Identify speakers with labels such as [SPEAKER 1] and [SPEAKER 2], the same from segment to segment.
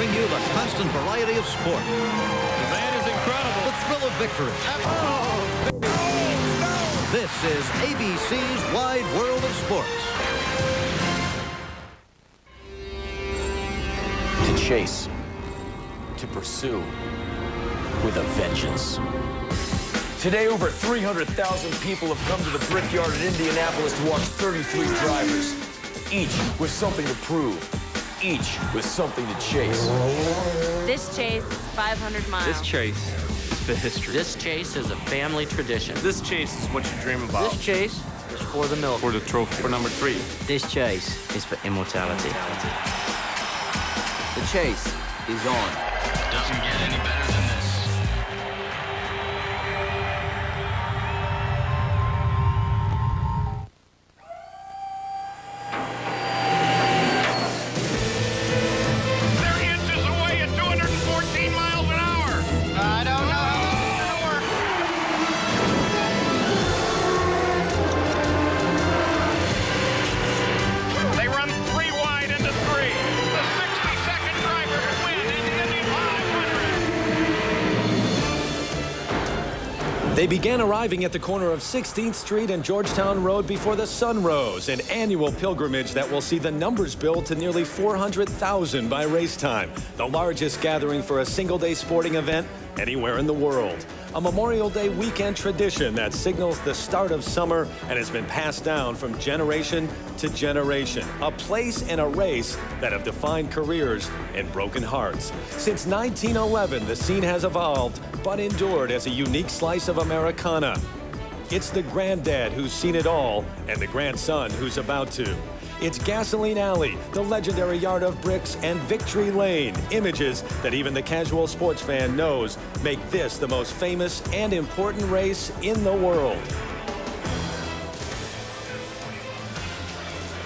[SPEAKER 1] bring you the constant variety of sport.
[SPEAKER 2] The van is incredible.
[SPEAKER 1] The thrill of victory. This is ABC's Wide World of Sports.
[SPEAKER 3] To chase, to pursue, with a vengeance. Today, over 300,000 people have come to the Brickyard in Indianapolis to watch 33 drivers, each with something to prove, each with something to chase.
[SPEAKER 4] This chase is 500 miles.
[SPEAKER 2] This chase is for history.
[SPEAKER 5] This chase is a family tradition.
[SPEAKER 2] This chase is what you dream about.
[SPEAKER 5] This chase is for the milk.
[SPEAKER 2] For the trophy. For number 3.
[SPEAKER 5] This chase is for immortality. The chase is on.
[SPEAKER 6] Doesn't get any better than this.
[SPEAKER 7] They're inches away at 214 miles an hour. I don't know how it's going to work. They run 3 wide into 3. The 62nd driver to win in the Indy 500.
[SPEAKER 8] They began arriving at the corner of 16th Street and Georgetown Road before the sun rose, an annual pilgrimage that will see the numbers build to nearly 400,000 by race time, the largest gathering for a single-day sporting event anywhere in the world. A Memorial Day weekend tradition that signals the start of summer and has been passed down from generation to generation. A place and a race that have defined careers and broken hearts. Since 1911, the scene has evolved, but endured as a unique slice of Americana. It's the granddad who's seen it all and the grandson who's about to. It's Gasoline Alley, the legendary Yard of Bricks, and Victory Lane, images that even the casual sports fan knows make this the most famous and important race in the world.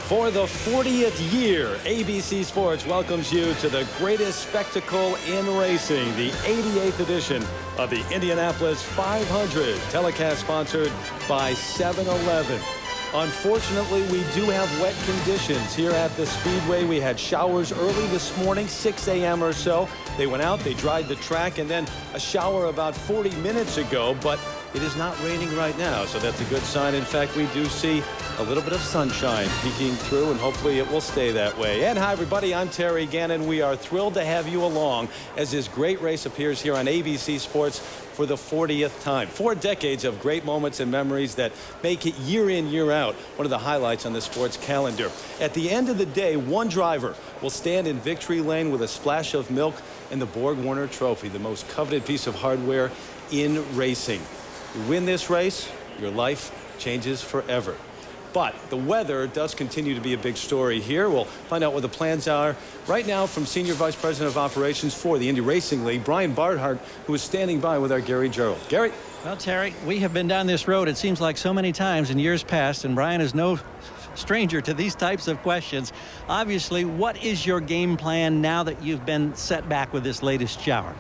[SPEAKER 8] For the 40th year, ABC Sports welcomes you to the greatest spectacle in racing, the 88th edition of the Indianapolis 500, telecast sponsored by 7-Eleven. Unfortunately, we do have wet conditions here at the Speedway. We had showers early this morning, 6 a.m. or so. They went out, they dried the track, and then a shower about 40 minutes ago, but it is not raining right now, so that's a good sign. In fact, we do see a little bit of sunshine peeking through, and hopefully it will stay that way. And hi, everybody, I'm Terry Gannon. We are thrilled to have you along as this great race appears here on ABC Sports for the 40th time. 4 decades of great moments and memories that make it year in, year out one of the highlights on the sports calendar. At the end of the day, one driver will stand in Victory Lane with a splash of milk and the Borg Warner Trophy, the most coveted piece of hardware in racing. You win this race, your life changes forever. But the weather does continue to be a big story here. We'll find out what the plans are right now from Senior Vice President of Operations for the Indy Racing League, Brian Barnhart, who is standing by with our Gary Gerald. Gary?
[SPEAKER 9] Well, Terry, we have been down this road, it seems like so many times in years past, and Brian is no stranger to these types of questions. Obviously, what is your game plan now that you've been set back with this latest shower?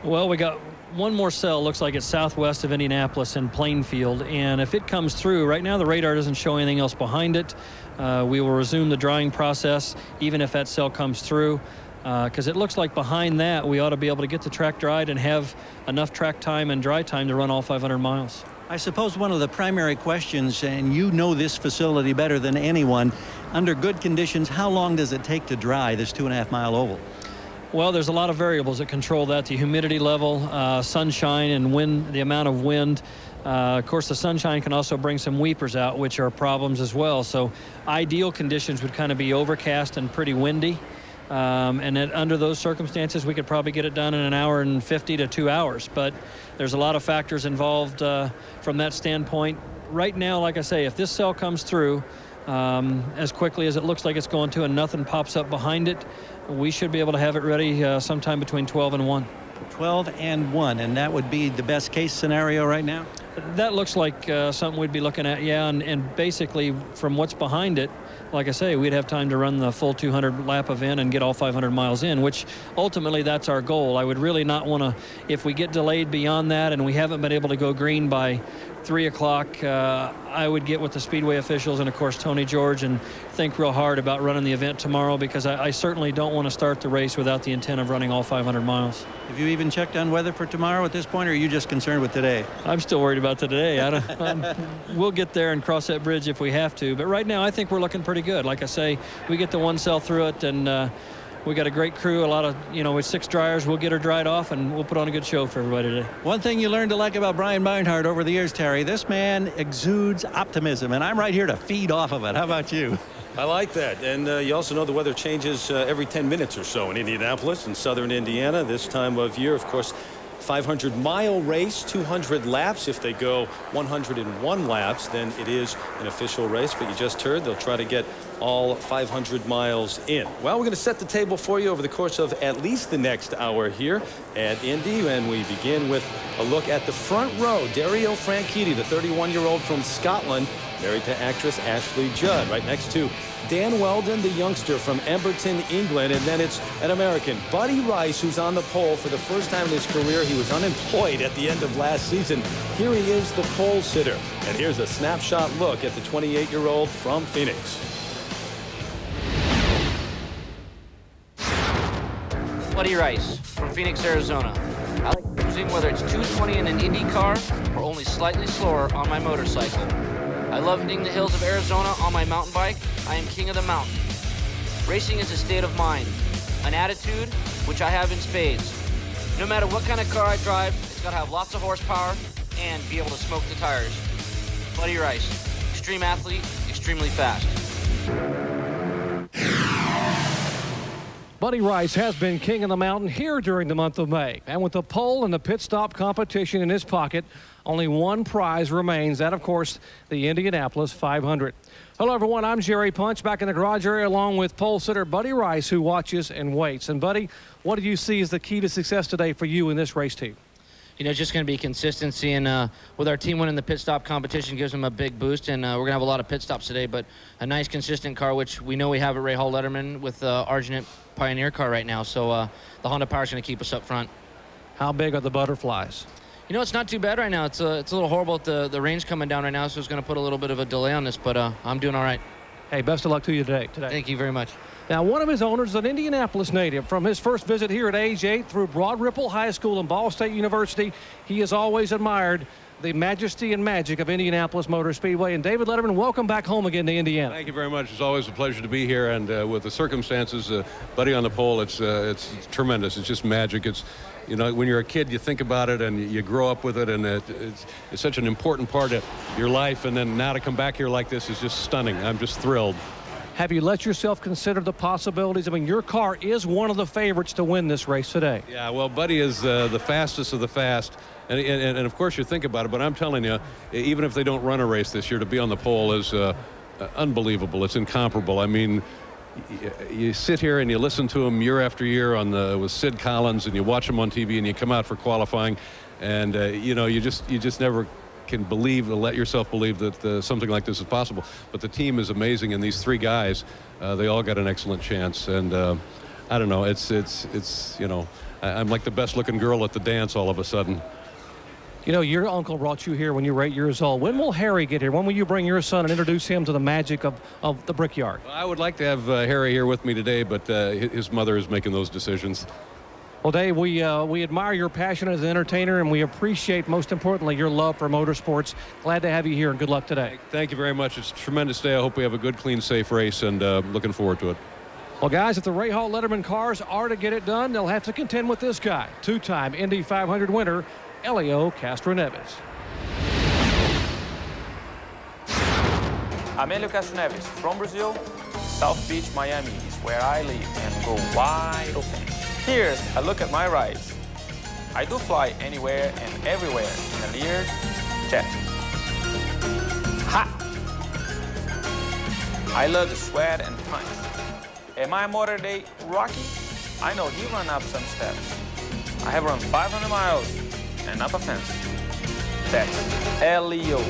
[SPEAKER 10] Well, we got one more cell, looks like it's southwest of Indianapolis in Plainfield, and if it comes through, right now the radar doesn't show anything else behind it. We will resume the drying process even if that cell comes through, because it looks like behind that we ought to be able to get the track dried and have enough track time and dry time to run all 500 miles.
[SPEAKER 9] I suppose one of the primary questions, and you know this facility better than anyone, under good conditions, how long does it take to dry this 2.5-mile oval?
[SPEAKER 10] Well, there's a lot of variables that control that: the humidity level, sunshine, and wind, the amount of wind. Of course, the sunshine can also bring some weepers out, which are problems as well. So ideal conditions would kind of be overcast and pretty windy. And under those circumstances, we could probably get it done in 1 hour and 50 to 2 hours. But there's a lot of factors involved from that standpoint. Right now, like I say, if this cell comes through as quickly as it looks like it's going to and nothing pops up behind it, we should be able to have it ready sometime between 12 and 1.
[SPEAKER 9] 12 and 1, and that would be the best case scenario right now?
[SPEAKER 10] That looks like something we'd be looking at, yeah, and basically from what's behind it, like I say, we'd have time to run the full 200 lap event and get all 500 miles in, which ultimately that's our goal. I would really not want to, if we get delayed beyond that and we haven't been able to go green by 3 o'clock, I would get with the Speedway officials and, of course, Tony George and think real hard about running the event tomorrow, because I certainly don't want to start the race without the intent of running all 500 miles.
[SPEAKER 9] Have you even checked on weather for tomorrow at this point, or are you just concerned with today?
[SPEAKER 10] I'm still worried about today. We'll get there and cross that bridge if we have to. But right now, I think we're looking pretty good. Like I say, we get the one cell through it, and we got a great crew, a lot of, with 6 dryers. We'll get her dried off, and we'll put on a good show for everybody today.
[SPEAKER 9] One thing you learned to like about Brian Barnhart over the years, Terry, this man exudes optimism, and I'm right here to feed off of it. How about you?
[SPEAKER 8] I like that. And you also know the weather changes every 10 minutes or so in Indianapolis and southern Indiana this time of year. Of course, 500-mile race, 200 laps. If they go 101 laps, then it is an official race. But you just heard they'll try to get all 500 miles in. Well, we're going to set the table for you over the course of at least the next hour here at Indy. And we begin with a look at the front row. Dario Franchitti, the 31-year-old from Scotland, married to actress Ashley Judd. Right next to Dan Weldon, the youngster from Emberton, England. And then it's an American, Buddy Rice, who's on the pole for the first time in his career. He was unemployed at the end of last season. Here he is, the pole sitter. And here's a snapshot look at the 28-year-old from Phoenix.
[SPEAKER 5] Buddy Rice from Phoenix, Arizona. I like cruising whether it's 220 in an Indy car or only slightly slower on my motorcycle. I love hitting the hills of Arizona on my mountain bike. I am king of the mountain. Racing is a state of mind, an attitude, which I have in spades. No matter what kind of car I drive, it's got to have lots of horsepower and be able to smoke the tires. Buddy Rice, extreme athlete, extremely fast.
[SPEAKER 11] Buddy Rice has been king of the mountain here during the month of May. And with the pole and the pit stop competition in his pocket, only one prize remains. That, of course, the Indianapolis 500. Hello, everyone. I'm Jerry Punch, back in the garage area along with pole sitter Buddy Rice, who watches and waits. And, Buddy, what do you see as the key to success today for you in this race team?
[SPEAKER 5] It's just going to be consistency, and with our team winning the pit stop competition gives them a big boost, and we're going to have a lot of pit stops today, but a nice consistent car, which we know we have at Ray Hall Letterman with the Argent Pioneer car right now, so the Honda Power is going to keep us up front.
[SPEAKER 11] How big are the butterflies?
[SPEAKER 5] It's not too bad right now. It's a little horrible with the rain's coming down right now, so it's going to put a little bit of a delay on this, but I'm doing all right.
[SPEAKER 11] Hey, best of luck to you today.
[SPEAKER 5] Thank you very much.
[SPEAKER 11] Now, one of his owners is an Indianapolis native. From his first visit here at age 8 through Broad Ripple High School and Ball State University, he has always admired the majesty and magic of Indianapolis Motor Speedway. And David Letterman, welcome back home again to Indiana.
[SPEAKER 12] Thank you very much. It's always a pleasure to be here. And with the circumstances, Buddy on the pole, it's tremendous. It's just magic. It's, when you're a kid, you think about it and you grow up with it, and it's such an important part of your life. And then now to come back here like this is just stunning. I'm just thrilled.
[SPEAKER 11] Have you let yourself consider the possibilities? I mean, your car is one of the favorites to win this race today.
[SPEAKER 12] Yeah, well, Buddy is the fastest of the fast. And of course, you think about it, but I'm telling you, even if they don't run a race this year, to be on the pole is unbelievable. It's incomparable. I mean, you sit here and you listen to him year after year with Sid Collins, and you watch him on TV, and you come out for qualifying, and you just never can let yourself believe that something like this is possible. But the team is amazing, and these 3 guys, they all got an excellent chance. And I don't know, I'm like the best looking girl at the dance all of a sudden.
[SPEAKER 11] Your uncle brought you here when you were 8 years old. When will Harry get here? When will you bring your son and introduce him to the magic of the Brickyard?
[SPEAKER 12] Well, I would like to have Harry here with me today, but his mother is making those decisions.
[SPEAKER 11] Well, Dave, we admire your passion as an entertainer, and we appreciate, most importantly, your love for motorsports. Glad to have you here, and good luck today.
[SPEAKER 12] Thank you very much. It's a tremendous day. I hope we have a good, clean, safe race, and looking forward to it.
[SPEAKER 11] Well, guys, if the Ray Hall Letterman cars are to get it done, they'll have to contend with this guy, 2-time Indy 500 winner, Helio Castroneves.
[SPEAKER 13] I'm Helio Castroneves from Brazil. South Beach, Miami is where I live and go wide open. Here's a look at my rides. I do fly anywhere and everywhere in a Lear jet. Ha! I love the sweat and punch. Am I Motor Day Rocky? I know he run up some steps. I have run 500 miles and up a fence. That's Elio.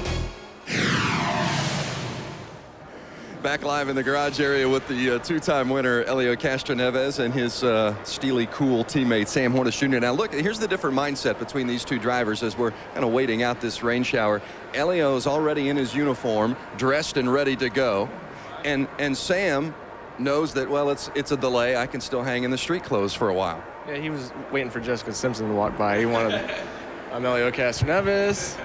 [SPEAKER 14] Back live in the garage area with the two-time winner, Elio Castroneves, and his steely, cool teammate, Sam Hornish Jr. Now, look, here's the different mindset between these two drivers as we're kind of waiting out this rain shower. Elio's already in his uniform, dressed and ready to go. And Sam knows that, well, it's a delay. I can still hang in the street clothes for a while.
[SPEAKER 15] Yeah, he was waiting for Jessica Simpson to walk by. He wanted, I'm Elio Castroneves.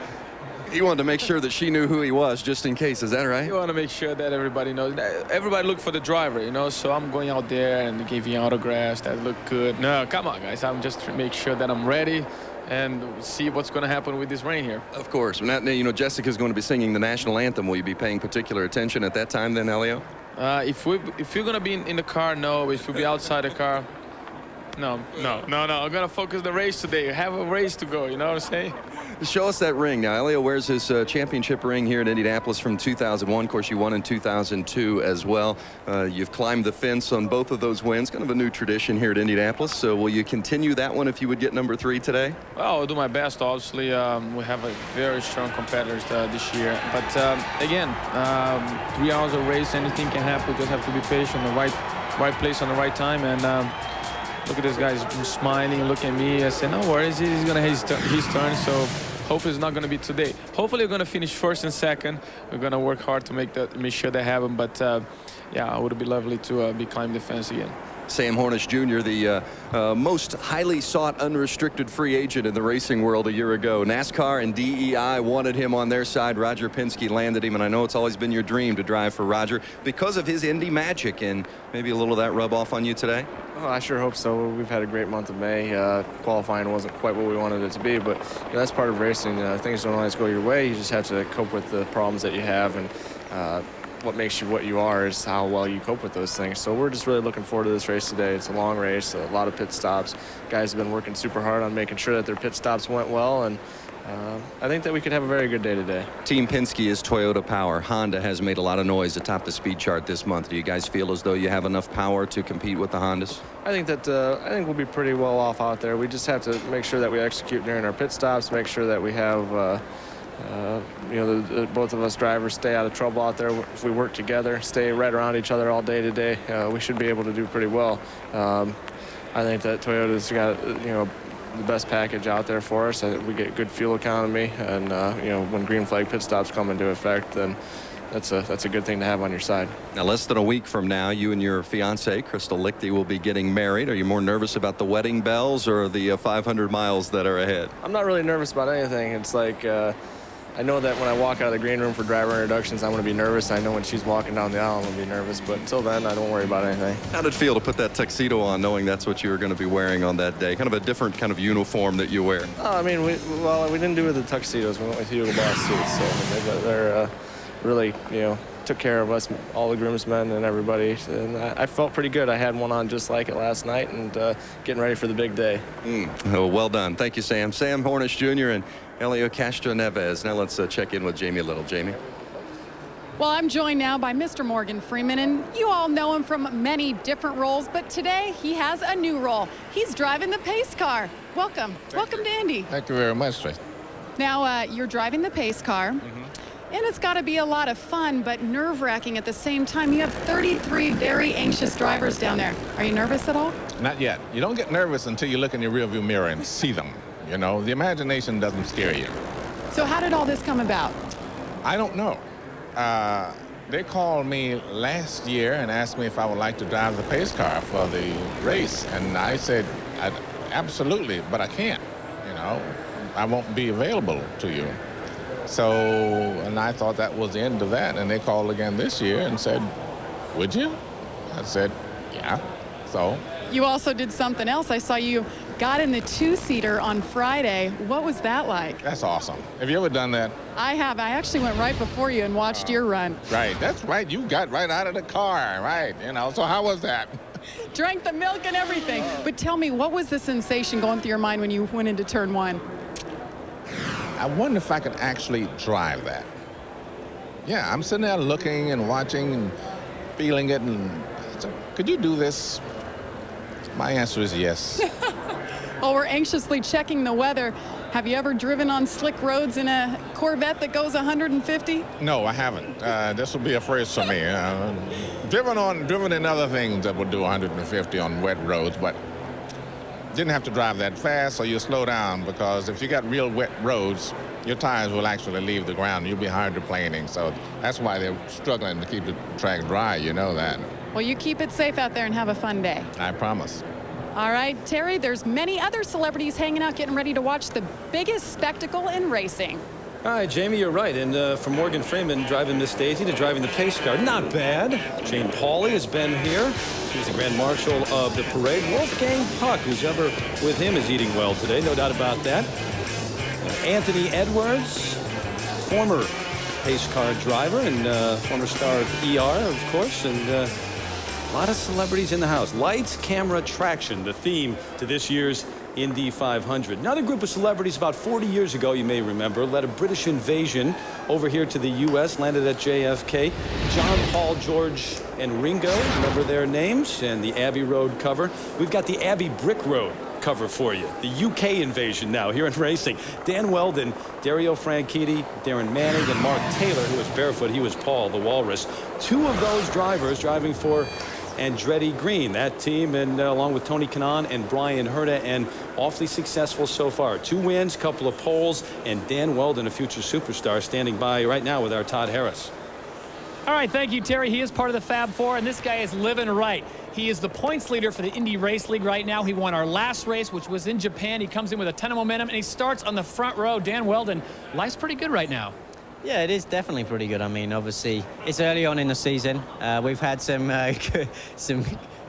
[SPEAKER 14] He wanted to make sure that she knew who he was, just in case. Is that right?
[SPEAKER 13] You want to make sure that everybody knows. Everybody look for the driver, you know. So I'm going out there and giving autographs that look good. No, come on, guys. I'm just to make sure that I'm ready and see what's going to happen with this rain here.
[SPEAKER 14] Of course. Now, you know, Jessica's going to be singing the national anthem. Will you be paying particular attention at that time, then, Elio?
[SPEAKER 13] If you're going to be in the car, no. If you'll be outside the car, no. I'm going to focus the race today. Have a race to go, you know what I'm saying?
[SPEAKER 14] Show us that ring. Now, Elio wears his championship ring here at Indianapolis from 2001. Of course, you won in 2002 as well. You've climbed the fence on both of those wins. Kind of a new tradition here at Indianapolis. So will you continue that one if you would get number 3 today?
[SPEAKER 13] Well, I'll do my best, obviously. We have a very strong competitors this year. But, again, 3 hours of race, anything can happen. We just have to be patient, the right place on the right time. And look at this guy, he's smiling, look at me. I said, no worries, he's going to have his turn, so hopefully it's not going to be today. Hopefully we're going to finish first and second. We're going to work hard to make sure that happen, but yeah, it would be lovely to be climbing the fence again.
[SPEAKER 14] Sam Hornish Jr., the most highly sought unrestricted free agent in the racing world a year ago. NASCAR and DEI wanted him on their side. Roger Penske landed him, and I know it's always been your dream to drive for Roger because of his Indy magic, and maybe a little of that rub off on you today?
[SPEAKER 15] Oh, I sure hope so. We've had a great month of May. Qualifying wasn't quite what we wanted it to be, but you know, that's part of racing. Things don't always go your way. You just have to cope with the problems that you have, and what makes you what you are is how well you cope with those things. So we're just really looking forward to this race today. It's a long race, a lot of pit stops. Guys have been working super hard on making sure that their pit stops went well, and I think that we could have a very good day today.
[SPEAKER 14] Team Penske is Toyota power. Honda has made a lot of noise atop the speed chart this month. Do you guys feel as though you have enough power to compete with the Hondas?
[SPEAKER 15] I think we'll be pretty well off out there. We just have to make sure that we execute during our pit stops, make sure that we have you know, both of us drivers stay out of trouble out there. If we work together, stay right around each other all day today, we should be able to do pretty well. I think that Toyota's got, you know, the best package out there for us. We get good fuel economy, and you know, when green flag pit stops come into effect, then that's a good thing to have on your side.
[SPEAKER 14] Now, less than a week from now, you and your fiancee, Crystal Lichty, will be getting married. Are you more nervous about the wedding bells or the 500 miles that are ahead?
[SPEAKER 15] I'm not really nervous about anything. It's like I know that when I walk out of the green room for driver introductions, I'm going to be nervous. I know when she's walking down the aisle, I'm going to be nervous. But until then, I don't worry about anything.
[SPEAKER 14] How did it feel to put that tuxedo on, knowing that's what you were going to be wearing on that day? Kind of a different kind of uniform that you wear.
[SPEAKER 15] Oh, I mean, we didn't do it with the tuxedos. We went with Hugo Boss suits. So they're really, you know, took care of us, all the groomsmen and everybody. And I felt pretty good. I had one on just like it last night, and getting ready for the big day.
[SPEAKER 14] Oh, well done. Thank you, Sam. Sam Hornish Jr. and Elio Castroneves. Now let's check in with Jamie Little. Jamie.
[SPEAKER 16] Well, I'm joined now by Mr. Morgan Freeman, and you all know him from many different roles, but today he has a new role. He's driving the pace car. Welcome. Welcome to Indy.
[SPEAKER 17] Thank you very much, Trace.
[SPEAKER 16] Now, you're driving the pace car, and it's got to be a lot of fun, but nerve-wracking at the same time. You have 33 very anxious drivers down there. Are you nervous at all?
[SPEAKER 17] Not yet. You don't get nervous until you look in your rearview mirror and see them. You know, the imagination doesn't scare you.
[SPEAKER 16] So how did all this come about?
[SPEAKER 17] I don't know. They called me last year and asked me if I would like to drive the pace car for the race. And I said, absolutely, but I can't. You know, I won't be available to you. So, and I thought that was the end of that. And they called again this year and said, would you? I said, yeah. So.
[SPEAKER 16] You also did something else. I saw you got in the two-seater on Friday. What was that like?
[SPEAKER 17] That's awesome. Have you ever done that?
[SPEAKER 16] I have. I actually went right before you and watched your run.
[SPEAKER 17] Right. That's right. You got right out of the car. Right. You know, so how was that?
[SPEAKER 16] Drank the milk and everything. But tell me, what was the sensation going through your mind when you went into turn one?
[SPEAKER 17] I wonder if I could actually drive that. Yeah, I'm sitting there looking and watching and feeling it. And so, could you do this? My answer is yes.
[SPEAKER 16] Well, we're anxiously checking the weather. Have you ever driven on slick roads in a Corvette that goes 150?
[SPEAKER 17] No, I haven't. This will be a first for me. Driven in other things that would do 150 on wet roads, but didn't have to drive that fast, so you slow down, because if you got real wet roads, your tires will actually leave the ground. You'll be hydroplaning, so that's why they're struggling to keep the track dry. You know that.
[SPEAKER 16] Well, you keep it safe out there and have a fun day.
[SPEAKER 17] I promise.
[SPEAKER 16] All right, Terry, there's many other celebrities hanging out getting ready to watch the biggest spectacle in racing.
[SPEAKER 8] All right, Jamie, you're right. And from Morgan Freeman driving Miss Daisy to driving the pace car, not bad. Jane Pauley has been here. He's the Grand Marshal of the parade. Wolfgang Puck, who's ever with him, is eating well today, no doubt about that. Anthony Edwards, former pace car driver and former star of ER, of course, and a lot of celebrities in the house. Lights, camera, traction, the theme to this year's Indy 500. Another group of celebrities about 40 years ago, you may remember, led a British invasion over here to the U.S., landed at JFK. John, Paul, George, and Ringo, remember their names, and the Abbey Road cover. We've got the Abbey Brick Road cover for you. The UK invasion now here in racing. Dan Weldon, Dario Franchitti, Darren Manning, and Mark Taylor, who was barefoot. He was Paul, the Walrus. Two of those drivers driving for Andretti Green, that team, and along with Tony Kanaan and Brian Herta, and awfully successful so far. 2 wins, couple of poles, and Dan Weldon, a future superstar, standing by right now with our Todd Harris.
[SPEAKER 18] All right, thank you, Terry. He is part of the Fab Four, and this guy is living right. He is the points leader for the Indy Race League right now. He won our last race, which was in Japan. He comes in with a ton of momentum, and he starts on the front row. Dan Weldon, life's pretty good right now.
[SPEAKER 19] Yeah, it is definitely pretty good. I mean, obviously, it's early on in the season. We've had some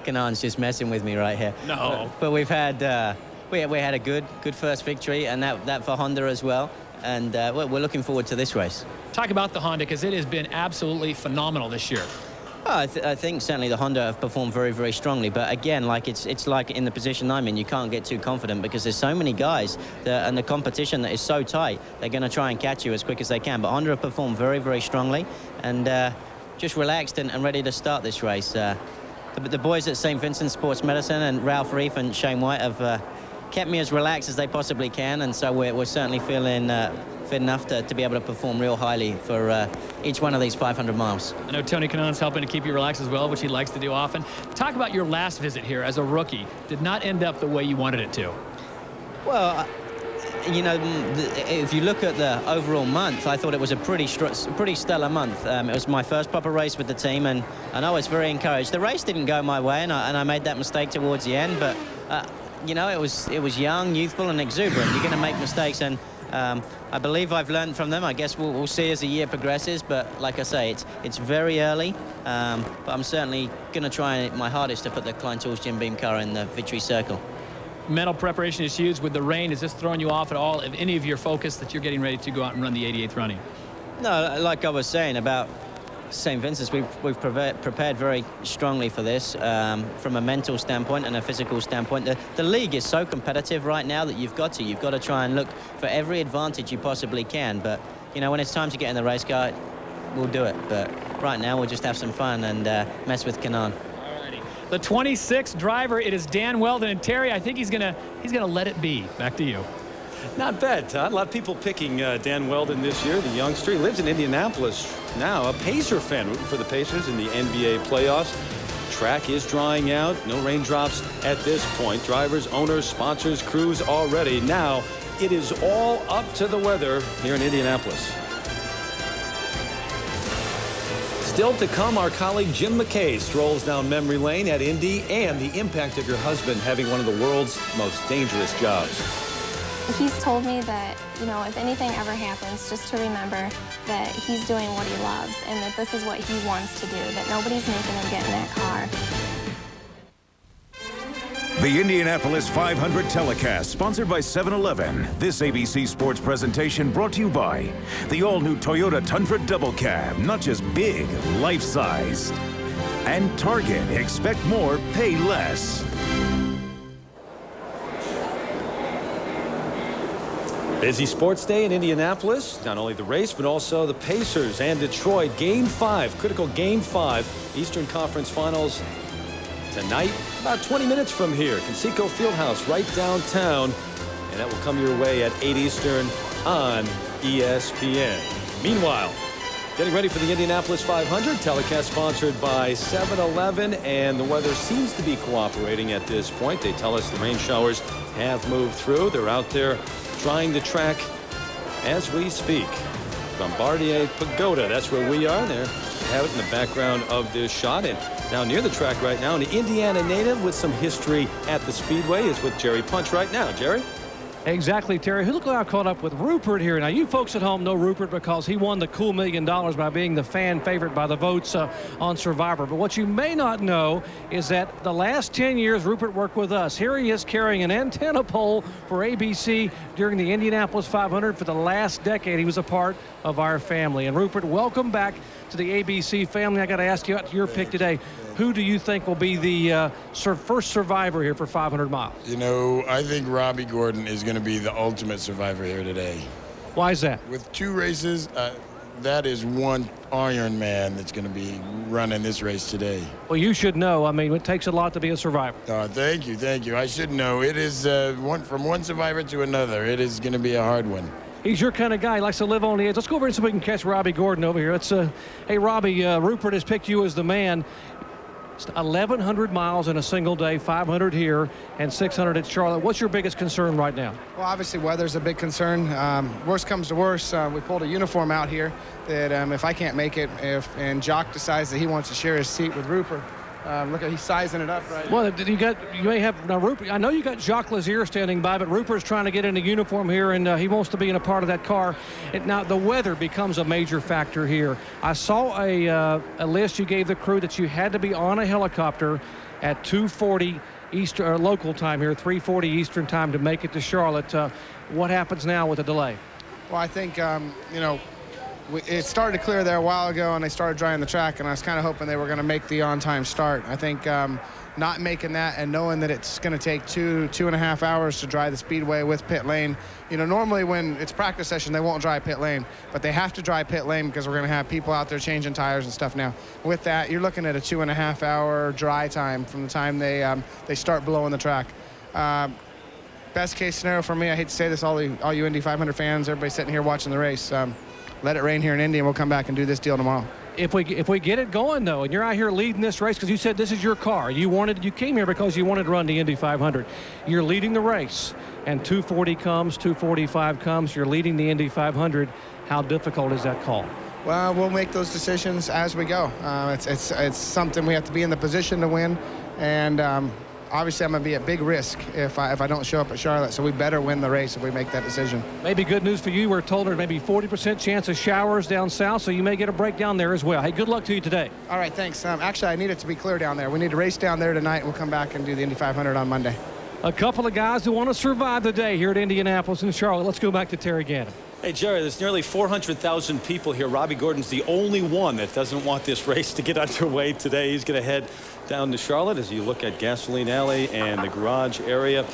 [SPEAKER 19] Kanaan's just messing with me right here.
[SPEAKER 18] No.
[SPEAKER 19] But we've had we had a good first victory, and that for Honda as well. And we're looking forward to this race.
[SPEAKER 18] Talk about the Honda, because it has been absolutely phenomenal this year.
[SPEAKER 19] Well, I think certainly the Honda have performed very, very strongly. But again, like it's like in the position I'm in, you can't get too confident because there's so many guys and the competition that is so tight. They're going to try and catch you as quick as they can. But Honda have performed very, very strongly and just relaxed and ready to start this race. The boys at St. Vincent Sports Medicine and Ralph Reef and Shane White have kept me as relaxed as they possibly can. And so we're certainly feeling fit enough to be able to perform real highly for each one of these 500 miles.
[SPEAKER 18] I know Tony Kanaan's helping to keep you relaxed as well, which he likes to do often. Talk about your last visit here as a rookie. Did not end up the way you wanted it to.
[SPEAKER 19] Well, you know, if you look at the overall month, I thought it was a pretty stellar month. It was my first proper race with the team, and I was very encouraged. The race didn't go my way, and I made that mistake towards the end, but you know, it was young, youthful, and exuberant. You're going to make mistakes, and I believe I've learned from them. I guess we'll see as the year progresses, but like I say, it's very early, but I'm certainly going to try my hardest to put the Klein Tools Jim Beam car in the victory circle.
[SPEAKER 18] Mental preparation is huge with the rain. Is this throwing you off at all of any of your focus that you're getting ready to go out and run the 88th running?
[SPEAKER 19] No, like I was saying about St. Vincent's, we've prepared very strongly for this from a mental standpoint and a physical standpoint. The league is so competitive right now that you've got to try and look for every advantage you possibly can. But you know, when it's time to get in the race car, we'll do it. But right now we'll just have some fun and mess with Kanaan.
[SPEAKER 18] The 26th driver, it is Dan Weldon, and Terry, I think he's gonna let it be. Back to you.
[SPEAKER 8] Not bad, Todd. A lot of people picking Dan Weldon this year, the youngster. He lives in Indianapolis now, a Pacer fan, rooting for the Pacers in the NBA playoffs. Track is drying out. No raindrops at this point. Drivers, owners, sponsors, crews all ready. Now it is all up to the weather here in Indianapolis. Still to come, our colleague Jim McKay strolls down memory lane at Indy and the impact of your husband having one of the world's most dangerous jobs.
[SPEAKER 20] He's told me that, you know, if anything ever happens, just to remember that he's doing what he loves and that this is what he wants to do, that nobody's making him get in that car.
[SPEAKER 21] The Indianapolis 500 telecast, sponsored by 7-Eleven. This ABC Sports presentation brought to you by the all-new Toyota Tundra Double Cab, not just big, life-sized. And Target, expect more, pay less.
[SPEAKER 8] Busy sports day in Indianapolis. Not only the race, but also the Pacers and Detroit. Game 5, critical Game 5, Eastern Conference Finals tonight, about 20 minutes from here. Conseco Fieldhouse right downtown. and that will come your way at 8 Eastern on ESPN. Meanwhile, getting ready for the Indianapolis 500, telecast sponsored by 7-Eleven, and the weather seems to be cooperating at this point. They tell us the rain showers have moved through. They're out there trying the track as we speak. Bombardier Pagoda, that's where we are. There, you have it in the background of this shot. And now near the track right now, an Indiana native with some history at the Speedway is with Jerry Punch right now. Jerry?
[SPEAKER 11] Exactly, Terry. Look how I caught up with Rupert here. Now, you folks at home know Rupert because he won the cool $1 million by being the fan favorite by the votes on Survivor. But what you may not know is that the last 10 years, Rupert worked with us. Here he is carrying an antenna pole for ABC during the Indianapolis 500 for the last decade. He was a part of our family. And Rupert, welcome back to the ABC family. I got to ask you, your pick today. Who do you think will be the first survivor here for 500 miles?
[SPEAKER 1] You know, I think Robbie Gordon is going to be the ultimate survivor here today.
[SPEAKER 11] Why is that?
[SPEAKER 1] With 2 races, that is one Iron Man that's going to be running this race today.
[SPEAKER 11] Well, you should know. I mean, it takes a lot to be a survivor.
[SPEAKER 1] Thank you, thank you. I should know. It is from one survivor to another. It is going to be a hard one.
[SPEAKER 11] He's your kind of guy. He likes to live on the edge. Let's go over and see if we can catch Robbie Gordon over here. Let's, hey, Robbie, Rupert has picked you as the man. 1,100 miles in a single day, 500 here and 600 at Charlotte. What's your biggest concern right now?
[SPEAKER 22] Well, obviously weather's a big concern. Worst comes to worst, we pulled a uniform out here that if I can't make it, and Jock decides that he wants to share his seat with Rupert, look at, he's sizing it up right.
[SPEAKER 11] Well, you may have now Rupert. I know you got Jacques Lazier standing by, but Rupert's trying to get in a uniform here, and he wants to be in a part of that car. Now the weather becomes a major factor here. I saw a list you gave the crew that you had to be on a helicopter at 2:40 Eastern local time here, 3:40 Eastern time to make it to Charlotte. What happens now with the delay?
[SPEAKER 22] Well, I think you know, it started to clear there a while ago, and they started drying the track, and I was kind of hoping they were going to make the on-time start. I think not making that and knowing that it's going to take 2.5 hours to dry the Speedway with pit lane. You know, normally when it's practice session, they won't dry pit lane, but they have to dry pit lane because we're going to have people out there changing tires and stuff now. With that, you're looking at a 2.5 hour dry time from the time they start blowing the track. Best case scenario for me, I hate to say this, all you Indy 500 fans, everybody sitting here watching the race, let it rain here in Indy, and we'll come back and do this deal tomorrow.
[SPEAKER 11] If we get it going, though, and you're out here leading this race because you said this is your car, you came here because you wanted to run the Indy 500. You're leading the race, and 240 comes, 245 comes. You're leading the Indy 500. How difficult is that call?
[SPEAKER 22] Well, we'll make those decisions as we go. It's something we have to be in the position to win, and obviously I'm going to be at big risk if I don't show up at Charlotte, so we better win the race if we make that decision.
[SPEAKER 11] Maybe good news for you. We're told there's maybe 40% chance of showers down south, so you may get a break down there as well. Hey, good luck to you today.
[SPEAKER 22] All right, thanks. Actually, I need it to be clear down there. We need to race down there tonight, and we'll come back and do the Indy 500 on Monday.
[SPEAKER 11] A couple of guys who want to survive the day here at Indianapolis and Charlotte. Let's go back to Terry Gannon.
[SPEAKER 8] Hey, Jerry, there's nearly 400,000 people here. Robbie Gordon's the only one that doesn't want this race to get underway today. He's going to head down to Charlotte as you look at Gasoline Alley and the garage area.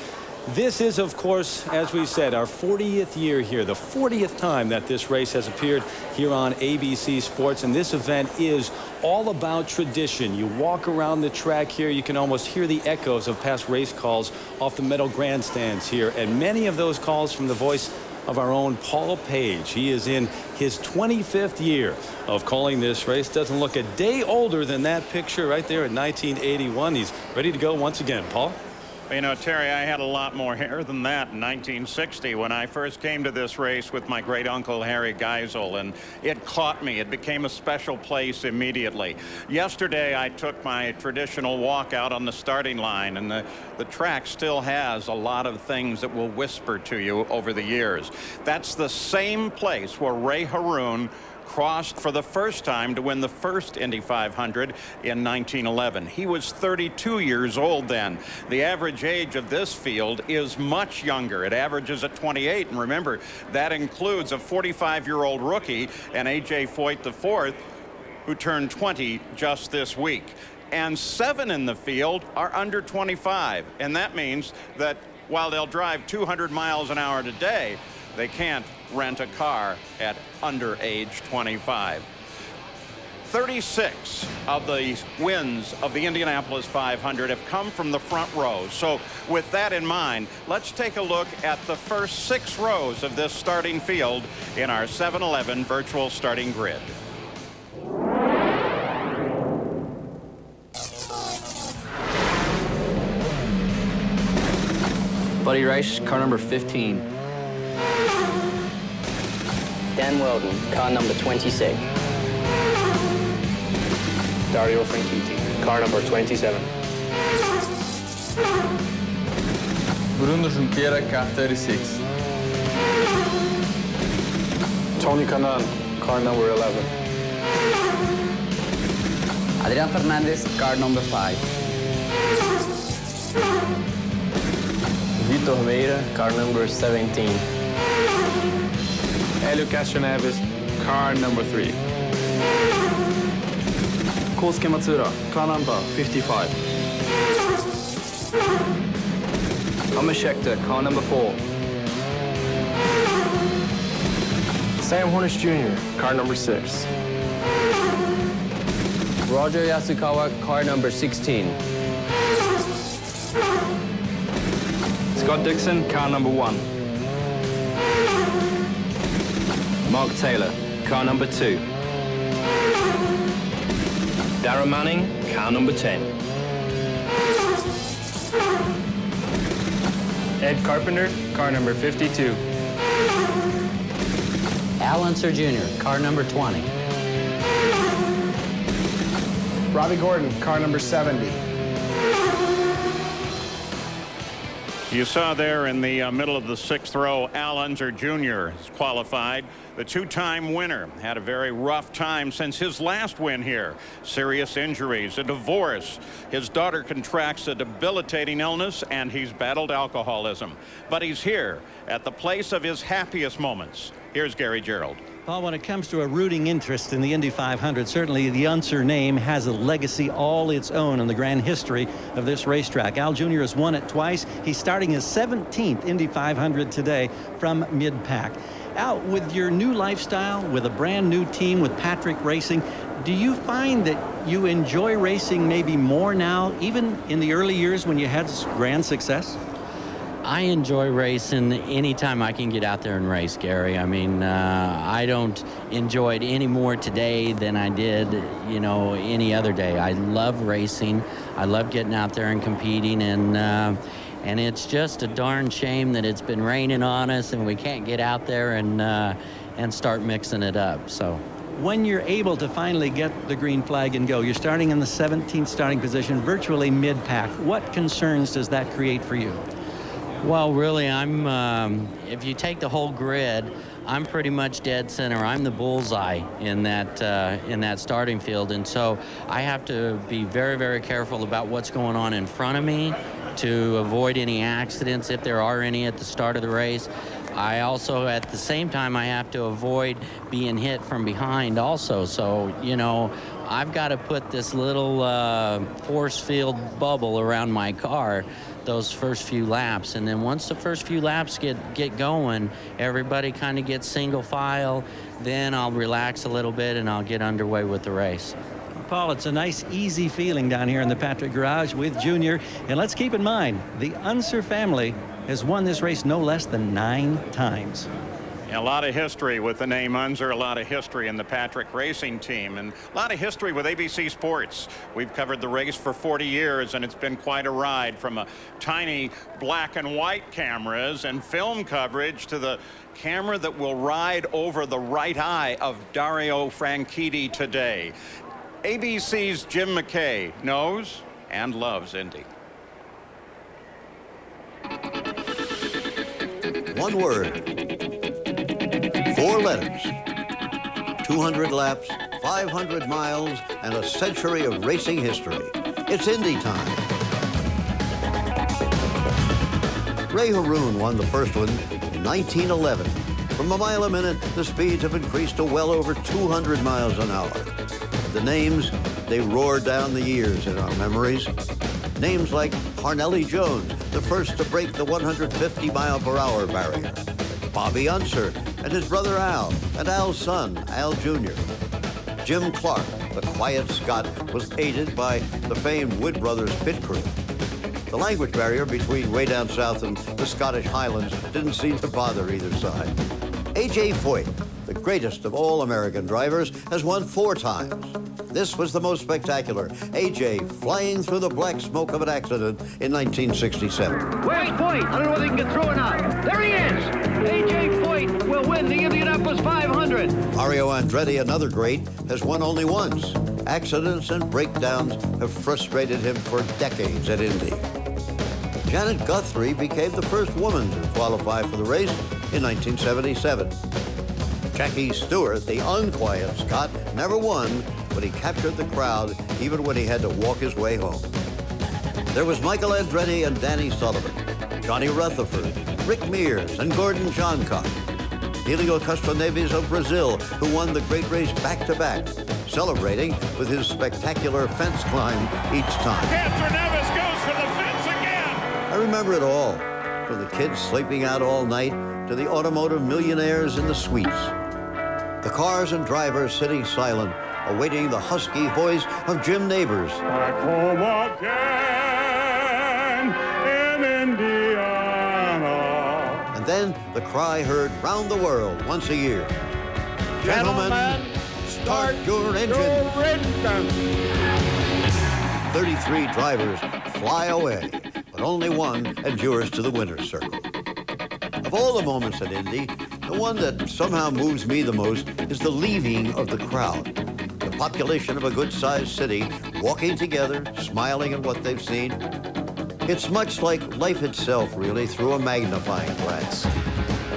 [SPEAKER 8] This is, of course, as we said, our 40th year here, the 40th time that this race has appeared here on ABC Sports. And this event is all about tradition. You walk around the track here, you can almost hear the echoes of past race calls off the metal grandstands here. And many of those calls from the voice of our own Paul Page. He is in his 25th year of calling this race. Doesn't look a day older than that picture right there in 1981. He's ready to go once again. Paul?
[SPEAKER 7] You know, Terry, I had a lot more hair than that in 1960 when I first came to this race with my great uncle Harry Geisel, and it caught me. It became a special place immediately. Yesterday, I took my traditional walk out on the starting line, and the track still has a lot of things that will whisper to you over the years. That's the same place where Ray Haroon crossed for the first time to win the first Indy 500 in 1911. He was 32 years old then. The average age of this field is much younger. It averages at 28, and remember, that includes a 45-year-old rookie and A.J. Foyt IV, who turned 20 just this week. And 7 in the field are under 25, and that means that while they'll drive 200 miles an hour today, they can't rent a car at under age 25. 36 of the wins of the Indianapolis 500 have come from the front row. So with that in mind, let's take a look at the first 6 rows of this starting field in our 7-Eleven virtual starting grid.
[SPEAKER 5] Buddy Rice, car number 15.
[SPEAKER 3] Dan Weldon, car number 26.
[SPEAKER 15] Dario Franchitti, car number 27.
[SPEAKER 3] Bruno Junqueira, car 36.
[SPEAKER 15] Tony Kanaan, car number 11.
[SPEAKER 3] Adrian Fernandez, car number 5. Vitor Meira, car number 17.
[SPEAKER 15] Hélio Castroneves, car number 3.
[SPEAKER 3] Kosuke Matsuura, car number 55. Thomas Scheckter, car number 4.
[SPEAKER 15] Sam Hornish Jr., car number 6.
[SPEAKER 3] Roger Yasukawa, car number 16. Scott Dixon, car number 1. Mark Taylor, car number 2. Darren Manning, car number 10.
[SPEAKER 15] Ed Carpenter, car number 52.
[SPEAKER 3] Al Unser Jr., car number 20.
[SPEAKER 22] Robbie Gordon, car number 70.
[SPEAKER 7] You saw there in the middle of the 6th row, Al Unser Jr. is qualified. The 2-time winner had a very rough time since his last win here. Serious injuries, a divorce. His daughter contracts a debilitating illness, and he's battled alcoholism. But he's here at the place of his happiest moments. Here's Gary Gerald.
[SPEAKER 9] Paul, when it comes to a rooting interest in the Indy 500, certainly the Unser name has a legacy all its own in the grand history of this racetrack. Al Jr. has won it twice. He's starting his 17th Indy 500 today from mid-pack. Al, with your new lifestyle, with a brand new team, with Patrick Racing, do you find that you enjoy racing maybe more now, even in the early years when you had grand success?
[SPEAKER 4] I enjoy racing anytime I can get out there and race, Gary. I mean, I don't enjoy it any more today than I did, you know, any other day. I love racing. I love getting out there and competing, and it's just a darn shame that it's been raining on us and we can't get out there and start mixing it up. So
[SPEAKER 9] when you're able to finally get the green flag and go, you're starting in the 17th starting position, virtually mid-pack. What concerns does that create for you?
[SPEAKER 4] Well, really, if you take the whole grid, I'm pretty much dead center. I'm the bullseye in that starting field, and so I have to be very, very careful about what's going on in front of me to avoid any accidents if there are any at the start of the race. I also, at the same time, I have to avoid being hit from behind also. So, you know, I've got to put this little force field bubble around my car those first few laps, and then once the first few laps get going, everybody kind of gets single file, then I'll relax a little bit and I'll get underway with the race.
[SPEAKER 9] Paul, it's a nice easy feeling down here in the Patrick Garage with Junior, and let's keep in mind the Unser family has won this race no less than 9 times.
[SPEAKER 7] A lot of history with the name Unser, a lot of history in the Patrick Racing team, and a lot of history with ABC Sports. We've covered the race for 40 years, and it's been quite a ride, from a tiny black and white cameras and film coverage to the camera that will ride over the right eye of Dario Franchitti today. ABC's Jim McKay knows and loves Indy.
[SPEAKER 23] One word. 4 letters, 200 laps, 500 miles, and a century of racing history. It's Indy time. Ray Haroon won the first one in 1911. From a mile a minute, the speeds have increased to well over 200 miles an hour. The names, they roared down the years in our memories. Names like Parnelli Jones, the first to break the 150-mile-per-hour barrier. Bobby Unser and his brother Al, and Al's son, Al Jr. Jim Clark, the Wyatt Scott was aided by the famed Wood Brothers pit crew. The language barrier between way down south and the Scottish Highlands didn't seem to bother either side. A.J. Foyt, the greatest of all American drivers, has won 4 times. This was the most spectacular. A.J. flying through the black smoke of an accident in 1967.
[SPEAKER 2] Where's Foyt? I don't know whether he can get through or not. There he is! A.J. Foyt will win the Indianapolis 500.
[SPEAKER 23] Mario Andretti, another great, has won only once. Accidents and breakdowns have frustrated him for decades at Indy. Janet Guthrie became the first woman to qualify for the race in 1977. Jackie Stewart, the unquiet Scot, never won, but he captured the crowd even when he had to walk his way home. There was Michael Andretti and Danny Sullivan, Johnny Rutherford, Rick Mears, and Gordon Johncock. Helio Castroneves of Brazil, who won the great race back-to-back, celebrating with his spectacular fence climb each time.
[SPEAKER 7] Castroneves goes for the fence again!
[SPEAKER 23] I remember it all, from the kids sleeping out all night to the automotive millionaires in the suites. The cars and drivers sitting silent, awaiting the husky voice of Jim Neighbors.
[SPEAKER 2] Back home again in Indiana.
[SPEAKER 23] And then the cry heard round the world once a year. Gentlemen, start your engines. 33 drivers fly away, but only one endures to the winner's circle. Of all the moments at Indy, the one that somehow moves me the most is the leaving of the crowd. The population of a good-sized city walking together, smiling at what they've seen. It's much like life itself, really, through a magnifying glass.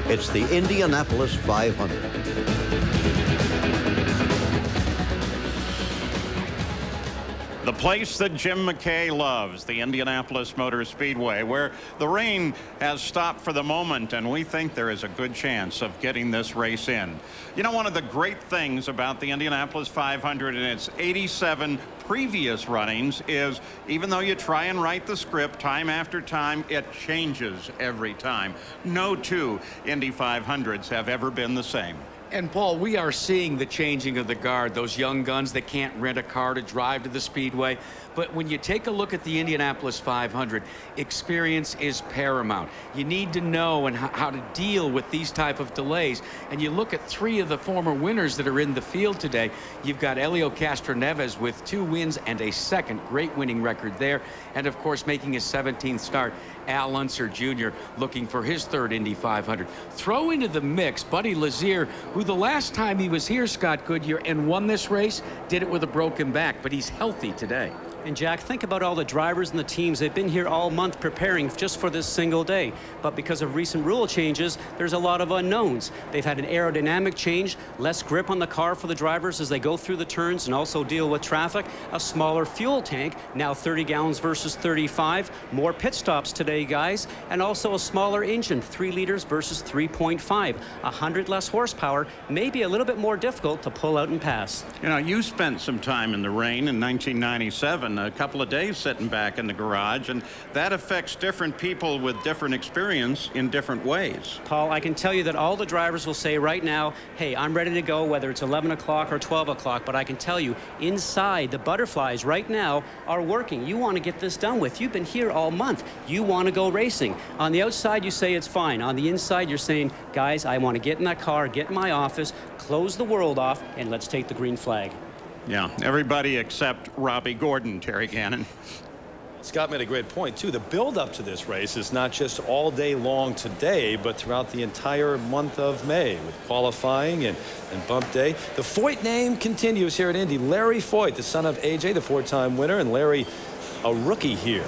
[SPEAKER 23] It's the Indianapolis 500.
[SPEAKER 7] The place that Jim McKay loves, the Indianapolis Motor Speedway, where the rain has stopped for the moment, and we think there is a good chance of getting this race in. You know, one of the great things about the Indianapolis 500 and its 87 previous runnings is, even though you try and write the script time after time, it changes every time. No 2 Indy 500s have ever been the same.
[SPEAKER 6] And Paul, we are seeing the changing of the guard, those young guns that can't rent a car to drive to the Speedway. But when you take a look at the Indianapolis 500, experience is paramount. You need to know and how to deal with these type of delays. And you look at 3 of the former winners that are in the field today. You've got Helio Castroneves with 2 wins and a second great winning record there. And of course, making his 17th start, Al Unser Jr. looking for his 3rd Indy 500. Throw into the mix Buddy Lazier, who the last time he was here, Scott Goodyear, and won this race, did it with a broken back, but he's healthy today.
[SPEAKER 10] And Jack, think about all the drivers and the teams. They've been here all month preparing just for this single day. But because of recent rule changes, there's a lot of unknowns. They've had an aerodynamic change, less grip on the car for the drivers as they go through the turns and also deal with traffic, a smaller fuel tank, now 30 gallons versus 35, more pit stops today, guys, and also a smaller engine, 3 liters versus 3.5, 100 less horsepower, maybe a little bit more difficult to pull out and pass.
[SPEAKER 7] You know, you spent some time in the rain in 1997. A couple of days sitting back in the garage, and that affects different people with different experience in different ways.
[SPEAKER 10] Paul, I can tell you that all the drivers will say right now, hey, I'm ready to go, whether it's 11 o'clock or 12 o'clock, but I can tell you inside the butterflies right now are working. You want to get this done with. You've been here all month. You want to go racing. On the outside, you say it's fine. On the inside, you're saying, guys, I want to get in that car, get in my office, close the world off, and let's take the green flag.
[SPEAKER 7] Yeah, everybody except Robbie Gordon, Terry Gannon.
[SPEAKER 8] Scott made a great point, too. The build-up to this race is not just all day long today, but throughout the entire month of May with qualifying and bump day. The Foyt name continues here at Indy. Larry Foyt, the son of A.J., the 4-time winner, and Larry, a rookie here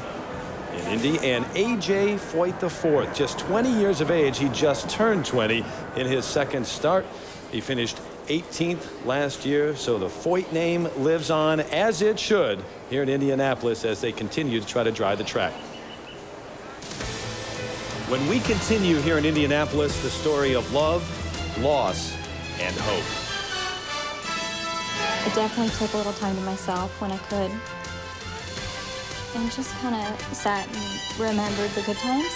[SPEAKER 8] in Indy, and A.J. Foyt IV, just 20 years of age. He just turned 20 in his second start. He finished 18th last year, so the Foyt name lives on as it should here in Indianapolis as they continue to try to drive the track. When we continue here in Indianapolis, the story of love, loss, and hope.
[SPEAKER 20] I definitely took a little time to myself when I could, and just kind of sat and remembered the good times.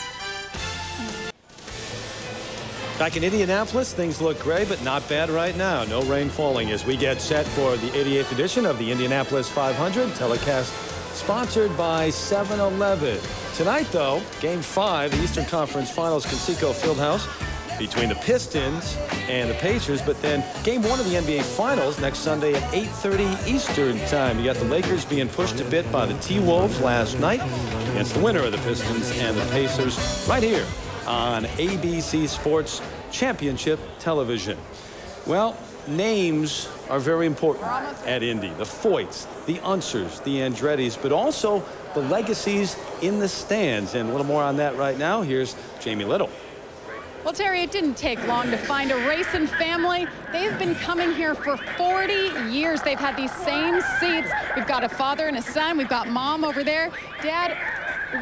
[SPEAKER 8] Back in Indianapolis, things look gray, but not bad right now. No rain falling as we get set for the 88th edition of the Indianapolis 500. Telecast sponsored by 7-Eleven. Tonight, though, Game 5, the Eastern Conference Finals, Conseco Fieldhouse, between the Pistons and the Pacers. But then Game 1 of the NBA Finals next Sunday at 8:30 Eastern Time. You got the Lakers being pushed a bit by the T-Wolves last night against the winner of the Pistons and the Pacers right here on ABC Sports Championship Television. Well, names are very important at Indy. The Foyts, the Unsers, the Andrettis, but also the legacies in the stands. And a little more on that right now. Here's Jamie Little.
[SPEAKER 16] Well, Terry, it didn't take long to find a racing family. They've been coming here for 40 years. They've had these same seats. We've got a father and a son. We've got mom over there. Dad,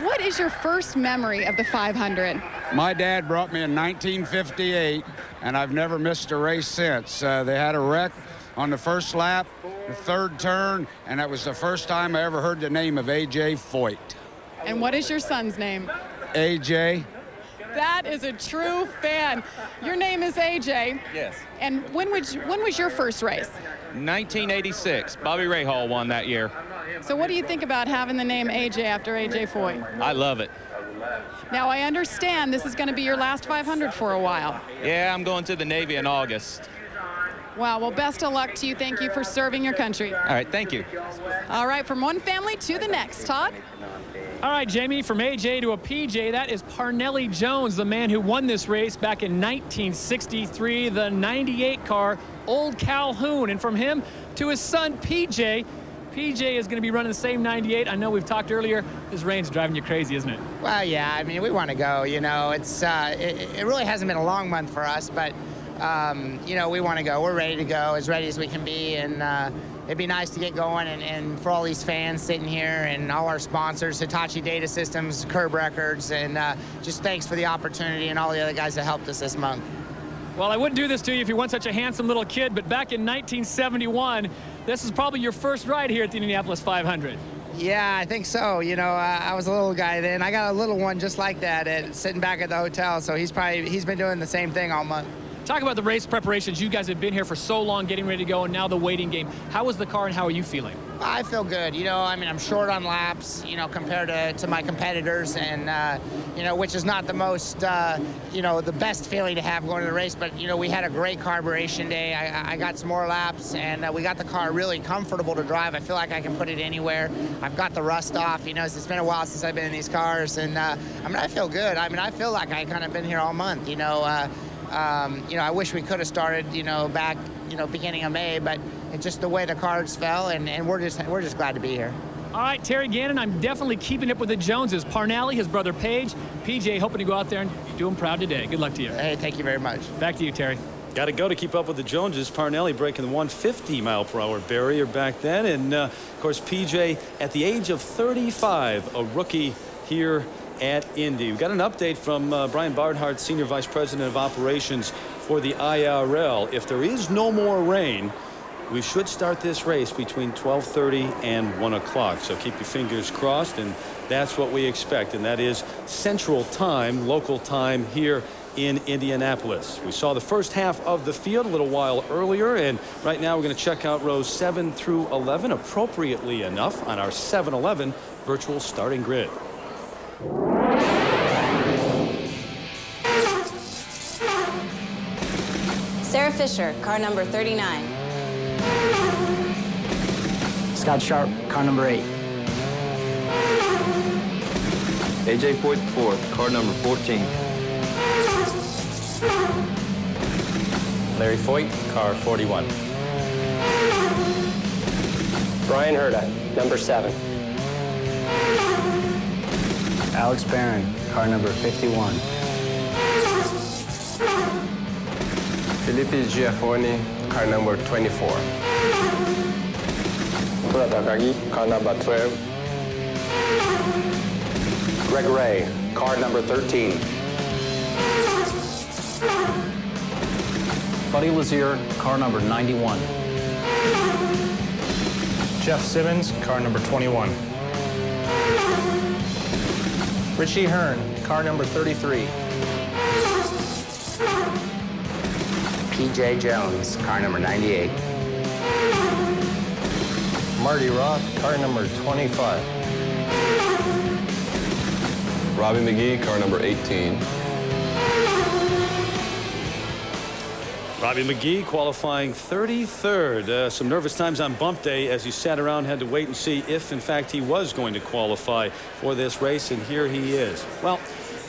[SPEAKER 16] what is your first memory of the 500?
[SPEAKER 12] My dad brought me in 1958, and I've never missed a race since. They had a wreck on the first lap, the third turn, and that was the first time I ever heard the name of A.J. Foyt.
[SPEAKER 16] And what is your son's name?
[SPEAKER 12] A.J.
[SPEAKER 16] That is a true fan. Your name is AJ.
[SPEAKER 13] Yes.
[SPEAKER 16] And when was your first race?
[SPEAKER 13] 1986. Bobby Rahal won that year.
[SPEAKER 16] So what do you think about having the name AJ after AJ Foyt?
[SPEAKER 13] I love it.
[SPEAKER 16] Now, I understand this is going to be your last 500 for a while.
[SPEAKER 13] Yeah, I'm going to the Navy in August.
[SPEAKER 16] Wow, well, best of luck to you. Thank you for serving your country.
[SPEAKER 13] All right, thank you.
[SPEAKER 16] All right, from one family to the next. Todd?
[SPEAKER 18] All right, Jamie, from AJ to a PJ, that is Parnelli Jones, the man who won this race back in 1963, the 98 car, Old Calhoun. And from him to his son, PJ. PJ is going to be running the same 98. I know we've talked earlier. This rain's driving you crazy, isn't it?
[SPEAKER 14] Well, yeah, I mean, we want to go, you know. It's it really hasn't been a long month for us, but, you know, we want to go. We're ready to go, as ready as we can be, and it'd be nice to get going, and for all these fans sitting here and all our sponsors, Hitachi Data Systems, Curb Records, and just thanks for the opportunity and all the other guys that helped us this month.
[SPEAKER 18] Well, I wouldn't do this to you if you weren't such a handsome little kid, but back in 1971, this is probably your first ride here at the Indianapolis 500.
[SPEAKER 14] Yeah, I think so. You know, I was a little guy then. I got a little one just like that sitting back at the hotel, so he's been doing the same thing all month.
[SPEAKER 18] Talk about the race preparations. You guys have been here for so long, getting ready to go, and now the waiting game. How was the car, and how are you feeling?
[SPEAKER 14] I feel good. You know, I mean, I'm short on laps, you know, compared to my competitors, and, you know, which is not the most, you know, the best feeling to have going to the race. But, you know, we had a great carburation day. I got some more laps, and we got the car really comfortable to drive. I feel like I can put it anywhere. I've got the rust off. You know, it's been a while since I've been in these cars, and, I mean, I feel good. I mean, I feel like I kind of been here all month, you know. You know, I wish we could have started, you know, back, you know, beginning of May, but it's just the way the cards fell, and we're just glad to be here.
[SPEAKER 18] All right, Terry Gannon, I'm definitely keeping up with the Joneses. Parnelli, his brother Paige, PJ, hoping to go out there and do him proud today. Good luck to you.
[SPEAKER 14] Hey, thank you very much.
[SPEAKER 18] Back to you, Terry.
[SPEAKER 8] Got to go to keep up with the Joneses. Parnelli breaking the 150-mile-per-hour barrier back then, and of course PJ at the age of 35, a rookie here at Indy. We've got an update from Brian Barnhart, Senior Vice President of Operations for the IRL. If there is no more rain, we should start this race between 12:30 and 1 o'clock. So keep your fingers crossed, and that's what we expect. And that is Central Time, local time here in Indianapolis. We saw the first half of the field a little while earlier, and right now we're going to check out rows 7 through 11, appropriately enough, on our 7-Eleven virtual starting grid.
[SPEAKER 24] Sarah Fisher, car number 39.
[SPEAKER 25] Scott Sharp, car number 8.
[SPEAKER 3] AJ Foyt fourth, car number 14.
[SPEAKER 25] Larry Foyt, car 41. Brian Herta, number 7. Alex Barron, car number 51. Felipe Giafoni, car number 24. Mura Takagi, car number 12. Greg Ray, car number 13. Buddy Lazier, car number 91. Jeff Simmons, car number 21. Richie Hearn, car number 33. P.J. Jones, car number 98.
[SPEAKER 1] Marty Roth, car number 25.
[SPEAKER 11] Robbie McGee, car number 18.
[SPEAKER 8] Robbie McGee qualifying 33rd. Some nervous times on bump day as he sat around, had to wait and see if, in fact, he was going to qualify for this race, and here he is. Well,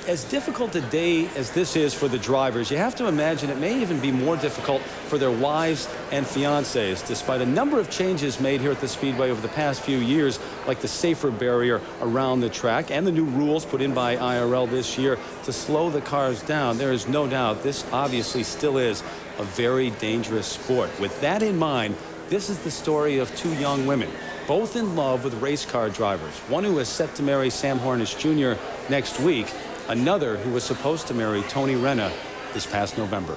[SPEAKER 8] as difficult a day as this is for the drivers, you have to imagine it may even be more difficult for their wives and fiancés, despite a number of changes made here at the Speedway over the past few years, like the safer barrier around the track and the new rules put in by IRL this year to slow the cars down. There is no doubt this obviously still is a very dangerous sport. With that in mind, this is the story of two young women, both in love with race car drivers. One who is set to marry Sam Hornish Jr. next week, another who was supposed to marry Tony Renna this past November.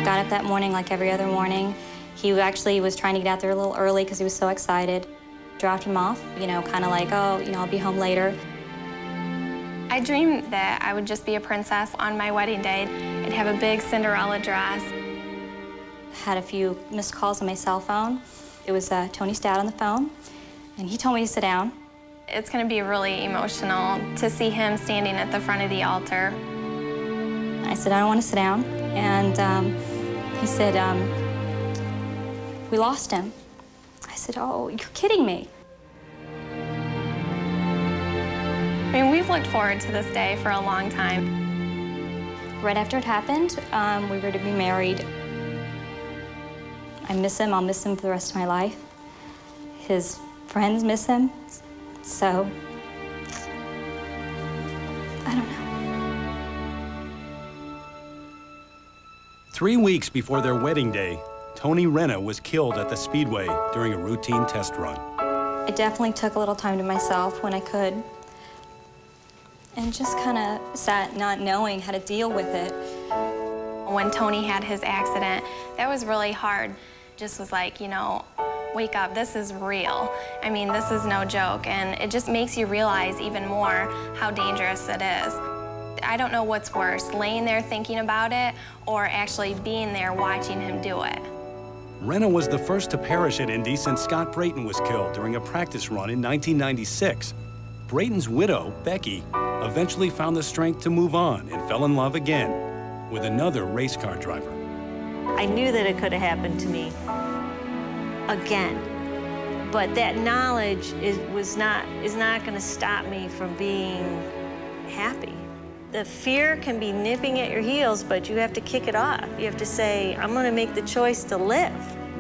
[SPEAKER 17] Got up that morning like every other morning. He actually was trying to get out there a little early because he was so excited. Dropped him off, you know, kind of like, oh, you know, I'll be home later.
[SPEAKER 20] I dreamed that I would just be a princess on my wedding day. I'd have a big Cinderella dress.
[SPEAKER 17] Had a few missed calls on my cell phone. It was Tony's dad on the phone, and he told me to sit down.
[SPEAKER 20] It's going to be really emotional to see him standing at the front of the altar.
[SPEAKER 17] I said, I don't want to sit down. And he said, we lost him. I said, oh, you're kidding me.
[SPEAKER 20] I mean, we've looked forward to this day for a long time.
[SPEAKER 17] Right after it happened, we were to be married. I miss him. I'll miss him for the rest of my life. His friends miss him. So, I don't know.
[SPEAKER 8] 3 weeks before their wedding day, Tony Renna was killed at the Speedway during a routine test run.
[SPEAKER 17] I definitely took a little time to myself when I could, and just kind of sat not knowing how to deal with it.
[SPEAKER 20] When Tony had his accident, that was really hard. Just was like, you know, wake up, this is real. I mean, this is no joke, and it just makes you realize even more how dangerous it is. I don't know what's worse, laying there thinking about it or actually being there watching him do it.
[SPEAKER 8] Renna was the first to perish at Indy since Scott Brayton was killed during a practice run in 1996. Brayton's widow, Becky, eventually found the strength to move on and fell in love again with another race car driver.
[SPEAKER 19] I knew that it could have happened to me again, but that knowledge is not going to stop me from being happy. The fear can be nipping at your heels, but you have to kick it off. You have to say, I'm going to make the choice to live.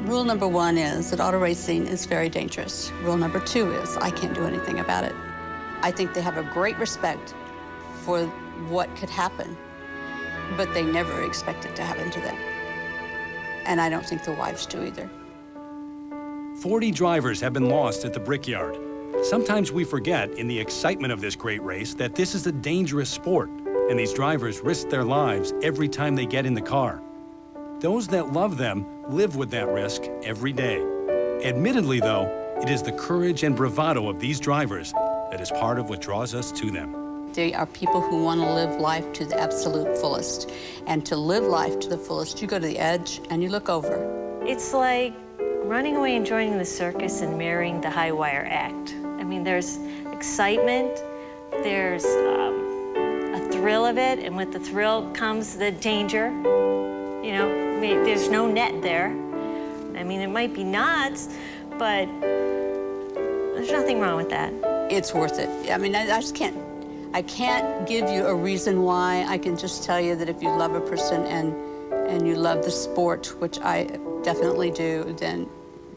[SPEAKER 21] Rule number 1 is that auto racing is very dangerous. Rule number 2 is I can't do anything about it. I think they have a great respect for what could happen, but they never expect it to happen to them. And I don't think the wives do either.
[SPEAKER 8] 40 drivers have been lost at the Brickyard. Sometimes we forget, in the excitement of this great race, that this is a dangerous sport, and these drivers risk their lives every time they get in the car. Those that love them live with that risk every day. Admittedly, though, it is the courage and bravado of these drivers that is part of what draws us to them.
[SPEAKER 21] They are people who want to live life to the absolute fullest. And to live life to the fullest, you go to the edge and you look over.
[SPEAKER 19] It's like running away and joining the circus and marrying the high wire act. I mean, there's excitement, there's a thrill of it, and with the thrill comes the danger. You know, there's no net there. I mean, it might be knots, but there's nothing wrong with that.
[SPEAKER 21] It's worth it. I mean, I can't give you a reason why. I can just tell you that if you love a person and you love the sport, which I definitely do, then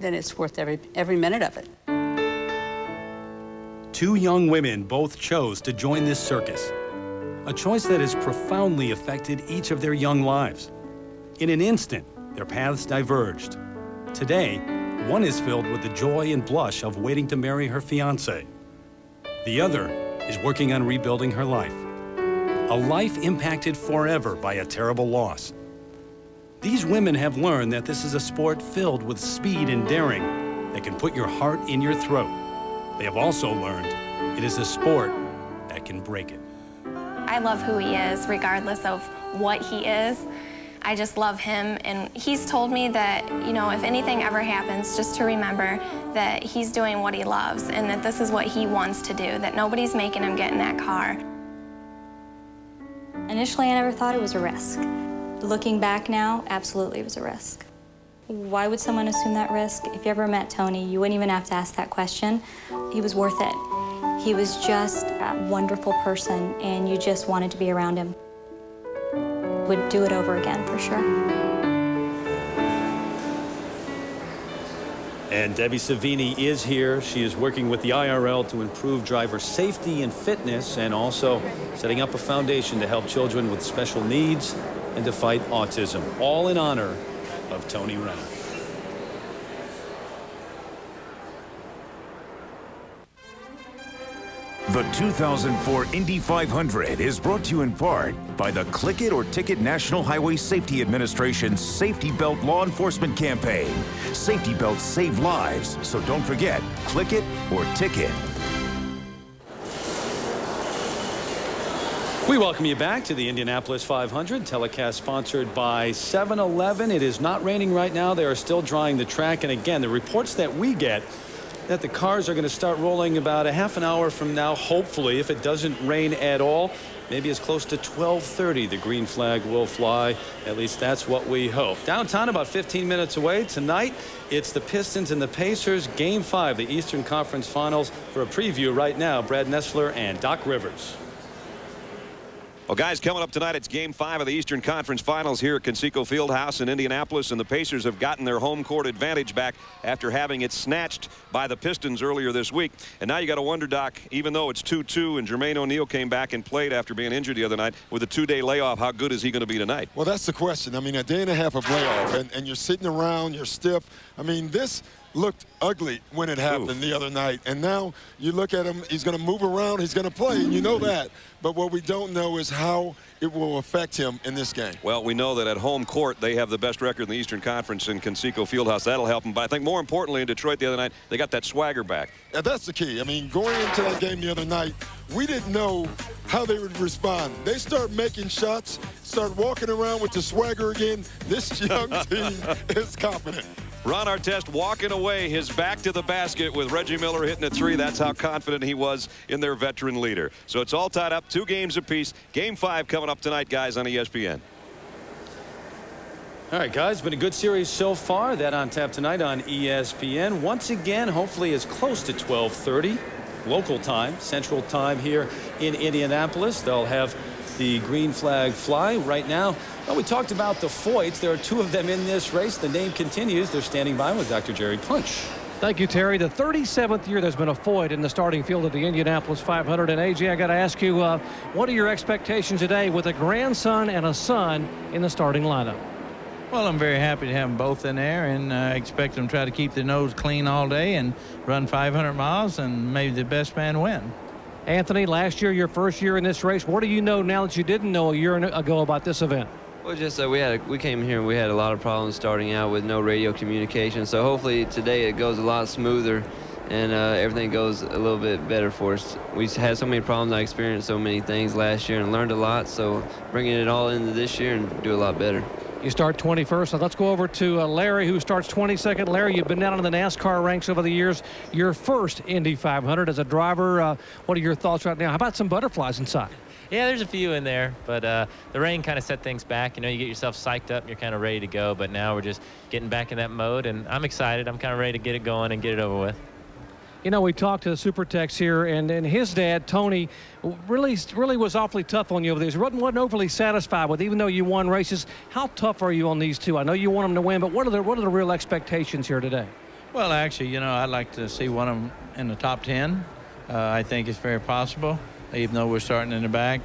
[SPEAKER 21] it's worth every minute of it.
[SPEAKER 8] Two young women both chose to join this circus, a choice that has profoundly affected each of their young lives. In an instant, their paths diverged. Today, one is filled with the joy and blush of waiting to marry her fiancé. The other is working on rebuilding her life, a life impacted forever by a terrible loss. These women have learned that this is a sport filled with speed and daring that can put your heart in your throat. they have also learned it is a sport that can break it.
[SPEAKER 20] I love who he is, regardless of what he is. I just love him, and he's told me that, you know, if anything ever happens, just to remember that he's doing what he loves and that this is what he wants to do, that nobody's making him get in that car.
[SPEAKER 17] Initially, I never thought it was a risk. Looking back now, absolutely it was a risk. Why would someone assume that risk? If you ever met Tony, you wouldn't even have to ask that question. He was worth it. He was just a wonderful person, and you just wanted to be around him. Would do it over again, for sure.
[SPEAKER 8] And Debbie Savini is here. She is working with the IRL to improve driver safety and fitness, and also setting up a foundation to help children with special needs and to fight autism, all in honor of Tony Renner.
[SPEAKER 4] The 2004 Indy 500 is brought to you in part by the Click It or Ticket National Highway Safety Administration's Safety Belt Law Enforcement Campaign. Safety belts save lives, so don't forget, click it or ticket.
[SPEAKER 8] We welcome you back to the Indianapolis 500, telecast sponsored by 7-Eleven. It is not raining right now. They are still drying the track. And again, the reports that we get that the cars are going to start rolling about a half an hour from now, hopefully, if it doesn't rain at all. Maybe as close to 12:30 the green flag will fly. At least that's what we hope. Downtown, about 15 minutes away tonight, it's the Pistons and the Pacers, Game 5, the Eastern Conference Finals. For a preview right now, Brad Nessler and Doc Rivers.
[SPEAKER 5] Well, guys, coming up tonight, it's Game 5 of the Eastern Conference Finals here at Conseco Fieldhouse in Indianapolis, and the Pacers have gotten their home court advantage back after having it snatched by the Pistons earlier this week. And now you got to wonder, Doc, even though it's 2-2 and Jermaine O'Neal came back and played after being injured the other night with a 2-day layoff, how good is he going to be tonight?
[SPEAKER 9] Well, that's the question. I mean, a day and a half of layoff, and you're sitting around, you're stiff. I mean, this looked ugly when it happened the other night, and now you look at him, he's going to move around, he's going to play, and you know that. But what we don't know is how it will affect him in this game.
[SPEAKER 5] Well, we know that at home court they have the best record in the Eastern Conference in Conseco Fieldhouse. That'll help them. But I think more importantly, in Detroit the other night, they got that swagger back.
[SPEAKER 9] Yeah, that's the key. I mean, going into that game the other night, we didn't know how they would respond. They start making shots, start walking around with the swagger again. This young team is confident.
[SPEAKER 5] Ron Artest walking away, his back to the basket with Reggie Miller hitting a three. That's how confident he was in their veteran leader. So it's all tied up, 2 games apiece. Game 5 coming up tonight, guys, on ESPN.
[SPEAKER 8] All right, guys, been a good series so far. That on tap tonight on ESPN. Once again, hopefully as close to 12:30 local time, Central Time here in Indianapolis. They'll have the green flag fly right now. Well, we talked about the Foyts. There are 2 of them in this race. The name continues. They're standing by with Dr. Jerry Punch.
[SPEAKER 18] Thank you, Terry. The 37th year there's been a Foyt in the starting field of the Indianapolis 500. And AJ, I got to ask you, what are your expectations today with a grandson and a son in the starting lineup?
[SPEAKER 15] Well, I'm very happy to have them both in there, and I expect them to try to keep their nose clean all day and run 500 miles, and maybe the best man win.
[SPEAKER 18] Anthony, last year, your first year in this race, what do you know now that you didn't know a year ago about this event?
[SPEAKER 22] Well, just we came here and we had a lot of problems starting out with no radio communication. So hopefully today it goes a lot smoother and everything goes a little bit better for us. We had so many problems. I experienced so many things last year and learned a lot. So bringing it all into this year and do a lot better.
[SPEAKER 18] You start 21st. So let's go over to Larry, who starts 22nd. Larry, you've been down in the NASCAR ranks over the years. Your first Indy 500 as a driver. What are your thoughts right now? How about some butterflies inside?
[SPEAKER 26] Yeah, there's a few in there, but the rain kind of set things back. You know, you get yourself psyched up and you're kind of ready to go, but now we're just getting back in that mode, and I'm excited. I'm kind of ready to get it going and get it over with.
[SPEAKER 18] You know, we talked to the Super Tex here, and his dad, Tony, really was awfully tough on you over these. Wasn't overly satisfied with, even though you won races. How tough are you on these two? I know you want them to win, but what are the real expectations here today?
[SPEAKER 15] Well, actually, you know, I'd like to see one of them in the top 10. I think it's very possible, even though we're starting in the back.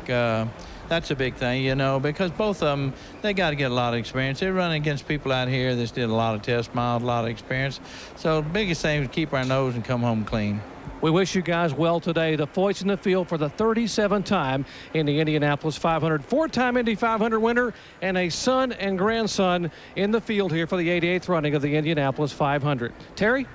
[SPEAKER 15] That's a big thing, you know, because both of them, they got to get a lot of experience. They're running against people out here that did a lot of test miles, a lot of experience. So the biggest thing is keep our nose and come home clean.
[SPEAKER 18] We wish you guys well today. The Foyts in the field for the 37th time in the Indianapolis 500. 4-time Indy 500 winner and a son and grandson in the field here for the 88th running of the Indianapolis 500. Terry?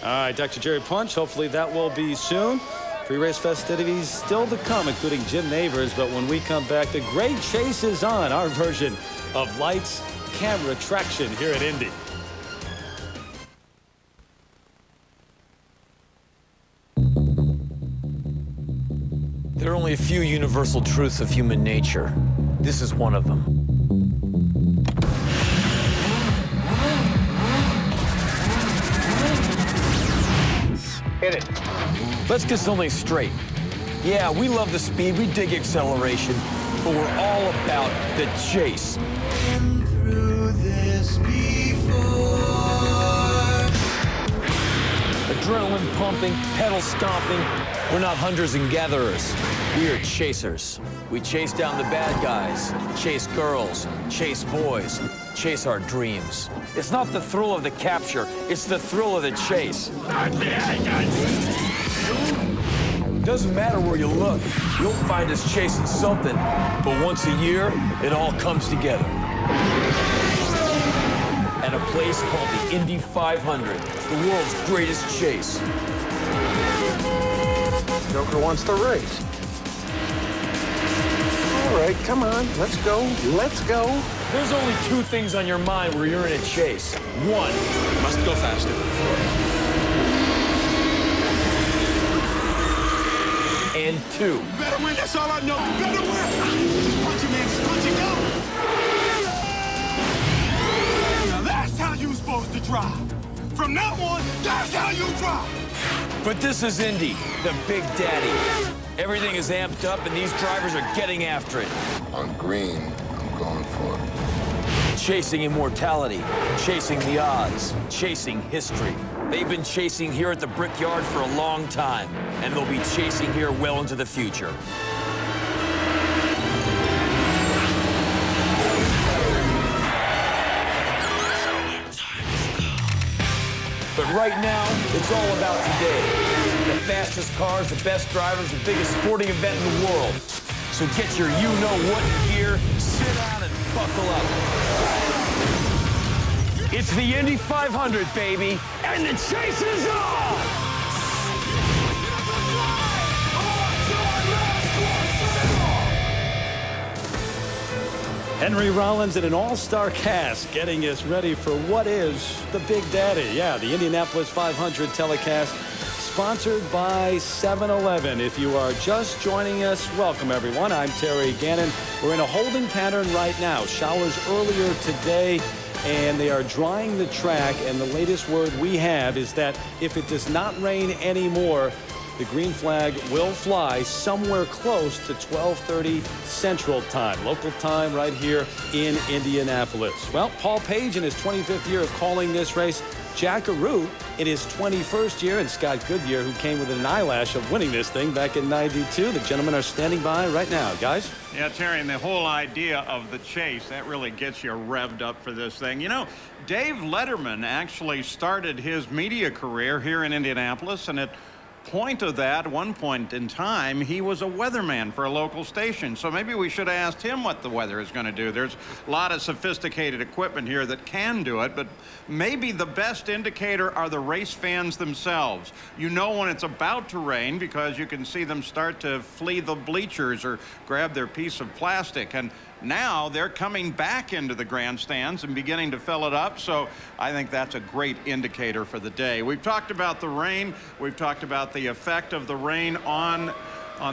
[SPEAKER 8] All right, Dr. Jerry Punch, hopefully that will be soon. Pre-race festivities still to come, including Jim Neighbors. But when we come back, the great chase is on, our version of lights, camera, traction here at Indy.
[SPEAKER 2] There are only a few universal truths of human nature. This is one of them.
[SPEAKER 6] Hit it.
[SPEAKER 2] Let's get something straight. Yeah, we love the speed, we dig acceleration, but we're all about the chase. Adrenaline pumping, pedal stomping. We're not hunters and gatherers. We are chasers. We chase down the bad guys, chase girls, chase boys, chase our dreams. It's not the thrill of the capture, it's the thrill of the chase. Doesn't matter where you look, you'll find us chasing something, but once a year, it all comes together. At a place called the Indy 500, the world's greatest chase.
[SPEAKER 6] Joker wants to race. All right, come on, let's go, let's go.
[SPEAKER 2] There's only two things on your mind where you're in a chase. One,
[SPEAKER 6] must go faster.
[SPEAKER 2] And two.
[SPEAKER 6] Better win, that's all I know. Better win. Punch him, man, punch and go. Now that's how you're supposed to drive. From now on, that's how you drive.
[SPEAKER 2] But this is Indy, the Big Daddy. Everything is amped up, and these drivers are getting after it.
[SPEAKER 7] On green, I'm going for it.
[SPEAKER 2] Chasing immortality, chasing the odds, chasing history. They've been chasing here at the Brickyard for a long time, and they'll be chasing here well into the future. But right now, it's all about today. The fastest cars, the best drivers, the biggest sporting event in the world. So get your you-know-what gear, sit down and buckle up. It's the Indy 500, baby, and the chase is on!
[SPEAKER 8] Henry Rollins and an all-star cast getting us ready for what is the Big Daddy. Yeah, the Indianapolis 500 telecast sponsored by 7-Eleven. If you are just joining us, welcome everyone. I'm Terry Gannon. We're in a holding pattern right now. Showers earlier today, and they are drying the track, and the latest word we have is that if it does not rain anymore, the green flag will fly somewhere close to 12:30 Central Time, local time right here in Indianapolis. Well, Paul Page in his 25th year of calling this race, Jack Arute in his 21st year, and Scott Goodyear, who came within an eyelash of winning this thing back in '92. The gentlemen are standing by right now, guys.
[SPEAKER 10] Yeah, Terry, and the whole idea of the chase, that really gets you revved up for this thing. You know, Dave Letterman actually started his media career here in Indianapolis, and at one point in time, he was a weatherman for a local station. So maybe we should have asked him what the weather is going to do. There's a lot of sophisticated equipment here that can do it, but maybe the best indicator are the race fans themselves. You know when it's about to rain because you can see them start to flee the bleachers or grab their piece of plastic. And now they're coming back into the grandstands and beginning to fill it up. So I think that's a great indicator for the day. We've talked about the rain. We've talked about the effect of the rain on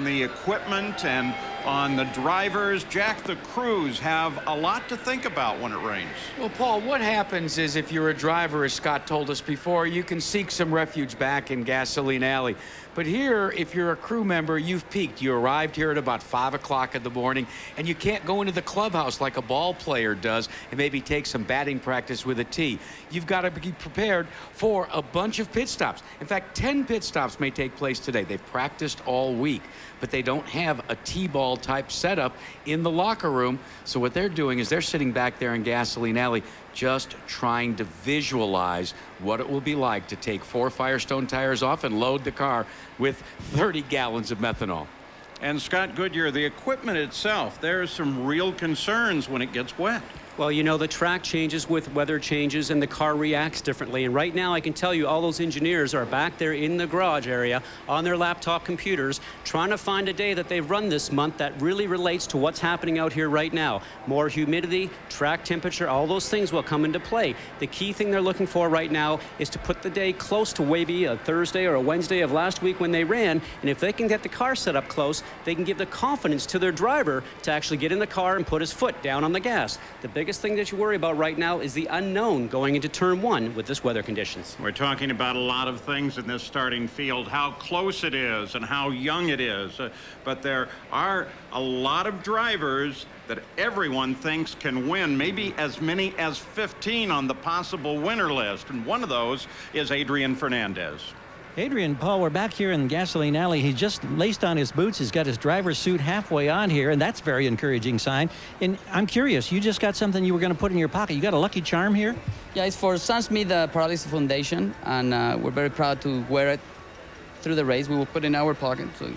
[SPEAKER 10] the equipment and on the drivers. Jack, the crews have a lot to think about when it rains.
[SPEAKER 12] Well, Paul, what happens is if you're a driver, as Scott told us before, you can seek some refuge back in Gasoline Alley. But here, if you're a crew member, you've peaked. You arrived here at about 5 o'clock in the morning, and you can't go into the clubhouse like a ball player does and maybe take some batting practice with a tee. You've got to be prepared for a bunch of pit stops. In fact, 10 pit stops may take place today. They've practiced all week, but they don't have a T-ball type setup in the locker room. So what they're doing is they're sitting back there in Gasoline Alley just trying to visualize what it will be like to take 4 Firestone tires off and load the car with 30 gallons of methanol.
[SPEAKER 10] And Scott Goodyear, the equipment itself, there's some real concerns when it gets wet.
[SPEAKER 3] Well, you know, the track changes with weather changes and the car reacts differently. And right now I can tell you all those engineers are back there in the garage area on their laptop computers trying to find a day that they've run this month that really relates to what's happening out here right now. More humidity, track temperature, all those things will come into play. The key thing they're looking for right now is to put the day close to maybe a Thursday or a Wednesday of last week when they ran. And if they can get the car set up close, they can give the confidence to their driver to actually get in the car and put his foot down on the gas. The biggest thing that you worry about right now is the unknown going into turn 1 with this weather conditions.
[SPEAKER 10] We're talking about a lot of things in this starting field, how close it is and how young it is. But there are a lot of drivers that everyone thinks can win, maybe as many as 15 on the possible winner list. And one of those is Adrian Fernandez.
[SPEAKER 13] Adrian, Paul, we're back here in Gasoline Alley. He just laced on his boots. He's got his driver's suit halfway on here, and that's a very encouraging sign. And I'm curious, you just got something you were going to put in your pocket. You got a lucky charm here?
[SPEAKER 14] Yeah, it's for Sam Smith Paralysis Foundation, and we're very proud to wear it through the race. We will put it in our pocket, so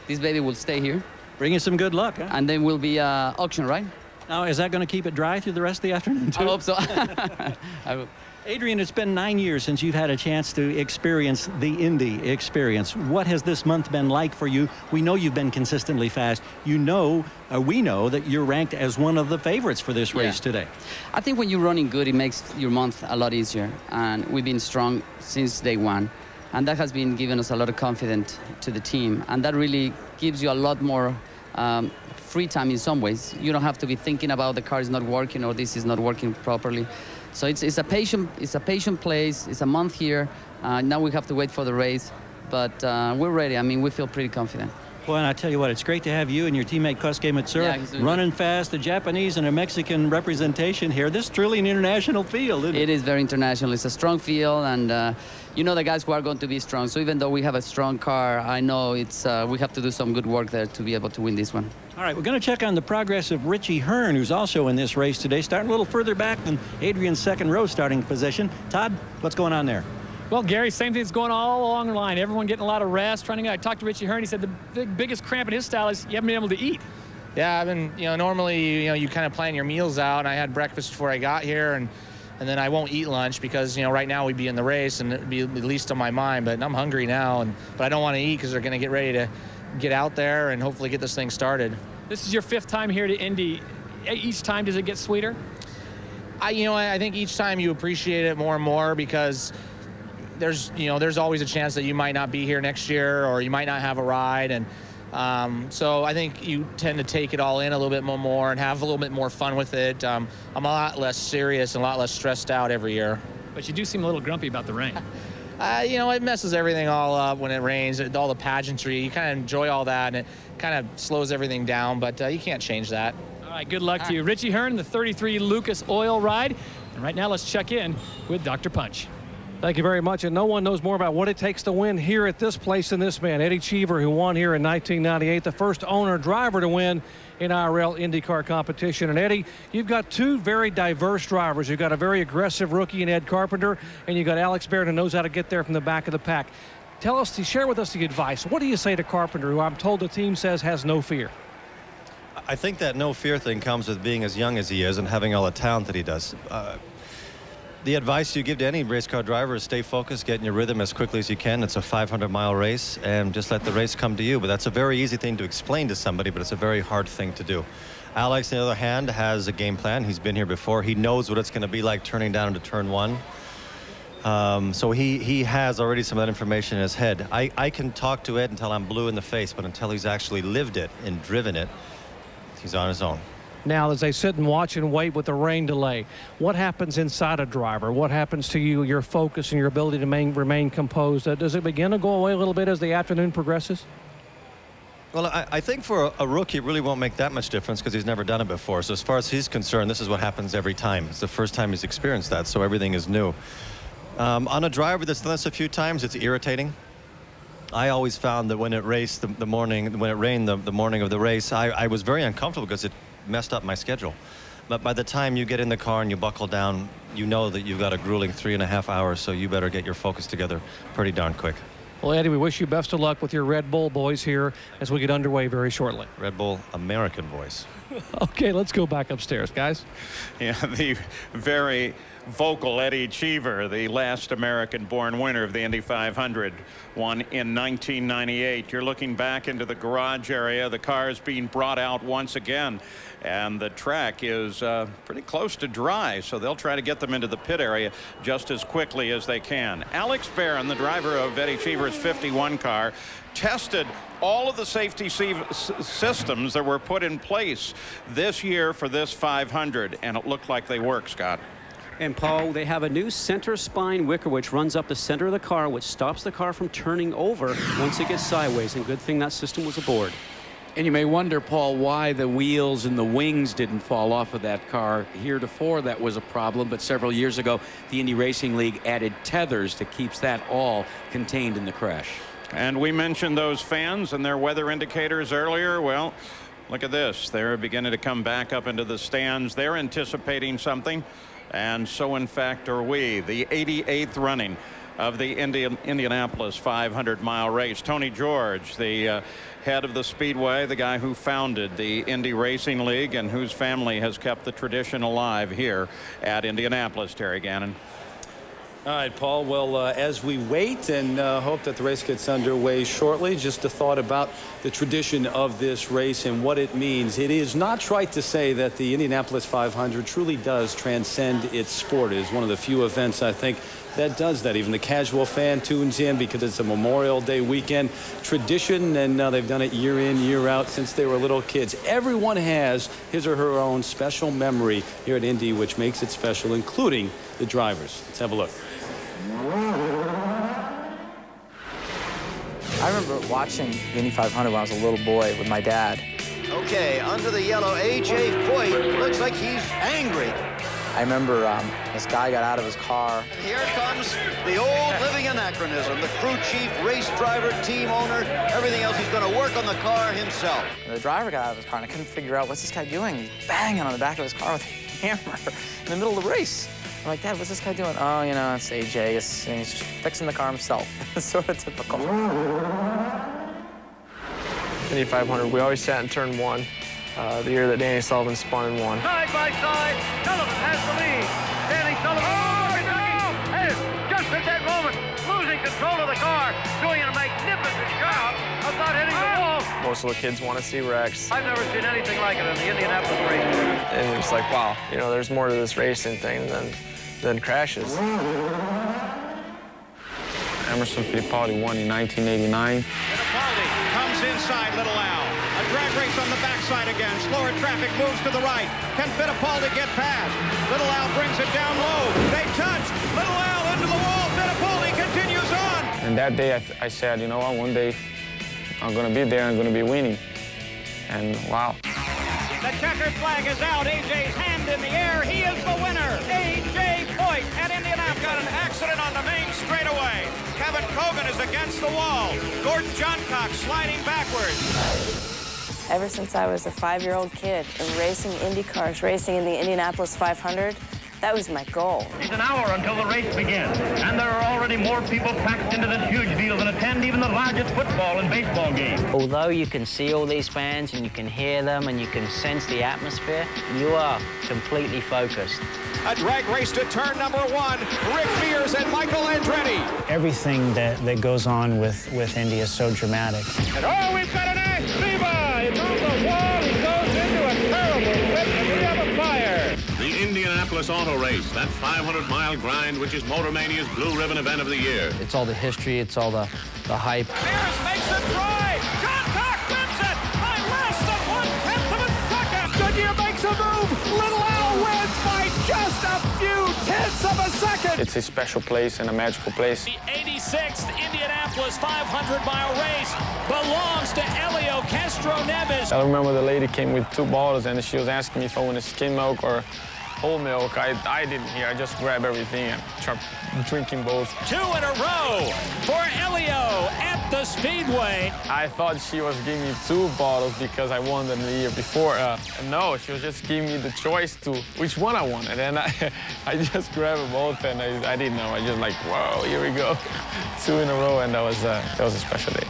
[SPEAKER 14] this baby will stay here.
[SPEAKER 13] Bring you some good luck, huh?
[SPEAKER 14] And then will be auction, right?
[SPEAKER 13] Now, is that going to keep it dry through the rest of the afternoon, too?
[SPEAKER 14] I hope so. I hope.
[SPEAKER 13] Adrian, it's been 9 years since you've had a chance to experience the Indy experience. What has this month been like for you? We know you've been consistently fast. You know, we know that you're ranked as one of the favorites for this race today.
[SPEAKER 14] I think when you're running good, it makes your month a lot easier. And we've been strong since day one. And that has been giving us a lot of confidence to the team. And that really gives you a lot more free time in some ways. You don't have to be thinking about the car is not working or this is not working properly. So it's a patient place. It's a month here. Now we have to wait for the race, but we're ready. I mean, we feel pretty confident.
[SPEAKER 13] Well, and I tell you what, it's great to have you and your teammate Kosuke Matsura running fast. The Japanese and a Mexican representation here. This is truly an international field, isn't it?
[SPEAKER 14] It is very international. It's a strong field, and you know the guys who are going to be strong. So even though we have a strong car, I know it's we have to do some good work there to be able to win this one.
[SPEAKER 13] All right, we're going to check on the progress of Richie Hearn, who's also in this race today, starting a little further back than Adrian's second row starting position. Todd, what's going on there?
[SPEAKER 18] Well, Gary, same thing's going all along the line. Everyone getting a lot of rest, trying to go. I talked to Richie Hearn. He said the biggest cramp in his style is you haven't been able to eat.
[SPEAKER 16] Yeah, I've been, normally, you kind of plan your meals out. And I had breakfast before I got here, and then I won't eat lunch because, right now we'd be in the race and it'd be at least on my mind. But I'm hungry now, but I don't want to eat because they're going to get ready to get out there and hopefully get this thing started.
[SPEAKER 18] This is your 5th time here to Indy. Each time, does it get sweeter?
[SPEAKER 16] I think each time you appreciate it more and more because there's always a chance that you might not be here next year or you might not have a ride. And so I think you tend to take it all in a little bit more and have a little bit more fun with it. I'm a lot less serious and a lot less stressed out every year.
[SPEAKER 18] But you do seem a little grumpy about the rain.
[SPEAKER 16] It messes everything all up when it rains, all the pageantry. You kind of enjoy all that, and it kind of slows everything down, but you can't change that.
[SPEAKER 18] All right, good luck to you. Richie Hearn, the 33 Lucas Oil ride. And right now, let's check in with Dr. Punch.
[SPEAKER 23] Thank you very much. And no one knows more about what it takes to win here at this place than this man, Eddie Cheever, who won here in 1998, the first owner-driver to win in IRL IndyCar competition. And Eddie, you've got two very diverse drivers. You've got a very aggressive rookie in Ed Carpenter, and you've got Alex Barrett who knows how to get there from the back of the pack. Share with us the advice. What do you say to Carpenter, who I'm told the team says has no fear?
[SPEAKER 24] I think that no fear thing comes with being as young as he is and having all the talent that he does. The advice you give to any race car driver is stay focused, get in your rhythm as quickly as you can. It's a 500-mile race, and just let the race come to you. But that's a very easy thing to explain to somebody, but it's a very hard thing to do. Alex, on the other hand, has a game plan. He's been here before. He knows what it's going to be like turning down into turn 1. So he has already some of that information in his head. I can talk to Ed until I'm blue in the face, but until he's actually lived it and driven it, he's on his own.
[SPEAKER 23] Now, as they sit and watch and wait with the rain delay, what happens inside a driver? What happens to you, your focus and your ability to remain composed? Does it begin to go away a little bit as the afternoon progresses?
[SPEAKER 24] Well, I think for a rookie, it really won't make that much difference because he's never done it before. So as far as he's concerned, this is what happens every time. It's the first time he's experienced that, so everything is new. On a driver that's done this a few times, it's irritating. I always found that when it rained the morning of the race, I was very uncomfortable because it messed up my schedule. But by the time you get in the car and you buckle down, you know that you've got a grueling 3.5 hours, so you better get your focus together pretty darn quick.
[SPEAKER 23] Well, Eddie, we wish you best of luck with your Red Bull boys here as we get underway very shortly.
[SPEAKER 24] Red Bull American voice.
[SPEAKER 23] Okay, let's go back upstairs, guys.
[SPEAKER 10] Yeah, the very vocal Eddie Cheever, the last American-born winner of the Indy 500, won in 1998. You're looking back into the garage area. The car is being brought out once again, and the track is pretty close to dry, so they'll try to get them into the pit area just as quickly as they can. Alex Barron, the driver of Eddie Cheever's 51 car, tested all of the safety systems that were put in place this year for this 500, and it looked like they work, Scott.
[SPEAKER 3] And Paul, they have a new center spine wicker which runs up the center of the car, which stops the car from turning over once it gets sideways, and good thing that system was aboard.
[SPEAKER 12] And you may wonder, Paul, why the wheels and the wings didn't fall off of that car. Heretofore, that was a problem, but several years ago, the Indy Racing League added tethers that keeps that all contained in the crash.
[SPEAKER 10] And we mentioned those fans and their weather indicators earlier. Well, look at this. They're beginning to come back up into the stands. They're anticipating something, and so in fact are we. The 88th running of the Indianapolis 500-mile race. Tony George, the head of the Speedway, the guy who founded the Indy Racing League and whose family has kept the tradition alive here at Indianapolis. Terry Gannon.
[SPEAKER 1] All right, Paul. Well, as we wait and hope that the race gets underway shortly, just a thought about the tradition of this race and what it means. It is not trite to say that the Indianapolis 500 truly does transcend its sport. It is one of the few events, I think, that does that. Even the casual fan tunes in because it's a Memorial Day weekend tradition, and they've done it year in, year out since they were little kids. Everyone has his or her own special memory here at Indy, which makes it special, including the drivers. Let's have a look.
[SPEAKER 11] I remember watching the Indy 500 when I was a little boy with my dad.
[SPEAKER 19] Okay, under the yellow, A.J. Foyt looks like he's angry.
[SPEAKER 11] I remember this guy got out of his car.
[SPEAKER 19] And here comes the old living anachronism, the crew chief, race driver, team owner, everything else. He's going to work on the car himself.
[SPEAKER 11] And the driver got out of his car, and I couldn't figure out what's this guy doing. He's banging on the back of his car with a hammer in the middle of the race. I'm like, Dad, what's this guy doing? Oh, you know, it's AJ. He's just fixing the car himself. It's sort of typical.
[SPEAKER 20] Indy 500, we always sat in turn one. The year that Danny Sullivan spun and won.
[SPEAKER 21] Side by side, Sullivan has the lead. Danny Sullivan. Oh, no! Hey, just at that moment, losing control of the car, doing a magnificent job of not hitting the wall.
[SPEAKER 20] Most of the kids want to see wrecks.
[SPEAKER 21] I've never seen anything like it in the Indianapolis race.
[SPEAKER 20] And it's like, wow, you know, there's more to this racing thing than crashes. Emerson Fittipaldi won in 1989.
[SPEAKER 10] Fittipaldi comes inside Little Al. A drag race on the backside again. Slower traffic moves to the right. Can Fittipaldi get past? Little Al brings it down low. They touch. Little Al into the wall. Fittipaldi continues on.
[SPEAKER 20] And that day I said, you know what, one day I'm going to be there. I'm going to be winning. And wow.
[SPEAKER 21] The checkered flag is out. AJ's hand in the air. He is the winner. A.J. Foyt at Indianapolis.
[SPEAKER 10] Got an accident on the main straightaway. Kevin Cogan is against the wall. Gordon Johncock sliding backwards.
[SPEAKER 25] Ever since I was a 5-year-old kid and racing Indy cars, racing in the Indianapolis 500, that was my goal.
[SPEAKER 21] It's an hour until the race begins, and there are already more people packed into this huge field than attend even the largest football and baseball game.
[SPEAKER 27] Although you can see all these fans and you can hear them and you can sense the atmosphere, you are completely focused.
[SPEAKER 10] A drag race to turn number 1. Rick Mears and Michael Andretti.
[SPEAKER 28] Everything that goes on with Indy is so dramatic.
[SPEAKER 21] And oh, we've got an axe. Viva! It's on the wall. He goes into a terrible whip, and we have a fire.
[SPEAKER 29] The Indianapolis Auto Race, that 500-mile grind, which is Motormania's blue ribbon event of the year.
[SPEAKER 14] It's all the history. It's all the hype.
[SPEAKER 21] Mears makes a try. Johncock wins it by less than 1/10 of a second. Goodyear makes a move. Little Al wins by just a few tenths of a second.
[SPEAKER 20] It's a special place and a magical place.
[SPEAKER 21] The 86th Indianapolis 500-mile race belongs to Helio Castro Neves.
[SPEAKER 20] I remember the lady came with 2 bottles and she was asking me if I wanted skim milk or whole milk. I didn't hear. I just grabbed everything and tried drinking both.
[SPEAKER 21] 2 in a row for Elio at the Speedway.
[SPEAKER 20] I thought she was giving me 2 bottles because I won them the year before. No, she was just giving me the choice to which one I wanted. And I just grabbed them both, and I didn't know. I just like, whoa, here we go. 2 in a row, and that was a special day.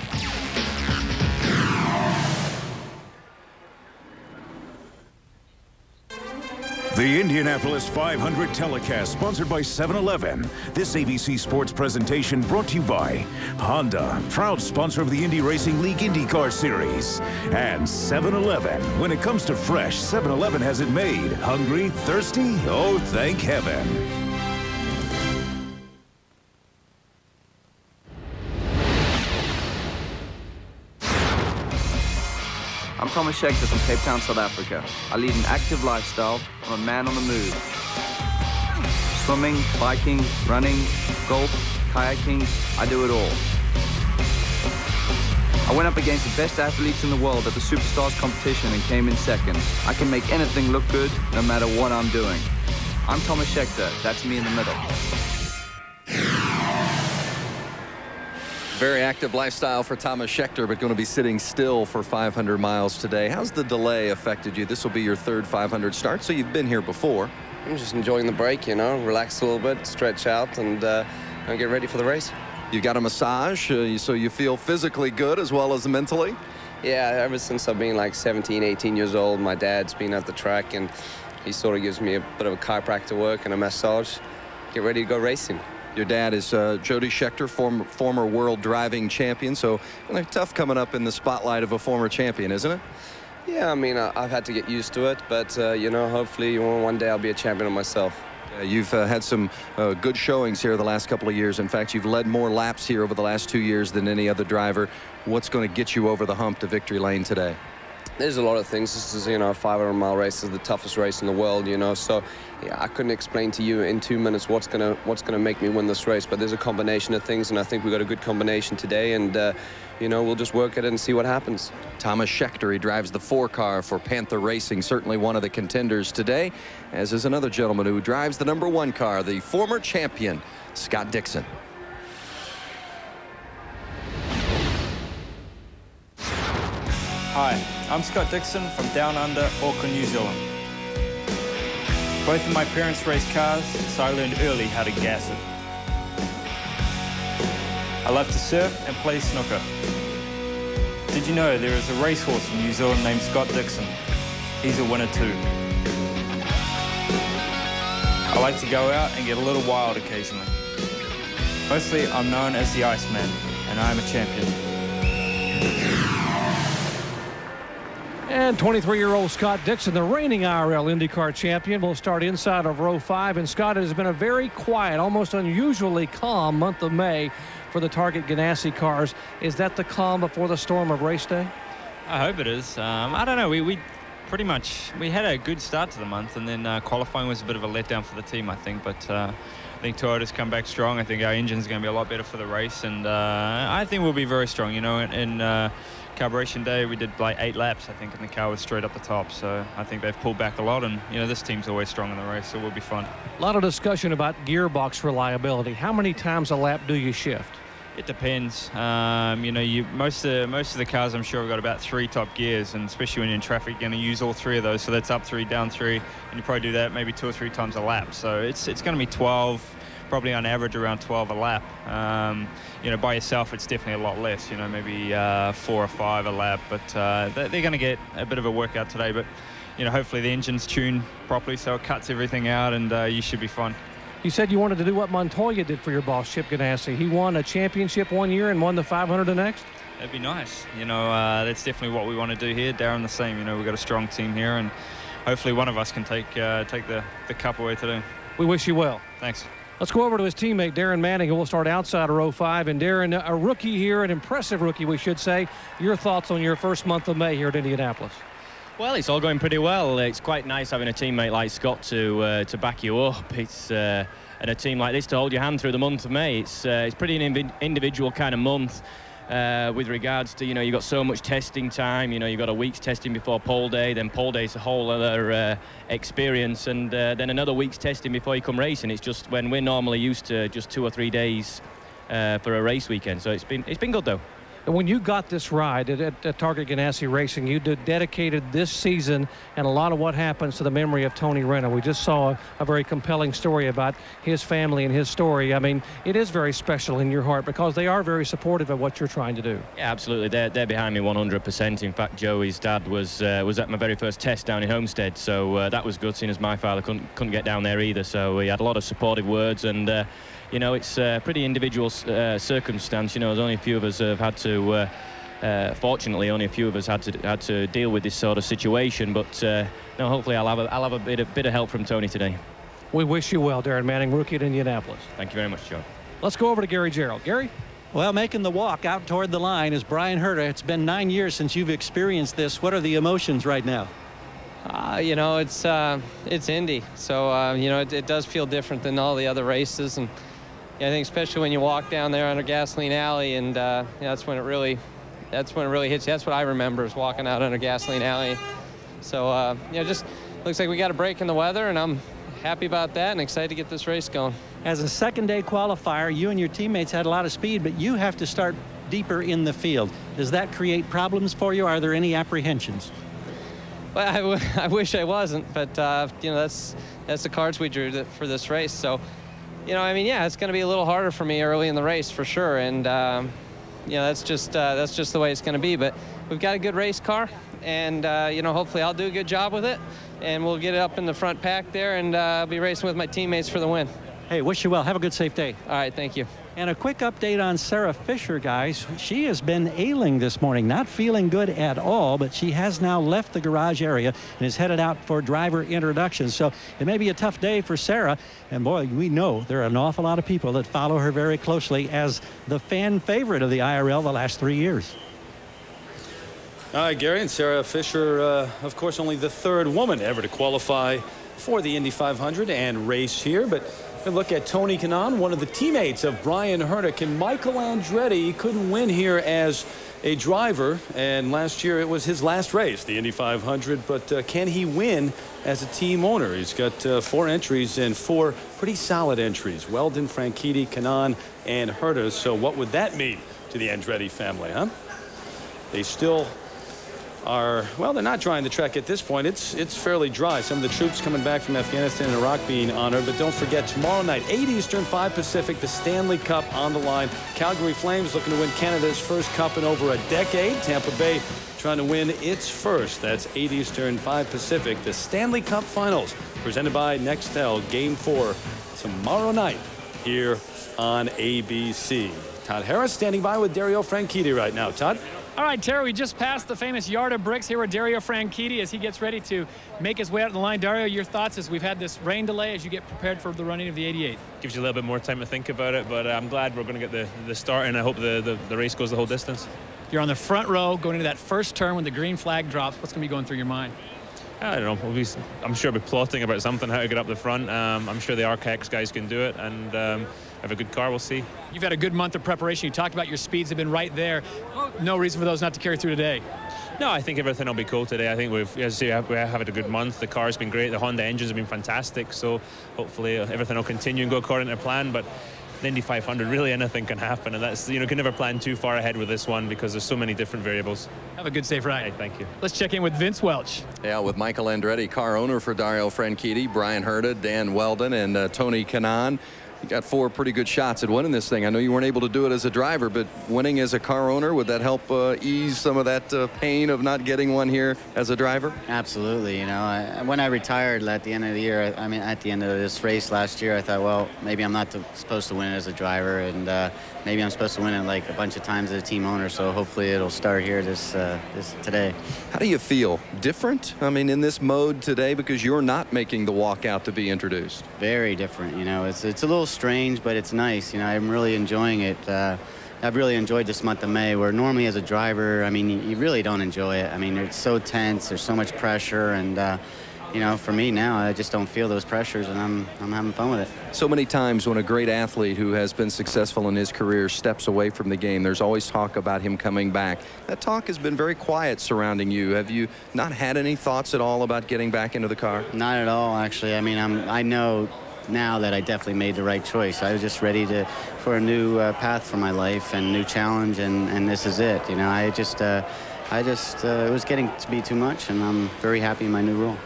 [SPEAKER 4] The Indianapolis 500 telecast, sponsored by 7-Eleven. This ABC Sports presentation brought to you by Honda, proud sponsor of the Indy Racing League IndyCar Series. And 7-Eleven. When it comes to fresh, 7-Eleven has it made. Hungry? Thirsty? Oh, thank heaven.
[SPEAKER 5] I'm Thomas Schechter from Cape Town, South Africa. I lead an active lifestyle. I'm a man on the move. Swimming, biking, running, golf, kayaking, I do it all. I went up against the best athletes in the world at the Superstars competition and came in second. I can make anything look good, no matter what I'm doing. I'm Thomas Schechter. That's me in the middle.
[SPEAKER 6] Very active lifestyle for Thomas Schechter, but going to be sitting still for 500 miles today. How's the delay affected you? This will be your 3rd 500 start, so you've been here before.
[SPEAKER 7] I'm just enjoying the break, you know, relax a little bit, stretch out, and get ready for the race.
[SPEAKER 6] You got a massage, so you feel physically good as well as mentally?
[SPEAKER 7] Yeah, ever since I've been like 17, 18 years old, my dad's been at the track, and he sort of gives me a bit of a chiropractor work and a massage. Get ready to go racing.
[SPEAKER 6] Your dad is Jody Schechter, former world driving champion, so tough coming up in the spotlight of a former champion, isn't it?
[SPEAKER 7] Yeah, I mean, I've had to get used to it, but, you know, hopefully one day I'll be a champion of myself.
[SPEAKER 6] You've had some good showings here the last couple of years. In fact, you've led more laps here over the last 2 years than any other driver. What's going to get you over the hump to victory lane today?
[SPEAKER 7] There's a lot of things. This is, you know, a 500-mile race. This is the toughest race in the world, you know. So, yeah, I couldn't explain to you in 2 minutes what's gonna make me win this race. But there's a combination of things, and I think we got a good combination today. And you know, we'll just work at it and see what happens.
[SPEAKER 6] Thomas Schechter, he drives the 4 car for Panther Racing, certainly one of the contenders today, as is another gentleman who drives the number 1 car, the former champion, Scott Dixon.
[SPEAKER 9] Hi, I'm Scott Dixon from Down Under, Auckland, New Zealand. Both of my parents raced cars, so I learned early how to gas it. I love to surf and play snooker. Did you know there is a racehorse in New Zealand named Scott Dixon? He's a winner too. I like to go out and get a little wild occasionally. Mostly I'm known as the Iceman, and I'm a champion.
[SPEAKER 23] And 23-year-old Scott Dixon, the reigning IRL IndyCar champion, will start inside of row 5. And Scott, it has been a very quiet, almost unusually calm month of May for the Target Ganassi cars. Is that the calm before the storm of race day?
[SPEAKER 15] I hope it is. I don't know. We pretty much had a good start to the month, and then qualifying was a bit of a letdown for the team, I think. But I think Toyota's come back strong. I think our engine's going to be a lot better for the race, and I think we'll be very strong. You know, in Carburation Day, we did like 8 laps, I think, and the car was straight up the top. So I think they've pulled back a lot, and you know, this team's always strong in the race, so we'll be fun.
[SPEAKER 23] A lot of discussion about gearbox reliability. How many times a lap do you shift?
[SPEAKER 15] It depends. You know, most of the cars, I'm sure, have got about 3 top gears, and especially when you're in traffic, you're going to use all 3 of those. So that's up 3, down 3, and you probably do that maybe 2 or 3 times a lap. So it's going to be 12. Probably on average around 12 a lap. You know, by yourself, it's definitely a lot less, you know, maybe 4 or 5 a lap. But they're going to get a bit of a workout today. But, you know, hopefully the engine's tuned properly so it cuts everything out, and you should be fine.
[SPEAKER 23] You said you wanted to do what Montoya did for your boss, Chip Ganassi. He won a championship one year and won the 500 the next?
[SPEAKER 15] That'd be nice. You know, that's definitely what we want to do here. Darren the same. You know, we've got a strong team here, and hopefully one of us can take the cup away today.
[SPEAKER 23] We wish you well.
[SPEAKER 15] Thanks.
[SPEAKER 23] Let's go over to his teammate, Darren Manning, who will start outside of row 5. And Darren, a rookie here, an impressive rookie, we should say. Your thoughts on your first month of May here at Indianapolis?
[SPEAKER 17] Well, it's all going pretty well. It's quite nice having a teammate like Scott to back you up. It's and a team like this to hold your hand through the month of May. It's pretty an individual kind of month. with regards to, you've got so much testing time. You've got a week's testing before pole day, then pole day's a whole other experience, and then another week's testing before you come racing. It's just when we're normally used to just 2 or 3 days for a race weekend. So it's been good though.
[SPEAKER 23] And when you got this ride at Target Ganassi Racing, you dedicated this season and a lot of what happens to the memory of Tony Renna. We just saw a very compelling story about his family and his story. I mean, it is very special in your heart because they are very supportive of what you're trying to do.
[SPEAKER 17] Yeah, absolutely. They're behind me 100%. In fact, Joey's dad was at my very first test down in Homestead, so that was good, seeing as my father couldn't get down there either. So he had a lot of supportive words, and it's a pretty individual circumstance. There's only a few of us have had to, fortunately, only a few of us had to deal with this sort of situation. But no, hopefully I'll have a bit of help from Tony today.
[SPEAKER 23] We wish you well, Darren Manning, rookie at Indianapolis.
[SPEAKER 17] Thank you very much, Joe.
[SPEAKER 23] Let's go over to Gary Gerald. Gary?
[SPEAKER 2] Well, making the walk out toward the line is Brian Herta. It's been 9 years since you've experienced this. What are the emotions right now?
[SPEAKER 3] It's Indy, so it does feel different than all the other races, and I think especially when you walk down there under Gasoline Alley, and that's when it really hits you. That's what I remember, is walking out under Gasoline Alley. So just looks like we got a break in the weather, and I'm happy about that and excited to get this race going.
[SPEAKER 2] As a second-day qualifier, you and your teammates had a lot of speed, but you have to start deeper in the field. Does that create problems for you? Are there any apprehensions?
[SPEAKER 3] Well, I wish I wasn't, but that's the cards we drew for this race. So, it's going to be a little harder for me early in the race for sure, and that's just the way it's going to be. But we've got a good race car, and hopefully I'll do a good job with it, and we'll get it up in the front pack there, and I'll be racing with my teammates for the win.
[SPEAKER 2] Hey, wish you well. Have a good, safe day.
[SPEAKER 3] All right, thank you.
[SPEAKER 2] And a quick update on Sarah Fisher, guys. She has been ailing this morning, not feeling good at all, but she has now left the garage area and is headed out for driver introductions. So it may be a tough day for Sarah. And boy, we know there are an awful lot of people that follow her very closely as the fan favorite of the IRL the last 3 years.
[SPEAKER 1] All right, Gary, and Sarah Fisher, of course, only the third woman ever to qualify for the Indy 500 and race here. But look at Tony Kanaan, one of the teammates of Brian Herta. Can Michael Andretti couldn't win here as a driver, and last year it was his last race, the Indy 500, but can he win as a team owner? He's got 4 entries and 4 pretty solid entries: Weldon, Franchitti, Kanaan, and Herta. So what would that mean to the Andretti family, huh? They still are, well, they're not trying to trek at this point. It's fairly dry. Some of the troops coming back from Afghanistan and Iraq being honored. But don't forget, tomorrow night, 8 Eastern, 5 Pacific, the Stanley Cup on the line. Calgary Flames looking to win Canada's first cup in over a decade. Tampa Bay trying to win its first. That's 8 Eastern, 5 Pacific, the Stanley Cup Finals, presented by Nextel. Game 4 tomorrow night here on ABC. Todd Harris standing by with Dario Franchitti right now. Todd?
[SPEAKER 8] All right, Terry, we just passed the famous yard of bricks here with Dario Franchitti as he gets ready to make his way out of the line. Dario, your thoughts as we've had this rain delay as you get prepared for the running of the 88?
[SPEAKER 13] Gives you a little bit more time to think about it, but I'm glad we're going to get the start, and I hope the race goes the whole distance.
[SPEAKER 8] You're on the front row going into that first turn when the green flag drops. What's going to be going through your mind?
[SPEAKER 13] I don't know. I'm sure we'll be plotting about something, how to get up the front. I'm sure the RKX guys can do it, and have a good car. We'll see.
[SPEAKER 8] You've had a good month of preparation. You talked about your speeds have been right there. No reason for those not to carry through today.
[SPEAKER 13] No, I think everything will be cool today. I think we have had a good month. The car's been great. The Honda engines have been fantastic. So hopefully everything will continue and go according to plan. But the Indy 500, really anything can happen, and that's, you can never plan too far ahead with this one because there's so many different variables.
[SPEAKER 8] Have a good, safe ride.
[SPEAKER 13] Hey, thank you.
[SPEAKER 8] Let's check in with Vince Welch.
[SPEAKER 6] Yeah, with Michael Andretti, car owner for Dario Franchitti, Brian Herta, Dan Weldon, and Tony Kanaan. You got 4 pretty good shots at winning this thing. I know you weren't able to do it as a driver, but winning as a car owner, would that help ease some of that pain of not getting one here as a driver?
[SPEAKER 16] Absolutely. When I retired at the end of the year, at the end of this race last year, I thought, well, maybe I'm not supposed to win it as a driver, and maybe I'm supposed to win it like a bunch of times as a team owner. So hopefully it'll start here this today.
[SPEAKER 6] How do you feel? Different? In this mode today, because you're not making the walk out to be introduced.
[SPEAKER 16] Very different. It's a little strange, but it's nice. I'm really enjoying it. I've really enjoyed this month of May, where normally as a driver, you really don't enjoy it. It's so tense. There's so much pressure, and you know, for me now, I just don't feel those pressures, and I'm having fun with it.
[SPEAKER 6] So many times when a great athlete who has been successful in his career steps away from the game, there's always talk about him coming back. That talk has been very quiet surrounding you. Have you not had any thoughts at all about getting back into the car?
[SPEAKER 16] Not at all, actually. I mean, I know now that I definitely made the right choice. I was just ready for a new path for my life and new challenge, and this is it. You know, it was getting to be too much, and I'm very happy in my new role.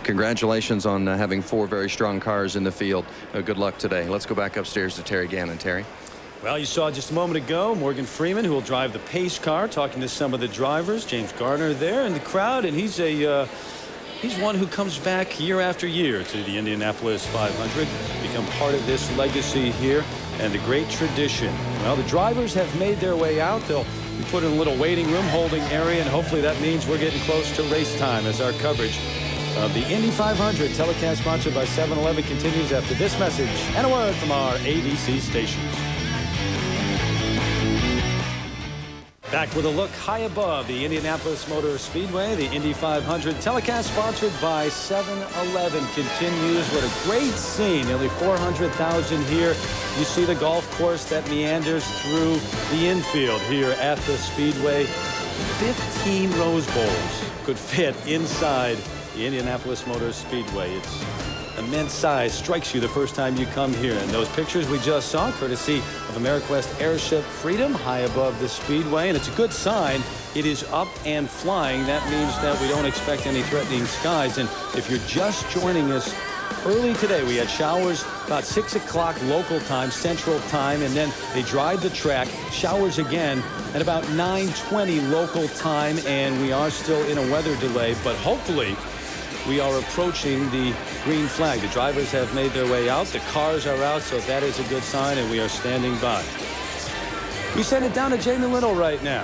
[SPEAKER 6] Congratulations on having 4 very strong cars in the field. Good luck today. Let's go back upstairs to Terry Gannon. Terry.
[SPEAKER 1] Well, you saw just a moment ago Morgan Freeman, who will drive the pace car, talking to some of the drivers. James Garner there in the crowd, and he's one who comes back year after year to the Indianapolis 500, become part of this legacy here and a great tradition. Well, the drivers have made their way out. They'll be put in a little waiting room, holding area, and hopefully that means we're getting close to race time as our coverage of the Indy 500 telecast sponsored by 7-Eleven continues after this message and a word from our ABC stations. Back with a look high above the Indianapolis Motor Speedway. The Indy 500 telecast sponsored by 7-Eleven continues. What a great scene. Nearly 400,000 here. You see the golf course that meanders through the infield here at the Speedway. 15 Rose Bowls could fit inside the Indianapolis Motor Speedway. It's immense size, strikes you the first time you come here. And those pictures we just saw, courtesy of AmeriQuest Airship Freedom, high above the Speedway. And it's a good sign. It is up and flying. That means that we don't expect any threatening skies. And if you're just joining us early today, we had showers about 6 o'clock local time, Central Time, and then they dried the track. Showers again at about 9:20 local time, and we are still in a weather delay, but hopefully we are approaching the green flag. The drivers have made their way out. The cars are out, so that is a good sign, and we are standing by. We send it down to Jamie Little right now.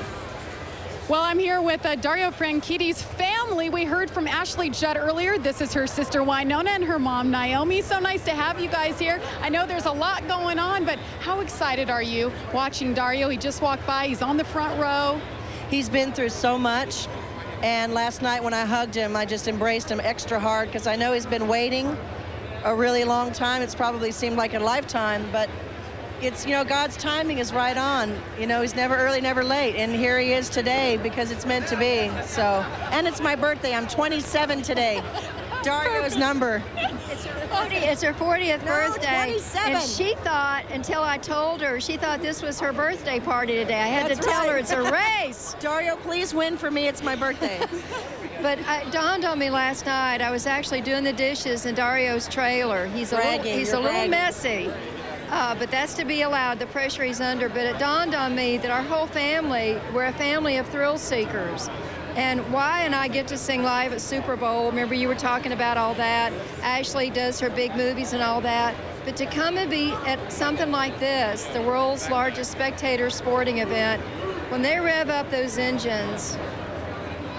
[SPEAKER 11] Well, I'm here with Dario Franchitti's family. We heard from Ashley Judd earlier. This is her sister Winona and her mom Naomi. So nice to have you guys here. I know there's a lot going on, but how excited are you watching Dario? He just walked by. He's on the front row.
[SPEAKER 12] He's been through so much. And last night when I hugged him, I just embraced him extra hard because I know he's been waiting a really long time. It's probably seemed like a lifetime, but it's, you know, God's timing is right on. You know, he's never early, never late. And here he is today because it's meant to be. So, and it's my birthday. I'm 27 today. Dario's number.
[SPEAKER 18] It's her 40th birthday.
[SPEAKER 12] 27.
[SPEAKER 18] And she thought, until I told her, she thought this was her birthday party today. I had to tell her it's a race.
[SPEAKER 12] Dario, please win for me. It's my birthday.
[SPEAKER 18] But it dawned on me last night. I was actually doing the dishes in Dario's trailer. He's a little messy. But that's to be allowed, the pressure he's under. But it dawned on me that our whole family, we're a family of thrill seekers. And Why and I get to sing live at Super Bowl. Remember, you were talking about all that. Ashley does her big movies and all that. But to come and be at something like this, the world's largest spectator sporting event, when they rev up those engines,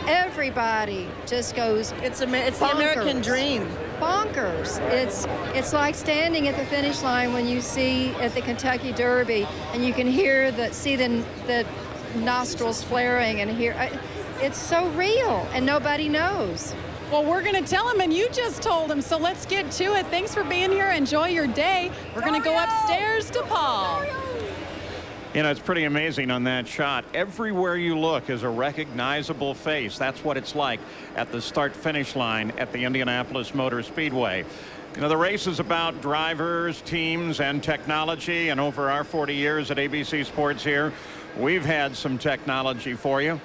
[SPEAKER 18] everybody just goes
[SPEAKER 12] It's the American dream.
[SPEAKER 18] Bonkers. It's like standing at the finish line when you see at the Kentucky Derby and you can see the nostrils flaring and hear. It's so real, and nobody knows.
[SPEAKER 11] Well, we're going to tell him, and you just told him, so let's get to it. Thanks for being here. Enjoy your day. We're going to go upstairs to Paul.
[SPEAKER 10] You know, it's pretty amazing on that shot. Everywhere you look is a recognizable face. That's what it's like at the start-finish line at the Indianapolis Motor Speedway. You know, the race is about drivers, teams, and technology. And over our 40 years at ABC Sports here, we've had some technology for you.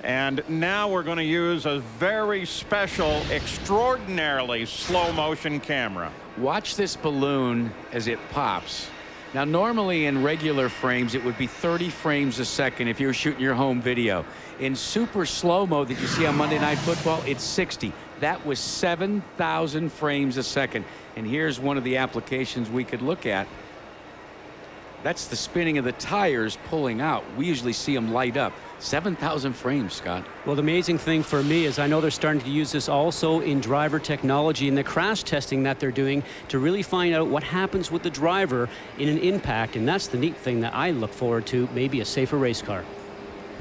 [SPEAKER 10] And now we're going to use a very special, extraordinarily slow motion camera.
[SPEAKER 19] Watch this balloon as it pops. Now, normally in regular frames, it would be 30 frames a second if you were shooting your home video. In super slow-mo that you see on Monday Night Football, it's 60. That was 7,000 frames a second. And here's one of the applications we could look at. That's the spinning of the tires pulling out. We usually see them light up. 7,000 frames, Scott.
[SPEAKER 22] Well, the amazing thing for me is I know they're starting to use this also in driver technology and the crash testing that they're doing to really find out what happens with the driver in an impact. And that's the neat thing that I look forward to, maybe a safer race car.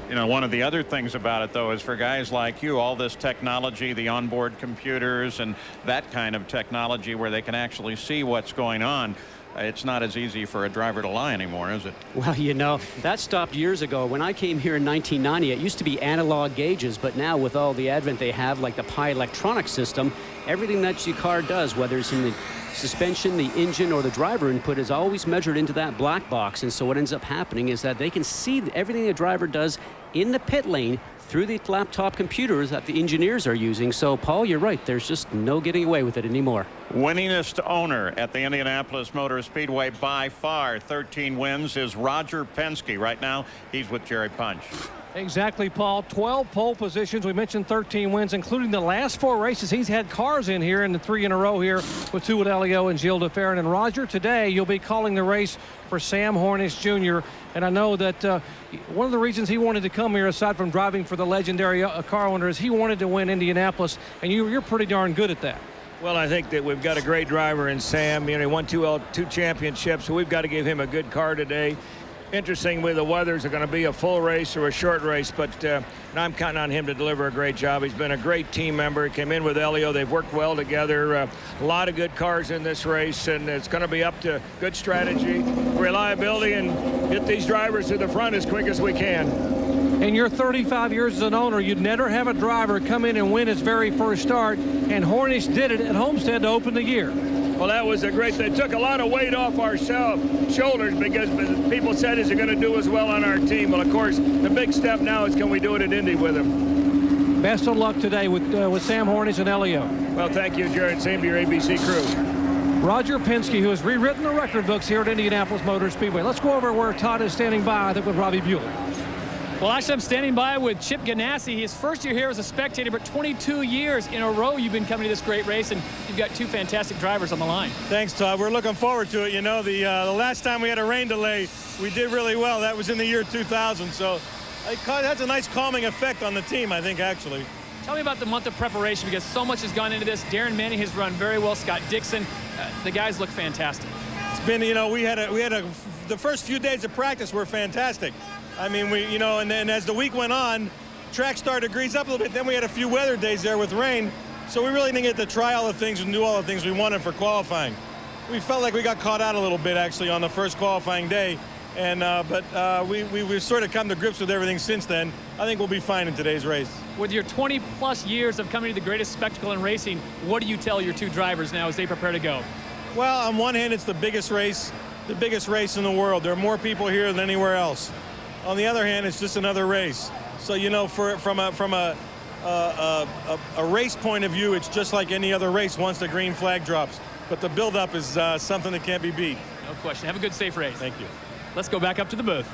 [SPEAKER 10] You know, one of the other things about it, though, is for guys like you, all this technology, the onboard computers and that kind of technology where they can actually see what's going on. It's not as easy for a driver to lie anymore, is it?
[SPEAKER 22] Well, you know, that stopped years ago. When I came here in 1990, it used to be analog gauges, but now with all the advent they have, like the Pi electronic system, everything that your car does, whether it's in the suspension, the engine, or the driver input, is always measured into that black box. And so what ends up happening is that they can see everything the driver does in the pit lane through the laptop computers that the engineers are using. So, Paul, you're right. There's just no getting away with it anymore.
[SPEAKER 10] Winningest owner at the Indianapolis Motor Speedway by far, 13 wins, is Roger Penske. Right now, he's with Jerry Punch.
[SPEAKER 23] Exactly, Paul. 12 pole positions. We mentioned 13 wins, including the last 4 races. He's had cars in here, and the 3 in a row here with 2 with Elio and Gilles de Ferran. And Roger, today you'll be calling the race for Sam Hornish Jr. And I know that one of the reasons he wanted to come here, aside from driving for the legendary car owner, is he wanted to win Indianapolis, and you're pretty darn good at that.
[SPEAKER 14] Well, I think that we've got a great driver in Sam. You know, he won 2 championships, so we've got to give him a good car today. Interestingly, the weather's going to be a full race or a short race, but I'm counting on him to deliver a great job. He's been a great team member. He came in with Elio. They've worked well together. A lot of good cars in this race, and it's going to be up to good strategy, reliability, and get these drivers to the front as quick as we can.
[SPEAKER 23] In your 35 years as an owner, you'd never have a driver come in and win his very first start, and Hornish did it at Homestead to open the year.
[SPEAKER 14] Well, that was a great thing. It took a lot of weight off our shoulders because people said, is he going to do as well on our team? Well, of course, the big step now is, can we do it at Indy with him?
[SPEAKER 23] Best of luck today with Sam Hornish and Elio.
[SPEAKER 14] Well, thank you, Jared. Same to your ABC crew.
[SPEAKER 23] Roger Penske, who has rewritten the record books here at Indianapolis Motor Speedway. Let's go over where Todd is standing by, I think, with Robbie Buehler.
[SPEAKER 8] Well, actually, I'm standing by with Chip Ganassi. His first year here as a spectator, but 22 years in a row you've been coming to this great race, and you've got 2 fantastic drivers on the line.
[SPEAKER 20] Thanks, Todd. We're looking forward to it. You know, the last time we had a rain delay, we did really well. That was in the year 2000, so it has a nice calming effect on the team, I think, actually.
[SPEAKER 8] Tell me about the month of preparation, because so much has gone into this. Darren Manning has run very well. Scott Dixon, the guys look fantastic.
[SPEAKER 20] It's been, you know, the first few days of practice were fantastic. I mean, and then as the week went on, track started to grease up a little bit. Then we had a few weather days there with rain, so we really didn't get to try all the things and do all the things we wanted for qualifying. We felt like we got caught out a little bit, actually, on the first qualifying day, and we've sort of come to grips with everything since then. I think we'll be fine in today's race.
[SPEAKER 8] With your 20-plus years of coming to the greatest spectacle in racing, what do you tell your 2 drivers now as they prepare to go?
[SPEAKER 20] Well, on one hand, it's the biggest race in the world. There are more people here than anywhere else. On the other hand, it's just another race. So, you know, from a race point of view, it's just like any other race once the green flag drops. But the buildup is something that can't be beat.
[SPEAKER 8] No question. Have a good, safe race.
[SPEAKER 20] Thank you.
[SPEAKER 8] Let's go back up to the booth.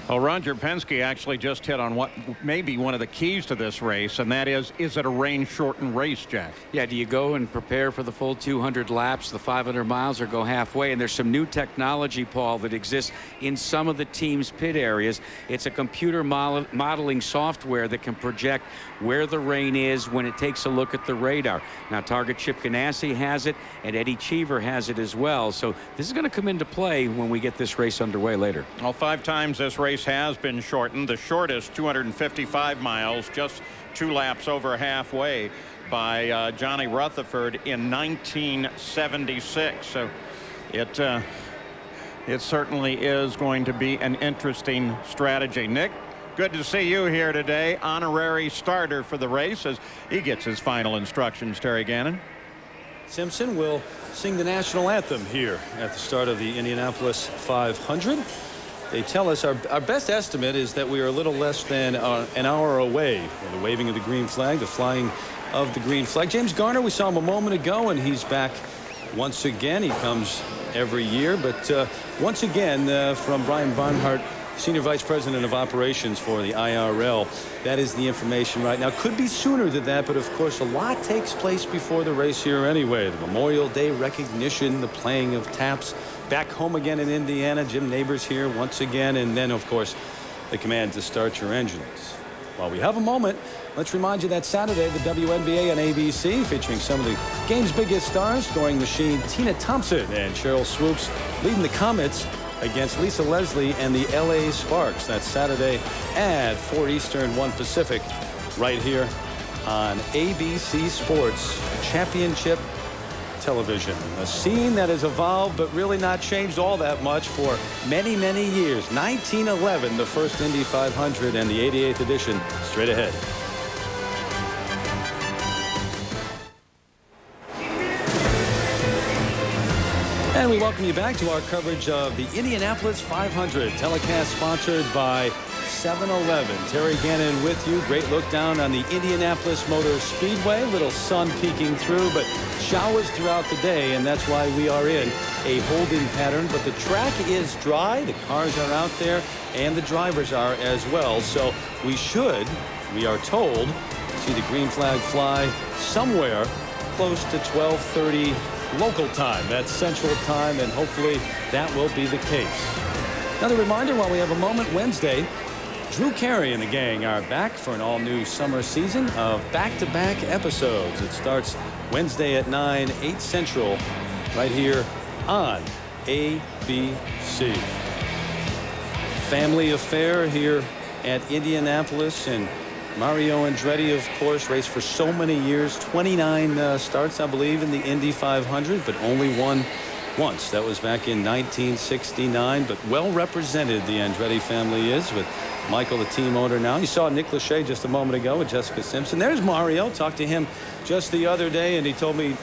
[SPEAKER 10] Well, Roger Penske actually just hit on what may be one of the keys to this race, and that is it a rain-shortened race, Jack?
[SPEAKER 19] Yeah, do you go and prepare for the full 200 laps, the 500 miles, or go halfway? And there's some new technology, Paul, that exists in some of the team's pit areas. It's a computer modeling software that can project where the rain is when it takes a look at the radar. Now, Target Chip Ganassi has it, and Eddie Cheever has it as well. So this is going to come into play when we get this race underway later.
[SPEAKER 10] Well, 5 times this race has been shortened. The shortest, 255 miles, just 2 laps over halfway by Johnny Rutherford in 1976. So it certainly is going to be an interesting strategy. Nick, good to see you here today. Honorary starter for the race as he gets his final instructions. Terry Gannon.
[SPEAKER 1] Simpson will sing the national anthem here at the start of the Indianapolis 500. They tell us our best estimate is that we are a little less than an hour away from the waving of the green flag, the flying of the green flag. James Garner, we saw him a moment ago, and he's back once again. He comes every year, but once again from Brian Barnhart, Senior Vice President of Operations for the IRL. That is the information right now. Could be sooner than that, but of course a lot takes place before the race here anyway. The Memorial Day recognition, the playing of taps. Back home again in Indiana, Jim Neighbors here once again, and then of course the command to start your engines. While we have a moment, let's remind you that Saturday the WNBA on ABC featuring some of the game's biggest stars, scoring machine Tina Thompson and Cheryl Swoops leading the Comets against Lisa Leslie and the LA Sparks. That's Saturday at 4 Eastern, 1 Pacific, right here on ABC Sports Championship Television. A scene that has evolved but really not changed all that much for many, many years. 1911, the first Indy 500 and the 88th edition, straight ahead. And we welcome you back to our coverage of the Indianapolis 500, telecast sponsored by 7-Eleven. Terry Gannon with you. Great look down on the Indianapolis Motor Speedway. Little sun peeking through, but showers throughout the day, and that's why we are in a holding pattern. But the track is dry. The cars are out there, and the drivers are as well. So we should, we are told, see the green flag fly somewhere close to 12:30 local time. That's Central Time, and hopefully that will be the case. Another reminder while we have a moment, Wednesday, Drew Carey and the gang are back for an all-new summer season of back-to-back episodes. It starts Wednesday at 9, 8 Central, right here on ABC. Family affair here at Indianapolis, and Mario Andretti, of course, raced for so many years, 29 starts, I believe, in the Indy 500, but only won once. That was back in 1969, but well represented the Andretti family is, with Michael, the team owner now. You saw Nick Lachey just a moment ago with Jessica Simpson. There's Mario. Talked to him just the other day, and he told me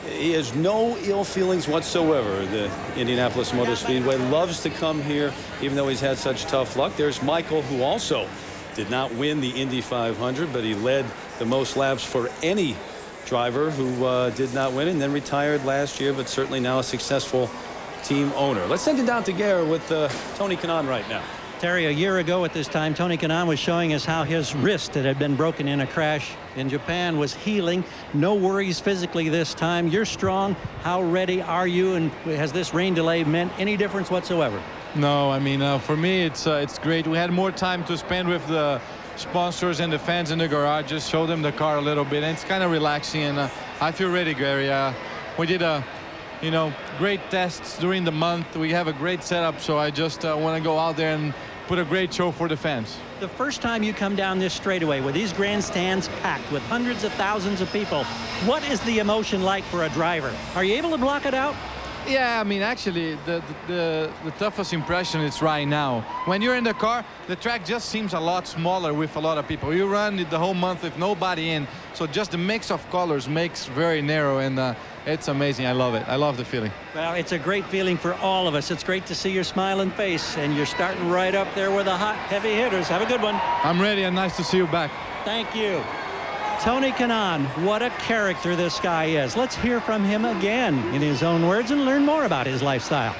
[SPEAKER 1] he has no ill feelings whatsoever. The Indianapolis Motor Speedway, loves to come here, even though he's had such tough luck. There's Michael, who also did not win the Indy 500, but he led the most laps for any driver who did not win, and then retired last year, but certainly now a successful team owner. Let's send it down to Gare with Tony Kanaan right now.
[SPEAKER 2] Terry, a year ago at this time, Tony Kanaan was showing us how his wrist that had been broken in a crash in Japan was healing. No worries physically this time. You're strong. How ready are you, and has this rain delay meant any difference whatsoever?
[SPEAKER 4] No, I mean, for me, it's great. We had more time to spend with the sponsors and the fans in the garage. Just show them the car a little bit, and it's kind of relaxing. And I feel ready, Gary. We did great tests during the month. We have a great setup, so I just want to go out there and put a great show for the fans.
[SPEAKER 2] The first time you come down this straightaway with these grandstands packed with hundreds of thousands of people, what is the emotion like for a driver? Are you able to block it out?
[SPEAKER 4] Yeah, I mean, actually, the toughest impression is right now. When you're in the car, the track just seems a lot smaller with a lot of people. You run the whole month with nobody in, so just the mix of colors makes very narrow, and it's amazing. I love it. I love the feeling.
[SPEAKER 2] Well, it's a great feeling for all of us. It's great to see your smiling face, and you're starting right up there with the hot, heavy hitters. Have a good one.
[SPEAKER 4] I'm ready, and nice to see you back.
[SPEAKER 2] Thank you. Tony Kanaan, what a character this guy is. Let's hear from him again in his own words and learn more about his lifestyle.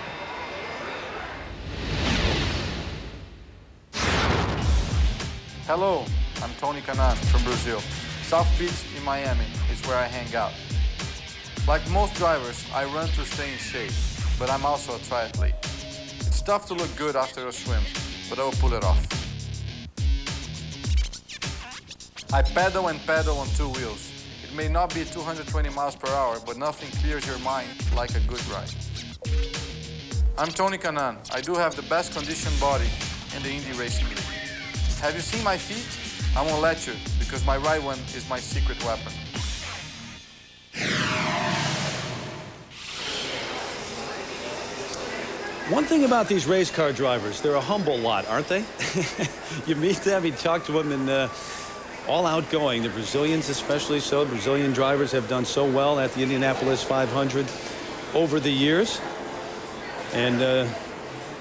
[SPEAKER 5] Hello, I'm Tony Kanaan from Brazil. South Beach in Miami is where I hang out. Like most drivers, I run to stay in shape, but I'm also a triathlete. It's tough to look good after a swim, but I will pull it off. I pedal and pedal on two wheels. It may not be 220 miles per hour, but nothing clears your mind like a good ride. I'm Tony Kanaan. I do have the best conditioned body in the Indy Racing League. Have you seen my feet? I won't let you, because my right one is my secret weapon.
[SPEAKER 1] One thing about these race car drivers, they're a humble lot, aren't they? You meet them, you talk to them, and all outgoing. The Brazilians especially so. Brazilian drivers have done so well at the Indianapolis 500 over the years. And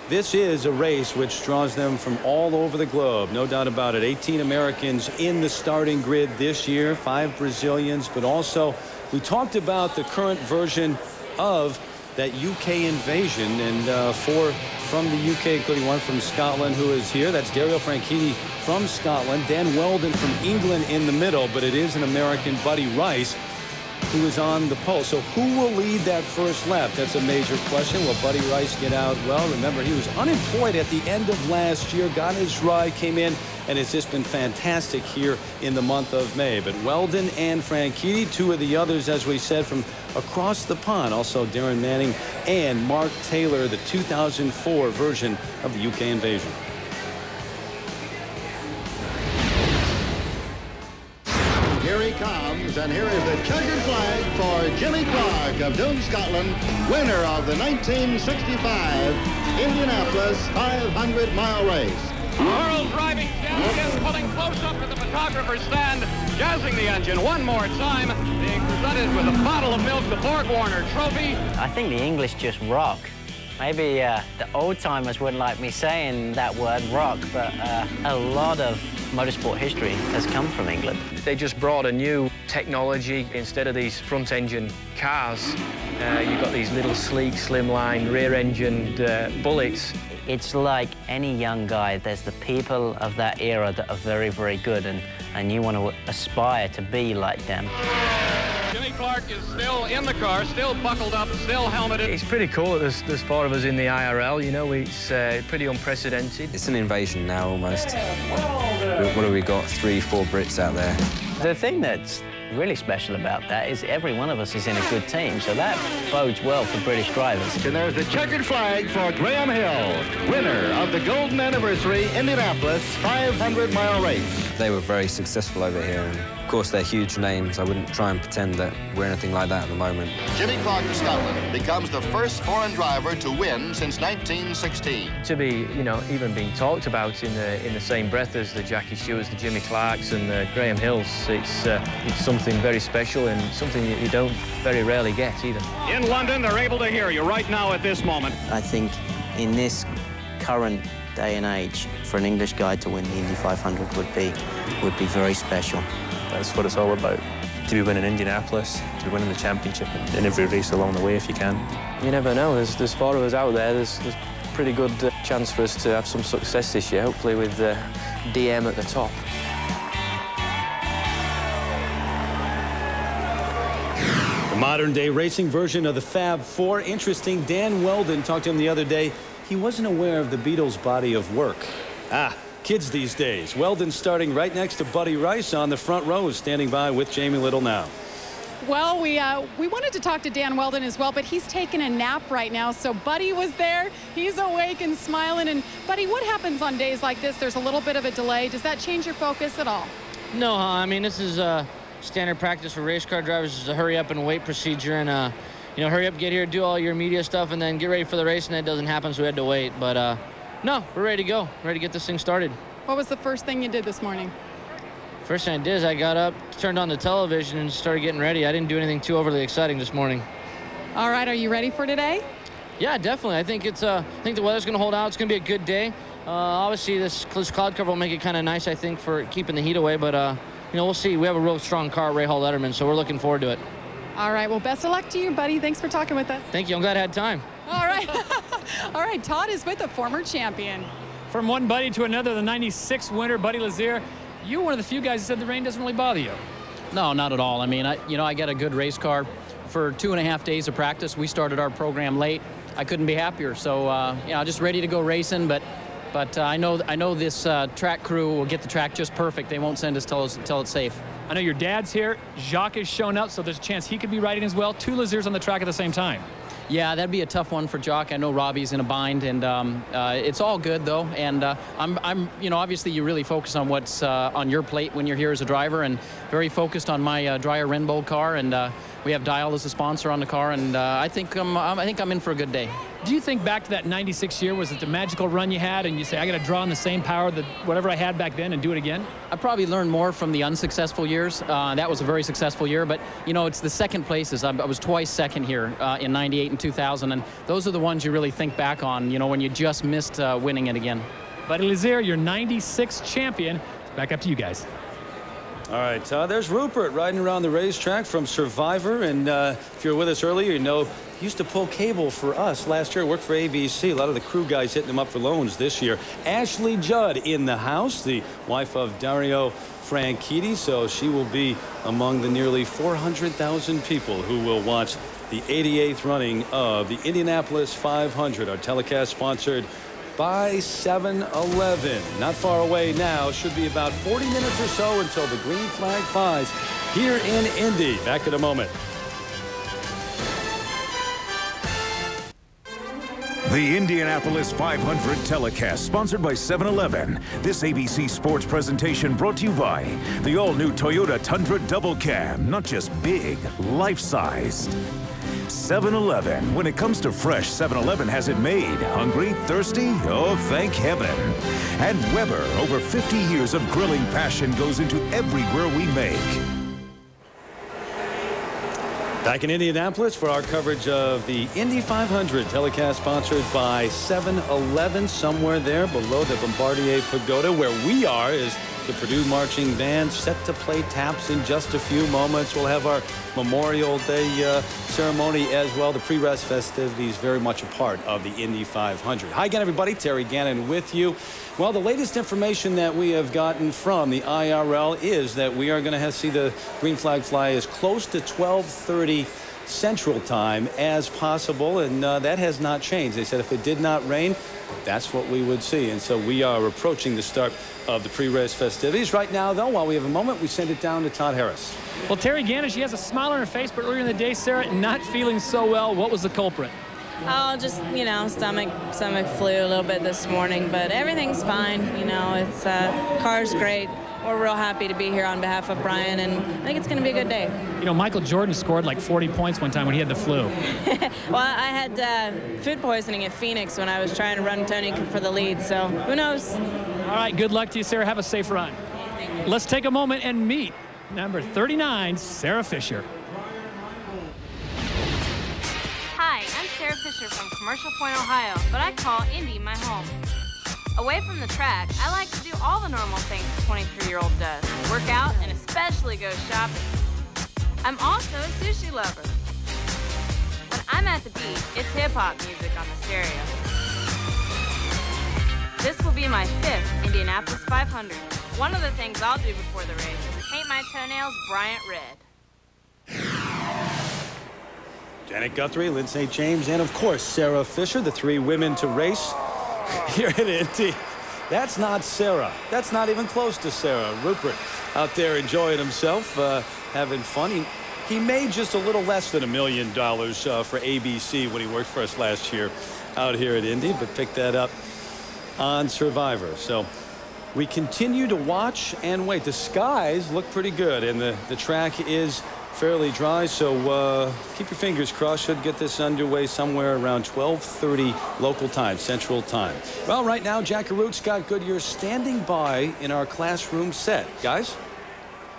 [SPEAKER 1] this is a race which draws them from all over the globe, no doubt about it. 18 Americans in the starting grid this year, 5 Brazilians, but also we talked about the current version of that UK invasion, and 4 from the UK, including 1 from Scotland who is here. That's Dario Franchitti from Scotland, Dan Weldon from England in the middle, but it is an American, Buddy Rice, who is on the pole. So who will lead that first lap? That's a major question. Will Buddy Rice get out? Well, remember, he was unemployed at the end of last year, got his ride, came in, and it's just been fantastic here in the month of May. But Weldon and Franchitti, two of the others, as we said, from across the pond. Also Darren Manning and Mark Taylor, the 2004 version of the UK Invasion.
[SPEAKER 7] Here he comes, and here is the checkered flag for Jimmy Clark of Doon, Scotland, winner of the 1965 Indianapolis 500-mile race.
[SPEAKER 9] World driving champion pulling close up to the photographer's stand, jazzing the engine one more time, being presented with a bottle of milk, the Borg Warner Trophy.
[SPEAKER 21] I think the English just rock. Maybe the old-timers wouldn't like me saying that word, rock, but a lot of motorsport history has come from England.
[SPEAKER 3] They just brought a new technology. Instead of these front-engine cars, you've got these little sleek, slimline, rear-engined bullets.
[SPEAKER 21] It's like any young guy, there's the people of that era that are very, very good, and you want to aspire to be like them.
[SPEAKER 9] Jimmy Clark is still in the car, still buckled up, still helmeted.
[SPEAKER 3] It's pretty cool that there's four of us in the IRL, you know, it's pretty unprecedented.
[SPEAKER 24] It's an invasion now, almost. What have we got? 3, 4 Brits out there.
[SPEAKER 21] The thing that's really special about that is every one of us is in a good team, so that bodes well for British drivers.
[SPEAKER 7] And there's the checkered flag for Graham Hill, winner of the Golden Anniversary Indianapolis 500-mile race.
[SPEAKER 24] They were very successful over here. And of course, they're huge names. I wouldn't try and pretend that we're anything like that at the moment.
[SPEAKER 7] Jimmy Clark of Scotland becomes the first foreign driver to win since 1916.
[SPEAKER 3] To be, you know, even being talked about in the same breath as the Jackie Stewarts, the Jimmy Clarks, and the Graham Hills, it's something very special and something that you don't very rarely get either.
[SPEAKER 9] In London, they're able to hear you right now at this moment.
[SPEAKER 21] I think in this current day and age, for an English guy to win the Indy 500 would be very special.
[SPEAKER 13] That's what it's all about. To be winning Indianapolis, to be winning the championship in every race along the way if you can.
[SPEAKER 3] You never know. There's four of us out there. There's pretty good chance for us to have some success this year, hopefully with DM at the top.
[SPEAKER 1] The modern-day racing version of the Fab Four. Interesting, Dan Weldon talked to him the other day. He wasn't aware of the Beatles' body of work. Kids these days. Weldon starting right next to Buddy Rice on the front row, standing by with Jamie Little now.
[SPEAKER 11] Well, we wanted to talk to Dan Weldon as well, but he's taking a nap right now. So Buddy was there. He's awake and smiling. And Buddy, what happens on days like this? There's a little bit of a delay. Does that change your focus at all?
[SPEAKER 25] No, I mean, this is standard practice for race car drivers. It's a hurry up and wait procedure, and you know, hurry up, get here, do all your media stuff, and then get ready for the race. And that doesn't happen, so we had to wait. But no, we're ready to go. Ready to get this thing started.
[SPEAKER 11] What was the first thing you did this morning?
[SPEAKER 25] First thing I did is I got up, turned on the television, and started getting ready. I didn't do anything too overly exciting this morning.
[SPEAKER 11] All right, are you ready for today?
[SPEAKER 25] Yeah, definitely. I think the weather's going to hold out. It's going to be a good day. Obviously, this cloud cover will make it kind of nice, I think, for keeping the heat away. But you know, we'll see. We have a real strong car, Ray Hall Letterman, so we're looking forward to it.
[SPEAKER 11] All right. Well, best of luck to you, buddy. Thanks for talking with us.
[SPEAKER 25] Thank you. I'm glad I had time.
[SPEAKER 11] All right. All right. Todd is with a former champion.
[SPEAKER 8] From one Buddy to another, the 96 winner, Buddy Lazier. You're one of the few guys who said the rain doesn't really bother you.
[SPEAKER 26] No, not at all. I mean, I got a good race car. For 2.5 days of practice, we started our program late. I couldn't be happier. So, you know, just ready to go racing. But I know this track crew will get the track just perfect. They won't send us till it's safe.
[SPEAKER 8] I know your dad's here. Jacques has shown up, so there's a chance he could be riding as well. 2 Laziers on the track at the same time.
[SPEAKER 26] Yeah, that'd be a tough one for Jock. I know Robbie's in a bind, and it's all good though. And I'm, you know, obviously you really focus on what's on your plate when you're here as a driver, and very focused on my Dreyer Renbold car, and we have Dial as a sponsor on the car, and I think I'm in for a good day.
[SPEAKER 8] Do you think back to that 96 year, was it the magical run you had, and you say, I got to draw on the same power that whatever I had back then and do it again?
[SPEAKER 26] I probably learned more from the unsuccessful years. That was a very successful year, but you know, it's the second places. I was twice second here in 98 and 2000, and those are the ones you really think back on, you know, when you just missed winning it again.
[SPEAKER 8] Buddy Lazier, your 96 champion. Back up to you guys.
[SPEAKER 1] All right, there's Rupert riding around the racetrack from Survivor, and if you were with us earlier, you know used to pull cable for us last year. Worked for ABC. A lot of the crew guys hitting him up for loans this year. Ashley Judd in the house, the wife of Dario Franchitti. So she will be among the nearly 400,000 people who will watch the 88th running of the Indianapolis 500. Our telecast sponsored by 7-Eleven. Not far away now. Should be about 40 minutes or so until the green flag flies here in Indy. Back in a moment.
[SPEAKER 6] The Indianapolis 500 telecast, sponsored by 7-Eleven. This ABC Sports presentation brought to you by the all-new Toyota Tundra Double Cab. Not just big, life-sized. 7-Eleven. When it comes to fresh, 7-Eleven has it made. Hungry? Thirsty? Oh, thank heaven. And Weber, over 50 years of grilling passion goes into every grill we make.
[SPEAKER 1] Back in Indianapolis for our coverage of the Indy 500 telecast sponsored by 7-Eleven. Somewhere there below the Bombardier Pagoda where we are is the Purdue Marching Band set to play taps in just a few moments. We'll have our Memorial Day ceremony as well. The pre-race festivities very much a part of the Indy 500. Hi again, everybody. Terry Gannon with you. Well, the latest information that we have gotten from the IRL is that we are going to see the green flag fly as close to 12:30 Central Time as possible, and that has not changed. They said if it did not rain, that's what we would see. And so we are approaching the start of the pre-race festivities. Right now, though, while we have a moment, we send it down to Todd Harris.
[SPEAKER 8] Well, Terry Gannon, she has a smile on her face, but earlier in the day, Sarah, not feeling so well. What was the culprit?
[SPEAKER 12] Oh, just, you know, stomach flu a little bit this morning, but everything's fine. You know, it's car's great. We're real happy to be here on behalf of Brian, and I think it's going to be a good day.
[SPEAKER 8] You know, Michael Jordan scored like 40 points one time when he had the flu.
[SPEAKER 12] Well, I had food poisoning at Phoenix when I was trying to run Tony for the lead, so who knows?
[SPEAKER 8] All right, good luck to you, Sarah. Have a safe run. Let's take a moment and meet number 39, Sarah Fisher.
[SPEAKER 15] Hi, I'm Sarah Fisher from Commercial Point, Ohio, but I call Indy my home. Away from the track, I like to do all the normal things a 23-year-old does. Work out and especially go shopping. I'm also a sushi lover. When I'm at the beach, it's hip-hop music on the stereo. This will be my 5th Indianapolis 500. One of the things I'll do before the race is paint my toenails Bryant red.
[SPEAKER 1] Janet Guthrie, Lynn St. James, and of course Sarah Fisher, the 3 women to race here at Indy. That's not Sarah. That's not even close to Sarah. Rupert out there enjoying himself, having fun. He made just a little less than $1 million for ABC when he worked for us last year out here at Indy, but picked that up on Survivor. So we continue to watch and wait. The skies look pretty good, and the track is fairly dry, so keep your fingers crossed. Should get this underway somewhere around 12:30 local time, Central Time. Well, right now, Jack Arute, Scott Goodyear standing by in our classroom set. Guys?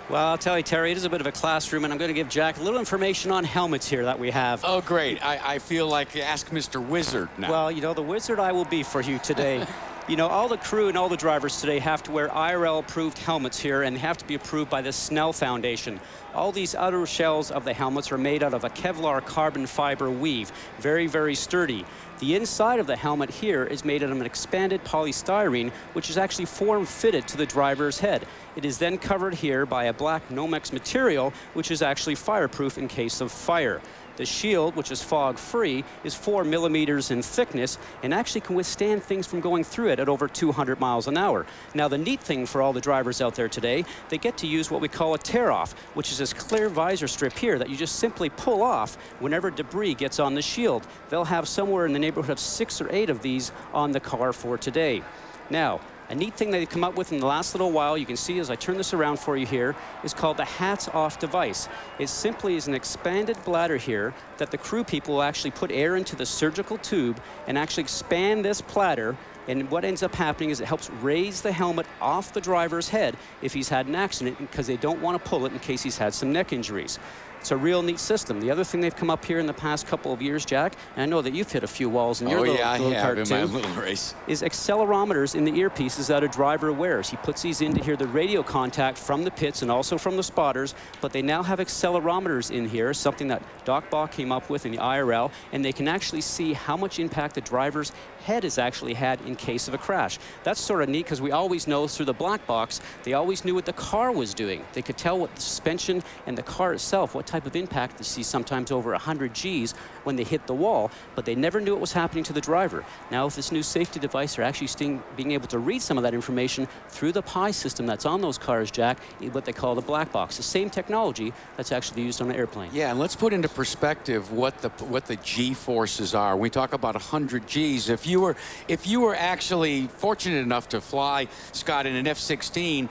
[SPEAKER 22] Well, I'll tell you, Terry, it is a bit of a classroom, and I'm going to give Jack a little information on helmets here that we have.
[SPEAKER 19] Oh, great. I feel like ask Mr. Wizard now.
[SPEAKER 22] Well, you know, the wizard I will be for you today. You know, all the crew and all the drivers today have to wear IRL-approved helmets here, and have to be approved by the Snell Foundation. All these outer shells of the helmets are made out of a Kevlar carbon fiber weave. Very, very sturdy. The inside of the helmet here is made out of an expanded polystyrene, which is actually form-fitted to the driver's head. It is then covered here by a black Nomex material, which is actually fireproof in case of fire. The shield, which is fog-free, is 4 millimeters in thickness and actually can withstand things from going through it at over 200 miles an hour. Now, the neat thing for all the drivers out there today, they get to use what we call a tear-off, which is this clear visor strip here that you just simply pull off whenever debris gets on the shield. They'll have somewhere in the neighborhood of 6 or 8 of these on the car for today. Now, a neat thing they've come up with in the last little while, you can see as I turn this around for you here, is called the hats-off device. It simply is an expanded bladder here that the crew people will actually put air into the surgical tube and actually expand this bladder. And what ends up happening is it helps raise the helmet off the driver's head if he's had an accident, because they don't want to pull it in case he's had some neck injuries. It's a real neat system. The other thing they've come up here in the past couple of years, Jack, and I know that you've hit a few walls in your little kart
[SPEAKER 19] in
[SPEAKER 22] too,
[SPEAKER 19] my little race,
[SPEAKER 22] is accelerometers in the earpieces that a driver wears. He puts these in to hear the radio contact from the pits and also from the spotters, but they now have accelerometers in here, something that Doc Bach came up with in the IRL, and they can actually see how much impact the driver's head has actually had in case of a crash. That's sort of neat because we always know through the black box, they always knew what the car was doing. They could tell what the suspension and the car itself, what type of impact. They see sometimes over 100 Gs when they hit the wall, but they never knew what was happening to the driver. Now with this new safety device, they're actually being able to read some of that information through the PI system that's on those cars, Jack, what they call the black box. The same technology that's actually used on an airplane.
[SPEAKER 19] Yeah, and let's put into perspective what the G forces are. We talk about 100 Gs. If you were actually fortunate enough to fly, Scott, in an F-16,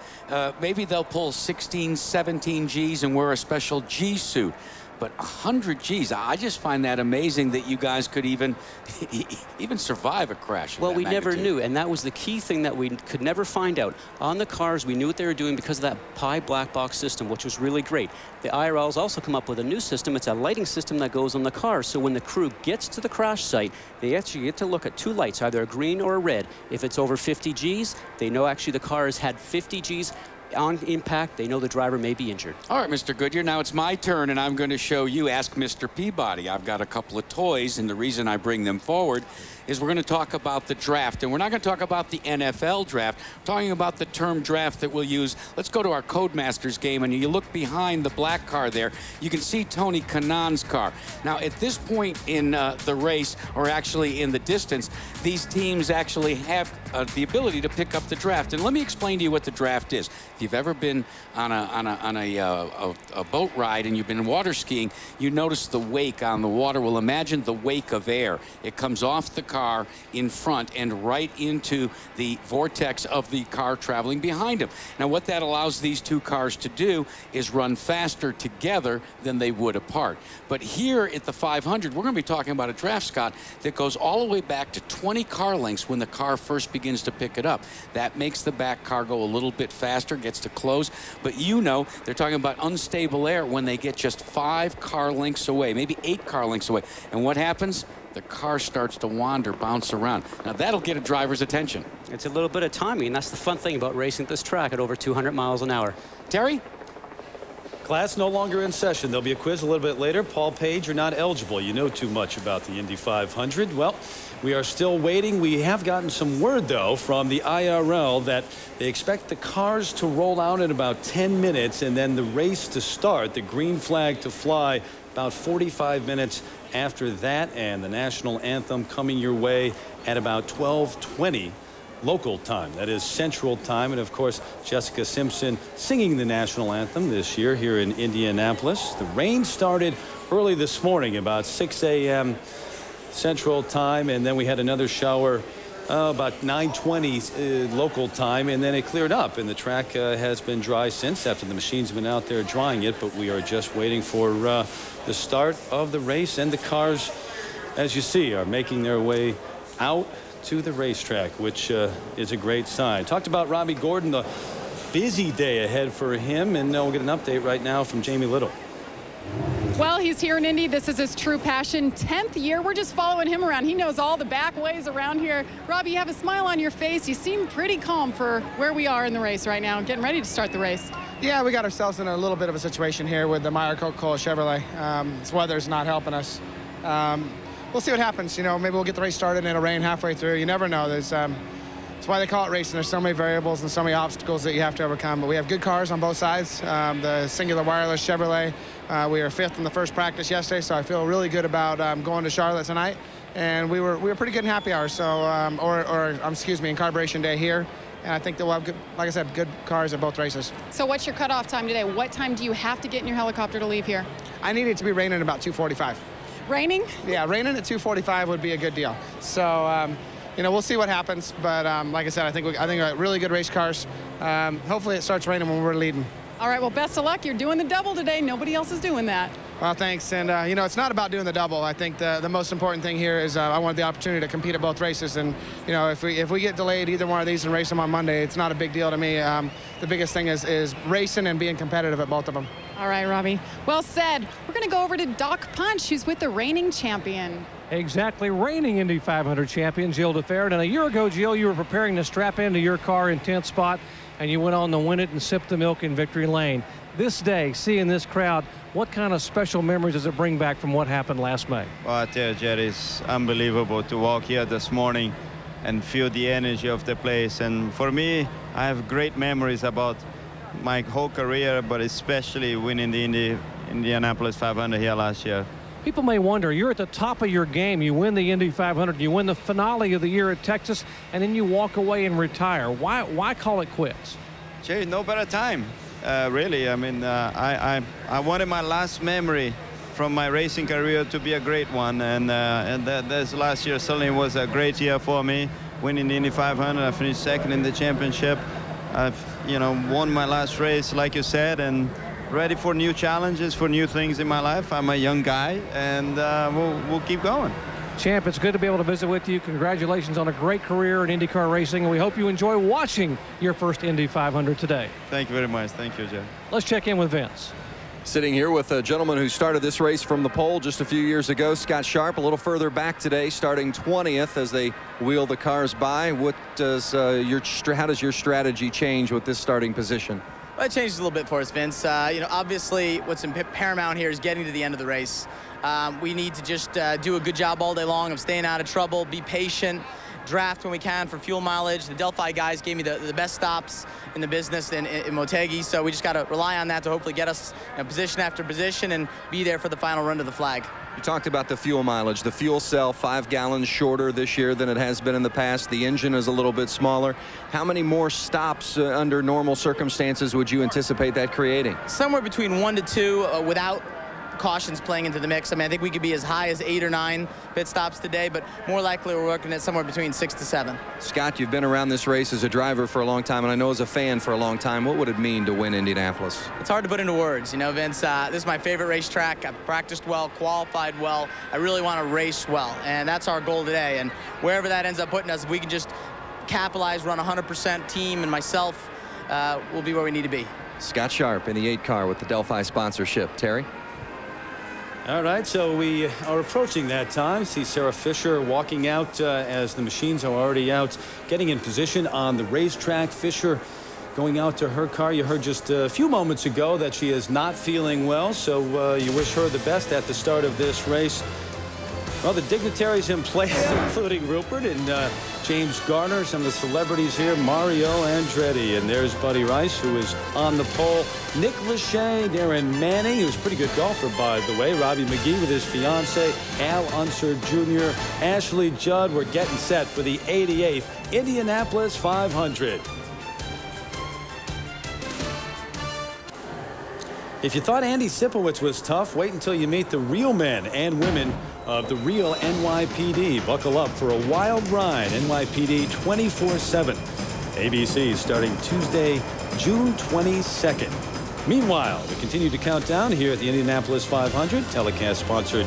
[SPEAKER 19] maybe they'll pull 16, 17 Gs and wear a special G suit. But 100 Gs, I just find that amazing that you guys could even survive a crash.
[SPEAKER 22] Well, we never knew, and that was the key thing that we could never find out. On the cars, we knew what they were doing because of that PI black box system, which was really great. The IRL's also come up with a new system. It's a lighting system that goes on the car, so when the crew gets to the crash site, they actually get to look at two lights, either a green or a red. If it's over 50 Gs, they know actually the car has had 50 Gs. On impact, they know the driver may be injured.
[SPEAKER 19] All right, Mr. Goodyear, now it's my turn, and I'm going to show you Ask Mr. Peabody. I've got a couple of toys, and the reason I bring them forward is we're going to talk about the draft. And we're not going to talk about the NFL draft. We're talking about the term draft that we'll use. Let's go to our Codemasters game, and you look behind the black car there. You can see Tony Kanaan's car. Now, at this point in the race, or actually in the distance, these teams actually have the ability to pick up the draft. And let me explain to you what the draft is. If you've ever been on a boat ride and you've been water skiing, you notice the wake on the water. Well, imagine the wake of air. It comes off the car in front and right into the vortex of the car traveling behind him. Now, what that allows these two cars to do is run faster together than they would apart. But here at the 500, we're going to be talking about a draft, Scott, that goes all the way back to 20 car lengths when the car first begins to pick it up. That makes the back car go a little bit faster, gets to close. But you know, they're talking about unstable air when they get just 5 car lengths away, maybe 8 car lengths away. And what happens? The car starts to wander, bounce around. Now, that'll get a driver's attention.
[SPEAKER 22] It's a little bit of timing, and that's the fun thing about racing this track at over 200 miles an hour.
[SPEAKER 19] Terry?
[SPEAKER 1] Class no longer in session. There'll be a quiz a little bit later. Paul Page, you're not eligible. You know too much about the Indy 500. Well, we are still waiting. We have gotten some word, though, from the IRL that they expect the cars to roll out in about 10 minutes and then the race to start, the green flag to fly about 45 minutes after that, and the national anthem coming your way at about 12:20 local time. That is Central Time. And of course, Jessica Simpson singing the national anthem this year here in Indianapolis. The rain started early this morning, about 6 a.m. Central Time, and then we had another shower about 9:20 local time, and then it cleared up, and the track has been dry since after the machines have been out there drying it. But we are just waiting for the start of the race, and the cars, as you see, are making their way out to the racetrack, which is a great sign. Talked about Robbie Gordon, the busy day ahead for him, and we'll get an update right now from Jamie Little.
[SPEAKER 11] Well, he's here in Indy. This is his true passion. 10th year. We're just following him around. He knows all the back ways around here. Robbie, you have a smile on your face. You seem pretty calm for where we are in the race right now, getting ready to start the race.
[SPEAKER 14] Yeah, we got ourselves in a little bit of a situation here with the Meyer Coca-Cola Chevrolet. This weather's not helping us. We'll see what happens. You know, maybe we'll get the race started and it'll rain halfway through. You never know. That's why they call it racing. There's so many variables and so many obstacles that you have to overcome. But we have good cars on both sides. The singular wireless Chevrolet, we were 5th in the first practice yesterday, so I feel really good about going to Charlotte tonight. And we were pretty good in happy hour, so excuse me, in carburation day here. And I think that we'll have, good, like I said, good cars at both races.
[SPEAKER 11] So what's your cutoff time today? What time do you have to get in your helicopter to leave here?
[SPEAKER 14] I need it to be raining about 2:45.
[SPEAKER 11] Raining?
[SPEAKER 14] Yeah, raining at 2:45 would be a good deal. So, you know, we'll see what happens. But like I said, I think we got really good race cars. Hopefully it starts raining when we're leading.
[SPEAKER 11] All right, well, best of luck. You're doing the double today. Nobody else is doing that.
[SPEAKER 14] Well, thanks. And, you know, it's not about doing the double. I think the most important thing here is I want the opportunity to compete at both races. And, you know, if we get delayed either one of these and race them on Monday, it's not a big deal to me. The biggest thing is racing and being competitive at both of them.
[SPEAKER 11] All right, Robbie. Well said. We're going to go over to Doc Punch, who's with the reigning champion.
[SPEAKER 10] Exactly, reigning Indy 500 champion, Jill DeFerrin. And a year ago, Jill, you were preparing to strap into your car in 10th spot, and you went on to win it and sip the milk in victory lane. This day, seeing this crowd, what kind of special memories does it bring back from what happened last May?
[SPEAKER 16] Well, I tell you, Jerry, it's unbelievable to walk here this morning and feel the energy of the place. And for me, I have great memories about my whole career, but especially winning the Indianapolis 500 here last year.
[SPEAKER 10] People may wonder, you're at the top of your game. You win the Indy 500, you win the finale of the year at Texas, and then you walk away and retire. Why call it quits?
[SPEAKER 16] Jerry, no better time, really. I mean, I wanted my last memory from my racing career to be a great one, and this last year certainly was a great year for me. Winning the Indy 500, I finished second in the championship. I've, won my last race, like you said, and ready for new challenges, for new things in my life. I'm a young guy, and we'll keep going.
[SPEAKER 10] Champ, it's good to be able to visit with you. Congratulations on a great career in IndyCar racing, and we hope you enjoy watching your first Indy 500 today.
[SPEAKER 16] Thank you very much. Thank you, Jeff.
[SPEAKER 10] Let's check in with Vince.
[SPEAKER 17] Sitting here with a gentleman who started this race from the pole just a few years ago, Scott Sharp, a little further back today, starting 20th as they wheel the cars by. What does how does your strategy change with this starting position?
[SPEAKER 18] Well, it changes a little bit for us, Vince. Obviously, what's paramount here is getting to the end of the race. We need to just do a good job all day long of staying out of trouble, be patient, draft when we can for fuel mileage. The Delphi guys gave me the best stops in the business in Motegi, so we just got to rely on that to hopefully get us position after position and be there for the final run to the flag.
[SPEAKER 17] You talked about the fuel mileage. The fuel cell 5 gallons shorter this year than it has been in the past. The engine is a little bit smaller. How many more stops under normal circumstances would you anticipate that creating?
[SPEAKER 18] Somewhere between 1 to 2 without cautions playing into the mix. I mean, I think we could be as high as 8 or 9 pit stops today, but more likely we're looking at somewhere between 6 to 7.
[SPEAKER 17] Scott, you've been around this race as a driver for a long time, and I know as a fan for a long time. What would it mean to win Indianapolis?
[SPEAKER 18] It's hard to put into words. Vince, this is my favorite racetrack. I've practiced well, qualified well. I really want to race well, and that's our goal today. And wherever that ends up putting us, if we can just capitalize, run 100% team, and myself, we'll be where we need to be.
[SPEAKER 17] Scott Sharp in the 8 car with the Delphi sponsorship. Terry?
[SPEAKER 1] All right, so we are approaching that time. See Sarah Fisher walking out as the machines are already out, getting in position on the racetrack. Fisher going out to her car. You heard just a few moments ago that she is not feeling well, so you wish her the best at the start of this race. Well, the dignitaries in place, including Rupert and James Garner, some of the celebrities here, Mario Andretti, and there's Buddy Rice, who is on the pole. Nick Lachey, Darren Manning, who's a pretty good golfer, by the way. Robbie McGee with his fiance, Al Unser Jr., Ashley Judd. We're getting set for the 88th Indianapolis 500. If you thought Andy Sipowicz was tough, wait until you meet the real men and women of the real NYPD. Buckle up for a wild ride. NYPD 24/7. ABC starting Tuesday, June 22nd. Meanwhile, we continue to count down here at the Indianapolis 500. Telecast sponsored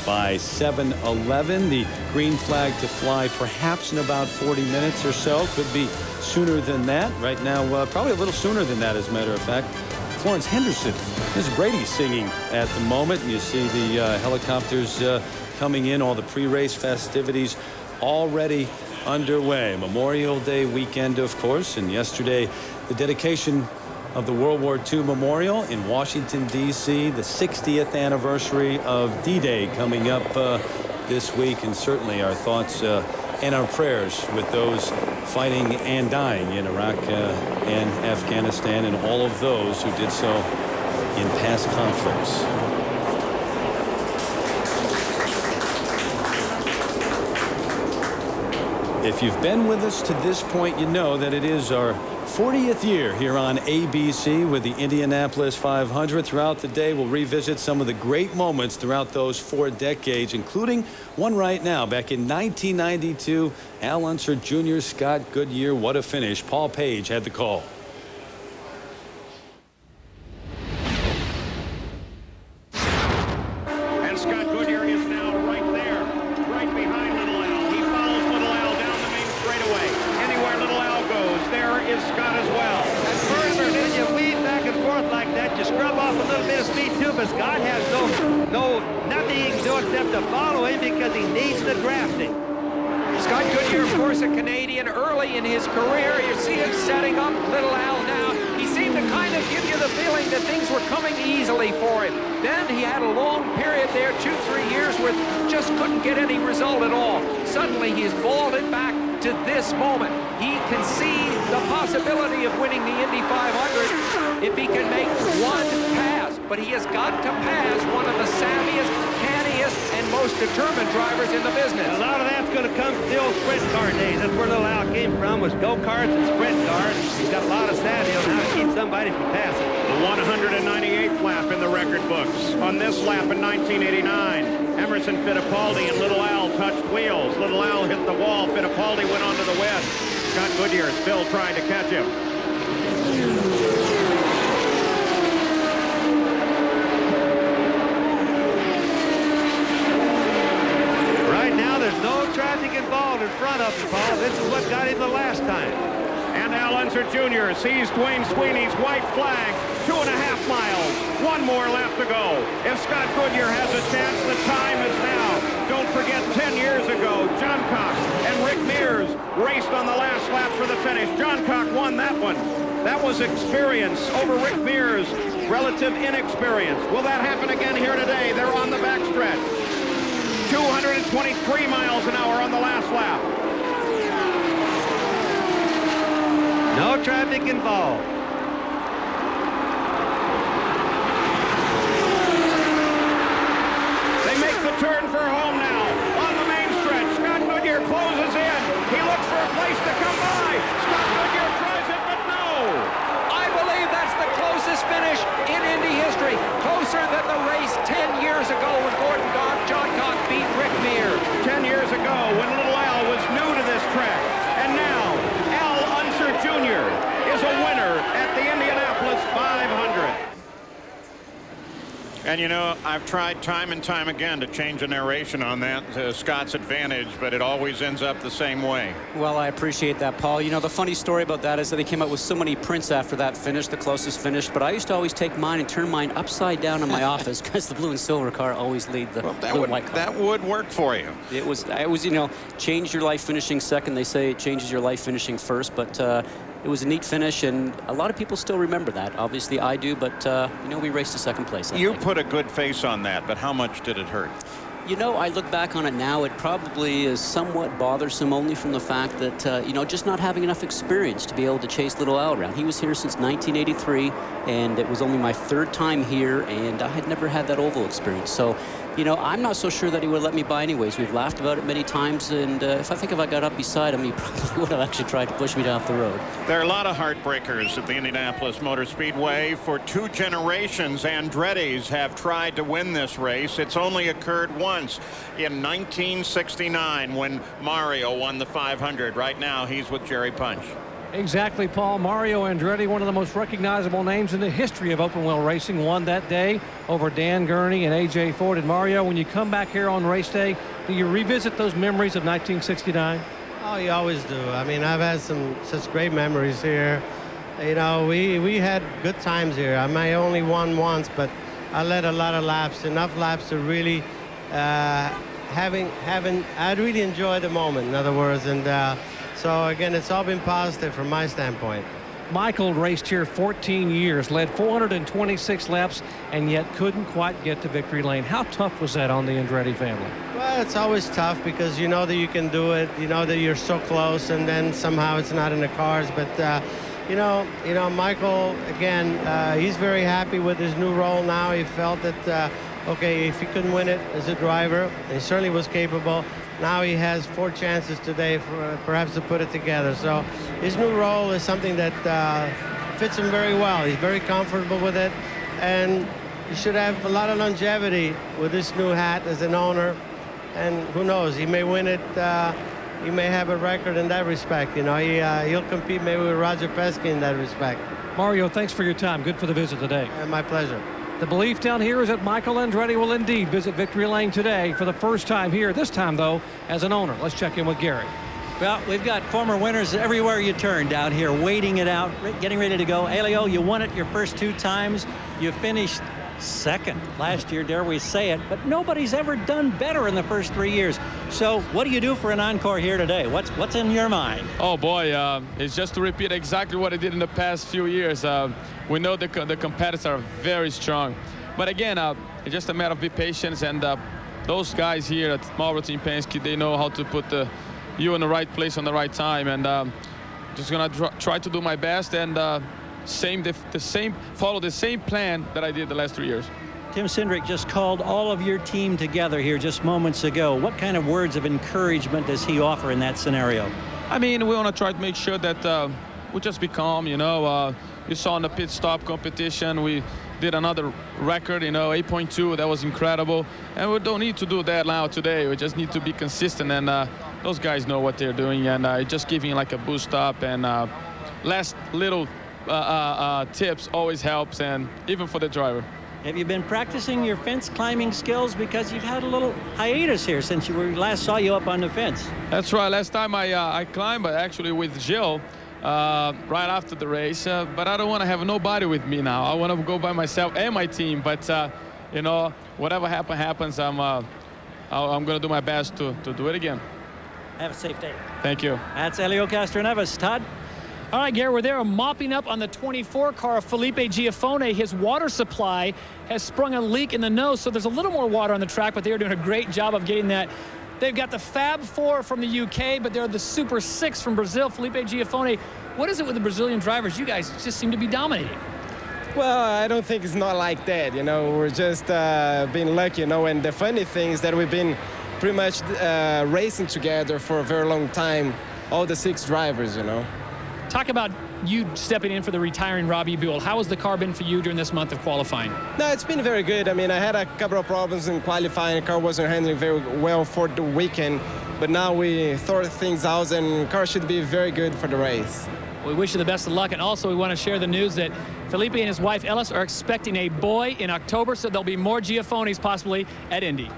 [SPEAKER 1] by 7-Eleven. The green flag to fly perhaps in about 40 minutes or so. Could be sooner than that. Right now, probably a little sooner than that, as a matter of fact. Florence Henderson is Brady singing at the moment. You see the helicopters coming in, all the pre-race festivities already underway. Memorial Day weekend, of course, and yesterday the dedication of the World War II Memorial in Washington, D.C., the 60th anniversary of D-Day coming up this week, and certainly our thoughts and our prayers with those fighting and dying in Iraq and Afghanistan, and all of those who did so in past conflicts. If you've been with us to this point, you know that it is our 40th year here on ABC with the Indianapolis 500. Throughout the day, we'll revisit some of the great moments throughout those 4 decades, including one right now. Back in 1992, Al Unser Jr., Scott Goodyear, what a finish. Paul Page had the call.
[SPEAKER 20] And Scott Goodyear is now right there, right behind Little Al. He follows Little Al down the main straightaway. Anywhere Little Al goes, there is Scott as well.
[SPEAKER 23] And further, then you weave back and forth like that. You scrub off a little bit of
[SPEAKER 2] have to follow him because he needs the drafting.
[SPEAKER 4] Scott Goodyear, of course, a Canadian early in his career. You see him setting up Little Al now. He seemed to kind of give you the feeling that things were coming easily for him. Then he had a long period there, 2-3 years, where just couldn't get any result at all. Suddenly he's vaulted back to this moment. He can see the possibility of winning the Indy 500 if he can make one pass. But he has got to pass one of the savviest, canniest, and most determined drivers in the business.
[SPEAKER 2] A lot of that's going to come from the old sprint car days. That's where Little Al came from, was go-karts and sprint cars. He's got a lot of savvy on how to keep somebody from passing.
[SPEAKER 20] The 198th lap in the record books. On this lap in 1989, Emerson Fittipaldi and Little Al touched wheels. Little Al hit the wall. Fittipaldi went onto the west. Scott Goodyear still trying to catch him.
[SPEAKER 2] Right now, there's no traffic involved in front of him, Paul. This is what got him the last time.
[SPEAKER 20] And Al Unser Jr. sees Dwayne Sweeney's white flag. 2.5 miles. One more lap to go. If Scott Goodyear has a chance, the time is now. Don't forget 10 years ago, John Cox and Rick Mears raced on the last lap for the finish. John Cox won that one. That was experience over Rick Mears' relative inexperience. Will that happen again here today? They're on the backstretch. 223 miles an hour on the last lap.
[SPEAKER 2] No traffic involved.
[SPEAKER 20] They make the turn for home now. On the main stretch, Scott Goodyear closes in. He looks for a place to come by. Scott Goodyear tries it, but no.
[SPEAKER 4] I believe that's the closest finish in Indy history. Closer than the race 10 years ago when John Cox beat Rick Mears.
[SPEAKER 20] 10 years ago when Little Al was new to this track. And now, Al Unser Jr. is a winner at the Indianapolis 500. And, you know, I've tried time and time again to change the narration on that to Scott's advantage, but it always ends up the same way.
[SPEAKER 22] Well, I appreciate that, Paul. You know, the funny story about that is that they came up with so many prints after that finish, the closest finish, but I used to always take mine and turn mine upside down in my office because the blue and silver car always lead the blue and white car.
[SPEAKER 20] That would work for you.
[SPEAKER 22] It was, you know, change your life finishing second. They say it changes your life finishing first, but it was a neat finish, and a lot of people still remember that. Obviously, I do, but, you know, we raced to second place.
[SPEAKER 20] You put a good face on that, but how much did it hurt?
[SPEAKER 22] You know, I look back on it now, it probably is somewhat bothersome only from the fact that, you know, just not having enough experience to be able to chase Little Al around. He was here since 1983, and it was only my 3rd time here, and I had never had that oval experience. So, you know, I'm not so sure that he would let me by anyways. We've laughed about it many times, and if I got up beside him, he probably would have actually tried to push me off the road.
[SPEAKER 20] There are a lot of heartbreakers at the Indianapolis Motor Speedway. For 2 generations, Andretti's have tried to win this race. It's only occurred once in 1969 when Mario won the 500. Right now, he's with Jerry Punch.
[SPEAKER 10] Exactly, Paul. Mario Andretti, one of the most recognizable names in the history of open wheel racing, won that day over Dan Gurney and A.J. Ford. And Mario, when you come back here on race day, do you revisit those memories of 1969?
[SPEAKER 5] Oh, you always do. I mean, I've had such great memories here. You know, we had good times here. I may only won once, but I led a lot of laps, enough laps to really I really enjoyed the moment, in other words, and so again, it's all been positive from my standpoint.
[SPEAKER 10] Michael raced here 14 years, led 426 laps, and yet couldn't quite get to victory lane. How tough was that on the Andretti family?
[SPEAKER 5] Well, it's always tough because you know that you can do it, you know that you're so close, and then somehow it's not in the cars. But you know, Michael, again, he's very happy with his new role now. He felt that okay, if he couldn't win it as a driver, he certainly was capable. Now he has 4 chances today for perhaps to put it together. So his new role is something that fits him very well. He's very comfortable with it, and he should have a lot of longevity with this new hat as an owner. And who knows, he may win it. He may have a record in that respect. You know, he'll compete maybe with Roger Penske in that respect.
[SPEAKER 10] Mario, thanks for your time. Good for the visit today.
[SPEAKER 5] My pleasure.
[SPEAKER 10] The belief down here is that Michael Andretti will indeed visit victory lane today for the first time here, this time, though, as an owner. Let's check in with Gary.
[SPEAKER 7] Well, we've got former winners everywhere you turn down here, waiting it out, getting ready to go. Elio, you won it your first 2 times. You finished second. Last year, dare we say it, but nobody's ever done better in the first 3 years. So what do you do for an encore here today? What's in your mind?
[SPEAKER 3] Oh boy, it's just to repeat exactly what I did in the past few years. We know the competitors are very strong, but again, it's just a matter of be patient, and those guys here at Marlboro Team Penske, they know how to put you in the right place on the right time, and just gonna try to do my best and follow the same plan that I did the last 3 years.
[SPEAKER 7] Tim Cindric just called all of your team together here just moments ago. What kind of words of encouragement does he offer in that scenario?
[SPEAKER 3] I mean, we want to try to make sure that we just be calm, you know. You saw in the pit stop competition, we did another record, you know, 8.2. That was incredible. And we don't need to do that now today. We just need to be consistent, and those guys know what they're doing, and just giving like a boost up, and last little tips always helps, and even for the driver.
[SPEAKER 7] Have you been practicing your fence climbing skills, because you've had a little hiatus here since we last saw you up on the fence?
[SPEAKER 3] That's right. Last time I climbed, but actually with Jill right after the race. But I don't want to have nobody with me now. I want to go by myself and my team. But you know, whatever happens. I'm going to do my best to do it again.
[SPEAKER 7] Have a safe day.
[SPEAKER 3] Thank you.
[SPEAKER 7] That's Helio Castroneves. Todd?
[SPEAKER 8] All right, Gary, we're there mopping up on the 24 car of Felipe Giafone. His water supply has sprung a leak in the nose, so there's a little more water on the track, but they are doing a great job of getting that. They've got the Fab 4 from the UK, but they're the Super 6 from Brazil. Felipe Giafone, what is it with the Brazilian drivers? You guys just seem to be dominating.
[SPEAKER 9] Well, I don't think it's not like that, you know. We're just being lucky, you know, and the funny thing is that we've been pretty much racing together for a very long time, all the 6 drivers, you know.
[SPEAKER 8] Talk about you stepping in for the retiring Robbie Buell. How has the car been for you during this month of qualifying?
[SPEAKER 9] No, it's been very good. I mean, I had a couple of problems in qualifying. The car wasn't handling very well for the weekend, but now we sort things out, and the car should be very good for the race.
[SPEAKER 8] We wish you the best of luck, and also we want to share the news that Felipe and his wife Ellis are expecting a boy in October, so there'll be more Giafones possibly at Indy.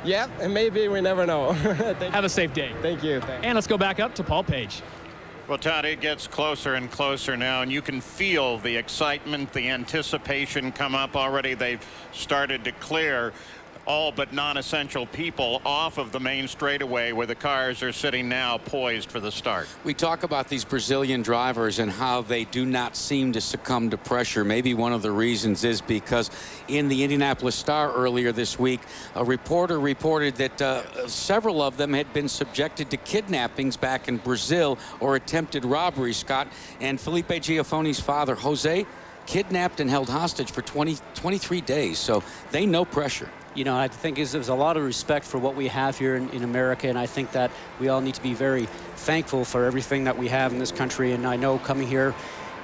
[SPEAKER 9] Yeah, and maybe, we never know.
[SPEAKER 8] Have a safe day.
[SPEAKER 9] Thank you.
[SPEAKER 8] And let's go back up to Paul Page.
[SPEAKER 13] Well, Todd, it gets closer and closer now, and you can feel the excitement, the anticipation come up already. They've started to clear all but non-essential people off of the main straightaway where the cars are sitting now poised for the start.
[SPEAKER 19] We talk about these Brazilian drivers and how they do not seem to succumb to pressure. Maybe one of the reasons is because in the Indianapolis Star earlier this week, a reporter reported that several of them had been subjected to kidnappings back in Brazil or attempted robbery, Scott. And Felipe Giafone's father, Jose, kidnapped and held hostage for 23 days. So they know pressure.
[SPEAKER 22] You know, I think there's a lot of respect for what we have here in America, and I think that we all need to be very thankful for everything that we have in this country. And I know coming here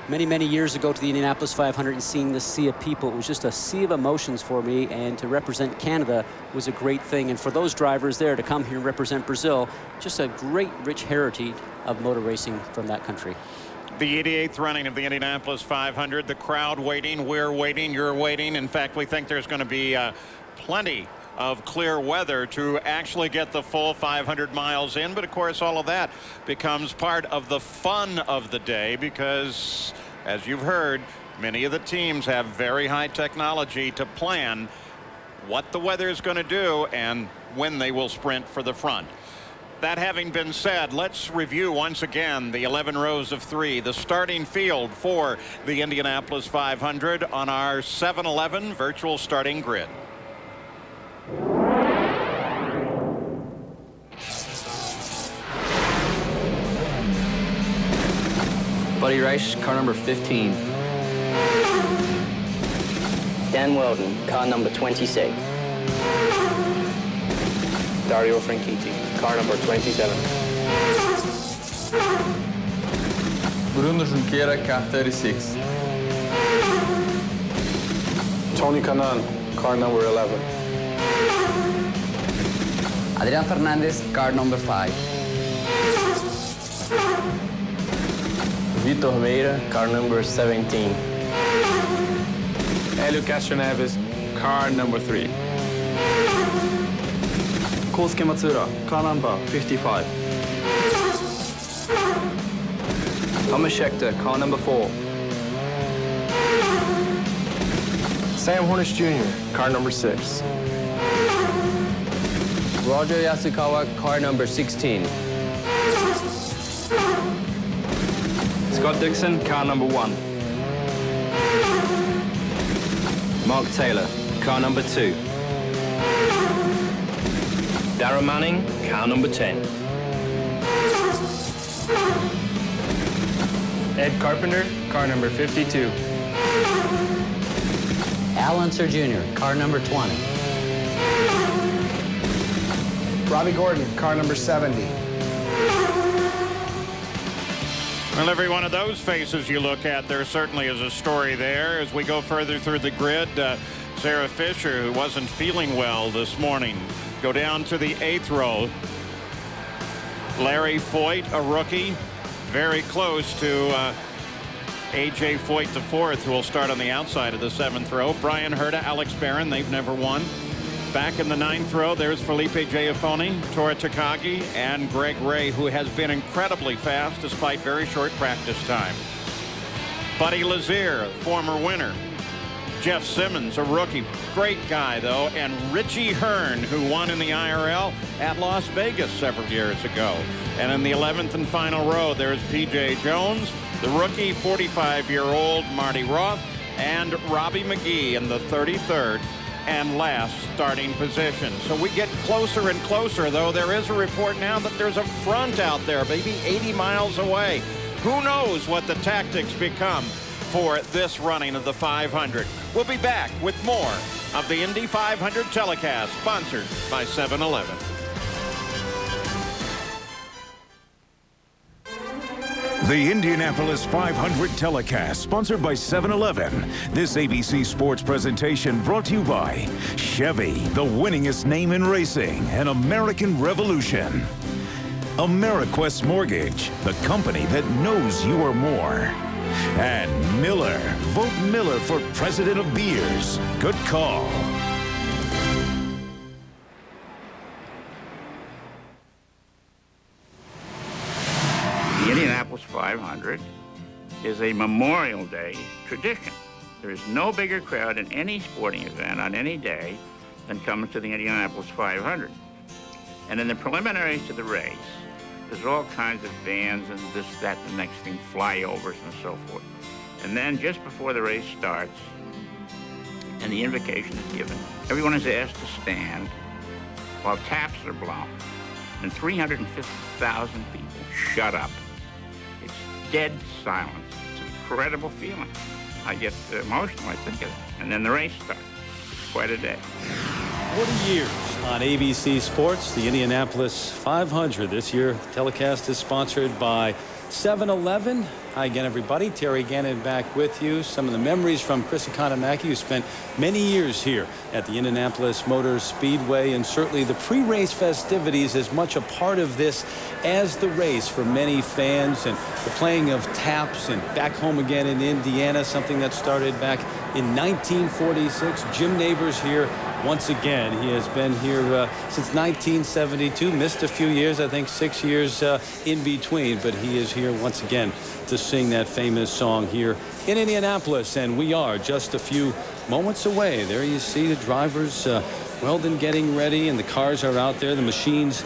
[SPEAKER 22] many years ago to the Indianapolis 500 and seeing this sea of people, it was just a sea of emotions for me, and to represent Canada was a great thing. And for those drivers there to come here and represent Brazil, just a great rich heritage of motor racing from that country.
[SPEAKER 13] The 88th running of the Indianapolis 500, the crowd waiting, we're waiting, you're waiting. In fact, we think there's going to be plenty of clear weather to actually get the full 500 miles in. But of course, all of that becomes part of the fun of the day, because as you've heard, many of the teams have very high technology to plan what the weather is going to do and when they will sprint for the front. That having been said, let's review once again the 11 rows of 3, the starting field for the Indianapolis 500 on our 7-Eleven virtual starting grid.
[SPEAKER 21] Buddy Rice, car number 15.
[SPEAKER 23] Dan Weldon, car number 26.
[SPEAKER 21] Dario Franchitti, car number 27.
[SPEAKER 24] Bruno Junqueira, car 36.
[SPEAKER 21] Tony Kanaan, car number 11.
[SPEAKER 23] Adrian Fernandez, car number 5.
[SPEAKER 24] Vitor Meira, car number 17. Helio Castroneves, car number 3.
[SPEAKER 21] Kosuke Matsuura, car number 55.
[SPEAKER 24] Thomas Scheckter, car number 4.
[SPEAKER 21] Sam Hornish Jr., car number 6.
[SPEAKER 24] Roger Yasukawa, car number 16.
[SPEAKER 21] Scott Dixon, car number 1.
[SPEAKER 24] Mark Taylor, car number 2.
[SPEAKER 21] Darren Manning, car number 10. Ed Carpenter, car number 52.
[SPEAKER 7] Al Unser Jr., car number 20.
[SPEAKER 21] Robbie Gordon, car number 70.
[SPEAKER 13] Well, every one of those faces you look at, there certainly is a story there. As we go further through the grid, Sarah Fisher, who wasn't feeling well this morning, go down to the 8th row. Larry Foyt, a rookie, very close to A.J. Foyt the 4th, who will start on the outside of the 7th row. Brian Herta, Alex Barron, they've never won. Back in the 9th row, there's Felipe Giafone, Tora Takagi, and Greg Ray, who has been incredibly fast despite very short practice time. Buddy Lazier, former winner. Jeff Simmons, a rookie. Great guy, though. And Richie Hearn, who won in the IRL at Las Vegas several years ago. And in the 11th and final row, there's P.J. Jones, the rookie, 45-year-old Marty Roth, and Robbie McGee in the 33rd and last starting position. So we get closer and closer, though. There is a report now that there's a front out there, maybe 80 miles away. Who knows what the tactics become for this running of the 500. We'll be back with more of the Indy 500 telecast, sponsored by 7-Eleven.
[SPEAKER 6] The Indianapolis 500 telecast, sponsored by 7-Eleven. This ABC Sports presentation brought to you by Chevy, the winningest name in racing, and American Revolution. AmeriQuest Mortgage, the company that knows you are more. And Miller. Vote Miller for President of Beers. Good call.
[SPEAKER 12] The Indianapolis 500 is a Memorial Day tradition. There is no bigger crowd in any sporting event on any day than comes to the Indianapolis 500. And in the preliminaries to the race, there's all kinds of bands and this, that, the next thing, flyovers and so forth. And then just before the race starts and the invocation is given, everyone is asked to stand while taps are blown. And 350,000 people shut up. It's dead silence. It's an incredible feeling. I get emotional, I think of it. And then the race starts. It's quite a day.
[SPEAKER 1] 40 years on ABC Sports, the Indianapolis 500. This year, telecast is sponsored by 7-Eleven. Hi again, everybody. Terry Gannon back with you. Some of the memories from Chris Economaki, who spent many years here at the Indianapolis Motor Speedway, and certainly the pre-race festivities as much a part of this as the race for many fans, and the playing of taps, and back home again in Indiana, something that started back in 1946. Jim Neighbors here once again. He has been here since 1972, missed a few years, I think 6 years in between, but he is here once again to sing that famous song here in Indianapolis. And we are just a few moments away. There you see the drivers, Weldon getting ready, and the cars are out there, the machines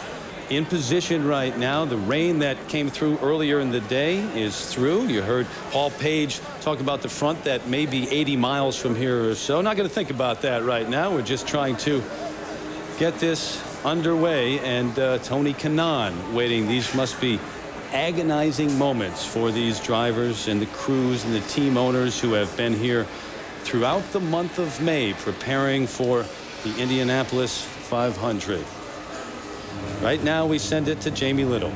[SPEAKER 1] in position right now. The rain that came through earlier in the day is through. You heard Paul Page talk about the front that may be 80 miles from here or so. Not going to think about that right now. We're just trying to get this underway, and Tony Kanaan waiting. These must be agonizing moments for these drivers and the crews and the team owners who have been here throughout the month of May preparing for the Indianapolis 500. Right now we send it to Jamie Little.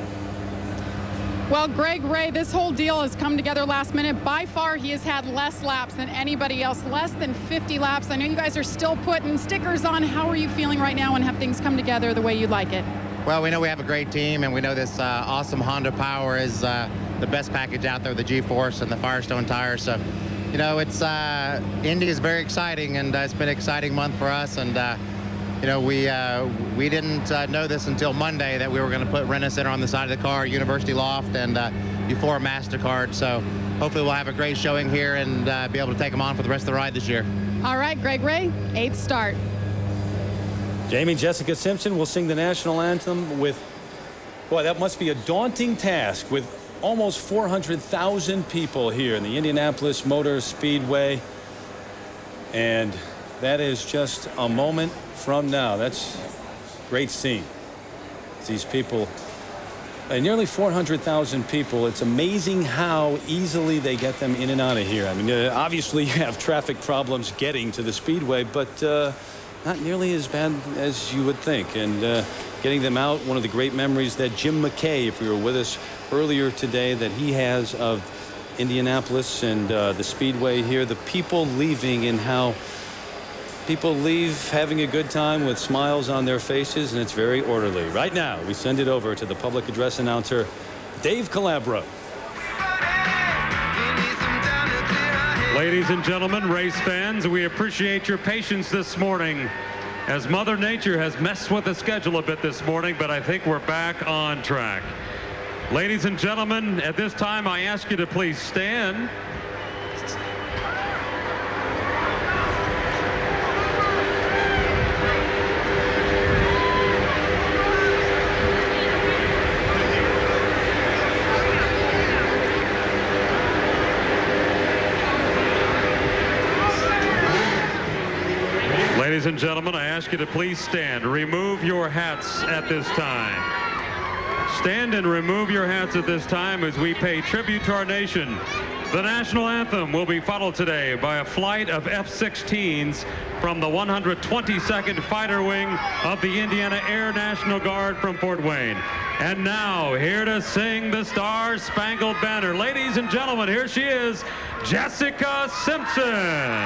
[SPEAKER 11] Well, Greg Ray, this whole deal has come together last minute. By far, he has had less laps than anybody else, less than 50 laps. I know you guys are still putting stickers on. How are you feeling right now, and have things come together the way you'd like it?
[SPEAKER 14] Well, we know we have a great team, and we know this awesome Honda power is the best package out there, the G-Force and the Firestone tires. So, you know, it's Indy is very exciting, and it's been an exciting month for us. And you know, we didn't know this until Monday that we were going to put Rent-A-Center on the side of the car, University Loft, and before MasterCard. So hopefully we'll have a great showing here and be able to take them on for the rest of the ride this year.
[SPEAKER 11] All right, Greg Ray, 8th start.
[SPEAKER 1] Jamie, Jessica Simpson will sing the national anthem with, boy, that must be a daunting task with almost 400,000 people here in the Indianapolis Motor Speedway. And that is just a moment from now. That's a great scene. These people, nearly 400,000 people. It's amazing how easily they get them in and out of here. I mean, obviously you have traffic problems getting to the Speedway, but not nearly as bad as you would think. And getting them out, one of the great memories that Jim McKay, if you were with us earlier today, that he has of Indianapolis and the Speedway here, the people leaving and how people leave having a good time with smiles on their faces, and it's very orderly. Right now, we send it over to the public address announcer, Dave Calabro.
[SPEAKER 15] Ladies and gentlemen, race fans, we appreciate your patience this morning as Mother Nature has messed with the schedule a bit this morning, but I think we're back on track. Ladies and gentlemen, at this time, I ask you to please stand. Ladies and gentlemen, I ask you to please stand. Remove your hats at this time. Stand and remove your hats at this time as we pay tribute to our nation. The national anthem will be followed today by a flight of F-16s from the 122nd Fighter Wing of the Indiana Air National Guard from Fort Wayne. And now, here to sing the Star-Spangled Banner. Ladies and gentlemen, here she is, Jessica Simpson.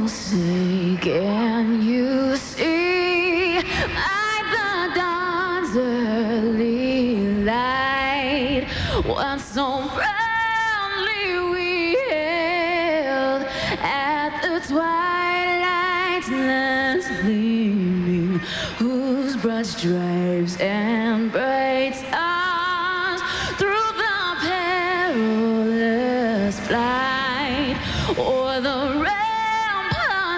[SPEAKER 16] Say, can you see by the dawn's early light what so proudly we hailed at the twilight's last gleaming, whose broad stripes and bright stars through the perilous flight o'er the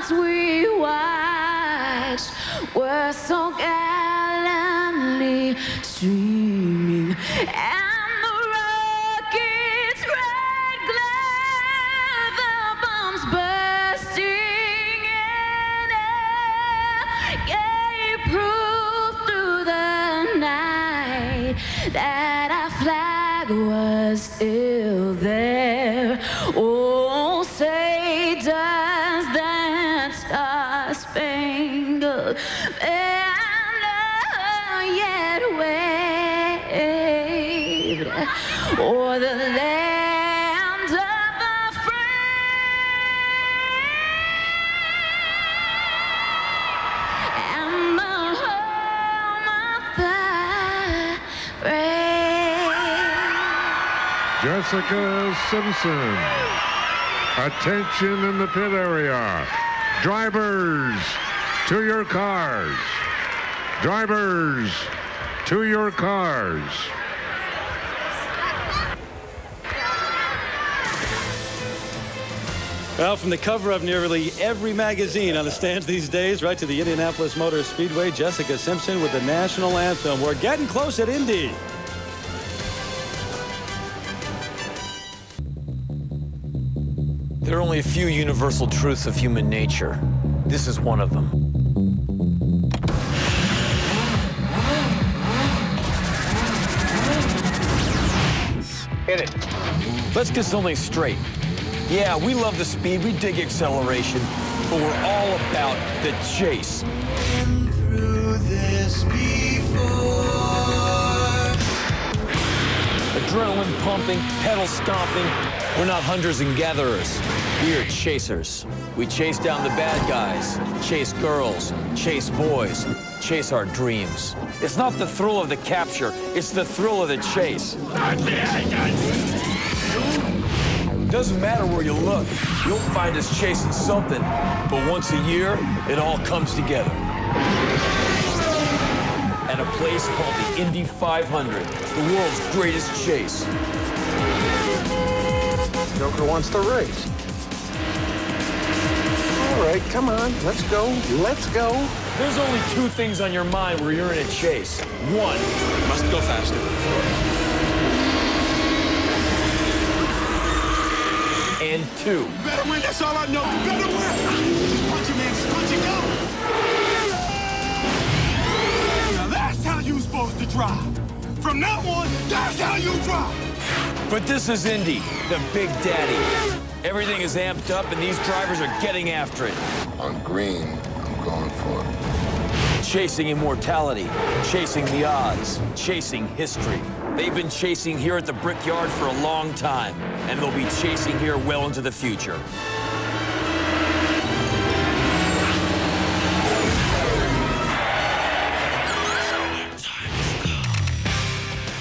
[SPEAKER 16] we watched were so gallantly streaming, and the rocket's red glare, the bombs bursting in air, gave proof through the night that our flag was still there. Oh, say does that Star-Spangled Banner yet waved o'er the land of the free and the home of the brave?
[SPEAKER 17] Jessica Simpson. Attention in the pit area. Drivers, to your cars. Drivers, to your cars.
[SPEAKER 1] Well, from the cover of nearly every magazine on the stands these days, right to the Indianapolis Motor Speedway, Jessica Simpson with the national anthem. We're getting close at Indy.
[SPEAKER 18] There are only a few universal truths of human nature. This is one of them. Hit it. Let's get something straight. Yeah, we love the speed, we dig acceleration, but we're all about the chase.
[SPEAKER 25] Been through this before.
[SPEAKER 18] Adrenaline pumping, pedal stomping. We're not hunters and gatherers. We are chasers. We chase down the bad guys, chase girls, chase boys, chase our dreams. It's not the thrill of the capture, it's the thrill of the chase. Doesn't matter where you look, you'll find us chasing something. But once a year, it all comes together. At a place called the Indy 500, the world's greatest chase.
[SPEAKER 2] Joker wants the race. All right, come on, let's go, let's go.
[SPEAKER 18] There's only two things on your mind where you're in a chase. One, must go faster. And two.
[SPEAKER 4] You better win, that's all I know. You better win. Punch it, man, just punch it, go. Now that's how you supposed to drive. From now on, that's how you drive.
[SPEAKER 18] But this is Indy, the Big Daddy. Everything is amped up and these drivers are getting after it.
[SPEAKER 5] On green, I'm going for it.
[SPEAKER 18] Chasing immortality, chasing the odds, chasing history. They've been chasing here at the Brickyard for a long time, and they'll be chasing here well into the future.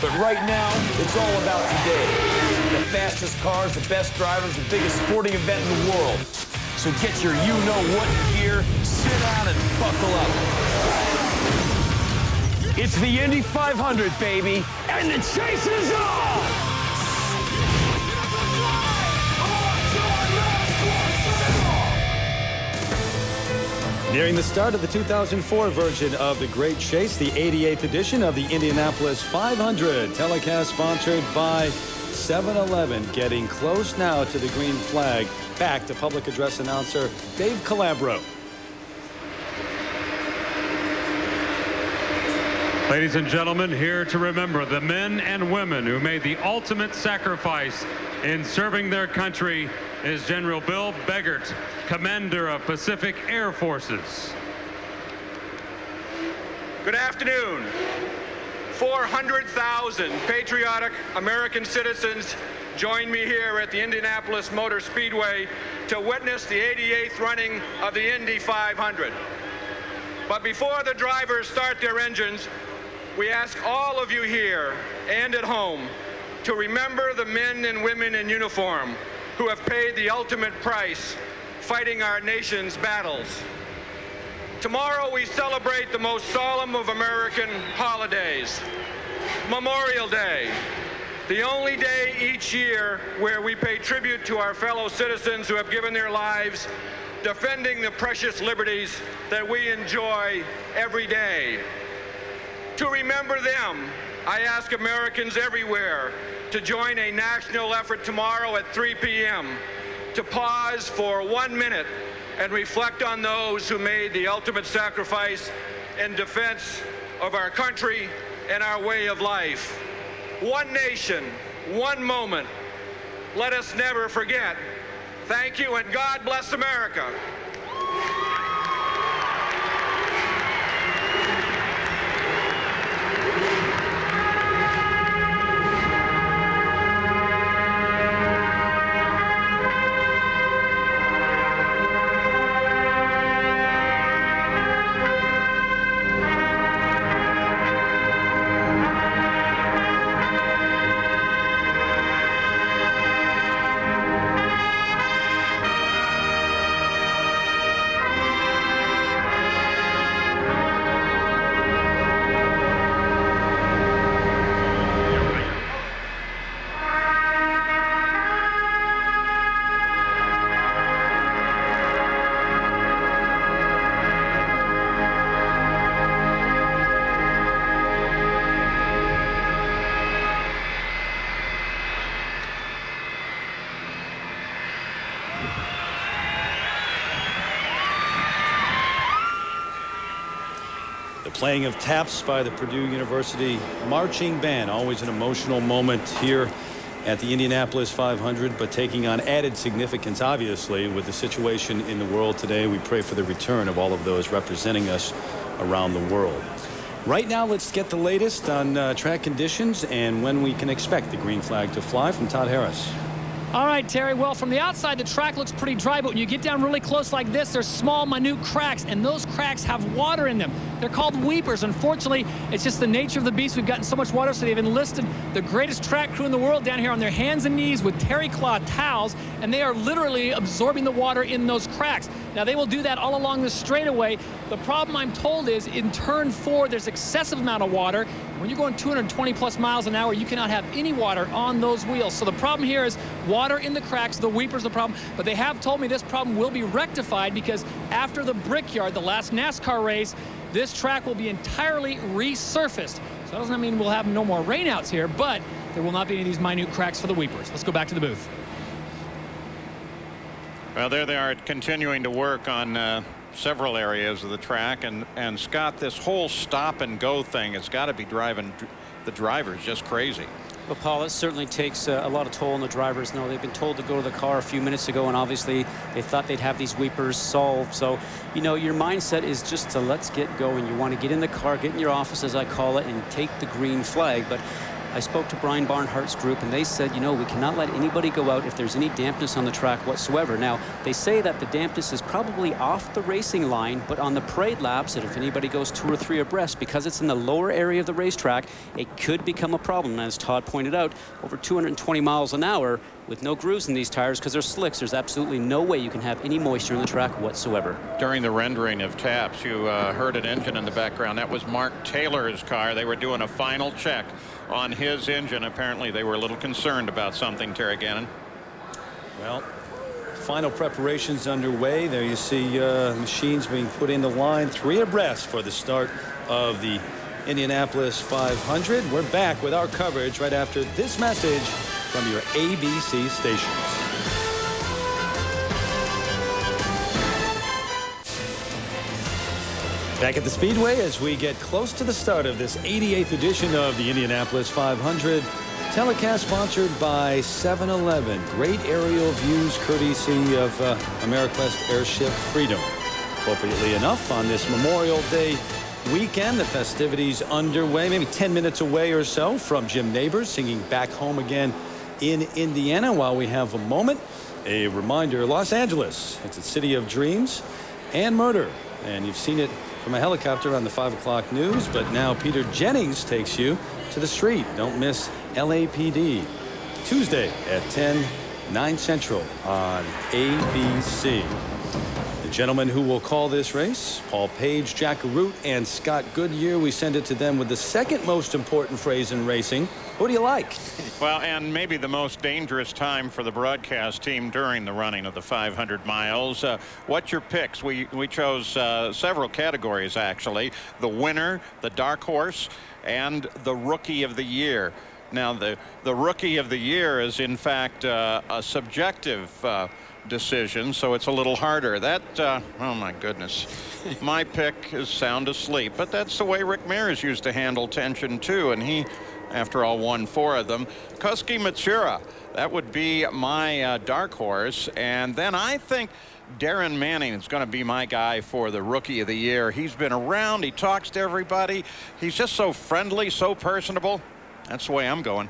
[SPEAKER 18] But right now, it's all about today. The fastest cars, the best drivers, the biggest sporting event in the world. So get your you-know-what gear, sit down and buckle up. It's the Indy 500, baby, and the chase is on!
[SPEAKER 1] Nearing the start of the 2004 version of the Great Chase, the 88th edition of the Indianapolis 500, telecast sponsored by 7-Eleven. Getting close now to the green flag. Back to public address announcer Dave Calabro.
[SPEAKER 15] Ladies and gentlemen, here to remember the men and women who made the ultimate sacrifice in serving their country is General Bill Beggart, Commander of Pacific Air Forces.
[SPEAKER 10] Good afternoon. 400,000 patriotic American citizens join me here at the Indianapolis Motor Speedway to witness the 88th running of the Indy 500. But before the drivers start their engines, we ask all of you here and at home to remember the men and women in uniform who have paid the ultimate price fighting our nation's battles. Tomorrow we celebrate the most solemn of American holidays, Memorial Day, the only day each year where we pay tribute to our fellow citizens who have given their lives defending the precious liberties that we enjoy every day. To remember them, I ask Americans everywhere to join a national effort tomorrow at 3 p.m. to pause for 1 minute and reflect on those who made the ultimate sacrifice in defense of our country and our way of life. One nation, one moment. Let us never forget. Thank you, and God bless America.
[SPEAKER 1] Playing of taps by the Purdue University marching band. Always an emotional moment here at the Indianapolis 500, but taking on added significance, obviously, with the situation in the world today. We pray for the return of all of those representing us around the world. Right now, let's get the latest on track conditions and when we can expect the green flag to fly from Todd Harris.
[SPEAKER 3] All right, Terry. Well, from the outside, the track looks pretty dry, but when you get down really close like this, there's small, minute cracks, and those cracks have water in them. They're called weepers. Unfortunately, it's just the nature of the beast. We've gotten so much water, so they've enlisted the greatest track crew in the world down here on their hands and knees with terry cloth towels, and they are literally absorbing the water in those cracks. Now, they will do that all along the straightaway. The problem, I'm told, is in turn 4, there's excessive amount of water. When you're going 220+ miles an hour, you cannot have any water on those wheels. So the problem here is water in the cracks. The weepers the problem. But they have told me this problem will be rectified because after the Brickyard, the last NASCAR race, this track will be entirely resurfaced. So that doesn't mean we'll have no more rainouts here, but there will not be any of these minute cracks for the weepers. Let's go back to the booth.
[SPEAKER 13] Well, there they are continuing to work on several areas of the track. And Scott, this whole stop and go thing has got to be driving the drivers just crazy.
[SPEAKER 22] Well, Paul, it certainly takes a lot of toll on the drivers. No, they've been told to go to the car a few minutes ago, and obviously they thought they'd have these weepers solved. So, you know, your mindset is just to let's get going. You want to get in the car, get in your office, as I call it, and take the green flag. But I spoke to Brian Barnhart's group, and they said, you know, we cannot let anybody go out if there's any dampness on the track whatsoever. Now, they say that the dampness is probably off the racing line, but on the parade laps, that if anybody goes 2 or 3 abreast, because it's in the lower area of the racetrack, it could become a problem. And as Todd pointed out, over 220 miles an hour with no grooves in these tires because they're slicks, there's absolutely no way you can have any moisture in the track whatsoever.
[SPEAKER 13] During the rendering of taps, you heard an engine in the background. That was Mark Taylor's car. They were doing a final check on his engine. Apparently they were a little concerned about something, Terry Gannon.
[SPEAKER 1] Well, final preparations underway. There you see machines being put into line 3 abreast for the start of the Indianapolis 500. We're back with our coverage right after this message from your ABC stations. Back at the Speedway as we get close to the start of this 88th edition of the Indianapolis 500. Telecast sponsored by 7-Eleven. Great aerial views courtesy of AmeriQuest Airship Freedom. Appropriately enough, on this Memorial Day weekend, the festivities underway, maybe 10 minutes away or so from Jim Neighbors singing Back Home Again in Indiana. While we have a moment, a reminder, Los Angeles, it's a city of dreams and murder. And you've seen it from a helicopter on the 5 o'clock news, but now Peter Jennings takes you to the street. Don't miss LAPD Tuesday at 10, 9 Central on ABC. The gentlemen who will call this race, Paul Page, Jack Root, and Scott Goodyear. We send it to them with the second most important phrase in racing. Who do you like?
[SPEAKER 13] Well, and maybe the most dangerous time for the broadcast team during the running of the 500 miles. What's your picks? We chose several categories, actually. The winner, the dark horse, and the rookie of the year. Now, the rookie of the year is, in fact, a subjective decision, so it's a little harder. That, oh my goodness. My pick is sound asleep, but that's the way Rick Mears used to handle tension, too, and he, after all, won 4 of them. Koski Matsura, that would be my dark horse. And then I think Darren Manning is going to be my guy for the rookie of the year. He's been around. He talks to everybody. He's just so friendly, so personable. That's the way I'm going.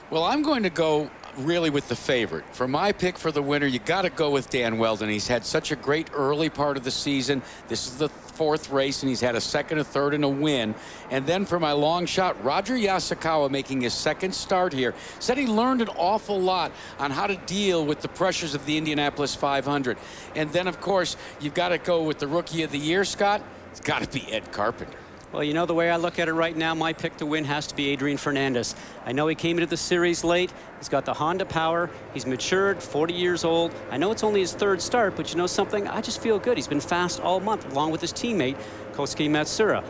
[SPEAKER 8] Well, I'm going to go really with the favorite. For my pick for the winner, you got to go with Dan Weldon. He's had such a great early part of the season. This is the 4th race, and he's had a 2nd, a 3rd, and a win. And then for my long shot, Roger Yasukawa, making his 2nd start here, said he learned an awful lot on how to deal with the pressures of the Indianapolis 500. And then, of course, you've got to go with the rookie of the year, Scott. It's got to be Ed Carpenter.
[SPEAKER 22] Well, you know, the way I look at it right now, my pick to win has to be Adrian Fernandez. I know he came into the series late. He's got the Honda power. He's matured, 40 years old. I know it's only his 3rd start, but you know something? I just feel good. He's been fast all month, along with his teammate, Koski Matsura.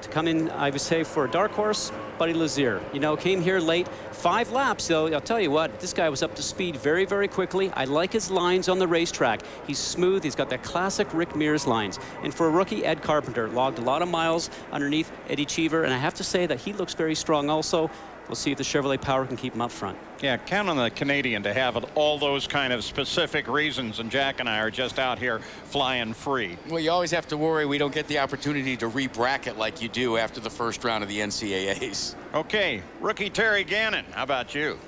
[SPEAKER 22] To come in, I would say, for a dark horse, Buddy Lazier. You know, came here late. 5 laps, though. I'll tell you what, this guy was up to speed very, very quickly. I like his lines on the racetrack. He's smooth. He's got that classic Rick Mears lines. And for a rookie, Ed Carpenter logged a lot of miles underneath Eddie Cheever. And I have to say that he looks very strong also. We'll see if the Chevrolet power can keep him up front.
[SPEAKER 13] Yeah, count on the Canadian to have all those kind of specific reasons, and Jack and I are just out here flying free.
[SPEAKER 8] Well, you always have to worry we don't get the opportunity to re-bracket like you do after the 1st round of the NCAAs.
[SPEAKER 13] Okay, rookie Terry Gannon, how about you?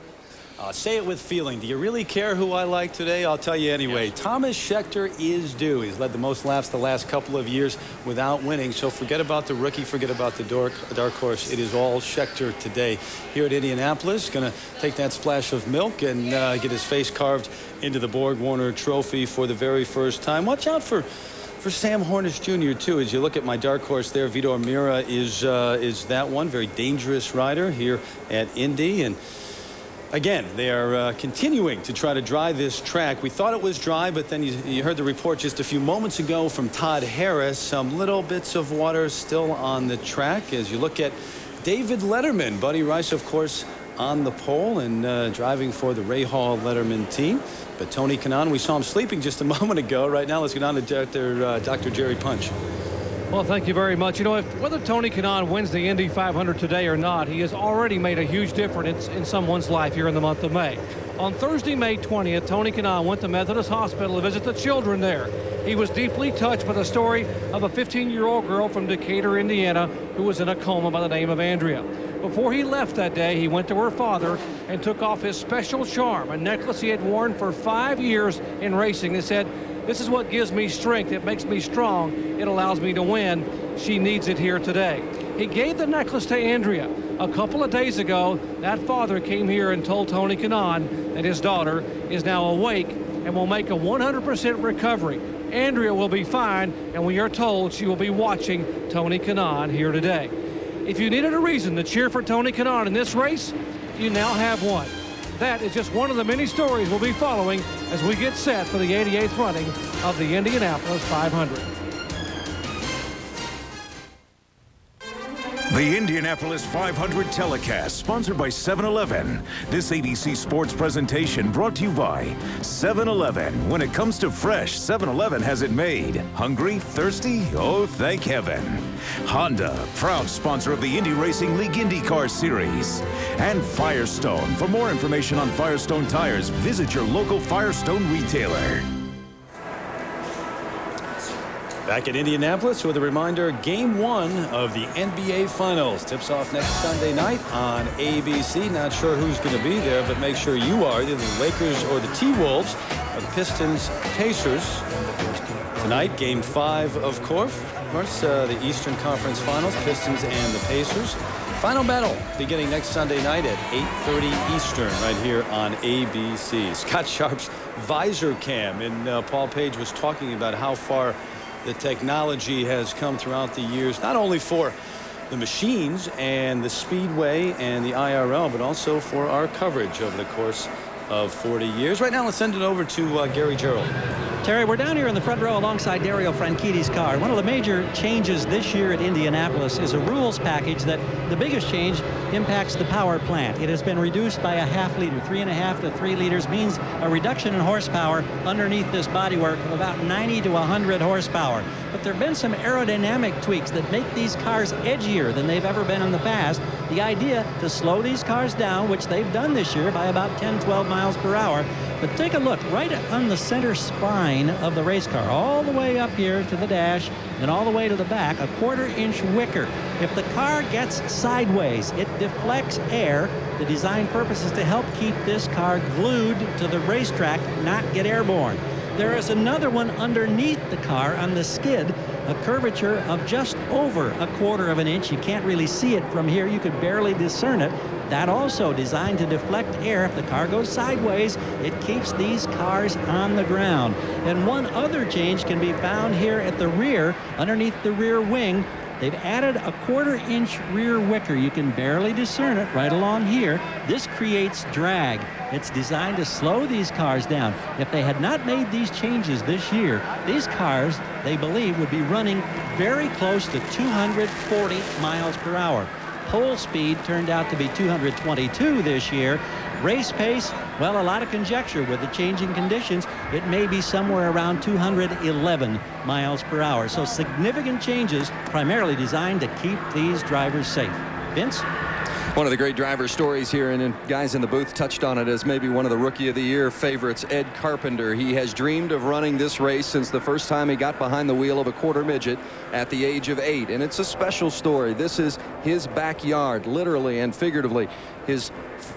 [SPEAKER 1] Say it with feeling. Do you really care who I like today? I'll tell you anyway. Yes. Thomas Scheckter is due. He's led the most laps the last couple of years without winning. So forget about the rookie. Forget about the dark horse. It is all Scheckter today here at Indianapolis. Going to take that splash of milk and get his face carved into the Borg Warner Trophy for the very first time. Watch out for Sam Hornish Jr. too. As you look at my dark horse there, Vitor Meira is that one. Very dangerous rider here at Indy. And again, they are continuing to try to dry this track. We thought it was dry, but then you heard the report just a few moments ago from Todd Harris. Some little bits of water still on the track. As you look at David Letterman, Buddy Rice, of course, on the pole and driving for the Ray Hall Letterman team. But Tony Kanaan, we saw him sleeping just a moment ago. Right now, let's get on to Dr. Jerry Punch.
[SPEAKER 9] Well, thank you very much. You know, whether Tony Kanaan wins the Indy 500 today or not, he has already made a huge difference in someone's life here in the month of May. On Thursday, May 20th, Tony Kanaan went to Methodist Hospital to visit the children there. He was deeply touched by the story of a 15-year-old girl from Decatur, Indiana, who was in a coma by the name of Andrea. Before he left that day, he went to her father and took off his special charm, a necklace he had worn for 5 years in racing. He said, "This is what gives me strength. It makes me strong. It allows me to win. She needs it here today." He gave the necklace to Andrea. A couple of days ago, that father came here and told Tony Kanaan that his daughter is now awake and will make a 100% recovery. Andrea will be fine, and we are told she will be watching Tony Kanaan here today. If you needed a reason to cheer for Tony Kanaan in this race, you now have one. That is just one of the many stories we'll be following as we get set for the 88th running of the Indianapolis 500.
[SPEAKER 6] The Indianapolis 500 telecast, sponsored by 7-Eleven. This ABC Sports presentation brought to you by 7-Eleven. When it comes to fresh, 7-Eleven has it made. Hungry? Thirsty? Oh, thank heaven. Honda, proud sponsor of the Indy Racing League IndyCar Series. And Firestone. For more information on Firestone tires, visit your local Firestone retailer.
[SPEAKER 1] Back at Indianapolis with a reminder, Game 1 of the NBA Finals tips off next Sunday night on ABC. Not sure who's going to be there, but make sure you are, either the Lakers or the T-Wolves, or the Pistons, Pacers. Tonight, Game 5, of course, the Eastern Conference Finals, Pistons and the Pacers. Final battle beginning next Sunday night at 8:30 Eastern right here on ABC. Scott Sharp's visor cam, and Paul Page was talking about how far the technology has come throughout the years, not only for the machines and the Speedway and the IRL, but also for our coverage over the course of 40 years. Right now, let's send it over to Gary Gerald.
[SPEAKER 7] Terry, we're down here in the front row alongside Dario Franchitti's car. One of the major changes this year at Indianapolis is a rules package that the biggest change impacts the power plant. It has been reduced by a half liter. 3.5 to 3 liters means a reduction in horsepower underneath this bodywork of about 90 to 100 horsepower. But there have been some aerodynamic tweaks that make these cars edgier than they've ever been in the past. The idea to slow these cars down, which they've done this year by about 10, 12 miles per hour. But take a look right on the center spine of the race car, all the way up here to the dash and all the way to the back, a 1/4-inch wicker. If the car gets sideways, it deflects air. The design purpose is to help keep this car glued to the racetrack, not get airborne. There is another one underneath the car on the skid, a curvature of just over a 1/4 of an inch. You can't really see it from here. You could barely discern it. That also designed to deflect air. If the car goes sideways, it keeps these cars on the ground. And one other change can be found here at the rear, underneath the rear wing. They've added a 1/4-inch rear wicker. You can barely discern it right along here. This creates drag. It's designed to slow these cars down. If they had not made these changes this year, these cars, they believe, would be running very close to 240 miles per hour. Pole speed turned out to be 222 this year. Race pace, well, a lot of conjecture with the changing conditions. It may be somewhere around 211 miles per hour. So significant changes, primarily designed to keep these drivers safe. Vince?
[SPEAKER 19] One of the great driver stories here, and guys in the booth touched on it as maybe one of the Rookie of the Year favorites, Ed Carpenter. He has dreamed of running this race since the first time he got behind the wheel of a quarter midget at the age of 8. And it's a special story. This is his backyard, literally and figuratively. His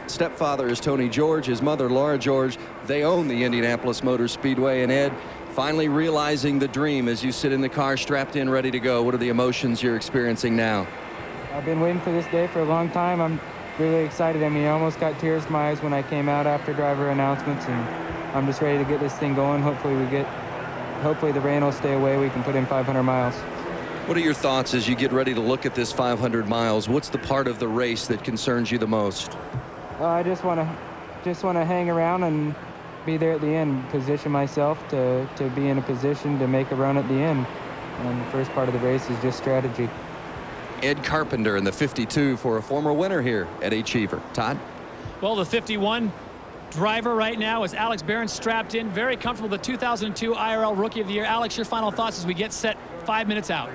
[SPEAKER 19] stepfather is Tony George, his mother Laura George. They own the Indianapolis Motor Speedway. And Ed, finally realizing the dream as you sit in the car strapped in, ready to go. What are the emotions you're experiencing now?
[SPEAKER 20] I've been waiting for this day for a long time. I'm really excited. I mean, I almost got tears in my eyes when I came out after driver announcements, and I'm just ready to get this thing going. Hopefully the rain will stay away. We can put in 500 miles.
[SPEAKER 19] What are your thoughts as you get ready to look at this 500 miles? What's the part of the race that concerns you the most?
[SPEAKER 20] I just want to hang around and be there at the end, position myself to be in a position to make a run at the end. And the first part of the race is just strategy.
[SPEAKER 19] Ed Carpenter in the 52 for a former winner here at Cheever. Todd?
[SPEAKER 3] Well, the 51 driver right now is Alex Barron, strapped in, very comfortable. The 2002 IRL Rookie of the Year. Alex, your final thoughts as we get set 5 minutes out.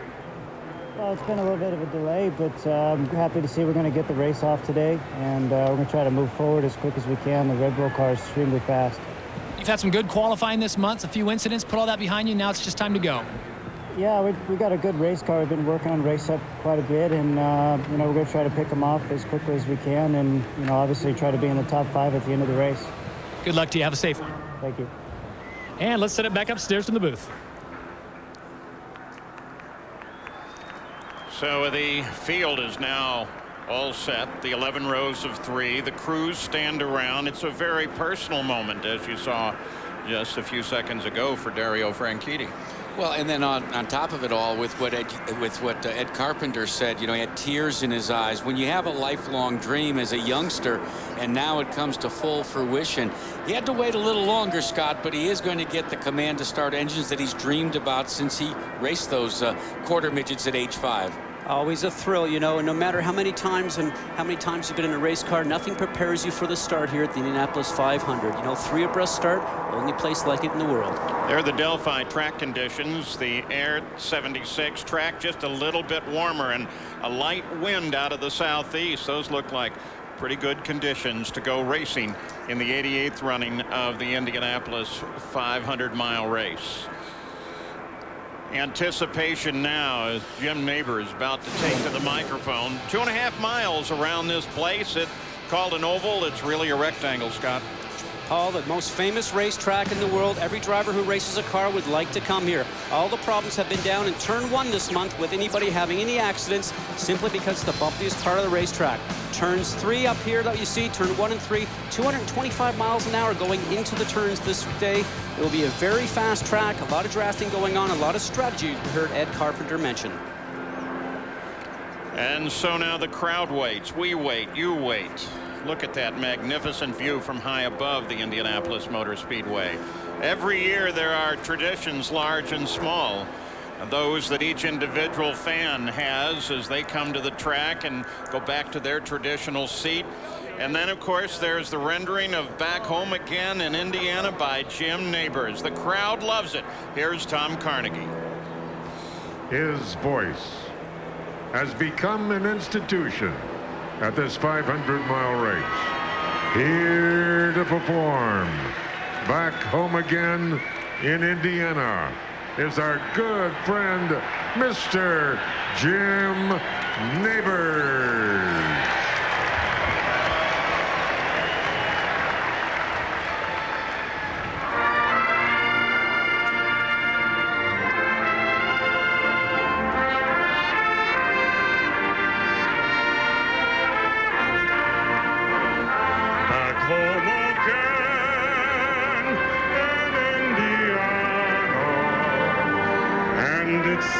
[SPEAKER 21] Well, it's been a little bit of a delay, but I'm happy to see we're going to get the race off today, and we're going to try to move forward as quick as we can. The Red Bull car is extremely fast.
[SPEAKER 3] You've had some good qualifying this month, a few incidents, put all that behind you. Now it's just time to go.
[SPEAKER 21] Yeah, we got a good race car. We've been working on race up quite a bit, and you know, we're going to try to pick them off as quickly as we can, and you know, obviously try to be in the top 5 at the end of the race.
[SPEAKER 3] Good luck to you. Have a safe one.
[SPEAKER 21] Thank you.
[SPEAKER 3] And let's set it back upstairs to the booth.
[SPEAKER 13] So the field is now all set. The 11 rows of 3. The crews stand around. It's a very personal moment, as you saw just a few seconds ago for Dario Franchitti.
[SPEAKER 8] Well, and then on top of it all, with what Ed Carpenter said, you know, he had tears in his eyes. When you have a lifelong dream as a youngster, and now it comes to full fruition, he had to wait a little longer, Scott, but he is going to get the command to start engines that he's dreamed about since he raced those quarter midgets at age 5.
[SPEAKER 22] Always a thrill, you know, and no matter how many times you've been in a race car, nothing prepares you for the start here at the Indianapolis 500. You know, 3 abreast start, only place like it in the world.
[SPEAKER 13] There are the Delphi track conditions. The Air 76 track just a little bit warmer and a light wind out of the southeast. Those look like pretty good conditions to go racing in the 88th running of the Indianapolis 500-mile race. Anticipation now as Jim Neighbor is about to take to the microphone. 2.5 miles around this place. It's called an oval. It's really a rectangle, Scott.
[SPEAKER 22] Paul, the most famous racetrack in the world. Every driver who races a car would like to come here. All the problems have been down in turn 1 this month with anybody having any accidents, simply because it's the bumpiest part of the racetrack. Turns 3 up here that you see, turn 1 and 3, 225 miles an hour going into the turns this day. It will be a very fast track, a lot of drafting going on, a lot of strategy you heard Ed Carpenter mention.
[SPEAKER 13] And so now the crowd waits. We wait, you wait. Look at that magnificent view from high above the Indianapolis Motor Speedway. Every year there are traditions large and small. Those that each individual fan has as they come to the track and go back to their traditional seat. And then, of course, there's the rendering of Back Home Again in Indiana by Jim Neighbors. The crowd loves it. Here's Tom Carnegie.
[SPEAKER 17] His voice has become an institution at this 500-mile race. Here to perform Back Home Again in Indiana is our good friend, Mr. Jim Neighbors.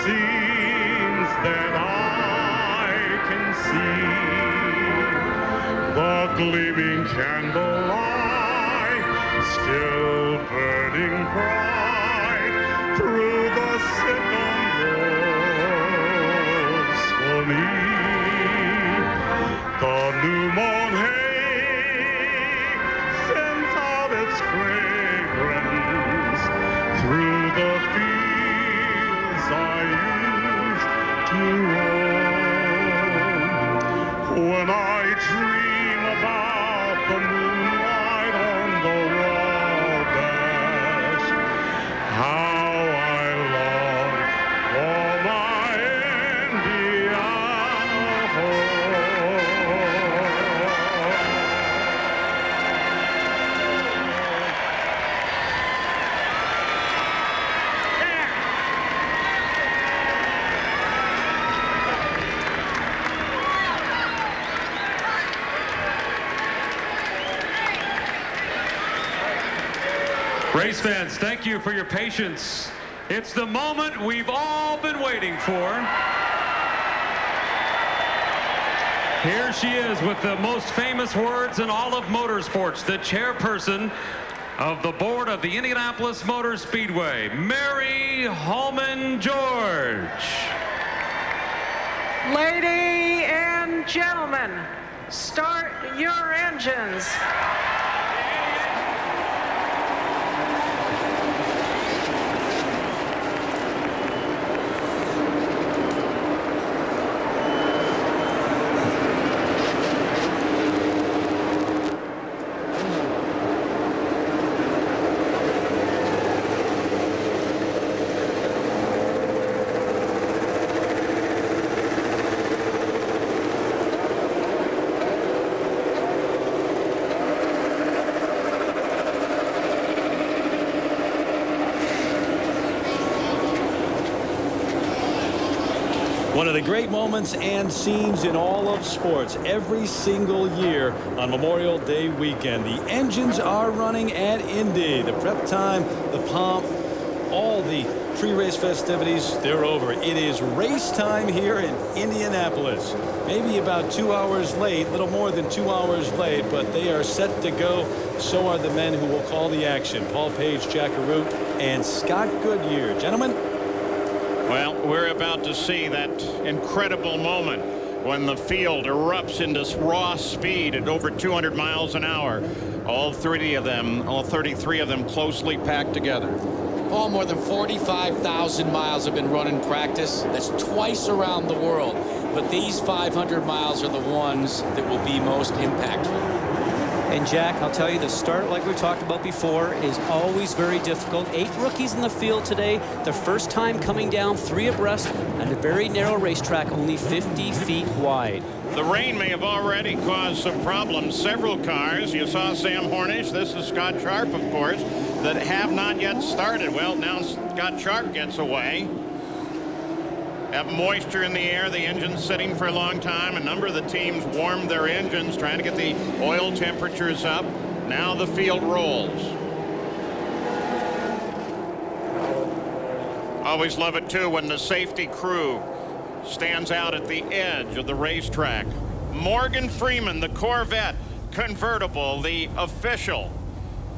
[SPEAKER 25] Seems that I can see the gleaming candlelight still burning bright through the sycamores for me. The new mown hay sends out its fragrance through the fields I used to roam when I dream
[SPEAKER 15] Race fans, thank you for your patience. It's the moment we've all been waiting for. Here she is with the most famous words in all of motorsports, the chairperson of the board of the Indianapolis Motor Speedway, Mary Holman George.
[SPEAKER 11] Ladies and gentlemen, start your engines.
[SPEAKER 1] One of the great moments and scenes in all of sports every single year on Memorial Day weekend. The engines are running at Indy. The prep time, the pomp, all the pre-race festivities, they're over. It is race time here in Indianapolis. Maybe about 2 hours late, little more than 2 hours late, but they are set to go. So are the men who will call the action. Paul Page, Jack Arute, and Scott Goodyear. Gentlemen.
[SPEAKER 13] Well, we're about to see that incredible moment when the field erupts into raw speed at over 200 miles an hour. All 33 of them closely packed together.
[SPEAKER 8] Paul, more than 45,000 miles have been run in practice. That's twice around the world. But these 500 miles are the ones that will be most impactful.
[SPEAKER 22] And Jack, I'll tell you, the start, like we talked about before, is always very difficult. 8 rookies in the field today. Their first time coming down 3 abreast on a very narrow racetrack, only 50 feet wide.
[SPEAKER 13] The rain may have already caused some problems. Several cars, you saw Sam Hornish, this is Scott Sharp, of course, that have not yet started. Well, now Scott Sharp gets away. Have moisture in the air, the engine's sitting for a long time. A number of the teams warmed their engines, trying to get the oil temperatures up. Now the field rolls. Always love it, too, when the safety crew stands out at the edge of the racetrack. Morgan Freeman, the Corvette convertible, the official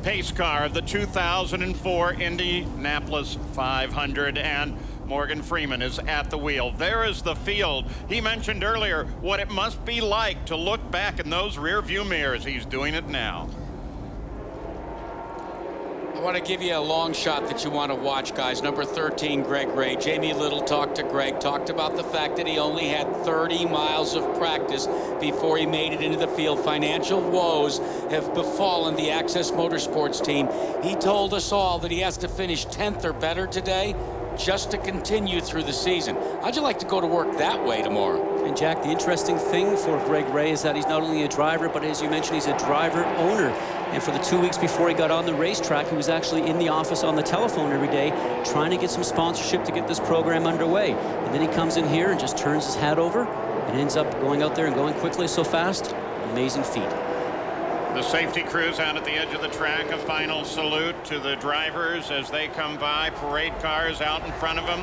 [SPEAKER 13] pace car of the 2004 Indianapolis 500, and Morgan Freeman is at the wheel. There is the field. He mentioned earlier what it must be like to look back in those rear view mirrors. He's doing it now.
[SPEAKER 8] I want to give you a long shot that you want to watch, guys. Number 13, Greg Ray. Jamie Little talked to Greg, talked about the fact that he only had 30 miles of practice before he made it into the field. Financial woes have befallen the Access Motorsports team. He told us all that he has to finish 10th or better today just to continue through the season. How'd you like to go to work that way tomorrow?
[SPEAKER 22] And Jack, the interesting thing for Greg Ray is that he's not only a driver, but as you mentioned, he's a driver owner. And for the 2 weeks before he got on the racetrack, he was actually in the office on the telephone every day trying to get some sponsorship to get this program underway. And then he comes in here and just turns his hat over and ends up going out there and going quickly so fast. Amazing feat.
[SPEAKER 13] The safety crews out at the edge of the track. A final salute to the drivers as they come by. Parade cars out in front of them.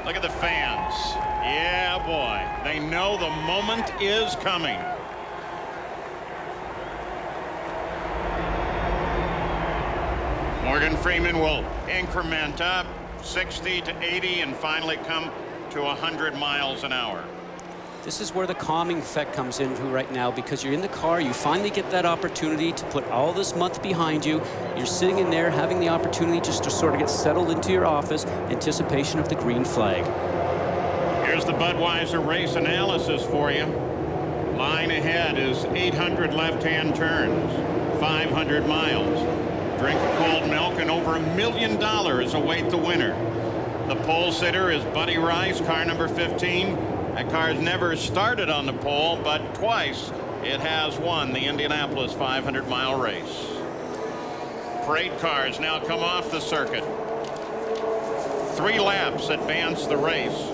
[SPEAKER 13] Look at the fans. Yeah, boy. They know the moment is coming. Morgan Freeman will increment up 60 to 80 and finally come to 100 miles an hour.
[SPEAKER 22] This is where the calming effect comes into right now, because you're in the car, you finally get that opportunity to put all this month behind you. You're sitting in there having the opportunity just to sort of get settled into your office, anticipation of the green flag.
[SPEAKER 13] Here's the Budweiser race analysis for you. Line ahead is 800 left-hand turns, 500 miles. Drink of cold milk and over $1 million await the winner. The pole sitter is Buddy Rice, car number 15. That car has never started on the pole, but twice it has won the Indianapolis 500-mile race. Parade cars now come off the circuit. 3 laps advance the race.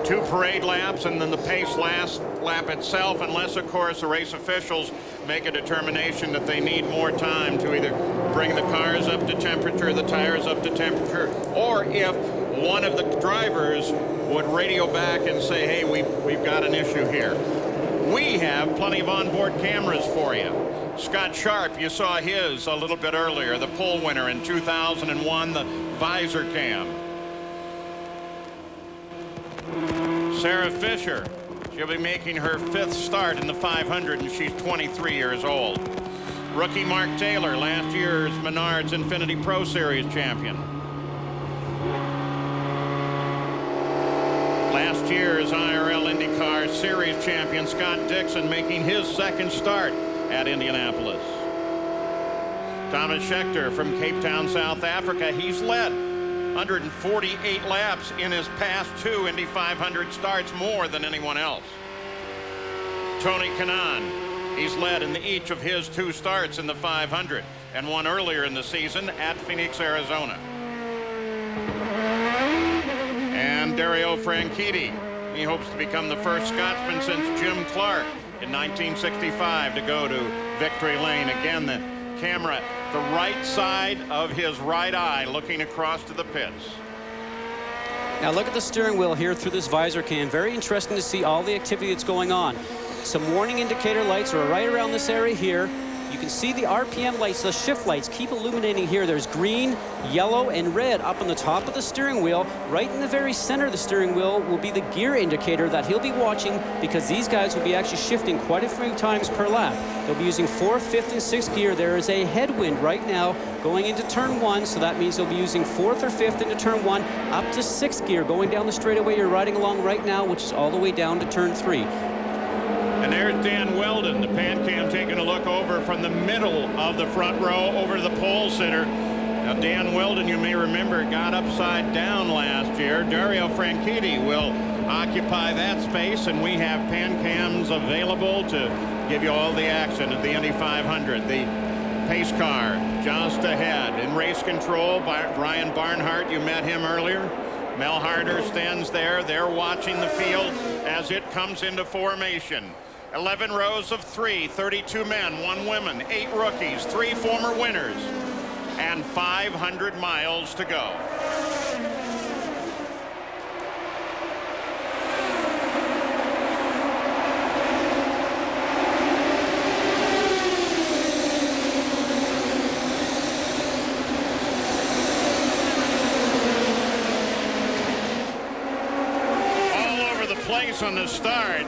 [SPEAKER 13] 2 parade laps and then the pace last lap itself, unless, of course, the race officials make a determination that they need more time to either bring the cars up to temperature, the tires up to temperature, or if one of the drivers would radio back and say, hey, we've got an issue here. We have plenty of onboard cameras for you. Scott Sharp, you saw his a little bit earlier, the pole winner in 2001, the visor cam. Sarah Fisher, she'll be making her 5th start in the 500, and she's 23 years old. Rookie Mark Taylor, last year's Menards Infinity Pro Series champion. Last year's IRL IndyCar Series champion Scott Dixon making his 2nd start at Indianapolis. Thomas Schechter from Cape Town, South Africa. He's led 148 laps in his past 2 Indy 500 starts, more than anyone else. Tony Kanaan, he's led in each of his 2 starts in the 500 and one earlier in the season at Phoenix, Arizona. And Dario Franchitti, he hopes to become the first Scotsman since Jim Clark in 1965 to go to victory lane. Again, the camera, the right side of his right eye looking across to the pits.
[SPEAKER 22] Now look at the steering wheel here through this visor cam. Very interesting to see all the activity that's going on. Some warning indicator lights are right around this area here. You can see the RPM lights, the shift lights keep illuminating here. There's green, yellow, and red up on the top of the steering wheel. Right in the very center of the steering wheel will be the gear indicator that he'll be watching, because these guys will be actually shifting quite a few times per lap. They'll be using 4th, 5th, and 6th gear. There is a headwind right now going into turn 1, so that means they'll be using 4th or 5th into turn 1, up to 6th gear going down the straightaway you're riding along right now, which is all the way down to turn 3.
[SPEAKER 13] And there's Dan Weldon, the pan cam, taking a look over from the middle of the front row over to the pole sitter. Now Dan Weldon, you may remember, got upside down last year. Dario Franchitti will occupy that space, and we have pan cams available to give you all the action of the Indy 500. The pace car just ahead. In race control by Brian Barnhart, you met him earlier. Mel Harder stands there. They're watching the field as it comes into formation. 11 rows of 3, 32 men, 1 woman, 8 rookies, 3 former winners, and 500 miles to go. All over the place on the start.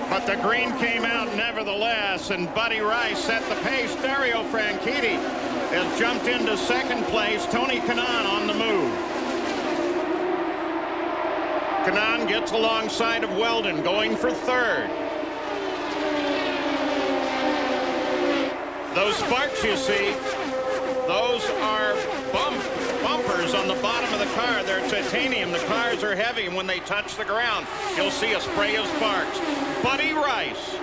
[SPEAKER 13] But the green came out nevertheless, and Buddy Rice set the pace. Dario Franchitti has jumped into 2nd place. Tony Kanaan on the move. Kanaan gets alongside of Weldon, going for 3rd. Those sparks you see, those are bumpers on the bottom of the car. They're titanium. The cars are heavy, and when they touch the ground, you'll see a spray of sparks. Buddy Rice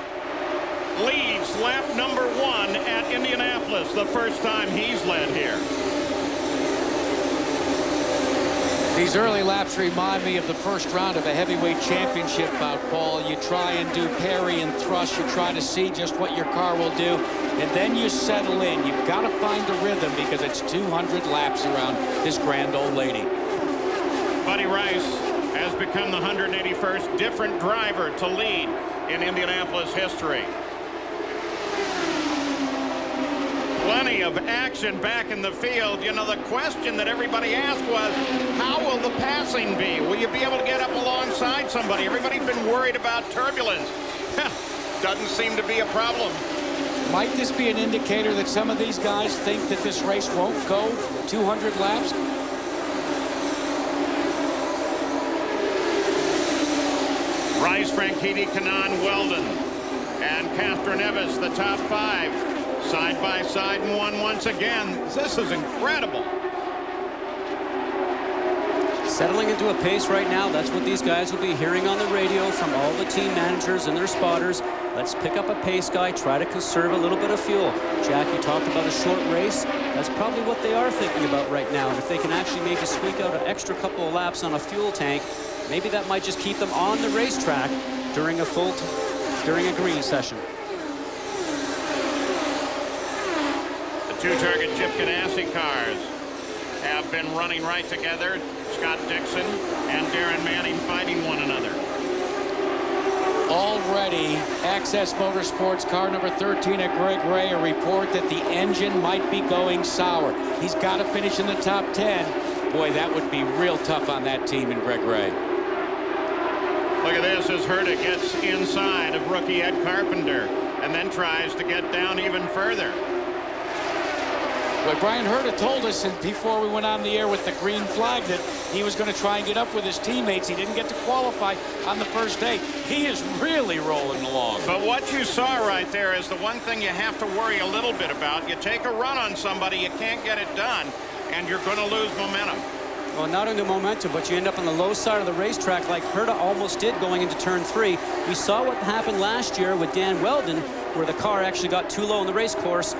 [SPEAKER 13] leads lap number 1 at Indianapolis, the first time he's led here.
[SPEAKER 8] These early laps remind me of the first round of a heavyweight championship bout, Paul. You try and do parry and thrust. You try to see just what your car will do, and then you settle in. You've got to find the rhythm, because it's 200 laps around this grand old lady.
[SPEAKER 13] Buddy Rice has become the 181st different driver to lead in Indianapolis history. Plenty of action back in the field. You know, the question that everybody asked was, how will the passing be? Will you be able to get up alongside somebody? Everybody's been worried about turbulence. Doesn't seem to be a problem.
[SPEAKER 8] Might this be an indicator that some of these guys think that this race won't go 200 laps?
[SPEAKER 13] Rice, Franchitti, Kanaan, Weldon, and Castroneves, the top 5, side by side and one once again. This is incredible.
[SPEAKER 22] Settling into a pace right now. That's what these guys will be hearing on the radio from all the team managers and their spotters. Let's pick up a pace guy, try to conserve a little bit of fuel. Jack, you talked about a short race. That's probably what they are thinking about right now. And if they can actually maybe squeak out an extra couple of laps on a fuel tank, maybe that might just keep them on the racetrack during a green session.
[SPEAKER 13] two Target Chip Ganassi cars have been running right together. Scott Dixon and Darren Manning fighting one another.
[SPEAKER 8] Already, Access Motorsports car number 13 at Greg Ray, a report that the engine might be going sour. He's got to finish in the top 10. Boy, that would be real tough on that team in Greg Ray.
[SPEAKER 13] Look at this as Herta gets inside of rookie Ed Carpenter and then tries to get down even further.
[SPEAKER 8] Well, Brian Herta told us before we went on the air with the green flag that he was going to try and get up with his teammates. He didn't get to qualify on the first day. He is really rolling along.
[SPEAKER 13] But what you saw right there is the one thing you have to worry a little bit about. You take a run on somebody, you can't get it done, and you're going to lose momentum.
[SPEAKER 22] Well, not only momentum, but you end up on the low side of the racetrack like Herta almost did going into turn 3. We saw what happened last year with Dan Weldon, where the car actually got too low in the race course.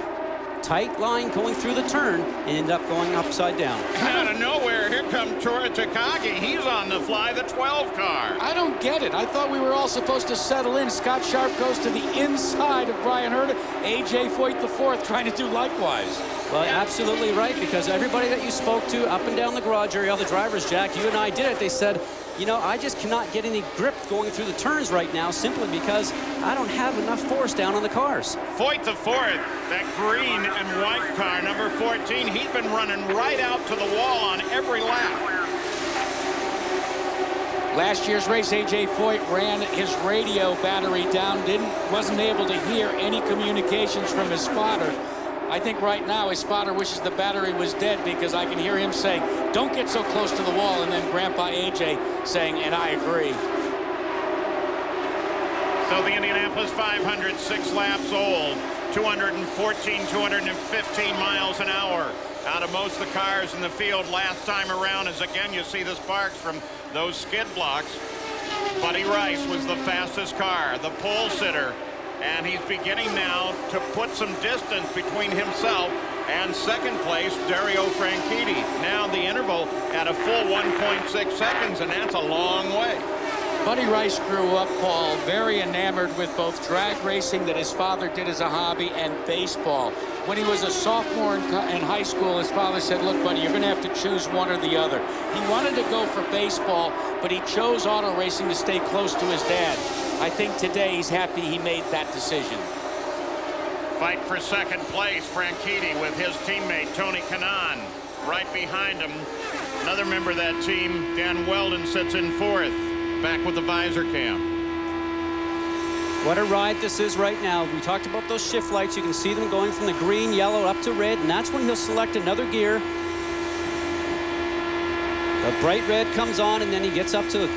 [SPEAKER 22] Tight line going through the turn and end up going upside down.
[SPEAKER 13] Out of nowhere, here comes Tora Takagi. He's on the fly, the 12 car.
[SPEAKER 8] I don't get it. I thought we were all supposed to settle in. Scott Sharp goes to the inside of Brian Herta. A.J. Foyt IV trying to do likewise.
[SPEAKER 22] Well, absolutely right, because everybody that you spoke to up and down the garage area, all the drivers, Jack, you and I did it. They said, you know, I just cannot get any grip going through the turns right now simply because I don't have enough force down on the cars.
[SPEAKER 13] Foyt the fourth, that green and white car, number 14, he's been running right out to the wall on every lap.
[SPEAKER 8] Last year's race, A.J. Foyt ran his radio battery down, wasn't able to hear any communications from his spotter. I think right now his spotter wishes the battery was dead because I can hear him saying, don't get so close to the wall, and then Grandpa A.J. saying, and I agree.
[SPEAKER 13] So the Indianapolis 500, 6 laps old, 214, 215 miles an hour out of most of the cars in the field last time around. As again, you see the sparks from those skid blocks. Buddy Rice was the fastest car, the pole sitter. And he's beginning now to put some distance between himself and second place, Dario Franchitti. Now the interval at a full 1.6 seconds, and that's a long way.
[SPEAKER 8] Buddy Rice grew up, Paul, very enamored with both drag racing that his father did as a hobby and baseball. When he was a sophomore in high school, his father said, look, buddy, you're going to have to choose one or the other. He wanted to go for baseball, but he chose auto racing to stay close to his dad. I think today he's happy he made that decision.
[SPEAKER 13] Fight for second place, Franchitti with his teammate, Tony Kanaan, right behind him. Another member of that team, Dan Weldon, sits in fourth, back with the visor cam.
[SPEAKER 22] What a ride this is right now. We talked about those shift lights. You can see them going from the green, yellow up to red, and that's when he'll select another gear. The bright red comes on, and then he gets up to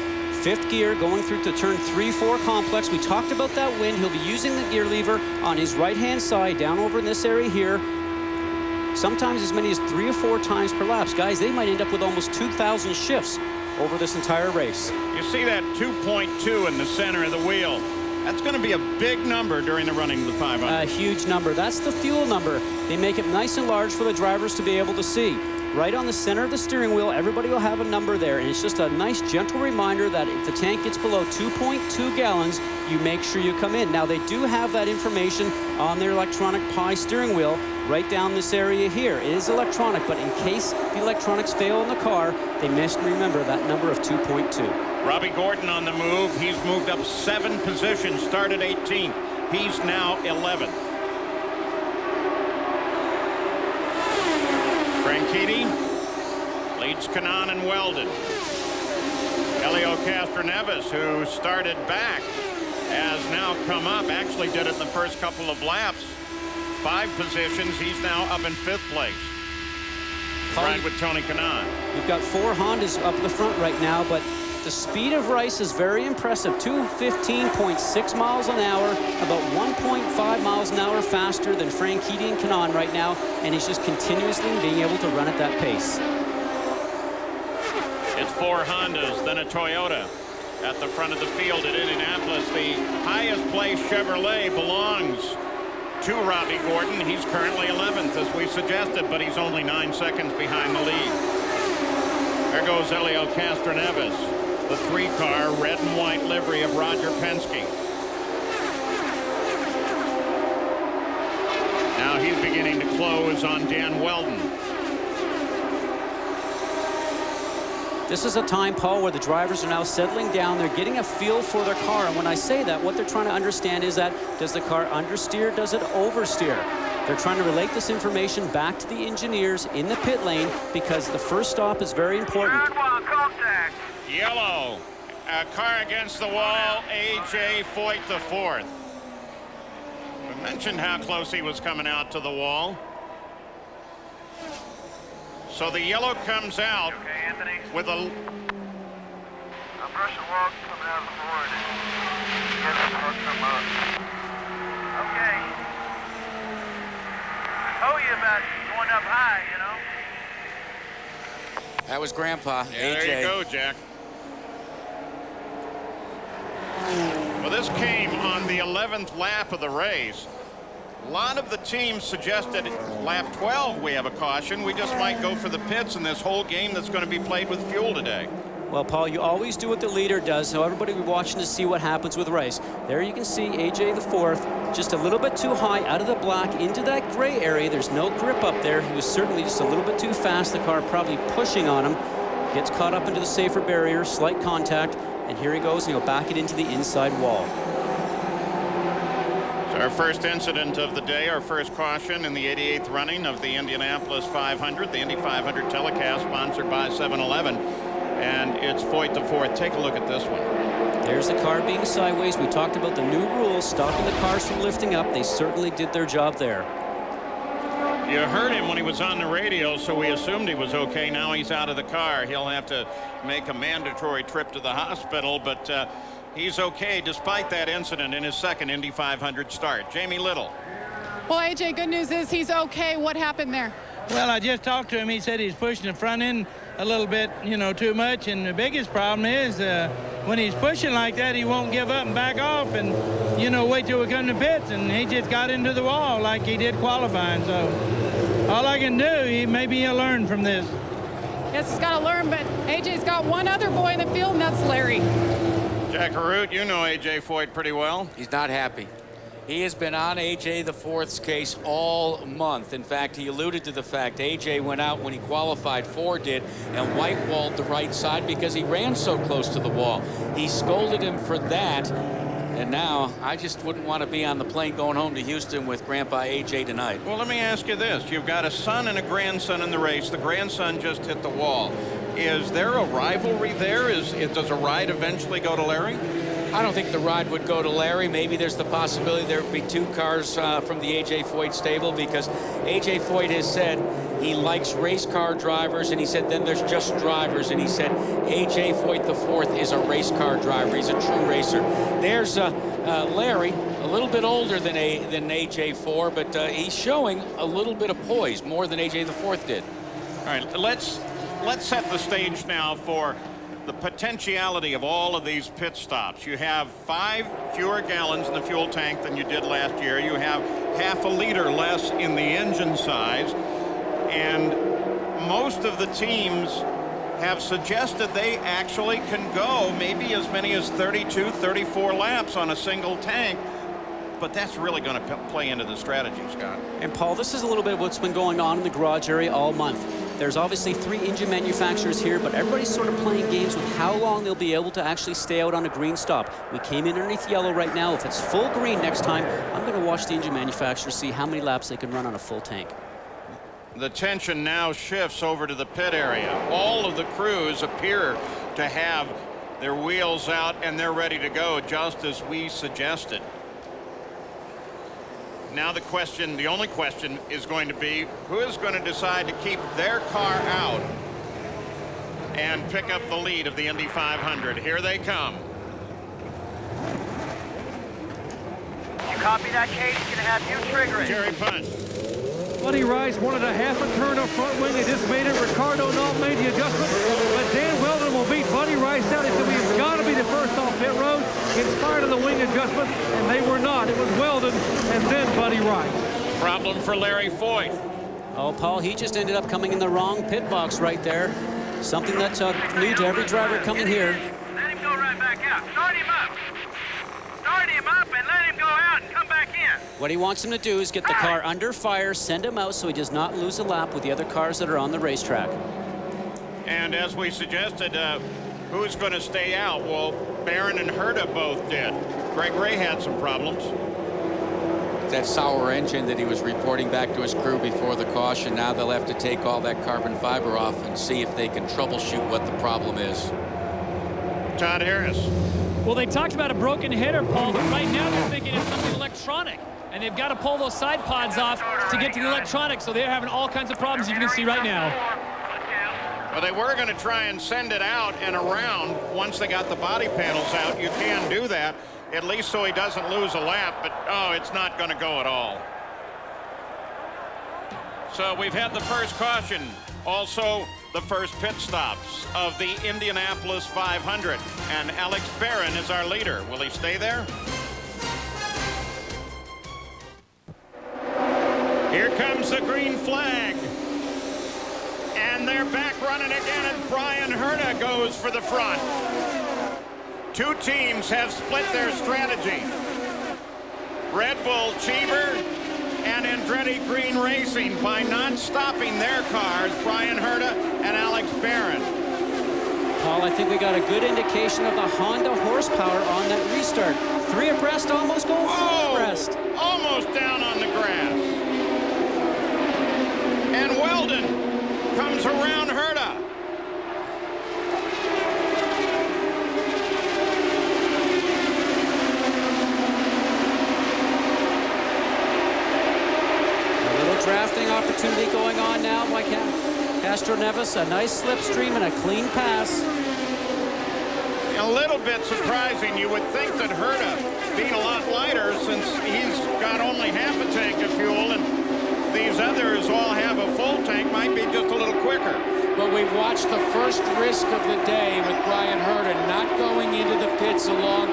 [SPEAKER 22] fifth gear going through to turn 3-4 complex. We talked about that wind. He'll be using the gear lever on his right-hand side down over in this area here. Sometimes as many as 3 or 4 times per lap. Guys, they might end up with almost 2,000 shifts over this entire race.
[SPEAKER 13] You see that 2.2 in the center of the wheel. That's going to be a big number during the running of the 500.
[SPEAKER 22] A huge number. That's the fuel number. They make it nice and large for the drivers to be able to see. Right on the center of the steering wheel, everybody will have a number there, and it's just a nice gentle reminder that if the tank gets below 2.2 gallons, you make sure you come in. Now, they do have that information on their electronic Pi steering wheel right down this area here. It is electronic, but in case the electronics fail in the car, they must remember that number of 2.2.
[SPEAKER 13] Robbie Gordon on the move. He's moved up 7 positions, started 18th. He's now 11th. Franchitti leads Kanaan and Weldon. Helio Castroneves, who started back, has now come up. Actually did it in the first couple of laps. 5 positions. He's now up in 5th place. Right with Tony Kanaan.
[SPEAKER 22] We've got 4 Hondas up the front right now, but the speed of Rice is very impressive. 215.6 miles an hour, about 1.5 miles an hour faster than Franchitti and Kanaan right now, and he's just continuously being able to run at that pace.
[SPEAKER 13] It's 4 Hondas, then a Toyota at the front of the field at Indianapolis. The highest placed Chevrolet belongs to Robbie Gordon. He's currently 11th, as we suggested, but he's only 9 seconds behind the lead. There goes Helio Castroneves. The 3-car red and white livery of Roger Penske. Now Now he's beginning to close on Dan Weldon.
[SPEAKER 22] This is a time, Paul, where the drivers are now settling down. They're getting a feel for their car. And when I say that, what they're trying to understand is that, does the car understeer? Does it oversteer? They're trying to relate this information back to the engineers in the pit lane because the first stop is very important.
[SPEAKER 13] Yellow. A car against the wall. A.J. Foyt the fourth. We mentioned how close he was coming out to the wall. So the yellow comes out with a...
[SPEAKER 12] I'm brushing walk coming out of the board. Get the car come up. Okay. I told you about going up high, you know.
[SPEAKER 8] That was Grandpa,
[SPEAKER 13] yeah,
[SPEAKER 8] AJ.
[SPEAKER 13] There you go, Jack. Well, this came on the 11th lap of the race. A lot of the teams suggested lap 12 we have a caution. We just might go for the pits in this whole game that's going to be played with fuel today.
[SPEAKER 22] Well, Paul, you always do what the leader does, so everybody will be watching to see what happens with the race. There you can see AJ the fourth, just a little bit too high out of the black into that gray area. There's no grip up there. He was certainly just a little bit too fast. The car probably pushing on him. Gets caught up into the safer barrier, slight contact, and here he goes, and he'll back it into the inside wall.
[SPEAKER 13] Our first incident of the day, our first caution in the 88th running of the Indianapolis 500, the Indy 500 telecast sponsored by 7-Eleven, and it's Foyt the fourth. Take a look at this one.
[SPEAKER 22] There's the car being sideways. We talked about the new rules stopping the cars from lifting up. They certainly did their job there.
[SPEAKER 13] You heard him when he was on the radio, so we assumed he was okay. Now he's out of the car. He'll have to make a mandatory trip to the hospital, but he's okay despite that incident in his second Indy 500 start. Jamie Little.
[SPEAKER 14] Well, AJ, good news is he's okay. What happened there?
[SPEAKER 16] Well, I just talked to him. He said he's pushing the front end a little bit, you know, too much. And the biggest problem is when he's pushing like that, he won't give up and back off and, you know, wait till we come to pits. And he just got into the wall like he did qualifying. So all I can do, maybe he'll learn from this.
[SPEAKER 14] Yes, he's got to learn, but AJ's got one other boy in the field, and that's Larry.
[SPEAKER 13] Jack Harut, you know A.J. Foyt pretty well.
[SPEAKER 8] He's not happy. He has been on A.J. the fourth's case all month. In fact, he alluded to the fact A.J. went out when he qualified, Ford did, and white-walled the right side because he ran so close to the wall. He scolded him for that, and now I just wouldn't want to be on the plane going home to Houston with Grandpa A.J. tonight.
[SPEAKER 13] Well, let me ask you this. You've got a son and a grandson in the race. The grandson just hit the wall. Is there a rivalry there? Does a ride eventually go to Larry?
[SPEAKER 8] I don't think the ride would go to Larry. Maybe there's the possibility there would be two cars from the A.J. Foyt stable because A.J. Foyt has said he likes race car drivers, and he said then there's just drivers, and he said A.J. Foyt the fourth is a race car driver. He's a true racer. There's Larry, a little bit older than A.J. 4, but he's showing a little bit of poise, more than A.J. the fourth did.
[SPEAKER 13] All right, let's set the stage now for the potentiality of all of these pit stops. You have 5 fewer gallons in the fuel tank than you did last year. You have half a liter less in the engine size. And most of the teams have suggested they actually can go maybe as many as 32, 34 laps on a single tank. But that's really going to play into the strategy, Scott.
[SPEAKER 22] And Paul, this is a little bit what's been going on in the garage area all month. There's obviously 3 engine manufacturers here, but everybody's sort of playing games with how long they'll be able to actually stay out on a green stop. We came in underneath yellow right now. If it's full green next time, I'm going to watch the engine manufacturers see how many laps they can run on a full tank.
[SPEAKER 13] The tension now shifts over to the pit area. All of the crews appear to have their wheels out and they're ready to go, just as we suggested. Now the question, the only question is going to be who is going to decide to keep their car out and pick up the lead of the Indy 500. Here they come.
[SPEAKER 12] You copy that, Case? He's going to have you trigger it.
[SPEAKER 13] Jerry Punch.
[SPEAKER 9] Buddy Rice wanted a half a turn up front wing. They just made it. Ricardo not made the adjustment. But Dan Weldon will beat Buddy Rice out. He said we've got to be the first off pit road in spite of the wing adjustment, and they were not. It was Weldon and then Buddy Rice.
[SPEAKER 13] Problem for Larry Foyt.
[SPEAKER 22] Oh, Paul, he just ended up coming in the wrong pit box right there. Something that's new to every driver coming here.
[SPEAKER 12] Let him go right back out. Start him up. Start him up and let him go out and come back in.
[SPEAKER 22] What he wants him to do is get the car under fire, send him out so he does not lose a lap with the other cars that are on the racetrack.
[SPEAKER 13] And as we suggested, who's going to stay out? Well, Barron and Herta both did. Greg Ray had some problems.
[SPEAKER 8] That sour engine that he was reporting back to his crew before the caution. Now they'll have to take all that carbon fiber off and see if they can troubleshoot what the problem is.
[SPEAKER 13] Todd Harris.
[SPEAKER 3] Well, they talked about a broken header, Paul, but right now they're thinking it's something electronic. And they've got to pull those side pods off to get to the electronics, so they're having all kinds of problems you can see right now.
[SPEAKER 13] Well, they were going to try and send it out and around once they got the body panels out. You can do that, at least so he doesn't lose a lap, but oh, it's not going to go at all. So we've had the first caution, also the first pit stops of the Indianapolis 500, and Alex Barron is our leader. Will he stay there? Here comes the green flag. And they're back running again, and Brian Herta goes for the front. Two teams have split their strategy. Red Bull Cheever and Andretti Green Racing by not stopping their cars, Brian Herta and Alex Barron.
[SPEAKER 22] Paul, I think we got a good indication of the Honda horsepower on that restart. 3 abreast, almost going 4 abreast.
[SPEAKER 13] Almost down on the grass. And Weldon comes around Herta.
[SPEAKER 22] A little drafting opportunity going on now by Castro Neves. A nice slipstream and a clean pass.
[SPEAKER 13] A little bit surprising. You would think that Herta, being a lot lighter since he's got only half a tank of fuel, and these others all have a full tank, might be just a little quicker.
[SPEAKER 8] But we've watched the first risk of the day with Brian Herta not going into the pits along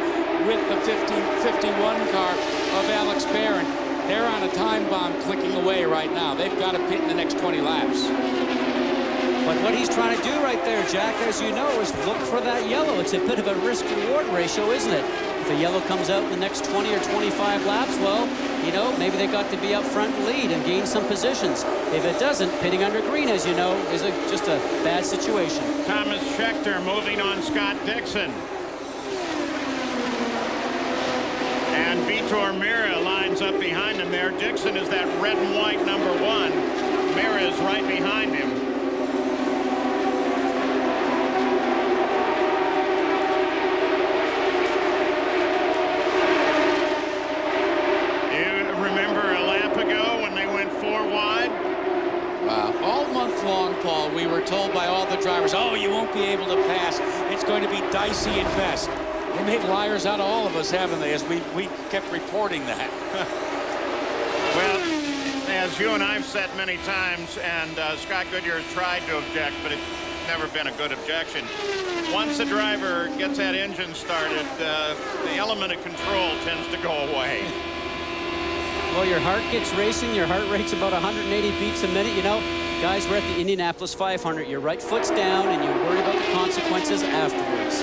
[SPEAKER 8] with the 51 car of Alex Barron. They're on a time bomb clicking away right now. They've got to pit in the next 20 laps.
[SPEAKER 22] But what he's trying to do right there, Jack, as you know, is look for that yellow. It's a bit of a risk-reward ratio, isn't it? If the yellow comes out in the next 20 or 25 laps, well, you know, maybe they got to be up front and lead and gain some positions. If it doesn't, pitting under green, as you know, is just a bad situation.
[SPEAKER 13] Thomas Schechter moving on Scott Dixon. And Vitor Mira lines up behind him there. Dixon is that red and white number 1. Mira is right behind him.
[SPEAKER 8] Long, Paul, we were told by all the drivers, oh, you won't be able to pass. It's going to be dicey at best. They made liars out of all of us, haven't they, as we kept reporting that.
[SPEAKER 13] Well, as you and I've said many times, and Scott Goodyear has tried to object, but it's never been a good objection. Once the driver gets that engine started, the element of control tends to go away.
[SPEAKER 22] Well, your heart gets racing. Your heart rate's about 180 beats a minute, you know. Guys, we're at the Indianapolis 500. Your right foot's down, and you worry about the consequences afterwards.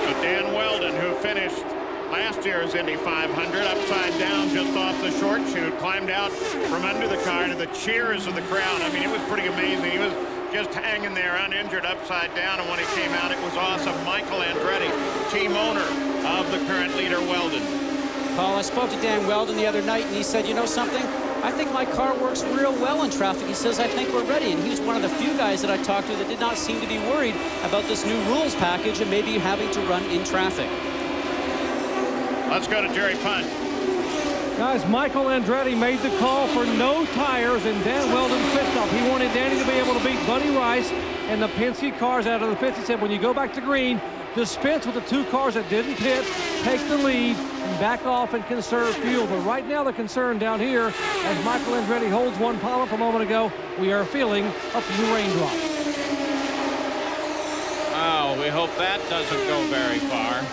[SPEAKER 13] So Dan Weldon, who finished last year's Indy 500 upside down just off the short chute, climbed out from under the car to the cheers of the crowd. I mean, it was pretty amazing. He was just hanging there uninjured upside down, and when he came out, it was awesome. Michael Andretti, team owner of the current leader, Weldon.
[SPEAKER 22] Paul, I spoke to Dan Weldon the other night, and he said, you know something? I think my car works real well in traffic. He says, I think we're ready. And he was one of the few guys that I talked to that did not seem to be worried about this new rules package and maybe having to run in traffic.
[SPEAKER 13] Let's go to Jerry Punt.
[SPEAKER 9] Guys, Michael Andretti made the call for no tires in Dan Weldon's pit stop. He wanted Danny to be able to beat Buddy Rice and the Penske cars out of the pits. He said, when you go back to green, dispense with the 2 cars that didn't pit, take the lead, and back off and conserve fuel. But right now the concern down here, as Michael Andretti holds one palm up a moment ago, we are feeling a few raindrops.
[SPEAKER 13] Oh, we hope that doesn't go very far.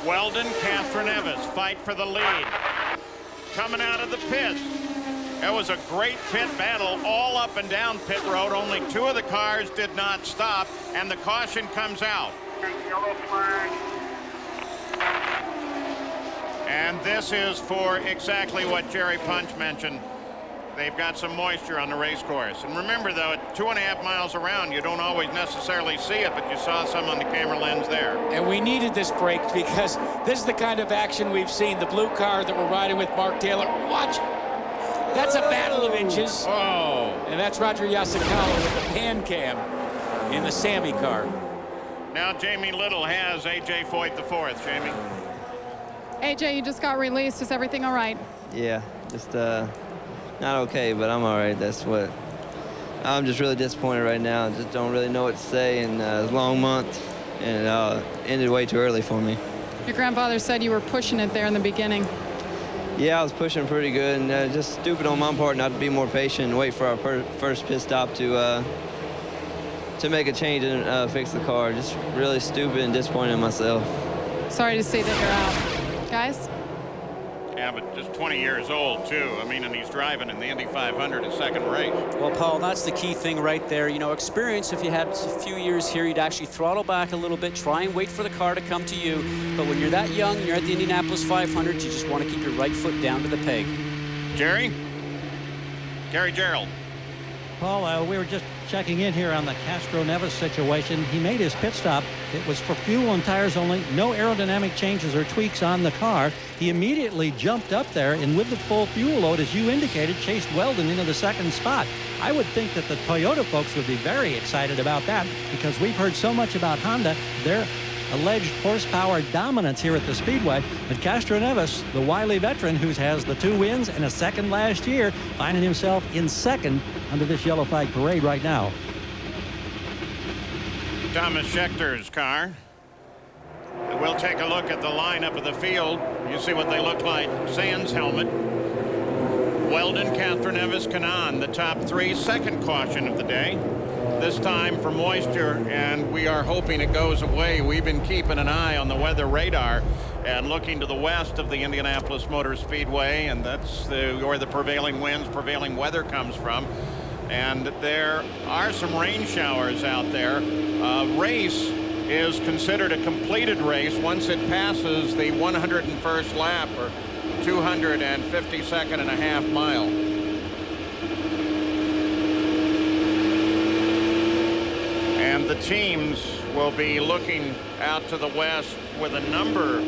[SPEAKER 13] Weldon, Castroneves fight for the lead. Coming out of the pits. It was a great pit battle all up and down pit road. Only 2 of the cars did not stop, and the caution comes out.
[SPEAKER 12] Yellow flag.
[SPEAKER 13] And this is for exactly what Jerry Punch mentioned. They've got some moisture on the race course. And remember, though, at 2.5 miles around, you don't always necessarily see it, but you saw some on the camera lens there.
[SPEAKER 8] And we needed this break because this is the kind of action we've seen. The blue car that we're riding with, Mark Taylor. Watch. That's a battle of inches.
[SPEAKER 13] Oh.
[SPEAKER 8] And that's Roger Yasukawa with the pan cam in the Sammy car.
[SPEAKER 13] Now Jamie Little has A.J. Foyt the fourth. Jamie.
[SPEAKER 14] AJ, you just got released. Is everything all right?
[SPEAKER 2] Yeah, just not okay, but I'm all right. That's what. I'm just really disappointed right now. Just don't really know what to say, and it's a long month, and it ended way too early for me.
[SPEAKER 14] Your grandfather said you were pushing it there in the beginning.
[SPEAKER 2] Yeah, I was pushing pretty good, and just stupid on my part not to be more patient and wait for our first pit stop to make a change and fix the car. Just really stupid and disappointed in myself.
[SPEAKER 14] Sorry to see that you're out. Guys?
[SPEAKER 13] Yeah, but just 20 years old, too. I mean, and he's driving in the Indy 500, his second race.
[SPEAKER 22] Well, Paul, that's the key thing right there. You know, experience, if you had a few years here, you'd actually throttle back a little bit, try and wait for the car to come to you. But when you're that young, you're at the Indianapolis 500, you just want to keep your right foot down to the peg.
[SPEAKER 13] Jerry? Gary Gerald.
[SPEAKER 7] Paul, we were just checking in here on the Castro Neves situation. He made his pit stop. It was for fuel and tires only. No aerodynamic changes or tweaks on the car. He immediately jumped up there and with the full fuel load, as you indicated, chased Weldon into the second spot. I would think that the Toyota folks would be very excited about that because we've heard so much about Honda. Their alleged horsepower dominance here at the Speedway. But Castro Neves, the wily veteran who has the 2 wins and a second last year, finding himself in second under this yellow flag parade right now.
[SPEAKER 13] Thomas Schechter's car. And we'll take a look at the lineup of the field. You see what they look like. Sands helmet. Weldon, Castro Neves, Kanaan, the top 3. Second caution of the day. This time for moisture, and we are hoping it goes away. We've been keeping an eye on the weather radar and looking to the west of the Indianapolis Motor Speedway, and that's where the prevailing winds, prevailing weather comes from. And there are some rain showers out there. Race is considered a completed race once it passes the 101st lap, or 252nd and a half mile. And the teams will be looking out to the west with a number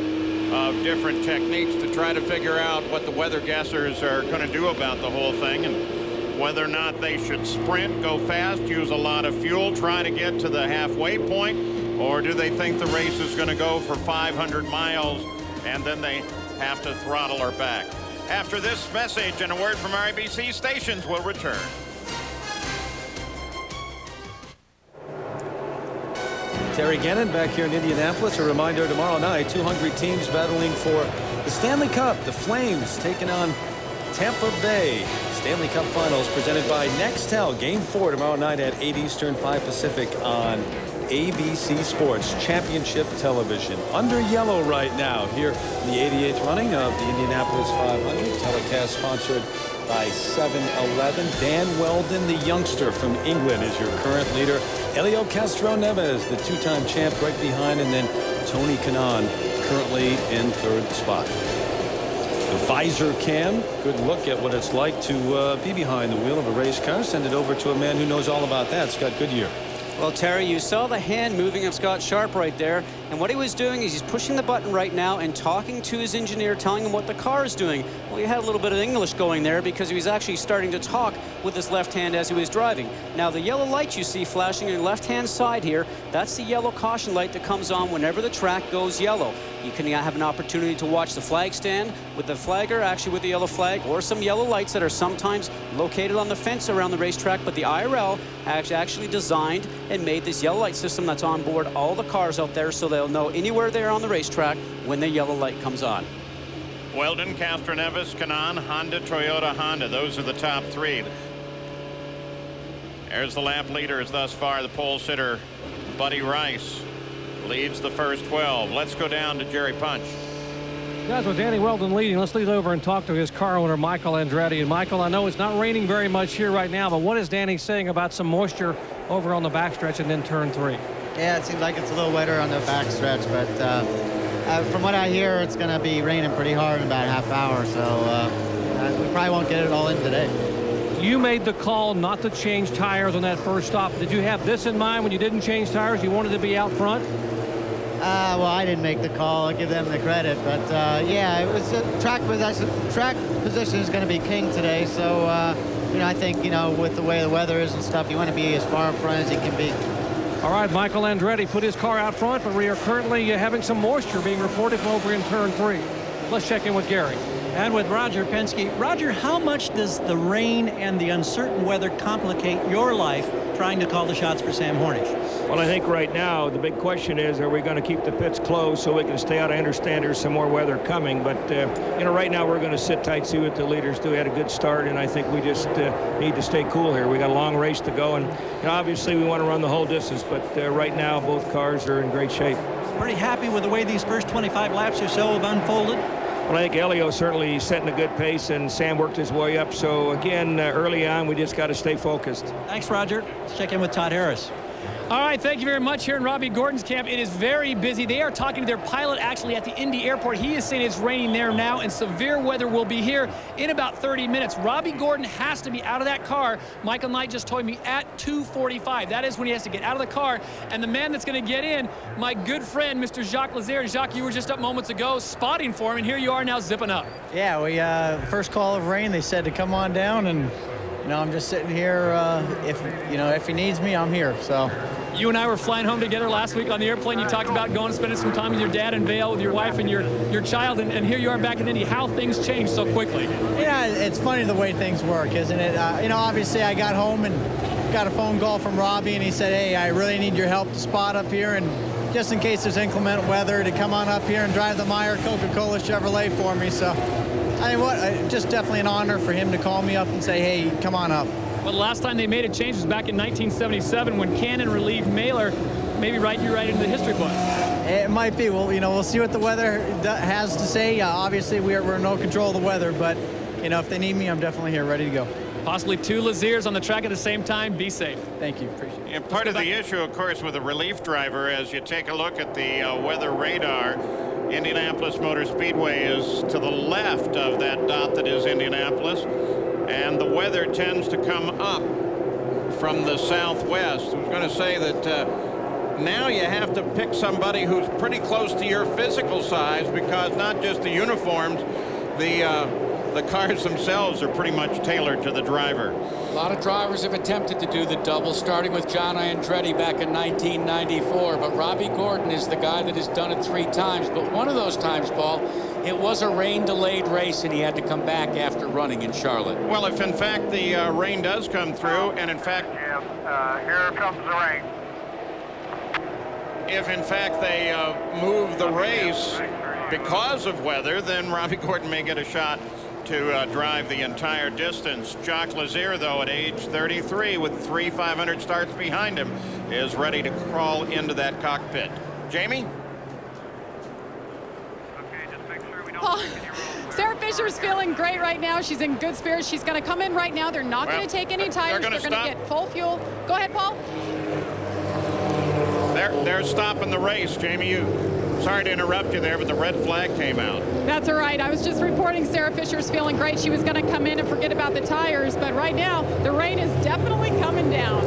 [SPEAKER 13] of different techniques to try to figure out what the weather guessers are going to do about the whole thing, and whether or not they should sprint, go fast, use a lot of fuel, try to get to the halfway point, or do they think the race is going to go for 500 miles and then they have to throttle her back. After this message and a word from our ABC stations, we'll return.
[SPEAKER 1] Terry Gannon back here in Indianapolis. A reminder, tomorrow night, 200 teams battling for the Stanley Cup. The Flames taking on Tampa Bay. Stanley Cup Finals presented by Nextel. Game 4 tomorrow night at 8 Eastern, 5 Pacific on ABC Sports Championship Television. Under yellow right now here in the 88th running of the Indianapolis 500. Telecast sponsored by 7-Eleven. Dan Weldon, the youngster from England, is your current leader. Helio Castro Neves, the 2-time champ, right behind, and then Tony Kanaan currently in 3rd spot. The visor cam, good look at what it's like to be behind the wheel of a race car. Send it over to a man who knows all about that, Scott Goodyear.
[SPEAKER 22] Well, Terry, you saw the hand moving of Scott Sharp right there. And what he was doing is he's pushing the button right now and talking to his engineer, telling him what the car is doing. Well, he had a little bit of English going there because he was actually starting to talk with his left hand as he was driving. Now, the yellow light you see flashing on your left-hand side here, that's the yellow caution light that comes on whenever the track goes yellow. You can have an opportunity to watch the flag stand with the flagger, actually with the yellow flag, or some yellow lights that are sometimes located on the fence around the racetrack. But the IRL actually designed and made this yellow light system that's on board all the cars out there, so they'll know anywhere they're on the racetrack when the yellow light comes on.
[SPEAKER 13] Weldon, Castro Neves, Kanaan, Honda, Toyota, Honda. Those are the top 3. There's the lap leaders thus far. The pole sitter, Buddy Rice, leads the first 12. Let's go down to Jerry Punch.
[SPEAKER 9] Guys, with Danny Weldon leading, let's lead over and talk to his car owner, Michael Andretti. And Michael, I know it's not raining very much here right now, but what is Danny saying about some moisture over on the backstretch and then turn 3?
[SPEAKER 4] Yeah, it seems like it's a little wetter on the backstretch, but from what I hear, it's going to be raining pretty hard in about a half hour, so we probably won't get it all in today.
[SPEAKER 9] You made the call not to change tires on that first stop. Did you have this in mind when you didn't change tires? You wanted to be out front?
[SPEAKER 4] Well, I didn't make the call. I'll give them the credit. But, yeah, it was track position is going to be king today. So, you know, I think, you know, with the way the weather is and stuff, you want to be as far up front as you can be.
[SPEAKER 9] All right, Michael Andretti put his car out front, but we are currently having some moisture being reported from over in turn 3. Let's check in with Gary.
[SPEAKER 7] And with Roger Penske. Roger, how much does the rain and the uncertain weather complicate your life trying to call the shots for Sam Hornish?
[SPEAKER 5] Well, I think right now the big question is, are we going to keep the pits closed so we can stay out? I understand there's some more weather coming, but you know, right now we're going to sit tight, see what the leaders do. We had a good start, and I think we just need to stay cool here. We got a long race to go, and you know, obviously we want to run the whole distance, but right now both cars are in great shape.
[SPEAKER 7] Pretty happy with the way these first 25 laps or so have unfolded?
[SPEAKER 5] Well, I think Elio certainly setting a good pace, and Sam worked his way up. So again, early on, we just got to stay focused.
[SPEAKER 7] Thanks, Roger. Let's check in with Todd Harris.
[SPEAKER 3] All right, thank you very much. Here in Robbie Gordon's camp, it is very busy. They are talking to their pilot actually at the Indy airport. He is saying it's raining there now, and severe weather will be here in about 30 minutes. Robbie Gordon has to be out of that car. Michael Knight just told me at 2:45. That is when he has to get out of the car. And the man that's going to get in, my good friend, Mr. Jacques Lazaire. Jacques, you were just up moments ago spotting for him, and here you are now zipping up.
[SPEAKER 18] Yeah, we first call of rain, they said to come on down, and you know, I'm just sitting here. If he needs me, I'm here. So.
[SPEAKER 3] You and I were flying home together last week on the airplane. You talked about going and spending some time with your dad in Vail with your wife and your child, and here you are back in Indy. How things change so quickly.
[SPEAKER 18] Yeah, it's funny the way things work, isn't it? You know, obviously I got home and got a phone call from Robbie, and he said, hey, I really need your help to spot up here, and just in case there's inclement weather, to come on up here and drive the Meyer Coca-Cola Chevrolet for me. So, I mean, just definitely an honor for him to call me up and say, hey, come on up.
[SPEAKER 3] Well, the last time they made a change was back in 1977 when Cannon relieved Mailer. Maybe you're right into the history book.
[SPEAKER 18] It might be. Well, you know, we'll see what the weather has to say. Obviously, we're in no control of the weather, but, you know, if they need me, I'm definitely here, ready to go.
[SPEAKER 3] Possibly 2 Laziers on the track at the same time. Be safe.
[SPEAKER 18] Thank you. Appreciate it.
[SPEAKER 13] And part of the issue, of course, with a relief driver, as you take a look at the weather radar, Indianapolis Motor Speedway is to the left of that dot that is Indianapolis. And the weather tends to come up from the southwest. I was going to say that now you have to pick somebody who's pretty close to your physical size, because not just the uniforms, the cars themselves are pretty much tailored to the driver.
[SPEAKER 8] A lot of drivers have attempted to do the double, starting with John Andretti back in 1994. But Robbie Gordon is the guy that has done it 3 times. But one of those times, Paul, it was a rain-delayed race, and he had to come back after running in Charlotte.
[SPEAKER 13] Well, if in fact the rain does come through, and in fact,
[SPEAKER 12] here comes the rain.
[SPEAKER 13] If in fact they move the race because of weather, then Robbie Gordon may get a shot to drive the entire distance. Jacques Lazaire, though, at age 33, with 3 500 starts behind him, is ready to crawl into that cockpit. Jamie?
[SPEAKER 14] Paul, Sarah Fisher's feeling great right now. She's in good spirits. She's going to come in right now. They're not going to take any tires. They're going to get full fuel. Go ahead, Paul.
[SPEAKER 13] They're stopping the race. Jamie, sorry to interrupt you there, but the red flag came out.
[SPEAKER 14] That's all right. I was just reporting Sarah Fisher's feeling great. She was going to come in and forget about the tires, but right now the rain is definitely coming down.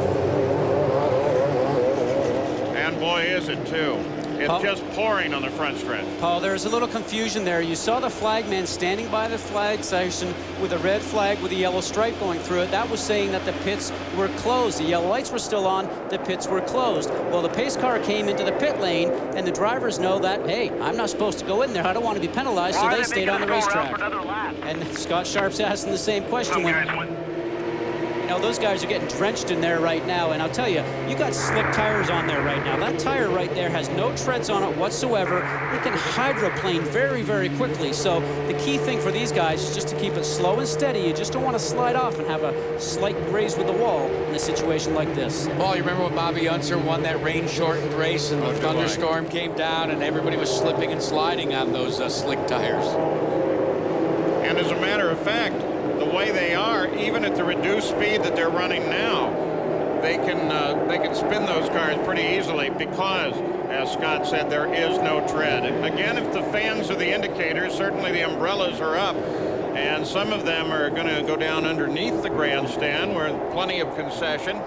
[SPEAKER 13] And boy, is it too. It's just pouring on the front stretch.
[SPEAKER 22] Paul, there's a little confusion there. You saw the flagman standing by the flag station with a red flag with a yellow stripe going through it. That was saying that the pits were closed. The yellow lights were still on. The pits were closed. Well, the pace car came into the pit lane, and the drivers know that, hey, I'm not supposed to go in there. I don't want to be penalized, so they stayed on the racetrack. And Scott Sharp's asking the same question. You know, those guys are getting drenched in there right now, and I'll tell you, you got slick tires on there right now. That tire right there has no treads on it whatsoever. It can hydroplane very, very quickly. So the key thing for these guys is just to keep it slow and steady. You just don't want to slide off and have a slight graze with the wall in a situation like this.
[SPEAKER 8] Paul, you remember when Bobby Unser won that rain-shortened race and the thunderstorm came down and everybody was slipping and sliding on those slick tires?
[SPEAKER 13] And as a matter of fact, the way they are, even at the reduced speed that they're running now, they can spin those cars pretty easily because, as Scott said, there is no tread. Again, if the fans are the indicators, certainly the umbrellas are up, and some of them are going to go down underneath the grandstand where plenty of concession,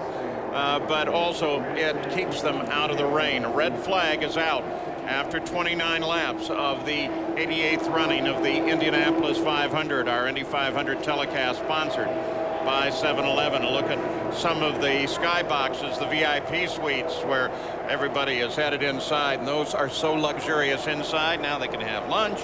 [SPEAKER 13] but also it keeps them out of the rain. A red flag is out after 29 laps of the 88th running of the Indianapolis 500, our Indy 500 telecast sponsored by 7-Eleven. A look at some of the skyboxes, the VIP suites where everybody is headed inside, and those are so luxurious inside. Now they can have lunch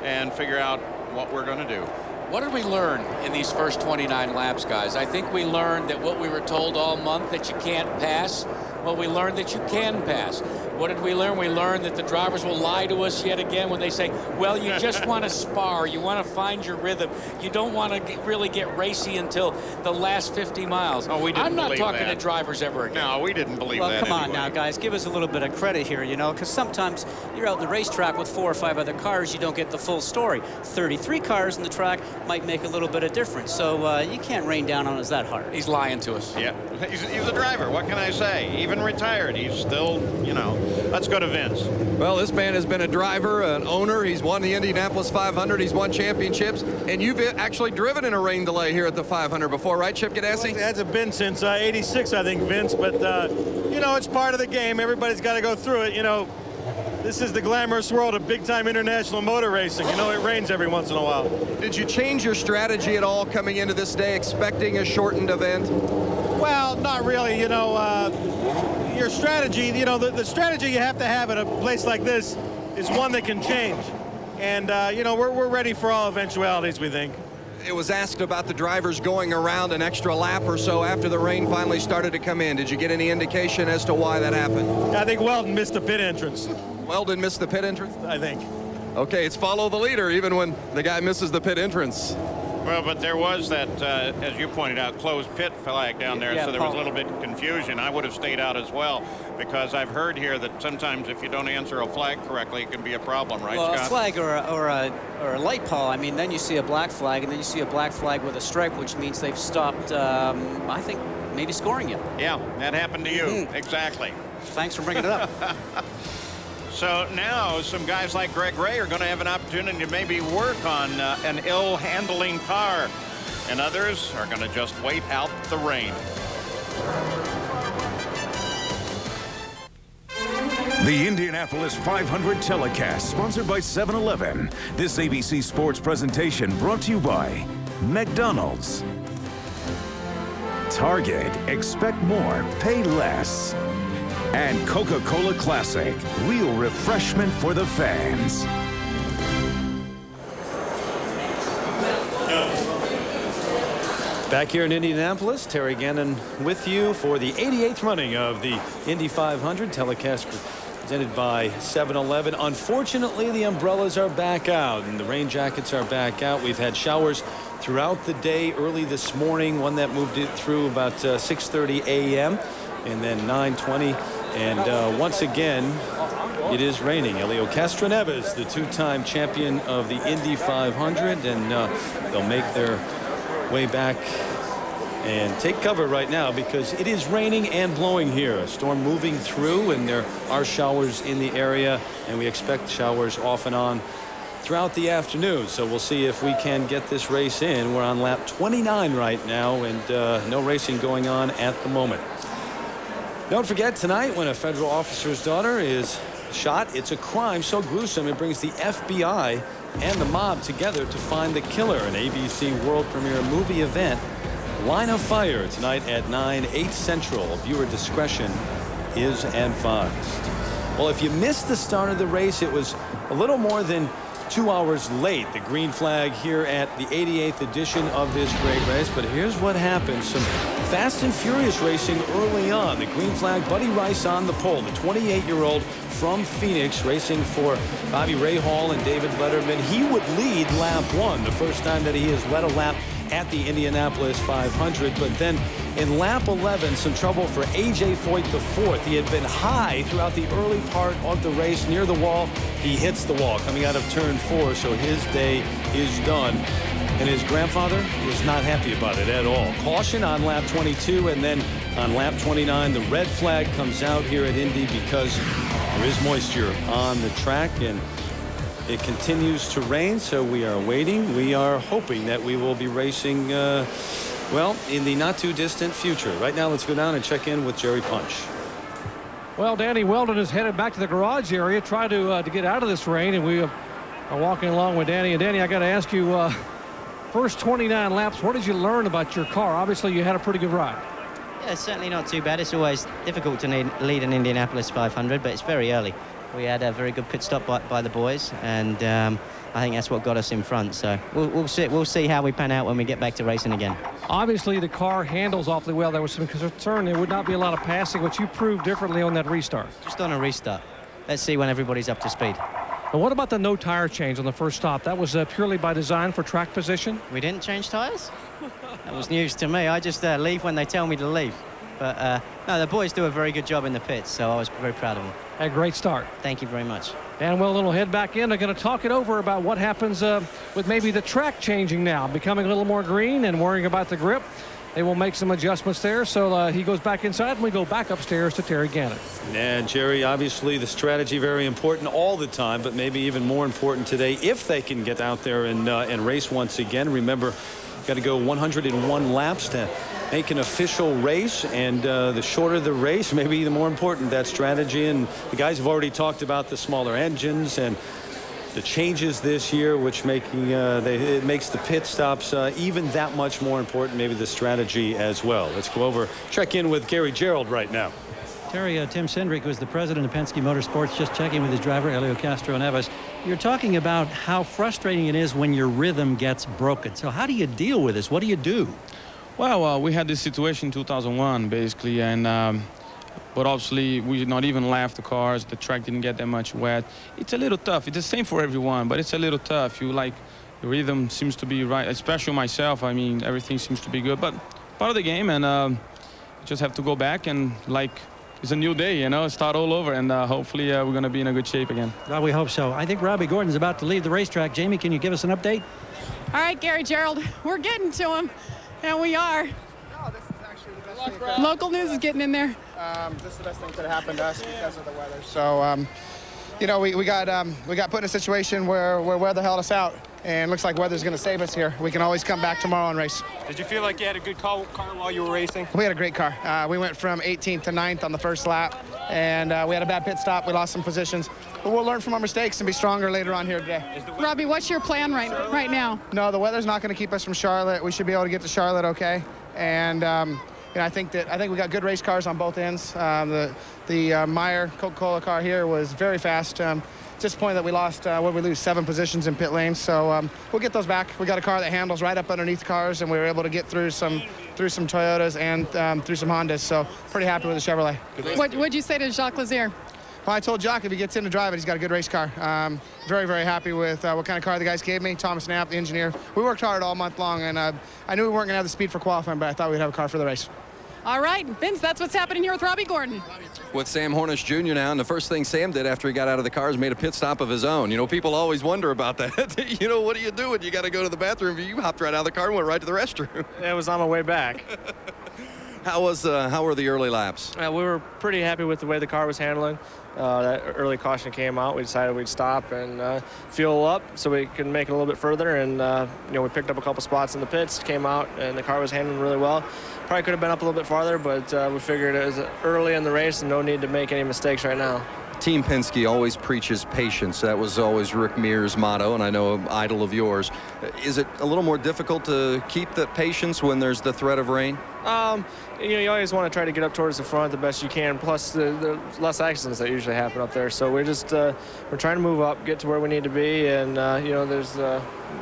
[SPEAKER 13] and figure out what we're going to do.
[SPEAKER 8] What did we learn in these first 29 laps, guys? I think we learned that what we were told all month, that you can't pass. Well, we learned that you can pass. What did we learn? We learned that the drivers will lie to us yet again when they say, well, you just want to spar. You want to find your rhythm. You don't want to really get racy until the last 50 miles.
[SPEAKER 13] Oh, we didn't
[SPEAKER 8] I'm not
[SPEAKER 13] believe
[SPEAKER 8] talking
[SPEAKER 13] that.
[SPEAKER 8] to drivers ever again.
[SPEAKER 13] No, we didn't believe that.
[SPEAKER 22] Well, come on
[SPEAKER 13] anyway.
[SPEAKER 22] now, guys. Give us a little bit of credit here, you know, because sometimes you're out in the racetrack with 4 or 5 other cars. You don't get the full story. 33 cars in the track might make a little bit of difference. So you can't rain down on us that hard.
[SPEAKER 8] He's lying to us.
[SPEAKER 13] Yeah, he's a driver. What can I say? Even retired, he's still, you know. Let's go to Vince.
[SPEAKER 19] Well, this man has been a driver, an owner. He's won the Indianapolis 500. He's won championships. And you've actually driven in a rain delay here at the 500 before, right, Chip Ganassi?
[SPEAKER 6] Well, it hasn't been since 86, I think, Vince. But, you know, it's part of the game. Everybody's got to go through it. You know, this is the glamorous world of big-time international motor racing. You know, it rains every once in a while.
[SPEAKER 19] Did you change your strategy at all coming into this day, expecting a shortened event?
[SPEAKER 6] Well, not really. You know, your strategy, you know, the strategy you have to have at a place like this is one that can change. And, you know, we're ready for all eventualities, we think.
[SPEAKER 19] It was asked about the drivers going around an extra lap or so after the rain finally started to come in. Did you get any indication as to why that happened?
[SPEAKER 6] I think Weldon missed the pit entrance.
[SPEAKER 19] Weldon missed the pit entrance?
[SPEAKER 6] I think.
[SPEAKER 19] Okay, it's follow the leader even when the guy misses the pit entrance.
[SPEAKER 13] Well, but there was that, as you pointed out, closed pit flag down there,
[SPEAKER 22] Yeah,
[SPEAKER 13] so there was a
[SPEAKER 22] Paul.
[SPEAKER 13] little bit of confusion. I would have stayed out as well, because I've heard here that sometimes if you don't answer a flag correctly, it can be a problem, right,
[SPEAKER 22] Well,
[SPEAKER 13] Scott?
[SPEAKER 22] a flag or a light, Paul. I mean, then you see a black flag, and then you see a black flag with a stripe, which means they've stopped, I think, maybe scoring you.
[SPEAKER 13] Yeah, that happened to you. Exactly.
[SPEAKER 22] Thanks for bringing it up.
[SPEAKER 13] So now some guys like Greg Ray are going to have an opportunity to maybe work on an ill-handling car, and others are going to just wait out the rain.
[SPEAKER 10] The Indianapolis 500 telecast, sponsored by 7-Eleven. This ABC Sports presentation brought to you by McDonald's, Target, expect more, pay less, and Coca-Cola Classic, real refreshment for the fans.
[SPEAKER 1] Back here in Indianapolis, Terry Gannon with you for the 88th running of the Indy 500 telecast presented by 7-Eleven. Unfortunately, the umbrellas are back out and the rain jackets are back out. We've had showers throughout the day early this morning, one that moved it through about 6:30 a.m. and then 9:20. And once again, it is raining. Elio Castroneves, the two-time champion of the Indy 500, and they'll make their way back and take cover right now because it is raining and blowing here. A storm moving through, and there are showers in the area, and we expect showers off and on throughout the afternoon. So we'll see if we can get this race in. We're on lap 29 right now, and no racing going on at the moment. Don't forget, tonight when a federal officer's daughter is shot, it's a crime so gruesome it brings the FBI and the mob together to find the killer. An ABC world premiere movie event, Line of Fire, tonight at 9/8 Central. Viewer discretion is advised. Well, if you missed the start of the race, it was a little more than 2 hours late. The green flag here at the 88th edition of this great race. But here's what happened. Some fast and furious racing early on. The green flag, Buddy Rice on the pole. The 28-year-old from Phoenix racing for Bobby Rahal and David Letterman. He would lead lap 1, the first time that he has led a lap at the Indianapolis 500. But then in lap 11, some trouble for A.J. Foyt IV. He had been high throughout the early part of the race near the wall. He hits the wall coming out of turn 4, so his day is done. And his grandfather was not happy about it at all. Caution on lap 22, and then on lap 29. The red flag comes out here at Indy because there is moisture on the track, and it continues to rain, so we are waiting. We are hoping that we will be racing, well, in the not too distant future. Right now, let's go down and check in with Jerry Punch.
[SPEAKER 9] Well, Danny Weldon is headed back to the garage area, try to get out of this rain, and we are walking along with Danny. And Danny, I got to ask you, first 29 laps, what did you learn about your car? Obviously, you had a pretty good ride.
[SPEAKER 17] Yeah, it's certainly not too bad. It's always difficult to lead an Indianapolis 500, but it's very early. We had a very good pit stop by the boys, and I think that's what got us in front. So we'll see how we pan out when we get back to racing again.
[SPEAKER 9] Obviously, the car handles awfully well. There was some concern there would not be a lot of passing, which you proved differently on that restart.
[SPEAKER 17] Just on a restart. Let's see when everybody's up to speed.
[SPEAKER 9] And what about the no tire change on the first stop? That was purely by design for track position?
[SPEAKER 17] We didn't change tires? That was news to me. I just leave when they tell me to leave. But no, the boys do a very good job in the pits, so I was very proud of them.
[SPEAKER 9] A great start.
[SPEAKER 17] Thank you very much.
[SPEAKER 9] Dan Weldon will head back in. They're going to talk it over about what happens with maybe the track changing now, becoming a little more green and worrying about the grip. They will make some adjustments there. So he goes back inside, and we go back upstairs to Terry Gannon.
[SPEAKER 1] And Jerry, obviously the strategy very important all the time, but maybe even more important today if they can get out there and race once again. Remember, got to go 101 laps to make an official race, and the shorter the race, maybe the more important that strategy. And the guys have already talked about the smaller engines and the changes this year, which it makes the pit stops even that much more important, maybe the strategy as well. Let's go over, check in with Gary Gerald right now.
[SPEAKER 7] Terry, Tim Cindric was the president of Penske Motorsports, just checking with his driver, Helio Castro-Neves. You're talking about how frustrating it is when your rhythm gets broken. So how do you deal with this? What do you do?
[SPEAKER 20] Well, we had this situation in 2001, basically, and but obviously we did not even lap the cars. The track didn't get that much wet. It's a little tough. It's the same for everyone, but it's a little tough. Your rhythm seems to be right, especially myself. I mean, everything seems to be good, but part of the game, and just have to go back and it's a new day, start all over, and hopefully we're going to be in a good shape again.
[SPEAKER 7] Well, we hope so. I think Robbie Gordon's about to leave the racetrack. Jamie, can you give us an update?
[SPEAKER 14] All right, Gary Gerald, we're getting to him, and we are.
[SPEAKER 21] No, this is actually the best thing.
[SPEAKER 14] Local news is getting in there.
[SPEAKER 21] This is the best thing that happened to us because of the weather. So, we got put in a situation where weather held us out, and looks like weather's going to save us here. We can always come back tomorrow and race.
[SPEAKER 23] Did you feel like you had a good car while you were racing?
[SPEAKER 21] We had a great car. We went from 18th to 9th on the first lap, and we had a bad pit stop. We lost some positions, but we'll learn from our mistakes and be stronger later on here today.
[SPEAKER 14] Robbie, what's your plan right now? No,
[SPEAKER 21] the weather's not going to keep us from Charlotte. We should be able to get to Charlotte okay, and I think we got good race cars on both ends. The Meyer Coca-Cola car here was very fast. Disappointed that we lost, we lose 7 positions in pit lanes. So we'll get those back. We got a car that handles right up underneath cars, and we were able to get through some Toyotas and through some Hondas. So pretty happy with the Chevrolet.
[SPEAKER 14] What'd you say to Jacques Lazier?
[SPEAKER 21] Well, I told Jacques if he gets in to drive it, he's got a good race car. Very, very happy with what kind of car the guys gave me. Thomas Knapp, the engineer. We worked hard all month long, and I knew we weren't going to have the speed for qualifying, but I thought we'd have a car for the race.
[SPEAKER 14] All right, Vince, that's what's happening here with Robbie Gordon.
[SPEAKER 19] With Sam Hornish Jr. now, and the first thing Sam did after he got out of the car is made a pit stop of his own. People always wonder about that. What are you doing? You got to go to the bathroom. You hopped right out of the car and went right to the restroom.
[SPEAKER 23] It was on my way back.
[SPEAKER 19] How were the early laps?
[SPEAKER 23] We were pretty happy with the way the car was handling. That early caution came out. We decided we'd stop and fuel up so we could make it a little bit further. And we picked up a couple spots in the pits, came out, and the car was handling really well. Probably could have been up a little bit farther, but we figured it was early in the race and no need to make any mistakes right now.
[SPEAKER 19] Team Penske always preaches patience. That was always Rick Mears' motto, and I know an idol of yours. Is it a little more difficult to keep the patience when there's the threat of rain?
[SPEAKER 23] You always want to try to get up towards the front the best you can, plus the less accidents that usually happen up there. So we're trying to move up, get to where we need to be, and there's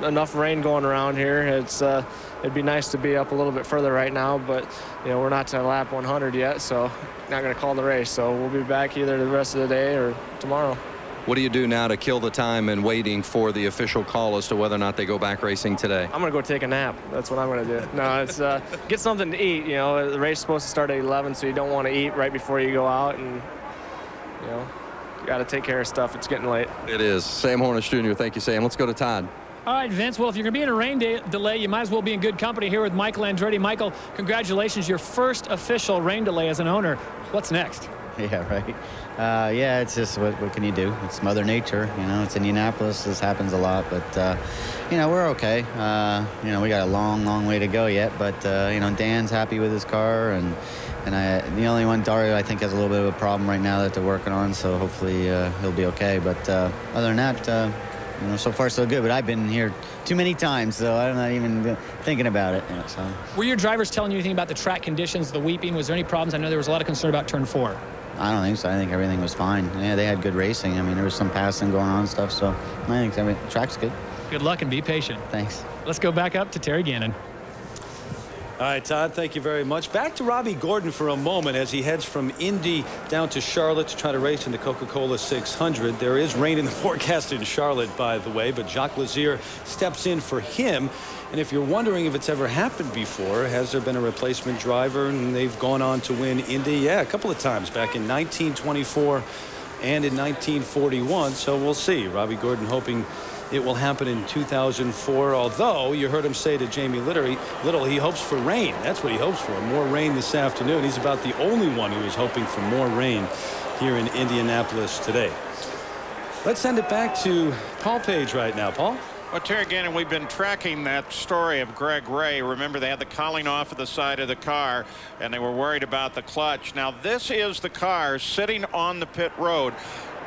[SPEAKER 23] enough rain going around here. It'd be nice to be up a little bit further right now, but we're not to lap 100 yet, so not going to call the race. So we'll be back either the rest of the day or tomorrow.
[SPEAKER 19] What do you do now to kill the time and waiting for the official call as to whether or not they go back racing today?
[SPEAKER 23] I'm going to go take a nap. That's what I'm going to do. No, it's get something to eat. The race is supposed to start at 11, so you don't want to eat right before you go out, and you got to take care of stuff. It's getting late.
[SPEAKER 19] It is. Sam Hornish Jr. Thank you, Sam. Let's go to Todd.
[SPEAKER 3] All right, Vince. Well, if you're going to be in a rain delay, you might as well be in good company here with Michael Andretti. Michael, congratulations. Your first official rain delay as an owner. What's next?
[SPEAKER 11] Yeah, right. Yeah, it's just what can you do? It's Mother Nature. You know, it's Indianapolis. This happens a lot, but you know, we're okay. You know, we got a long way to go yet, but you know, Dan's happy with his car, and the only one, Dario, I think has a little bit of a problem right now that they're working on. So hopefully he'll be okay. But other than that, you know, so far so good. But I've been here too many times, so I'm not even thinking about it. You know, so.
[SPEAKER 3] Were your drivers telling you anything about the track conditions, the weeping? Was there any problems? I know there was a lot of concern about turn 4.
[SPEAKER 11] I don't think so. I think everything was fine. Yeah, they had good racing. I mean, there was some passing going on and stuff, so I think the track's good.
[SPEAKER 3] Good luck and be patient.
[SPEAKER 11] Thanks.
[SPEAKER 3] Let's go back up to Terry Gannon.
[SPEAKER 1] All right, Todd, thank you very much. Back to Robbie Gordon for a moment as he heads from Indy down to Charlotte to try to race in the Coca-Cola 600. There is rain in the forecast in Charlotte, by the way, but Jacques Lazier steps in for him. And if you're wondering if it's ever happened before, has there been a replacement driver and they've gone on to win Indy? Yeah, a couple of times back in 1924 and in 1941. So we'll see. Robbie Gordon hoping it will happen in 2004, although you heard him say to Jamie Little he hopes for rain. That's what he hopes for, more rain this afternoon. He's about the only one who is hoping for more rain here in Indianapolis today. Let's send it back to Paul Page right now. Paul?
[SPEAKER 13] Well, Terry Gannon, we've been tracking that story of Greg Ray. Remember, they had the cowling off of the side of the car, and they were worried about the clutch. Now, this is the car sitting on the pit road.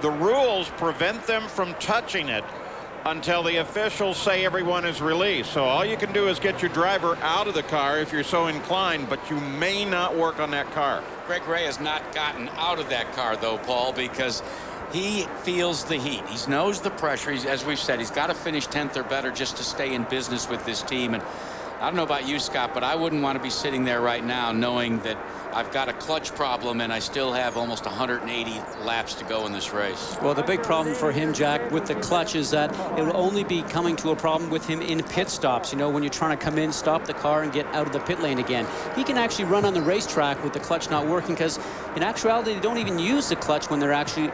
[SPEAKER 13] The rules prevent them from touching it until the officials say everyone is released. So all you can do is get your driver out of the car if you're so inclined, but you may not work on that car.
[SPEAKER 8] Greg Ray has not gotten out of that car, though, Paul, because he feels the heat. He knows the pressure. As we've said, he's got to finish 10th or better just to stay in business with this team. And I don't know about you, Scott, but I wouldn't want to be sitting there right now knowing that I've got a clutch problem and I still have almost 180 laps to go in this race.
[SPEAKER 22] Well, the big problem for him, Jack, with the clutch is that it will only be coming to a problem with him in pit stops. You know, when you're trying to come in, stop the car, and get out of the pit lane again. He can actually run on the racetrack with the clutch not working because, in actuality, they don't even use the clutch when they're actually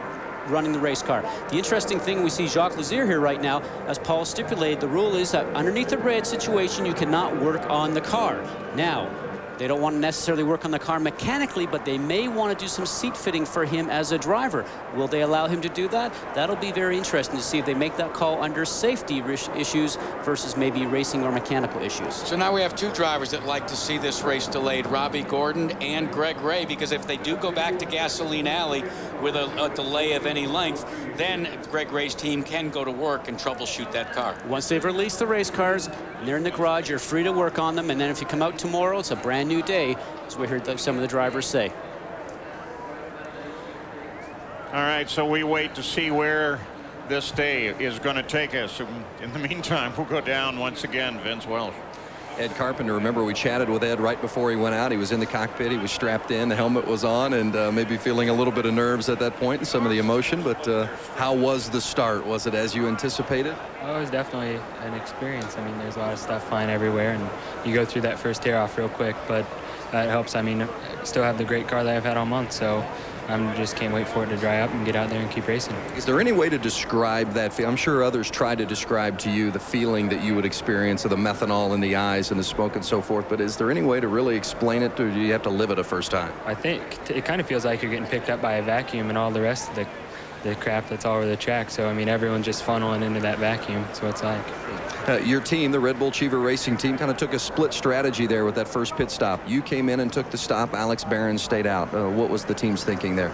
[SPEAKER 22] running the race car. The interesting thing, we see Jacques Lazier here right now. As Paul stipulated, the rule is that underneath the red situation, you cannot work on the car. Now, they don't want to necessarily work on the car mechanically, but they may want to do some seat fitting for him as a driver. Will they allow him to do that? That'll be very interesting to see if they make that call under safety issues versus maybe racing or mechanical issues.
[SPEAKER 8] So now we have two drivers that like to see this race delayed, Robbie Gordon and Greg Ray, because if they do go back to Gasoline Alley with a delay of any length, then Greg Ray's team can go to work and troubleshoot that car.
[SPEAKER 22] Once they've released the race cars, and they're in the garage, you're free to work on them, and then if you come out tomorrow, it's a brand new day, as we heard some of the drivers say.
[SPEAKER 13] All right, so we wait to see where this day is going to take us. In the meantime, we'll go down once again. Vince Welsh.
[SPEAKER 19] Ed Carpenter, remember we chatted with Ed right before he went out. He was in the cockpit, he was strapped in, the helmet was on, and maybe feeling a little bit of nerves at that point and some of the emotion. But how was the start? Was it as you anticipated?
[SPEAKER 15] Oh, it was definitely an experience. I mean, there's a lot of stuff flying everywhere, and you go through that first tear off real quick, but it helps. I mean, I still have the great car that I've had all month, so I just can't wait for it to dry up and get out there and keep racing.
[SPEAKER 19] Is there any way to describe that? I'm sure others try to describe to you the feeling that you would experience of the methanol in the eyes and the smoke and so forth, but is there any way to really explain it, or do you have to live it a first time?
[SPEAKER 15] I think it kind of feels like you're getting picked up by a vacuum and all the rest of the crap that's all over the track. So, I mean, everyone's just funneling into that vacuum. That's what it's like.
[SPEAKER 19] Your team, the Red Bull Cheever Racing team, kind of took a split strategy there with that first pit stop. You came in and took the stop. Alex Barron stayed out. What was the team's thinking there?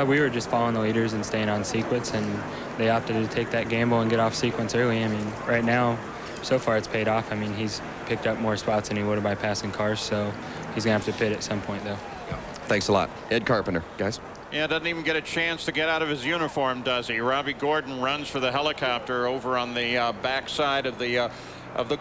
[SPEAKER 15] We were just following the leaders and staying on sequence, and they opted to take that gamble and get off sequence early. I mean, right now, so far it's paid off. I mean, he's picked up more spots than he would have by passing cars, so he's going to have to pit at some point, though.
[SPEAKER 19] Thanks a lot. Ed Carpenter, guys.
[SPEAKER 13] Yeah, doesn't even get a chance to get out of his uniform, does he? Robbie Gordon runs for the helicopter over on the backside of the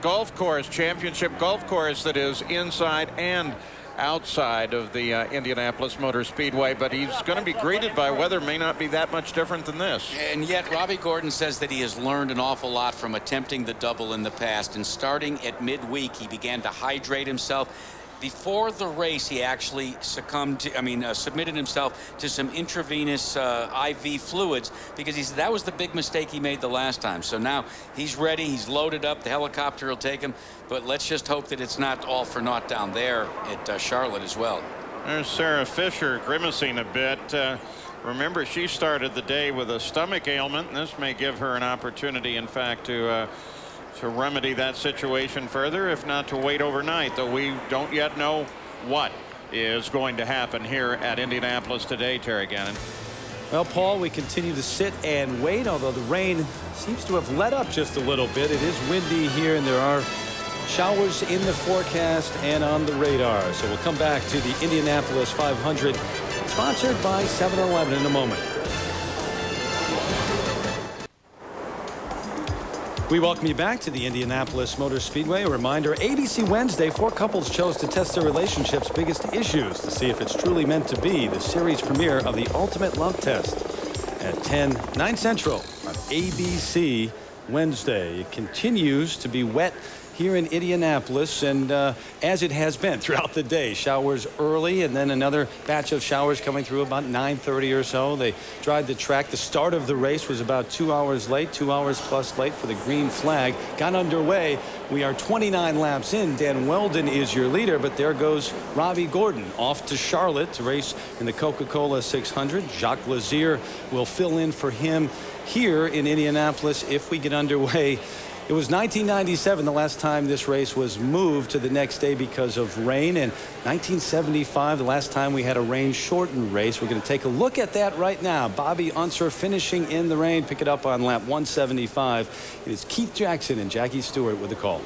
[SPEAKER 13] golf course, championship golf course that is inside and outside of the Indianapolis Motor Speedway, but he's going to be greeted by weather may not be that much different than this.
[SPEAKER 8] And yet Robbie Gordon says that he has learned an awful lot from attempting the double in the past, and starting at midweek he began to hydrate himself. before the race, he actually submitted himself to some intravenous IV fluids because he said that was the big mistake he made the last time. So now he's ready. He's loaded up. The helicopter will take him. But let's just hope that it's not all for naught down there at Charlotte as well.
[SPEAKER 13] There's Sarah Fisher grimacing a bit. Remember, she started the day with a stomach ailment, and this may give her an opportunity, in fact, to remedy that situation further, if not to wait overnight, though we don't yet know what is going to happen here at Indianapolis today, Terry Gannon.
[SPEAKER 1] Well, Paul, we continue to sit and wait, although the rain seems to have let up just a little bit. It is windy here, and there are showers in the forecast and on the radar. So we'll come back to the Indianapolis 500, sponsored by 7-Eleven in a moment. We welcome you back to the Indianapolis Motor Speedway. A reminder, ABC Wednesday, 4 couples chose to test their relationship's biggest issues to see if it's truly meant to be. The series premiere of the Ultimate Love Test at 9 Central on ABC Wednesday. It continues to be wet here in Indianapolis, and as it has been throughout the day, showers early and then another batch of showers coming through about 9:30 or so. They dried the track. The start of the race was about 2 hours late, 2 hours plus late for the green flag. Got underway. We are 29 laps in. Dan Weldon is your leader, but there goes Robbie Gordon off to Charlotte to race in the Coca-Cola 600. Jacques Lazier will fill in for him here in Indianapolis if we get underway. It was 1997 the last time this race was moved to the next day because of rain, and 1975 the last time we had a rain-shortened race. We're going to take a look at that right now. Bobby Unser finishing in the rain. Pick it up on lap 175. It is Keith Jackson and Jackie Stewart with the call.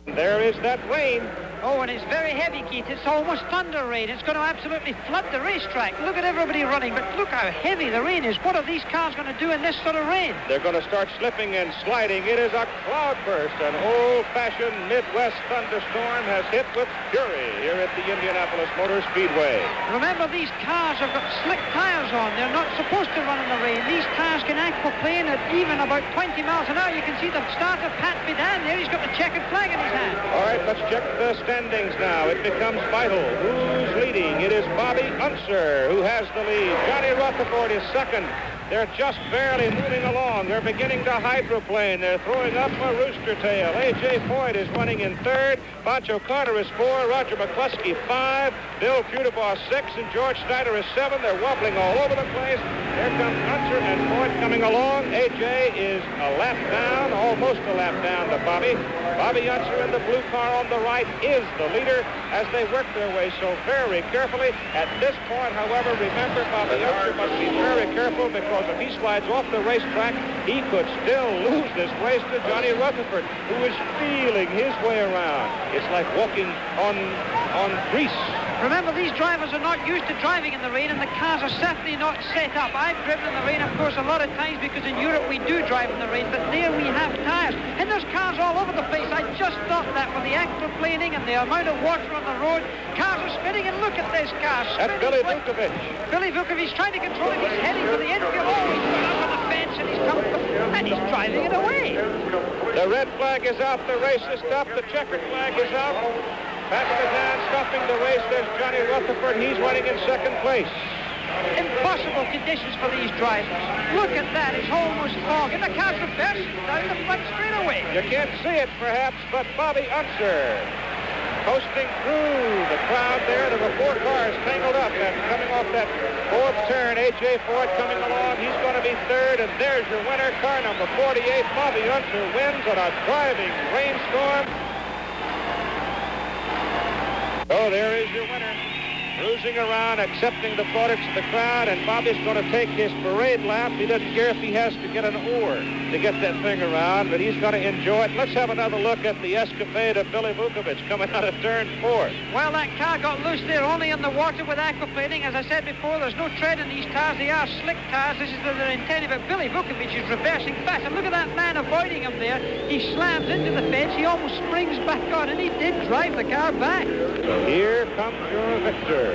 [SPEAKER 2] There is that rain.
[SPEAKER 4] Oh, and it's very heavy, Keith. It's almost thunder rain. It's going to absolutely flood the racetrack. Look at everybody running, but look how heavy the rain is. What are these cars going to do in this sort of rain?
[SPEAKER 2] They're going to start slipping and sliding. It is a cloudburst. An old-fashioned Midwest thunderstorm has hit with fury here at the Indianapolis Motor Speedway.
[SPEAKER 4] Remember, these cars have got slick tires on. They're not supposed to run in the rain. These cars can aquaplane at even about 20 miles an hour. You can see the starter, Pat Bidan, there. He's got the checkered flag in his hand.
[SPEAKER 2] All right, let's check the standings now. It becomes vital. Who's leading? It is Bobby Unser who has the lead. Johnny Rutherford is second. They're just barely moving along. They're beginning to hydroplane. They're throwing up a rooster tail. A.J. Foyt is running in third. Pancho Carter is 4. Roger McCluskey 5. Bill Futerbaugh 6. And George Snyder is 7. They're wobbling all over the place. There comes Unser and Foyt coming along. A.J. is a lap down, almost a lap down to Bobby. Bobby Unser in the blue car on the right is the leader as they work their way so very carefully. At this point, however, remember, Bobby Unser must be very careful because if he slides off the racetrack, he could still lose this race to Johnny Rutherford, who is feeling his way around. It's like walking on grease.
[SPEAKER 4] Remember, these drivers are not used to driving in the rain, and the cars are certainly not set up. I've driven in the rain, of course, a lot of times because in Europe we do drive in the rain, but there we have tires. And there's cars all over the place. I just thought that with the aquaplaning and the amount of water on the road, cars are spinning, and look at this car.
[SPEAKER 2] That's Billy Vukovich.
[SPEAKER 4] Billy Vukovich trying to control it. He's heading for the infield. Oh, he's got up on the fence, and he's come, and he's driving it away.
[SPEAKER 2] The red flag is out. The race is stopped. The checkered flag is out. Pat Bidan stopping the race. There's Johnny Rutherford. He's running in second place.
[SPEAKER 4] Impossible conditions for these drivers. Look at that. It's almost fog. And the car's reversing down the front straightaway.
[SPEAKER 2] You can't see it, perhaps, but Bobby Unser coasting through the crowd there. There were 4 cars tangled up and coming off that 4th turn. A.J. Foyt coming along. He's going to be 3rd, and there's your winner, car number 48. Bobby Unser wins on a driving rainstorm. Oh, there is your winner. Cruising around, accepting the plaudits of the crowd, and Bobby's going to take his parade lap. He doesn't care if he has to get an oar to get that thing around, but he's going to enjoy it. Let's have another look at the escapade of Billy Vukovich coming out of turn 4.
[SPEAKER 4] Well, that car got loose there, only in the water with aquaplaning. As I said before, there's no tread in these tires. They are slick tires. This is what they're intended, but Billy Vukovich is reversing fast. And look at that man avoiding him there. He slams into the fence. He almost springs back on, and he did drive the car back.
[SPEAKER 2] So here comes your victor,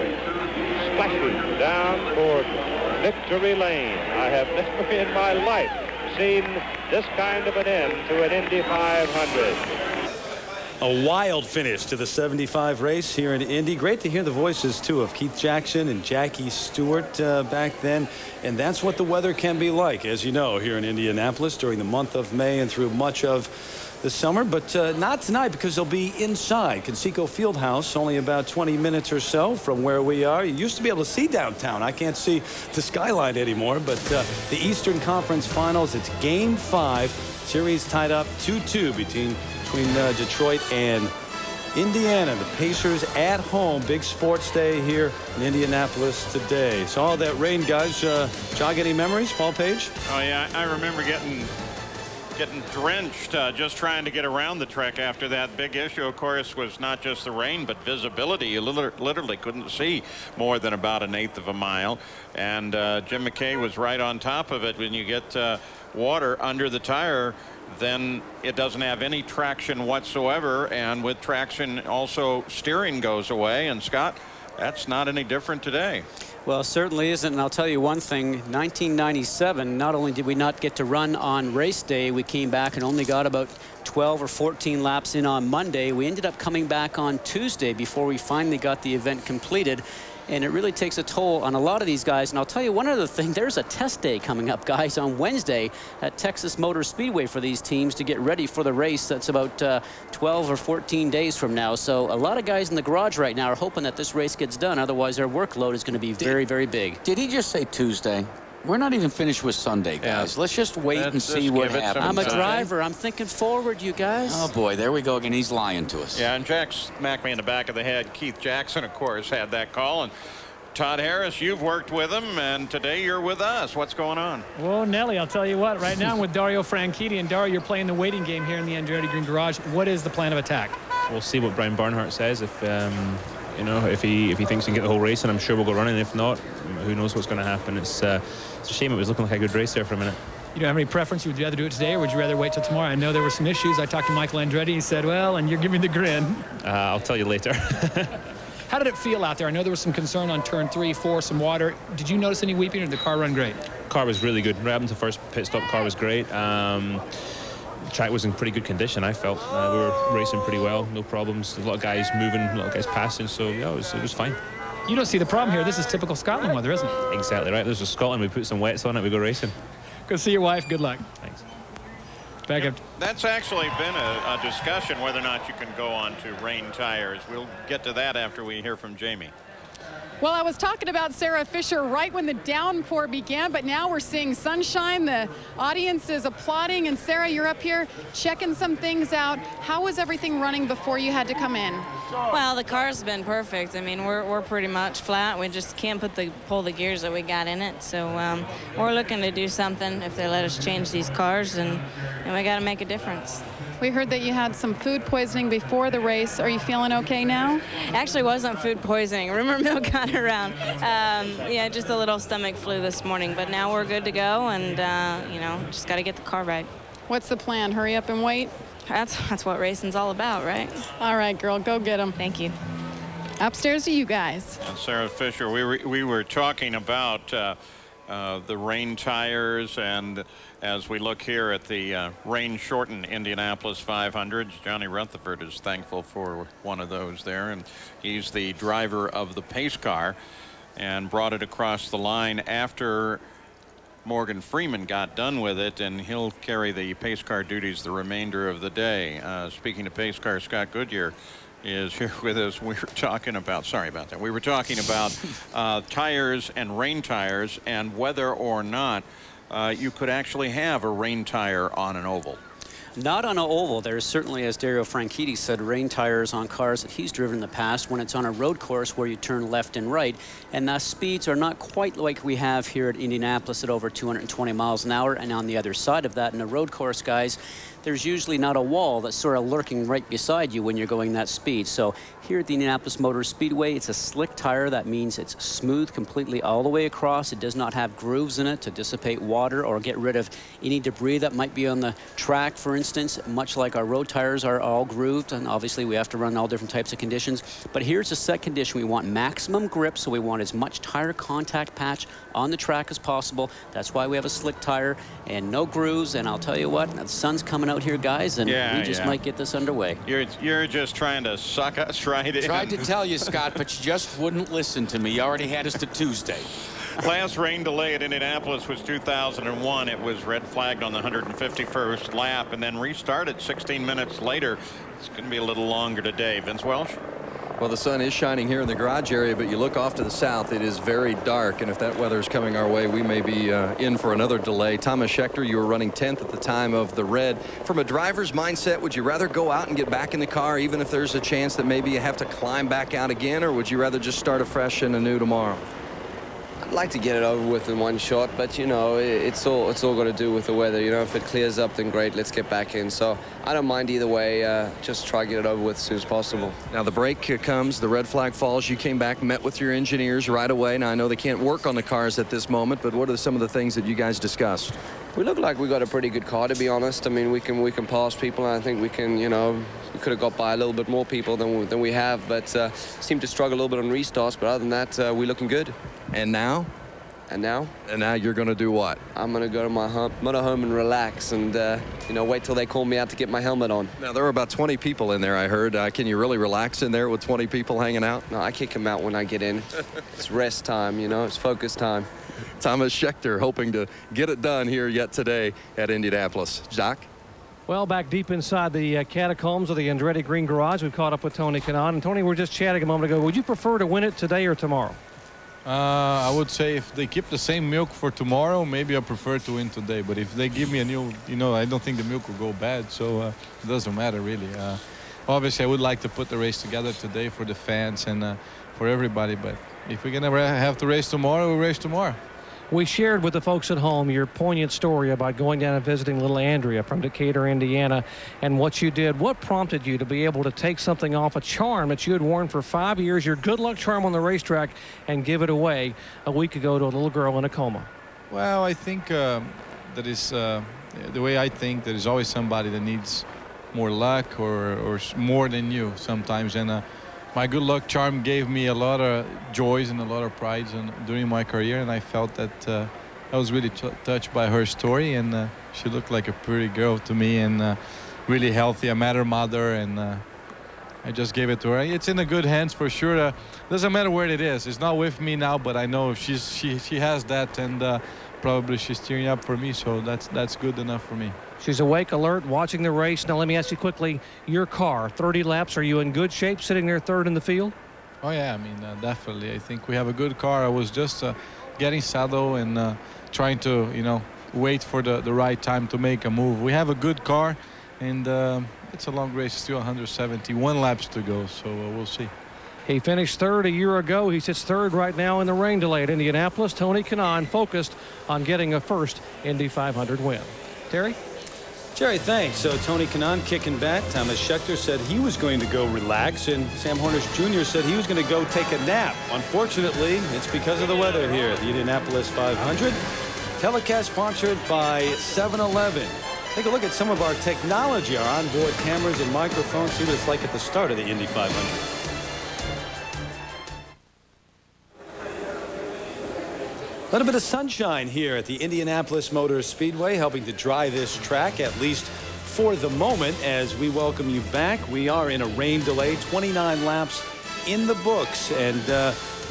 [SPEAKER 2] splashing down toward Victory Lane. I have never in my life seen this kind of an end to an Indy 500.
[SPEAKER 1] A wild finish to the 75 race here in Indy. Great to hear the voices, too, of Keith Jackson and Jackie Stewart back then. And that's what the weather can be like, as you know, here in Indianapolis during the month of May and through much of the summer. But not tonight, because they'll be inside Conseco Fieldhouse, only about 20 minutes or so from where we are. You used to be able to see downtown. I can't see the skyline anymore. But the Eastern Conference Finals, it's Game 5. Series tied up 2-2 between Detroit and Indiana. The Pacers at home. Big sports day here in Indianapolis today. So all that rain, guys, jog any memories, Paul Page?
[SPEAKER 13] Oh, yeah, I remember getting drenched just trying to get around the track after that. Big issue, of course, was not just the rain, but visibility. You literally couldn't see more than about 1/8 of a mile. And Jim McKay was right on top of it. When you get water under the tire, then it doesn't have any traction whatsoever, and with traction also steering goes away. And Scott, that's not any different today.
[SPEAKER 22] Well, it certainly isn't. And I'll tell you one thing, 1997, not only did we not get to run on race day, we came back and only got about 12 or 14 laps in on Monday. We ended up coming back on Tuesday before we finally got the event completed. And it really takes a toll on a lot of these guys. And I'll tell you one other thing, there's a test day coming up, guys, on Wednesday at Texas Motor Speedway for these teams to get ready for the race. That's about 12 or 14 days from now. So a lot of guys in the garage right now are hoping that this race gets done. Otherwise, their workload is going to be very, very big.
[SPEAKER 8] Did he just say Tuesday? We're not even finished with Sunday, guys. Yeah. Let's just wait and see what happens.
[SPEAKER 22] I'm a driver. I'm thinking forward, you guys.
[SPEAKER 8] Oh, boy, there we go again. He's lying to us.
[SPEAKER 13] Yeah, and Jack smacked me in the back of the head. Keith Jackson, of course, had that call. And Todd Harris, you've worked with him, and today you're with us. What's going on?
[SPEAKER 3] Well, Nelly, I'll tell you what. Right now I'm with Dario Franchitti. And Dario, you're playing the waiting game here in the Andretti Green Garage. What is the plan of attack?
[SPEAKER 5] We'll see what Brian Barnhart says. If you know, if he thinks he can get the whole race, and I'm sure we'll go running. If not, who knows what's going to happen. It's a shame. It was looking like a good race there for a minute.
[SPEAKER 3] You don't have any preference? Would you rather do it today, or would you rather wait till tomorrow? I know there were some issues. I talked to Michael Andretti. He said, well, and you're giving me the grin.
[SPEAKER 5] I'll tell you later.
[SPEAKER 3] How did it feel out there? I know there was some concern on turn 3, 4, some water. Did you notice any weeping, or did the car run great?
[SPEAKER 5] Car was really good. Right up until first pit stop, car was great. The track was in pretty good condition, I felt. We were racing pretty well, no problems. A lot of guys moving, a lot of guys passing, so yeah, it was fine.
[SPEAKER 3] You don't see the problem here. This is typical Scotland weather, isn't it?
[SPEAKER 5] Exactly right. This is Scotland. We put some wets on it, we go racing.
[SPEAKER 3] Go see your wife. Good luck.
[SPEAKER 5] Thanks.
[SPEAKER 3] Back up.
[SPEAKER 13] That's actually been a discussion whether or not you can go on to rain tires. We'll get to that after we hear from Jamie.
[SPEAKER 14] Well, I was talking about Sarah Fisher right when the downpour began, but now we're seeing sunshine. The audience is applauding, and Sarah, you're up here checking some things out. How was everything running before you had to come in?
[SPEAKER 16] Well, the car's been perfect. I mean, we're pretty much flat. We just can't pull the gears that we got in it. So we're looking to do something if they let us change these cars, and we got to make a difference.
[SPEAKER 14] We heard that you had some food poisoning before the race. Are you feeling okay now?
[SPEAKER 16] Actually, wasn't food poisoning. Rumor mill got around. Yeah, just a little stomach flu this morning. But now we're good to go, and you know, just got to get the car right.
[SPEAKER 14] What's the plan? Hurry up and wait?
[SPEAKER 16] That's what racing's all about, right?
[SPEAKER 14] All right, girl, go get them.
[SPEAKER 16] Thank you.
[SPEAKER 14] Upstairs to you guys.
[SPEAKER 13] And Sarah Fisher, we were talking about the rain tires, and as we look here at the rain-shortened Indianapolis 500s, Johnny Rutherford is thankful for one of those there, and he's the driver of the pace car and brought it across the line after Morgan Freeman got done with it, and he'll carry the pace car duties the remainder of the day. Speaking of pace car, Scott Goodyear is here with us. We were talking about, sorry about that, we were talking about tires and rain tires, and whether or not you could actually have a rain tire on an oval.
[SPEAKER 22] Not on an oval. There's certainly, as Dario Franchitti said, rain tires on cars that he's driven in the past when it's on a road course where you turn left and right. And the speeds are not quite like we have here at Indianapolis at over 220 miles an hour. And on the other side of that, in a road course, guys, there's usually not a wall that's sort of lurking right beside you when you're going that speed. So here at the Indianapolis Motor Speedway, it's a slick tire. That means it's smooth completely all the way across. It does not have grooves in it to dissipate water or get rid of any debris that might be on the track, for instance, much like our road tires are all grooved, and obviously we have to run all different types of conditions. But here's a set condition. We want maximum grip, so we want as much tire contact patch on the track as possible. That's why we have a slick tire and no grooves. And I'll tell you what, the sun's coming out here, guys, and we just might get this underway.
[SPEAKER 13] You're just trying to suck us right in.
[SPEAKER 8] Tried to tell you, Scott, but you just wouldn't listen to me. You already had us to Tuesday.
[SPEAKER 13] Last rain delay at Indianapolis was 2001. It was red flagged on the 151st lap and then restarted 16 minutes later. It's going to be a little longer today. Vince Welsh?
[SPEAKER 19] Well, the sun is shining here in the garage area, but you look off to the south, it is very dark, and if that weather is coming our way, we may be in for another delay. Thomas Schechter, you were running 10th at the time of the red. From a driver's mindset, would you rather go out and get back in the car, even if there's a chance that maybe you have to climb back out again, or would you rather just start afresh and anew tomorrow?
[SPEAKER 6] I'd like to get it over with in one shot, but you know, it's all got to do with the weather. You know, if it clears up, then great, let's get back in. So I don't mind either way. Just try to get it over with as soon as possible.
[SPEAKER 19] Now the break comes, the red flag falls. You came back, met with your engineers right away. Now I know they can't work on the cars at this moment, but what are some of the things that you guys discussed?
[SPEAKER 6] We look like we got a pretty good car, to be honest. I mean, we can pass people, and I think we can, you know, we could have got by a little bit more people than we have, but seem to struggle a little bit on restarts. But other than that, we're looking good.
[SPEAKER 19] And now?
[SPEAKER 6] And now?
[SPEAKER 19] And now you're going to do what?
[SPEAKER 6] I'm going to go to my motorhome and relax and, you know, wait till they call me out to get my helmet on.
[SPEAKER 19] Now, there are about 20 people in there, I heard. Can you really relax in there with 20 people hanging out?
[SPEAKER 6] No, I kick them out when I get in. It's rest time, you know, it's focus time.
[SPEAKER 19] Thomas Schechter hoping to get it done here yet today at Indianapolis. Doc?
[SPEAKER 9] Well, back deep inside the catacombs of the Andretti Green Garage, we've caught up with Tony Kanaan. And Tony, we were just chatting a moment ago. Would you prefer to win it today or tomorrow?
[SPEAKER 12] I would say if they keep the same milk for tomorrow, maybe I prefer to win today. But if they give me a new, you know, I don't think the milk will go bad. So it doesn't matter, really. Obviously, I would like to put the race together today for the fans and for everybody. But if we're going to have to race tomorrow, we'll race tomorrow.
[SPEAKER 9] We shared with the folks at home your poignant story about going down and visiting little Andrea from Decatur, Indiana, and what you did. What prompted you to be able to take something off a charm that you had worn for 5 years, your good luck charm on the racetrack, and give it away a week ago to a little girl in a coma?
[SPEAKER 12] Well, I think that is the way I think. There is always somebody that needs more luck or more than you sometimes. And my good luck charm gave me a lot of joys and a lot of prides during my career, and I felt that I was really touched by her story, and she looked like a pretty girl to me and really healthy. I met her mother, and I just gave it to her. It's in the good hands for sure. Doesn't matter where it is. It's not with me now, but I know she has that, and probably she's tearing up for me, so that's good enough for me.
[SPEAKER 9] She's awake, alert, watching the race. Now, let me ask you quickly, your car, 30 laps, are you in good shape sitting there third in the field?
[SPEAKER 12] Oh, yeah, I mean, definitely. I think we have a good car. I was just getting saddled and trying to, you know, wait for the right time to make a move. We have a good car, and it's a long race, still 171 laps to go, so we'll see.
[SPEAKER 9] He finished third a year ago. He sits third right now in the rain delay at Indianapolis. Tony Kanaan focused on getting a first Indy 500 win. Terry?
[SPEAKER 1] Jerry, thanks. So Tony Kanaan kicking back. Thomas Schechter said he was going to go relax, and Sam Hornish Jr. said he was going to go take a nap. Unfortunately, it's because of the weather here at the Indianapolis 500. Telecast sponsored by 7-Eleven. Take a look at some of our technology, our onboard cameras and microphones. See what it's like at the start of the Indy 500. A little bit of sunshine here at the Indianapolis Motor Speedway, helping to dry this track, at least for the moment, as we welcome you back. We are in a rain delay, 29 laps in the books, and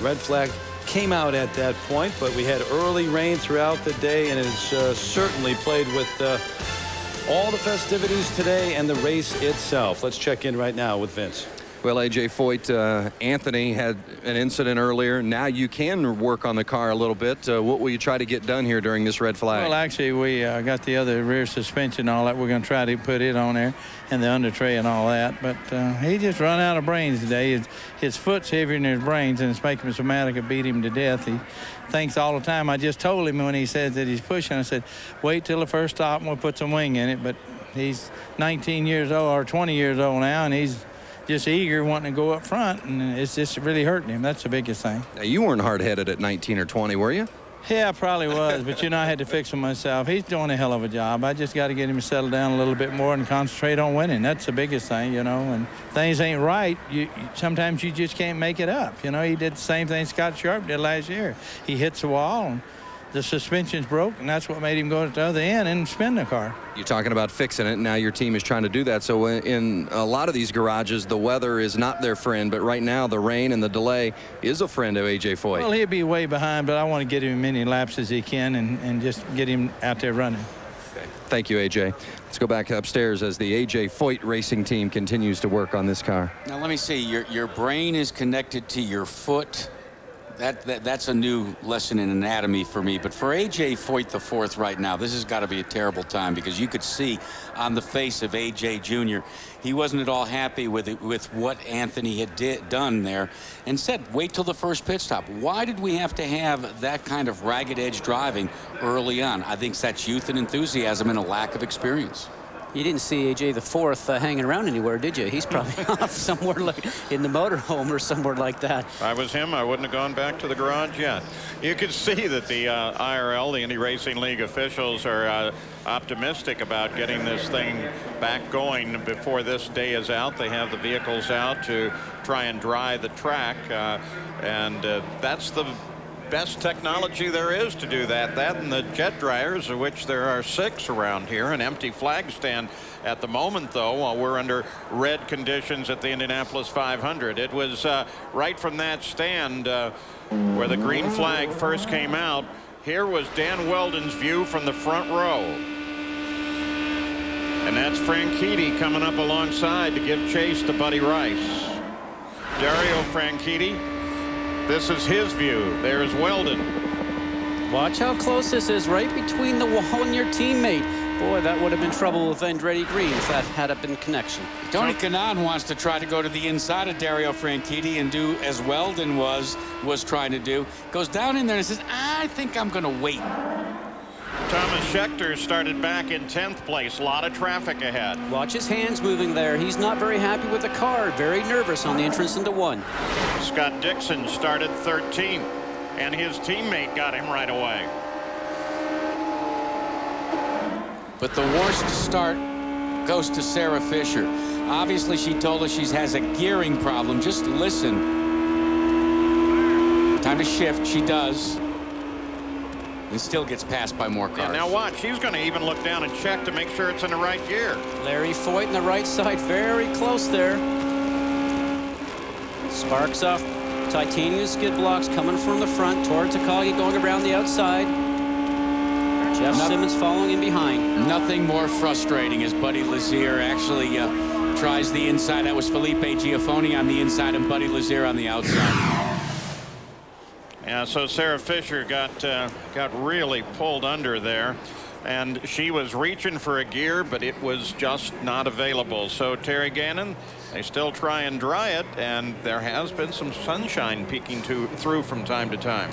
[SPEAKER 1] red flag came out at that point, but we had early rain throughout the day, and it has certainly played with all the festivities today and the race itself. Let's check in right now with Vince.
[SPEAKER 19] Well, A.J. Foyt, Anthony had an incident earlier. Now you can work on the car a little bit. What will you try to get done here during this red flag?
[SPEAKER 18] Well, actually, we got the other rear suspension and all that. We're going to try to put it on there, and the under tray and all that. But he just run out of brains today. His foot's heavier than his brains, and it's making him so mad I could beat him to death. He thinks all the time. I just told him when he says that he's pushing, I said, wait till the first stop and we'll put some wing in it. But He's 19 years old or 20 years old now, and he's just eager, wanting to go up front, and it's just really hurting him. That's the biggest thing.
[SPEAKER 19] Now, you weren't hard-headed at 19 or 20, were you?
[SPEAKER 18] Yeah, I probably was, but, you know, I had to fix him myself. He's doing a hell of a job. I just got to get him to settle down a little bit more and concentrate on winning. That's the biggest thing, you know. And things ain't right, sometimes you just can't make it up. You know, he did the same thing Scott Sharp did last year. He hits the wall, and the suspension's broke, and that's what made him go to the other end and spin the car.
[SPEAKER 19] You're talking about fixing it, and now your team is trying to do that. So in a lot of these garages, the weather is not their friend, but right now the rain and the delay is a friend of A.J. Foyt.
[SPEAKER 18] Well, he'll be way behind, but I want to get him as many laps as he can and just get him out there running.
[SPEAKER 19] Okay. Thank you, A.J. Let's go back upstairs as the A.J. Foyt racing team continues to work on this car.
[SPEAKER 8] Now, let me see. Your brain is connected to your foot. That's a new lesson in anatomy for me. But for A.J. Foyt IV right now, this has got to be a terrible time, because you could see on the face of A.J. Jr., he wasn't at all happy with what Anthony had done there, and said, wait till the first pit stop. Why did we have to have that kind of ragged edge driving early on? I think that's youth and enthusiasm and a lack of experience.
[SPEAKER 22] You didn't see A.J. IV hanging around anywhere, did you? He's probably off somewhere like in the motorhome or somewhere like that.
[SPEAKER 13] If I was him, I wouldn't have gone back to the garage yet. You can see that the IRL, the Indy Racing League officials, are optimistic about getting this thing back going before this day is out. They have the vehicles out to try and dry the track, and that's the best technology there is to do that. That and the jet dryers, of which there are 6 around here, an empty flag stand at the moment, though, while we're under red conditions at the Indianapolis 500. It was right from that stand where the green flag first came out. Here was Dan Weldon's view from the front row. And that's Franchitti coming up alongside to give chase to Buddy Rice. Dario Franchitti. This is his view. There's Weldon.
[SPEAKER 22] Watch how close this is, right between the wall and your teammate. Boy, that would have been trouble with Andretti Green if that had been connection.
[SPEAKER 8] Tony Kanaan wants to try to go to the inside of Dario Franchitti and do as Weldon was trying to do. Goes down in there and says, I think I'm going to wait.
[SPEAKER 13] Thomas Schechter started back in 10th place. A lot of traffic ahead.
[SPEAKER 22] Watch his hands moving there. He's not very happy with the car. Very nervous on the entrance into 1.
[SPEAKER 13] Scott Dixon started 13th, and his teammate got him right away.
[SPEAKER 8] But the worst start goes to Sarah Fisher. Obviously, she told us she has a gearing problem. Just listen. Time to shift. She does. And still gets passed by more cars.
[SPEAKER 13] Yeah, now watch. She's going to even look down and check to make sure it's in the right gear.
[SPEAKER 22] Larry Foyt on the right side, very close there. Sparks off titanium skid blocks coming from the front. Tori Takagi going around the outside. Jeff Simmons following in behind.
[SPEAKER 8] Nothing more frustrating as Buddy Lazier actually tries the inside. That was Felipe Giafoni on the inside and Buddy Lazier on the outside.
[SPEAKER 13] Yeah, so Sarah Fisher got really pulled under there, and she was reaching for a gear, but it was just not available. So Terry Gannon, they still try and dry it, and there has been some sunshine peeking through from time to time.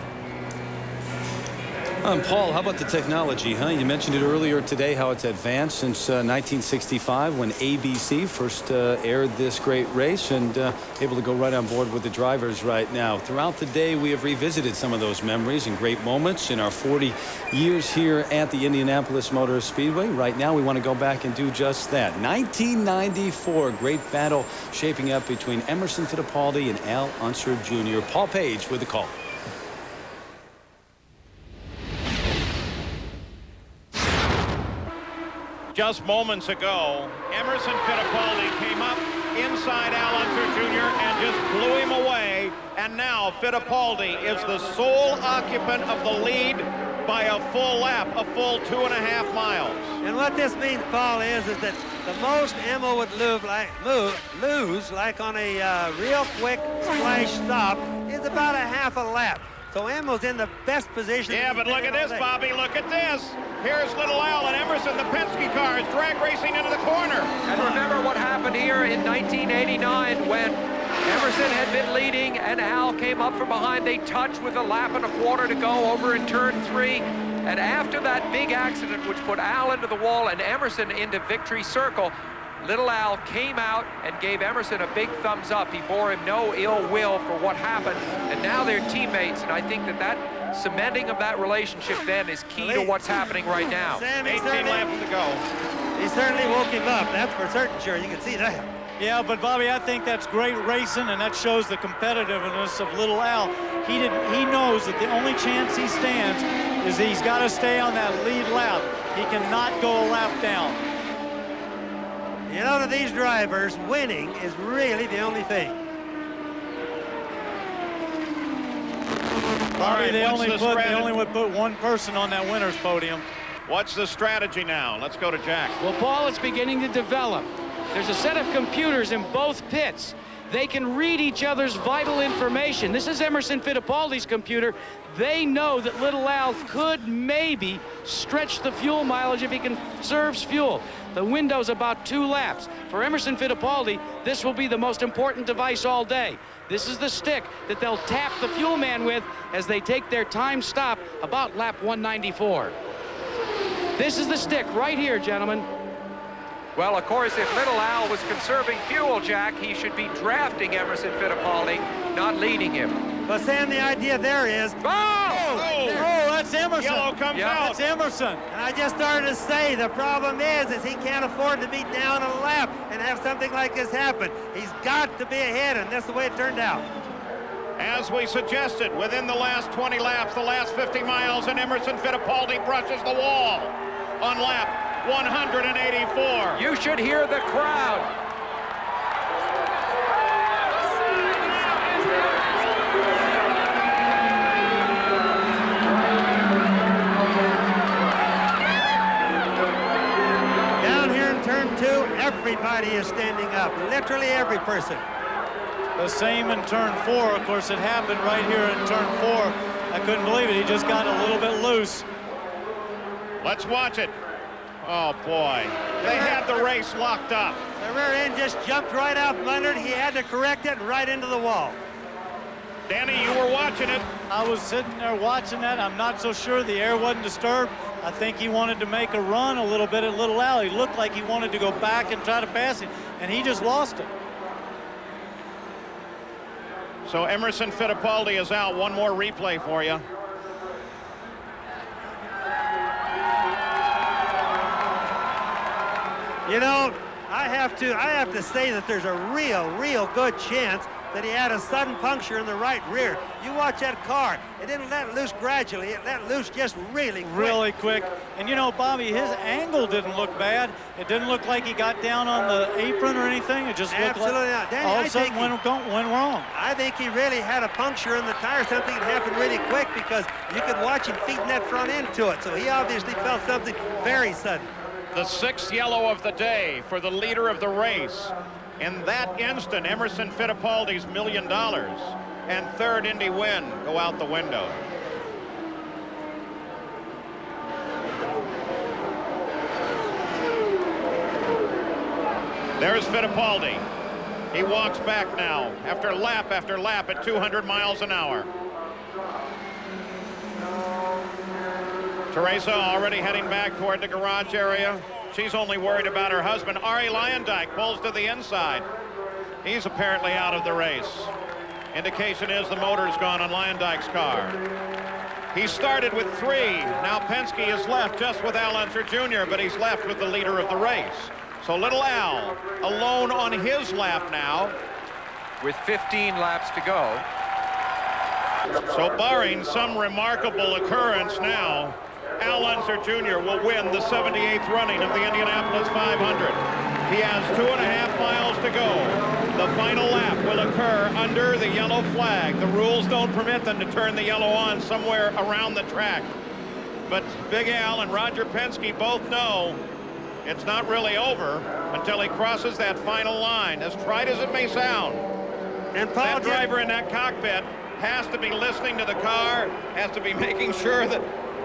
[SPEAKER 1] Paul, how about the technology, huh? You mentioned it earlier today, how it's advanced since 1965 when ABC first aired this great race, and able to go right on board with the drivers right now. Throughout the day, we have revisited some of those memories and great moments in our 40 years here at the Indianapolis Motor Speedway. Right now, we want to go back and do just that. 1994, great battle shaping up between Emerson Fittipaldi and Al Unser Jr. Paul Page with the call.
[SPEAKER 13] Just moments ago, Emerson Fittipaldi came up inside Al Unser Jr. and just blew him away. And now Fittipaldi is the sole occupant of the lead by a full lap, a full 2.5 miles.
[SPEAKER 10] And what this means, Paul, is that the most Emma would lose like on a real quick splash stop is about a half a lap. So Emma's in the best position.
[SPEAKER 13] Yeah, but look at this, Bobby. Look at this. Here's little Al and Emerson. The Penske car is drag racing into the corner.
[SPEAKER 17] And remember what happened here in 1989 when Emerson had been leading and Al came up from behind. They touched with a lap and a quarter to go over in turn 3. And after that big accident, which put Al into the wall and Emerson into victory circle, Little Al came out and gave Emerson a big thumbs up. He bore him no ill will for what happened, and now they're teammates, and I think that cementing of that relationship then is key to what's happening right now.
[SPEAKER 10] Sam,
[SPEAKER 13] 18 laps to go.
[SPEAKER 10] He certainly woke him up, that's for certain sure. You can see that.
[SPEAKER 7] Yeah, but Bobby, I think that's great racing, and that shows the competitiveness of Little Al. He knows that the only chance he stands is he's got to stay on that lead lap. He cannot go a lap down.
[SPEAKER 10] You know, to these drivers, winning is really the only thing.
[SPEAKER 7] Bobby, they only would put one person on that winner's podium.
[SPEAKER 13] What's the strategy now? Let's go to Jack.
[SPEAKER 20] Well, Paul, it's beginning to develop. There's a set of computers in both pits. They can read each other's vital information. This is Emerson Fittipaldi's computer. They know that Little Al could maybe stretch the fuel mileage if he conserves fuel. The window's about 2 laps. For Emerson Fittipaldi, this will be the most important device all day. This is the stick that they'll tap the fuel man with as they take their time stop about lap 194. This is the stick right here, gentlemen.
[SPEAKER 17] Well, of course, if Little Al was conserving fuel, Jack, he should be drafting Emerson Fittipaldi, not leading him.
[SPEAKER 10] But Sam, the idea there is...
[SPEAKER 7] Oh, that's Emerson.
[SPEAKER 13] Yellow comes out.
[SPEAKER 7] That's Emerson.
[SPEAKER 10] And I just started to say the problem is he can't afford to be down a lap and have something like this happen. He's got to be ahead, and that's the way it turned out.
[SPEAKER 13] As we suggested, within the last 20 laps, the last 50 miles, and Emerson Fittipaldi brushes the wall on lap 184.
[SPEAKER 17] You should hear the crowd.
[SPEAKER 10] Down here in turn 2, everybody is standing up, literally every person.
[SPEAKER 7] The same in turn 4. Of course, it happened right here in turn 4. I couldn't believe it. He just got a little bit loose.
[SPEAKER 13] Let's watch it. Oh, boy. They had the race locked up.
[SPEAKER 10] The rear end just jumped right out from under it. He had to correct it right into the wall.
[SPEAKER 13] Danny, you were watching it.
[SPEAKER 7] I was sitting there watching that. I'm not so sure the air wasn't disturbed. I think he wanted to make a run a little bit at Little Al. He looked like he wanted to go back and try to pass him, and he just lost it.
[SPEAKER 13] So Emerson Fittipaldi is out. One more replay for you.
[SPEAKER 10] You know, I have to say that there's a real good chance that he had a sudden puncture in the right rear. You watch that car. It didn't let loose gradually. It let loose just really quick.
[SPEAKER 7] Really quick. And, you know, Bobby, his angle didn't look bad. It didn't look like he got down on the apron or anything. It just looked like all of a sudden went wrong.
[SPEAKER 10] I think he really had a puncture in the tire. Something that happened really quick because you could watch him feeding that front end to it. So he obviously felt something very sudden.
[SPEAKER 13] The 6th yellow of the day for the leader of the race. In that instant, Emerson Fittipaldi's $1 million and 3rd Indy win go out the window. There's Fittipaldi. He walks back now after lap at 200 miles an hour. Teresa already heading back toward the garage area. She's only worried about her husband. Arie Luyendyk pulls to the inside. He's apparently out of the race. Indication is the motor's gone on Luyendyk's car. He started with 3. Now Penske is left just with Al Unser Jr., but he's left with the leader of the race. So Little Al alone on his lap now.
[SPEAKER 17] With 15 laps to go.
[SPEAKER 13] So barring some remarkable occurrence now, Al Unser Jr. will win the 78th running of the Indianapolis 500. He has 2.5 miles to go. The final lap will occur under the yellow flag. The rules don't permit them to turn the yellow on somewhere around the track. But Big Al and Roger Penske both know it's not really over until he crosses that final line, as trite as it may sound. And that driver in that cockpit has to be listening to the car, has to be making sure that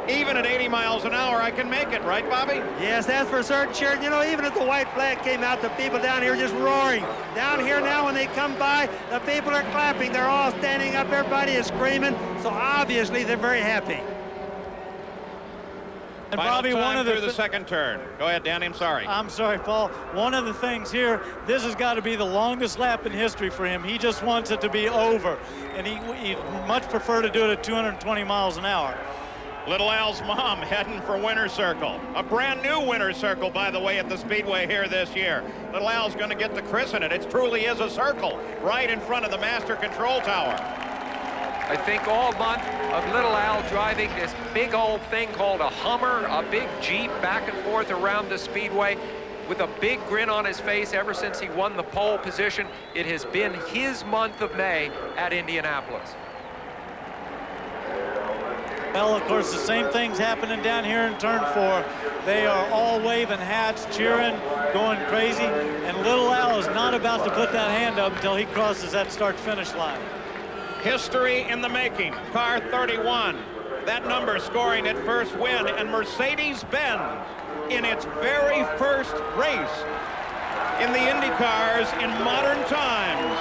[SPEAKER 13] even at 80 miles an hour, I can make it, right, Bobby?
[SPEAKER 10] Yes, that's for certain, sure. You know, even as the white flag came out, the people down here just roaring. Down here now, when they come by, the people are clapping. They're all standing up. Everybody is screaming. So obviously, they're very happy.
[SPEAKER 7] And
[SPEAKER 13] Final
[SPEAKER 7] Bobby,
[SPEAKER 13] time
[SPEAKER 7] one of
[SPEAKER 13] through the second turn. Go ahead, Danny. I'm sorry.
[SPEAKER 7] I'm sorry, Paul. One of the things here, this has got to be the longest lap in history for him. He just wants it to be over, and he'd much prefer to do it at 220 miles an hour.
[SPEAKER 13] Little Al's mom heading for winner's circle. A brand new winner's circle, by the way, at the Speedway here this year. Little Al's going to get to christen it. It truly is a circle right in front of the master control tower.
[SPEAKER 17] I think all month of Little Al driving this big old thing called a Hummer, a big Jeep back and forth around the Speedway with a big grin on his face ever since he won the pole position. It has been his month of May at Indianapolis.
[SPEAKER 7] Well, of course, the same thing's happening down here in turn 4. They are all waving hats, cheering, going crazy, and Little Al is not about to put that hand up until he crosses that start-finish line.
[SPEAKER 13] History in the making. Car 31. That number scoring its first win, and Mercedes-Benz in its very first race in the IndyCars in modern times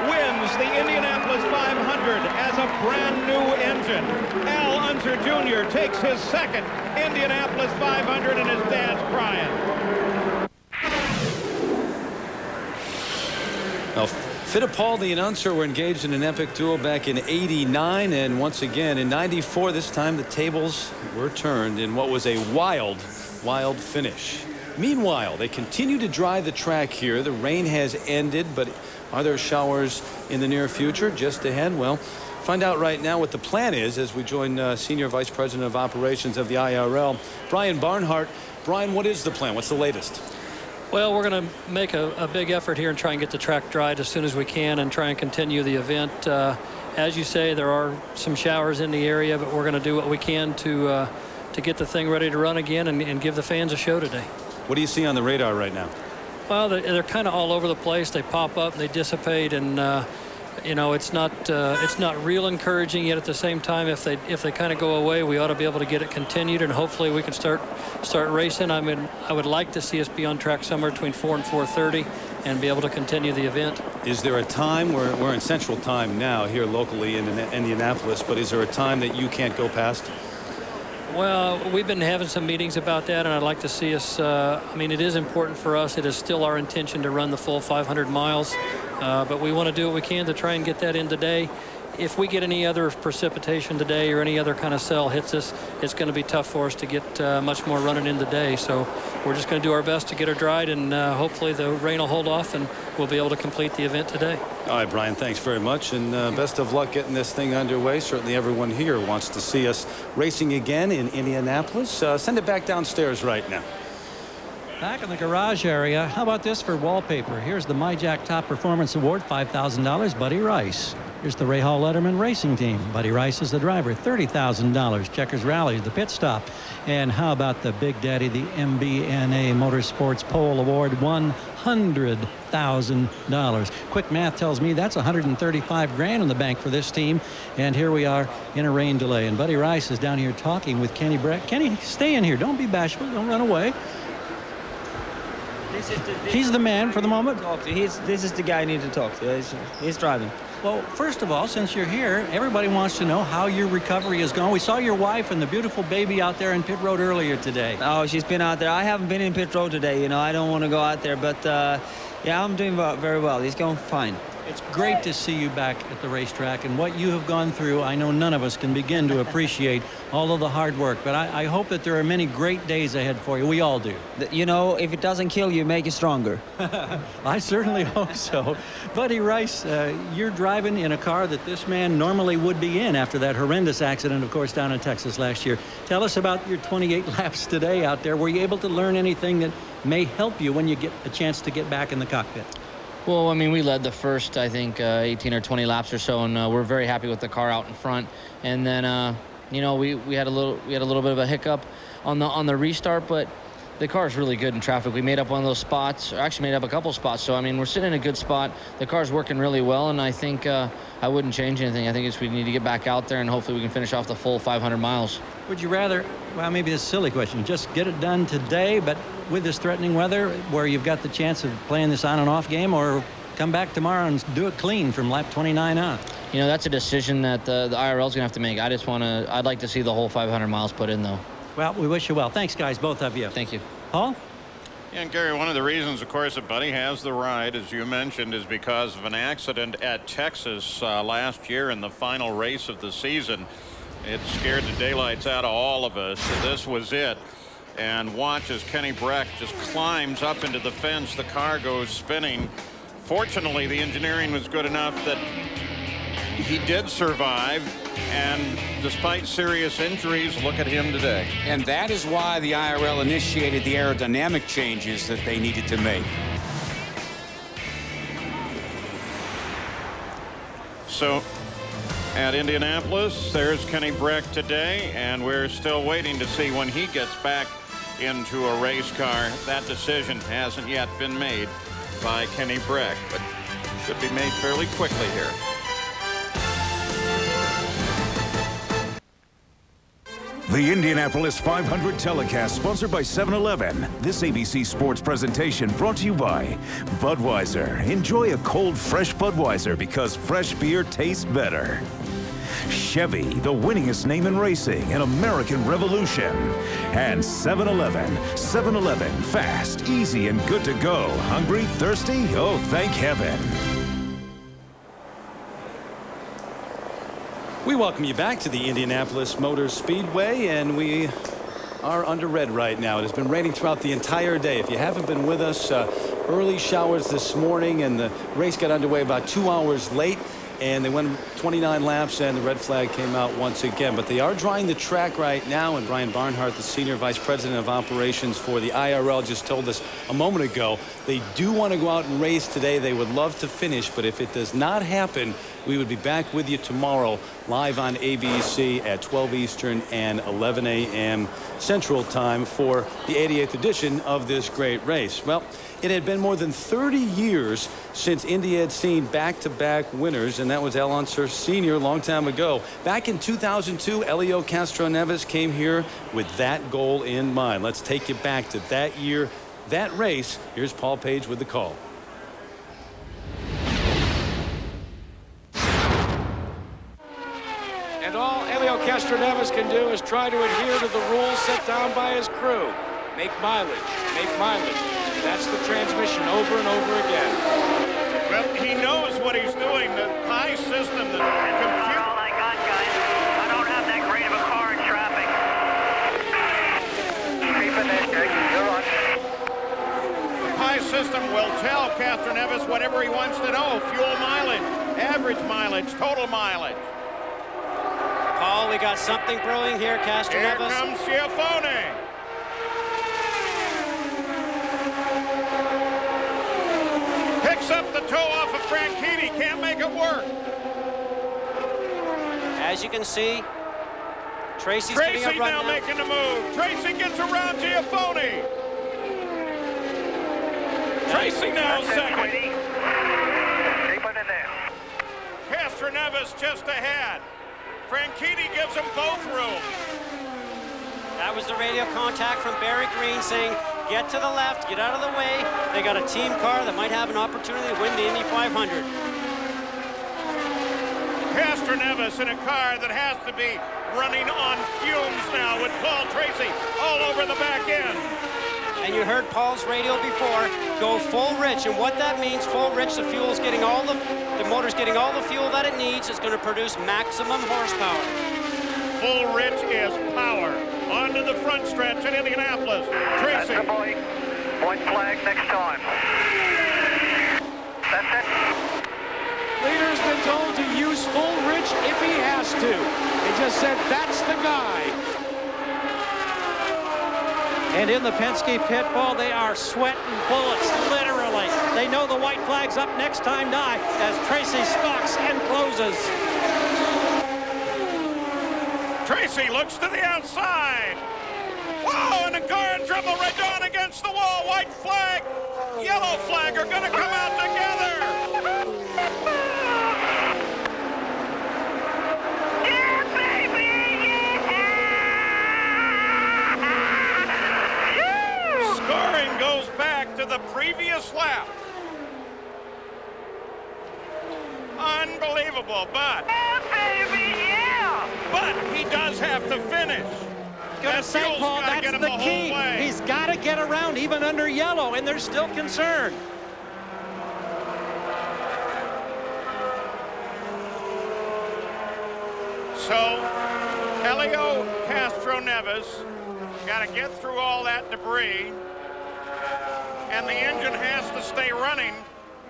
[SPEAKER 13] wins the Indianapolis 500 as a brand new engine. Al Unser Jr. takes his second Indianapolis 500 and his dad's crying.
[SPEAKER 1] Well, Fittipaldi and Unser were engaged in an epic duel back in '89, and once again in '94. This time the tables were turned in what was a wild finish. Meanwhile, they continue to dry the track here. The rain has ended, but are there showers in the near future? Just ahead. Well, find out right now what the plan is as we join Senior Vice President of Operations of the IRL, Brian Barnhart. Brian, what is the plan? What's the latest?
[SPEAKER 9] Well, we're going to make a big effort here and try and get the track dried as soon as we can and try and continue the event. As you say, there are some showers in the area, but we're going to do what we can to get the thing ready to run again and give the fans a show today.
[SPEAKER 1] What do you see on the radar right now?
[SPEAKER 9] Well, they're kind of all over the place. They pop up, they dissipate, and you know, it's not real encouraging. Yet at the same time, if they kind of go away, we ought to be able to get it continued, and hopefully we can start racing. I mean, I would like to see us be on track somewhere between 4 and 4:30 and be able to continue the event.
[SPEAKER 1] Is there a time we're in Central Time now here locally in Indianapolis, but is there a time that you can't go past?
[SPEAKER 9] Well, we've been having some meetings about that, and I'd like to see us, I mean, it is important for us. It is still our intention to run the full 500 miles, but we want to do what we can to try and get that in today. If we get any other precipitation today or any other kind of cell hits us, it's going to be tough for us to get much more running in today. So we're just going to do our best to get her dried, and hopefully the rain will hold off and we'll be able to complete the event today.
[SPEAKER 1] All right, Brian, thanks very much, and best of luck getting this thing underway. Certainly everyone here wants to see us racing again in Indianapolis. Send it back downstairs right now.
[SPEAKER 11] Back in the garage area, how about this for wallpaper? Here's the MyJack Top Performance Award, $5,000, Buddy Rice. Here's the Ray Hall Letterman Racing Team. Buddy Rice is the driver, $30,000. Checkers Rally, the pit stop. And how about the Big Daddy, the MBNA Motorsports Pole Award, $100,000. Quick math tells me that's $135,000 in the bank for this team. And here we are in a rain delay. And Buddy Rice is down here talking with Kenny Brett. Kenny, stay in here. Don't be bashful. Don't run away. He's the man for the moment.
[SPEAKER 21] This is the guy I need to talk to. He's driving.
[SPEAKER 11] Well, first of all, since you're here, everybody wants to know how your recovery is going. We saw your wife and the beautiful baby out there in pit road earlier today.
[SPEAKER 21] Oh, she's been out there. I haven't been in pit road today. You know, I don't want to go out there, but yeah, I'm doing very well. He's going fine.
[SPEAKER 11] It's great to see you back at the racetrack, and what you have gone through, I know none of us can begin to appreciate all of the hard work, but I hope that there are many great days ahead for you. We all do.
[SPEAKER 21] You know, if it doesn't kill you, make you stronger.
[SPEAKER 11] I certainly hope so. Buddy Rice, you're driving in a car that this man normally would be in after that horrendous accident, of course, down in Texas last year. Tell us about your 28 laps today out there. Were you able to learn anything that may help you when you get a chance to get back in the cockpit?
[SPEAKER 23] Well, I mean, we led the first, I think, 18 or 20 laps or so, and we're very happy with the car out in front. And then, you know, we had a little bit of a hiccup on the restart, but the car is really good in traffic. We made up one of those spots, or actually made up a couple spots. So I mean, we're sitting in a good spot. The car's working really well, and I think I wouldn't change anything. I think we need to get back out there, and hopefully we can finish off the full 500 miles.
[SPEAKER 11] Would you rather, well, maybe this is a silly question, just get it done today, but with this threatening weather where you've got the chance of playing this on and off game, or come back tomorrow and do it clean from lap 29 on?
[SPEAKER 23] You know, that's a decision that the IRL is going to have to make. I'd like to see the whole 500 miles put in, though.
[SPEAKER 11] Well, we wish you well. Thanks, guys, both of you.
[SPEAKER 23] Thank you.
[SPEAKER 11] Paul?
[SPEAKER 13] And Gary, one of the reasons, of course, that Buddy has the ride, as you mentioned, is because of an accident at Texas last year in the final race of the season. It scared the daylights out of all of us. So this was it. And watch as Kenny Breck just climbs up into the fence. The car goes spinning. Fortunately, the engineering was good enough that he did survive. And despite serious injuries, look at him today.
[SPEAKER 8] And that is why the IRL initiated the aerodynamic changes that they needed to make.
[SPEAKER 13] So at Indianapolis, there's Kenny Breck today, and we're still waiting to see when he gets back into a race car. That decision hasn't yet been made by Kenny Breck, but should be made fairly quickly here.
[SPEAKER 2] The Indianapolis 500 telecast, sponsored by 7-Eleven. This ABC Sports presentation brought to you by Budweiser. Enjoy a cold, fresh Budweiser because fresh beer tastes better. Chevy, the winningest name in racing, an American revolution. And 7-Eleven. 7-Eleven, fast, easy, and good to go. Hungry? Thirsty? Oh, thank heaven.
[SPEAKER 1] We welcome you back to the Indianapolis Motor Speedway, and we are under red right now. It has been raining throughout the entire day. If you haven't been with us, early showers this morning, and the race got underway about 2 hours late, and they went 29 laps, and the red flag came out once again. But they are drying the track right now, and Brian Barnhart, the Senior Vice President of Operations for the IRL, just told us a moment ago they do want to go out and race today. They would love to finish, but if it does not happen, we would be back with you tomorrow live on ABC at 12 Eastern and 11 a.m. Central Time for the 88th edition of this great race. Well, it had been more than 30 years since Indy had seen back-to-back winners, and that was Al Unser Sr. a long time ago. Back in 2002, Elio Castroneves came here with that goal in mind. Let's take you back to that year, that race. Here's Paul Page with the call.
[SPEAKER 20] And all Elio Castroneves can do is try to adhere to the rules set down by his crew. Make mileage, make mileage. That's the transmission over and over again.
[SPEAKER 13] Well, he knows what he's doing. The high system, the computer.
[SPEAKER 4] All I got, guys. I don't have that great of a car in traffic. Keep it in, Jake. You're on.
[SPEAKER 13] The high system will tell Castroneves whatever he wants to know. Fuel mileage, average mileage, total mileage.
[SPEAKER 22] Paul, we got something brewing here, Castroneves.
[SPEAKER 13] Here comes Schiaffone. Picks up the toe off of Franchitti. Can't make it work.
[SPEAKER 22] As you can see, Tracy's
[SPEAKER 13] Tracy now making the move. Tracy gets around Schiaffone. Tracy now second.
[SPEAKER 4] Keep it in there.
[SPEAKER 13] Castroneves just ahead. Franchitti gives them both room.
[SPEAKER 22] That was the radio contact from Barry Green saying, get to the left, get out of the way. They got a team car that might have an opportunity to win the Indy 500.
[SPEAKER 13] Castroneves in a car that has to be running on fumes now with Paul Tracy all over the back end.
[SPEAKER 22] And you heard Paul's radio before, go full rich. And what that means, full rich, the fuel's getting all the motor's getting all the fuel that it needs. It's going to produce maximum horsepower.
[SPEAKER 13] Full rich is power. Onto the front stretch in Indianapolis. Tracy.
[SPEAKER 4] That's the boy. Point flag next time. That's it.
[SPEAKER 20] Leader's been told to use full rich if he has to. He just said, that's the guy.
[SPEAKER 9] And in the Penske pit, Paul, they are sweating bullets, literally. They know the white flag's up next time die as Tracy stalks and closes.
[SPEAKER 13] Tracy looks to the outside. Whoa, and the car in trouble right down against the wall. White flag, yellow flag are going to come out together.
[SPEAKER 4] Yeah, baby, yeah.
[SPEAKER 13] Scoring goes back to the previous lap. Unbelievable, but...
[SPEAKER 4] Yeah, baby, yeah.
[SPEAKER 13] But he does have to finish.
[SPEAKER 11] going to say, Paul, that's the key. He's got to get around even under yellow, and they're still concerned.
[SPEAKER 13] So, Helio Castroneves got to get through all that debris, and the engine has to stay running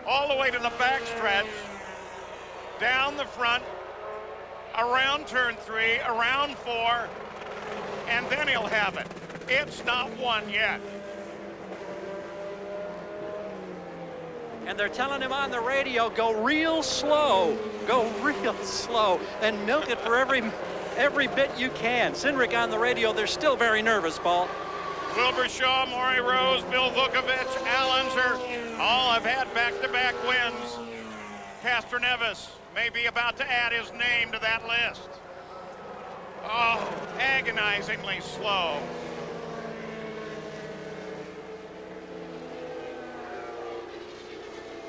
[SPEAKER 13] all the way to the backstretch, down the front, around turn 3, around 4, and then he'll have it. It's not won yet.
[SPEAKER 11] And they're telling him on the radio, go real slow, and milk it for every bit you can. Cindric on the radio, they're still very nervous, Paul.
[SPEAKER 13] Wilbur Shaw, Maury Rose, Bill Vukovich, Al Unser, all have had back-to-back wins. Castroneves may be about to add his name to that list. Oh, agonizingly slow.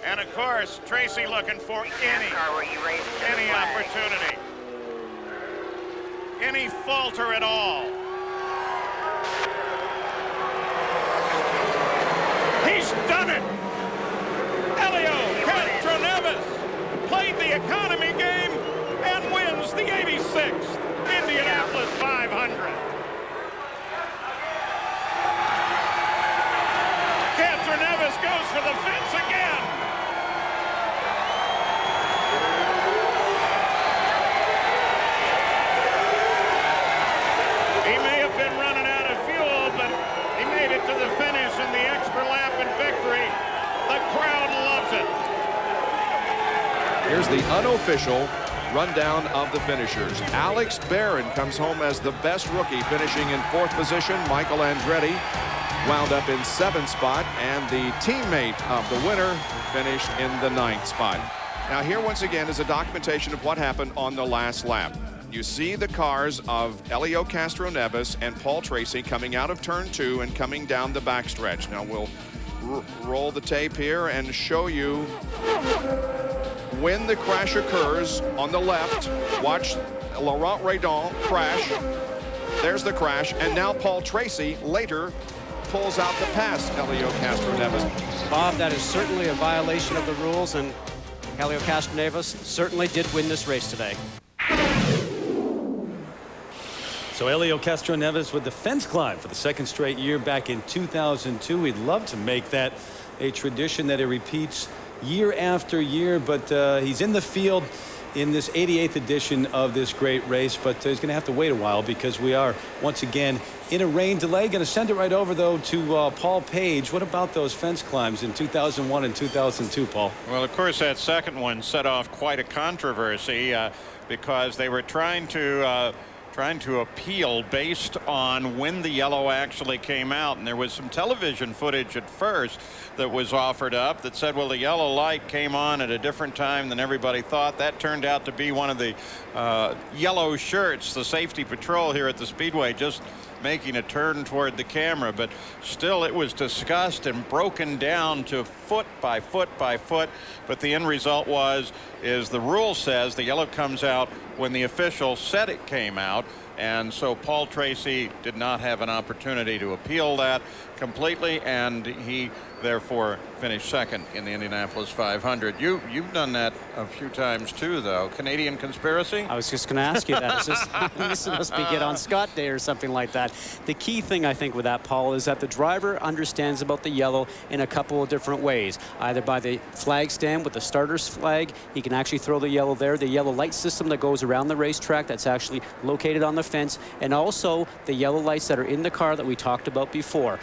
[SPEAKER 13] And of course, Tracy looking for any opportunity, any falter at all. He's done it! Helio Castroneves played the economy game and wins the 86th Indianapolis 500. Castroneves goes for the fence again. He may have been running out of fuel, but he made it to the finish in the extra lap and victory. The crowd loves it.
[SPEAKER 3] Here's the unofficial rundown of the finishers. Alex Barron comes home as the best rookie, finishing in 4th position. Michael Andretti wound up in 7th spot, and the teammate of the winner finished in the 9th spot. Now here once again is a documentation of what happened on the last lap. You see the cars of Helio Castroneves and Paul Tracy coming out of turn 2 and coming down the backstretch. Now we'll roll the tape here and show you when the crash occurs. On the left, watch Laurent Redon crash. There's the crash, and now Paul Tracy later pulls out to pass Helio Castroneves.
[SPEAKER 22] Bob, that is certainly a violation of the rules, and Helio Castroneves certainly did win this race today.
[SPEAKER 1] So Helio Castroneves with the fence climb for the 2nd straight year back in 2002. We'd love to make that a tradition that it repeats year after year, but he's in the field in this 88th edition of this great race, but he's going to have to wait a while because we are once again in a rain delay. Going to send it right over though to Paul Page. What about those fence climbs in 2001 and 2002, Paul?
[SPEAKER 13] Well, of course, that second one set off quite a controversy because they were trying to appeal based on when the yellow actually came out, and there was some television footage at first that was offered up that said, well, the yellow light came on at a different time than everybody thought. That turned out to be one of the yellow shirts, the safety patrol here at the Speedway, just making a turn toward the camera, but still it was discussed and broken down to foot by foot by foot. But the end result is the rule says the yellow comes out when the official said it came out, and so Paul Tracy did not have an opportunity to appeal that completely, and he therefore finished 2nd in the Indianapolis 500. You've done that a few times too, though. Canadian conspiracy?
[SPEAKER 22] I was just going to ask you that. This must be Get on Scott Day or something like that. The key thing I think with that, Paul, is that the driver understands about the yellow in a couple of different ways. Either by the flag stand with the starter's flag, he can actually throw the yellow there. The yellow light system that goes around the racetrack that's actually located on the fence, and also the yellow lights that are in the car that we talked about before.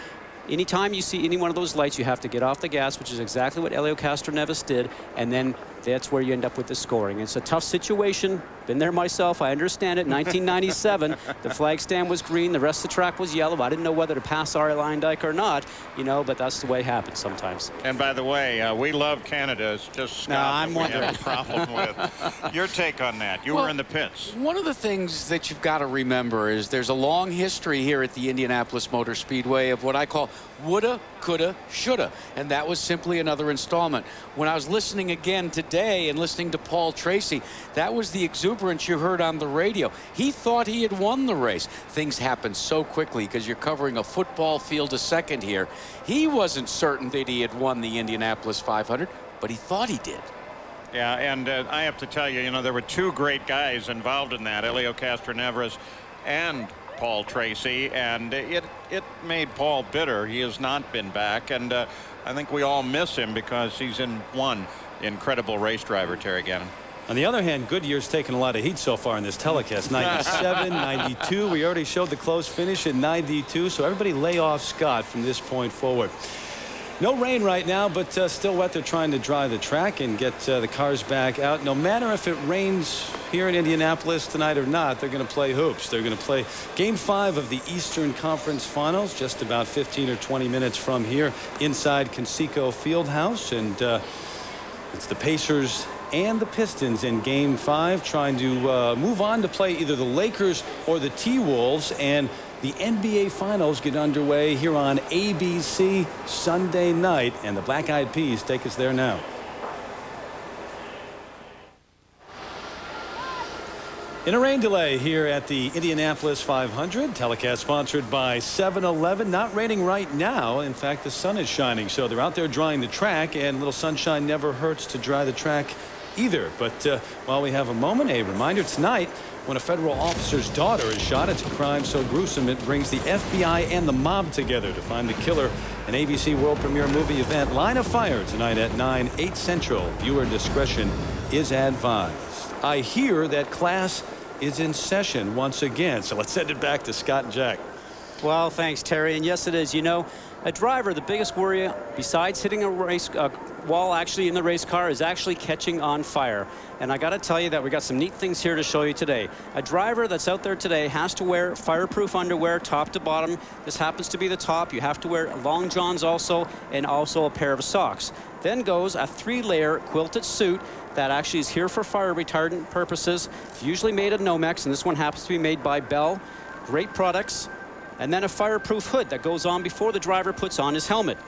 [SPEAKER 22] Anytime you see any one of those lights, you have to get off the gas, which is exactly what Helio Castroneves did, and then that's where you end up with the scoring. It's a tough situation. Been there myself. I understand it. 1997, the flag stand was green. The rest of the track was yellow. I didn't know whether to pass IRL IndyCar or not, you know, but that's the way it happens sometimes.
[SPEAKER 13] And by the way, we love Canada. It's just Scott that we have a problem with. Your take on that? You were in the pits.
[SPEAKER 8] One of the things that you've got to remember is there's a long history here at the Indianapolis Motor Speedway of what I call woulda, coulda, shoulda. And that was simply another installment. When I was listening again today and listening to Paul Tracy, that was the exuberance you heard on the radio. He thought he had won the race. Things happen so quickly because you're covering a football field a second here. He wasn't certain that he had won the Indianapolis 500, but he thought he did.
[SPEAKER 13] Yeah, and I have to tell you, there were two great guys involved in that, Helio Castroneves and Paul Tracy, and it made Paul bitter. He has not been back, and I think we all miss him because he's in one incredible race driver, Terry Gannon.
[SPEAKER 1] On the other hand, Goodyear's taken a lot of heat so far in this telecast. 97, 92. We already showed the close finish in 92, so everybody lay off Scott from this point forward. No rain right now, but still wet. They're trying to dry the track and get the cars back out. No matter if it rains here in Indianapolis tonight or not, they're going to play hoops. They're going to play Game 5 of the Eastern Conference Finals just about 15 or 20 minutes from here inside Conseco Fieldhouse. And it's the Pacers and the Pistons in Game 5 trying to move on to play either the Lakers or the T-Wolves. And the NBA Finals get underway here on ABC Sunday night, and the Black Eyed Peas take us there now. In a rain delay here at the Indianapolis 500, telecast sponsored by 7-Eleven. Not raining right now. In fact, the sun is shining, so they're out there drying the track, and a little sunshine never hurts to dry the track either. But while we have a moment, a reminder tonight, when a federal officer's daughter is shot, it's a crime so gruesome it brings the FBI and the mob together to find the killer. An ABC world premiere movie event, Line of Fire, tonight at 9, 8 Central. Viewer discretion is advised. I hear that class is in session once again, so let's send it back to Scott and Jack.
[SPEAKER 22] Well, thanks, Terry. And yes, it is. A driver, the biggest worry besides hitting a race wall actually in the race car is actually catching on fire. And I got to tell you that we got some neat things here to show you today. A driver that's out there today has to wear fireproof underwear top to bottom. This happens to be the top. You have to wear long johns also, and also a pair of socks. Then goes a 3-layer quilted suit that actually is here for fire retardant purposes. It's usually made of Nomex, and this one happens to be made by Bell. Great products. And then a fireproof hood that goes on before the driver puts on his helmet.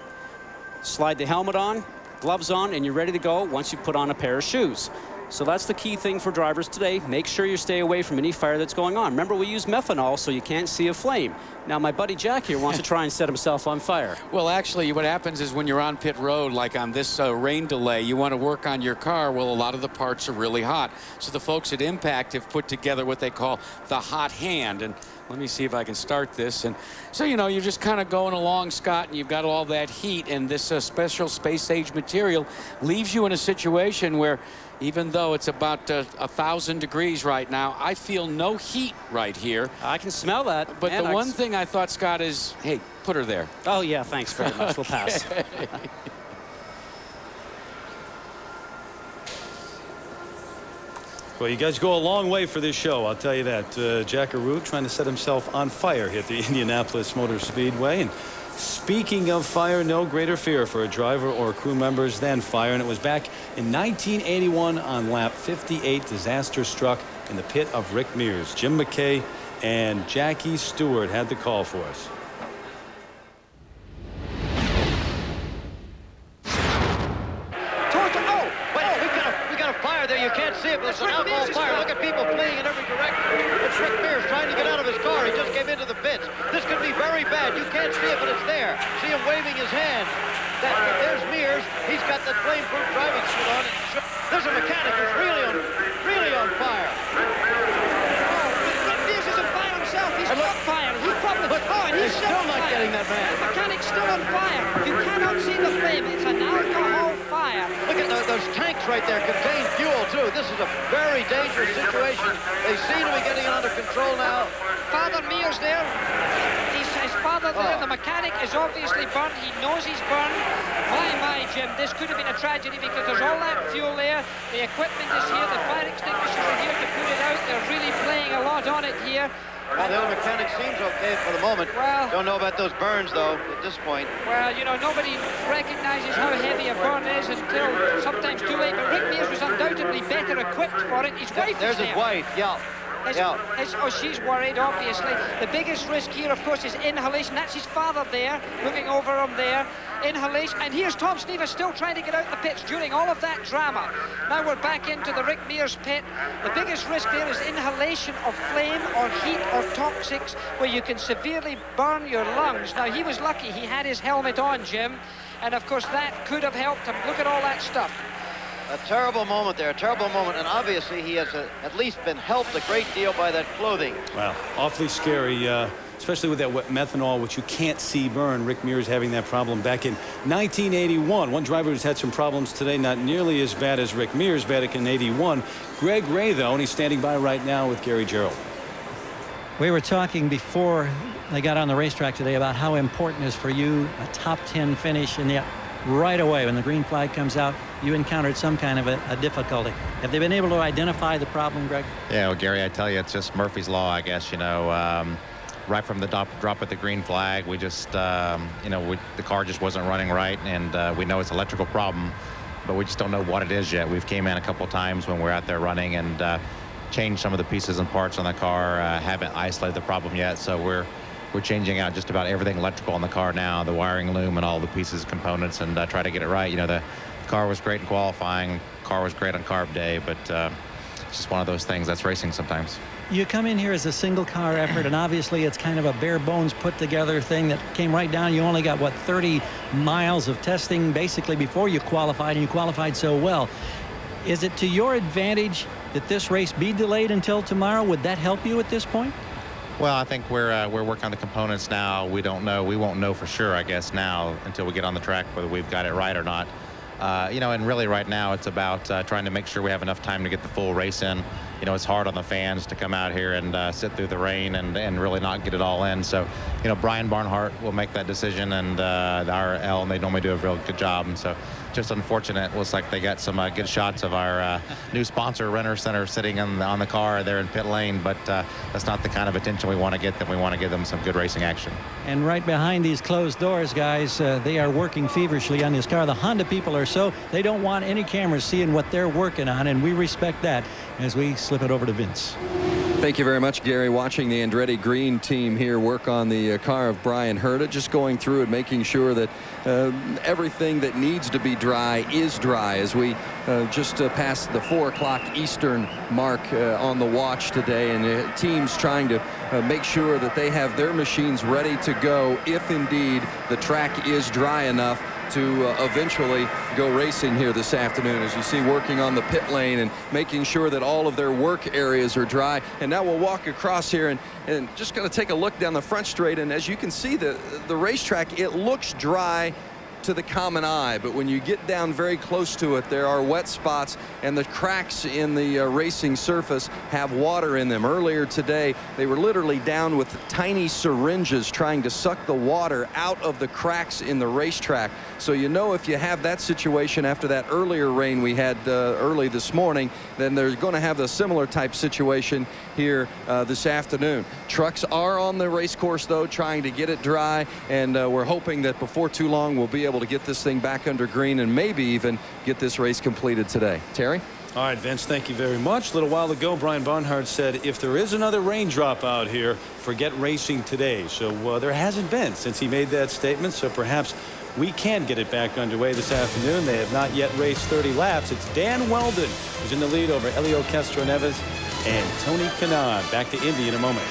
[SPEAKER 22] Slide the helmet on, gloves on, and you're ready to go once you put on a pair of shoes. So that's the key thing for drivers today. Make sure you stay away from any fire that's going on. Remember, we use methanol so you can't see a flame. Now, my buddy Jack here wants to try and set himself on fire.
[SPEAKER 8] Well, actually, what happens is when you're on pit road, like on this rain delay, you want to work on your car. Well, a lot of the parts are really hot. So the folks at Impact have put together what they call the hot hand. And let me see if I can start this. And so, you're just kind of going along, Scott, and you've got all that heat. And this special space-age material leaves you in a situation where, even though it's about 1,000 degrees right now, I feel no heat right here.
[SPEAKER 22] I can smell that.
[SPEAKER 8] But the one thing I thought, Scott, is, hey, put her there.
[SPEAKER 22] Oh, yeah, thanks very much. We'll pass.
[SPEAKER 1] Well, you guys go a long way for this show, I'll tell you that. Jack Arute trying to set himself on fire here at the Indianapolis Motor Speedway. And speaking of fire, no greater fear for a driver or crew members than fire. And it was back in 1981 on lap 58. Disaster struck in the pit of Rick Mears. Jim McKay and Jackie Stewart had the call for us.
[SPEAKER 5] There, you can't see it, but it's an outlaw fire. Look at people fleeing in every direction. It's Rick Mears trying to get out of his car. He just came into the pits. This could be very bad. You can't see it, but it's there. See him waving his hand. There's Mears. He's got that flame-proof driving suit on. There's a mechanic who's really on fire.
[SPEAKER 20] Rick Mears is on fire himself. He's caught fire. He probably he's
[SPEAKER 5] still not getting that man.
[SPEAKER 20] The mechanic's still on fire. You cannot see the flame. It's an alcohol fire.
[SPEAKER 5] Look at those tanks right there contain fuel too. This is a very dangerous situation. They seem to be getting it under control now.
[SPEAKER 20] Father Mears there. His father there. The mechanic is obviously burned. He knows he's burned. My, Jim, this could have been a tragedy because there's all that fuel there. The equipment is here. The fire extinguishers are here to put it out. They're really playing a lot on it here.
[SPEAKER 5] Well, the other mechanic seems okay for the moment.
[SPEAKER 20] Well,
[SPEAKER 5] don't know about those burns, though, at this point.
[SPEAKER 20] Well, nobody recognizes how heavy a burn is until sometimes too late. But Rick Mears was undoubtedly better equipped for it. His wife
[SPEAKER 5] There's his wife, yeah.
[SPEAKER 14] She's worried, obviously. The biggest risk here, of course, is inhalation. That's his father there, looking over him there. Inhalation. And here's Tom Sneevers still trying to get out the pits during all of that drama. Now we're back into the Rick Mears pit. The biggest risk there is inhalation of flame or heat or toxics, where you can severely burn your lungs. Now, he was lucky he had his helmet on, Jim, and of course that could have helped him. Look at all that stuff.
[SPEAKER 5] A terrible moment there, a terrible moment, and obviously he has at least been helped a great deal by that clothing.
[SPEAKER 1] Wow, awfully scary, especially with that wet methanol, which you can't see burn. Rick Mears having that problem back in 1981. One driver who's had some problems today, not nearly as bad as Rick Mears back in 81. Greg Ray, though, and he's standing by right now with Gary Gerald.
[SPEAKER 11] We were talking before they got on the racetrack today about how important it is for you a top 10 finish, and yet right away when the green flag comes out, you encountered some kind of a difficulty. Have they been able to identify the problem, Greg?
[SPEAKER 15] Yeah, well, Gary, I tell you, it's just Murphy's Law, I guess. You know, right from the drop at the green flag, we just, you know, the car just wasn't running right, and we know it's an electrical problem, but we just don't know what it is yet. We've came in a couple times when we're out there running and changed some of the pieces and parts on the car, haven't isolated the problem yet, so we're changing out just about everything electrical on the car now, the wiring loom and all the pieces, components, and try to get it right. You know, the car was great in qualifying, car was great on carb day, but it's just one of those things that's racing sometimes.
[SPEAKER 11] You come in here as a single car effort, and obviously it's kind of a bare bones put together thing that came right down. You only got, what, 30 miles of testing basically before you qualified, and you qualified so well. Is it to your advantage that this race be delayed until tomorrow? Would that help you at this point?
[SPEAKER 15] Well, I think we're working on the components now. We don't know. We won't know for sure, I guess, now until we get on the track whether we've got it right or not. You know, and really right now it's about trying to make sure we have enough time to get the full race in. You know, it's hard on the fans to come out here and sit through the rain and really not get it all in. So, you know, Brian Barnhart will make that decision, and the IRL, and they normally do a real good job. And so just unfortunate. It looks like they got some good shots of our new sponsor, Renner Center, sitting on the car there in pit lane, but that's not the kind of attention we want to get them. We want to give them some good racing action.
[SPEAKER 11] And right behind these closed doors, guys, they are working feverishly on this car. The Honda people are so, they don't want any cameras seeing what they're working on, and we respect that as we slip it over to Vince.
[SPEAKER 19] Thank you very much, Gary. Watching the Andretti Green team here work on the car of Brian Herta, just going through it, making sure that everything that needs to be dry is dry as we just passed the 4 o'clock Eastern mark on the watch today, and teams trying to make sure that they have their machines ready to go if indeed the track is dry enough to eventually go racing here this afternoon. As you see, working on the pit lane and making sure that all of their work areas are dry. And now we'll walk across here and just going to take a look down the front straight, and as you can see, the racetrack, it looks dry to the common eye, but when you get down very close to it, there are wet spots, and the cracks in the racing surface have water in them. Earlier today, they were literally down with tiny syringes trying to suck the water out of the cracks in the racetrack. So you know, if you have that situation after that earlier rain we had early this morning, then they're going to have a similar type situation here this afternoon. Trucks are on the race course, though, trying to get it dry, and we're hoping that before too long we'll be able to get this thing back under green and maybe even get this race completed today. Terry?
[SPEAKER 1] All right, Vince, thank you very much. A little while ago, Brian Barnhart said if there is another raindrop out here, forget racing today. So there hasn't been since he made that statement, so perhaps we can get it back underway this afternoon. They have not yet raced 30 laps. It's Dan Weldon who's in the lead over Helio Castroneves and Tony Kanaan. Back to Indy in a moment.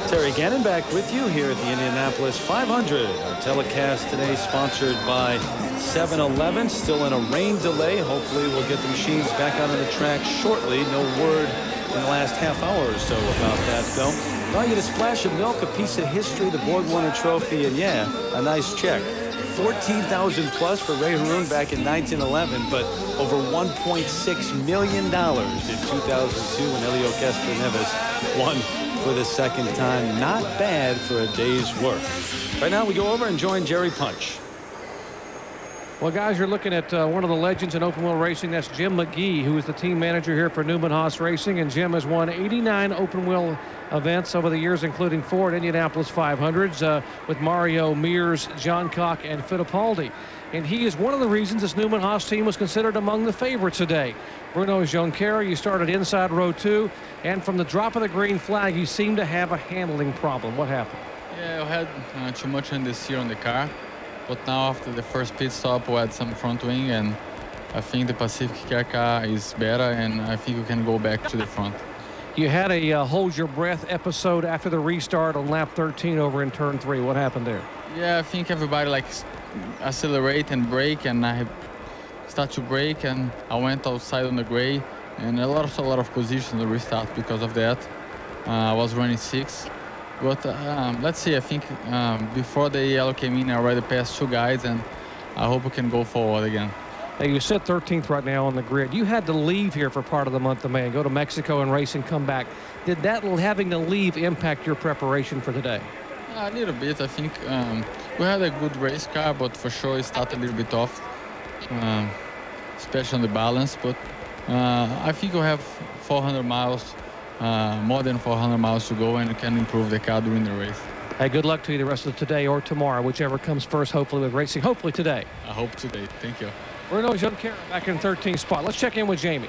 [SPEAKER 1] Terry Gannon back with you here at the Indianapolis 500. Our telecast today sponsored by 7-Eleven. Still in a rain delay. Hopefully we'll get the machines back out on the track shortly. No word in the last half hour or so about that, though. Now you get a splash of milk, a piece of history, the BorgWarner Trophy, and yeah, a nice check. $14,000 plus for Ray Haroon back in 1911, but over $1.6 million in 2002 when Helio Castroneves won for the second time. Not bad for a day's work. Right now we go over and join Jerry Punch.
[SPEAKER 9] Well, guys, you're looking at one of the legends in open wheel racing. That's Jim McGee, who is the team manager here for Newman Haas Racing. And Jim has won 89 open wheel events over the years, including 4 at Indianapolis 500s with Mario, Mears, John Cock, and Fittipaldi. And he is one of the reasons this Newman Haas team was considered among the favorites today. Bruno Junqueira, you started inside row 2, and from the drop of the green flag, you seem to have a handling problem. What happened?
[SPEAKER 6] Yeah, I had too much on this year on the car. But now after the first pit stop, we had some front wing, and I think the Pacific Care car is better, and I think we can go back to the front.
[SPEAKER 9] You had a hold your breath episode after the restart on lap 13 over in turn 3. What happened there?
[SPEAKER 6] Yeah, I think everybody like accelerate and brake, and I start to brake, and I went outside on the gray, and a lot of position to restart because of that. I was running 6. But let's see, I think before the yellow came in, I already passed 2 guys, and I hope we can go forward again.
[SPEAKER 9] Now, you sit 13th right now on the grid. You had to leave here for part of the month of May and go to Mexico and race and come back. Did that having to leave impact your preparation for today?
[SPEAKER 6] A little bit. I think we had a good race car, but for sure it started a little bit off, especially on the balance. But I think we have 400 miles. More than 400 miles to go, and you can improve the car during the race.
[SPEAKER 9] Hey, good luck to you the rest of today or tomorrow, whichever comes first, hopefully with racing. Hopefully today.
[SPEAKER 6] I hope today. Thank you.
[SPEAKER 9] Bruno Junqueira back in 13th spot. Let's check in with Jamie.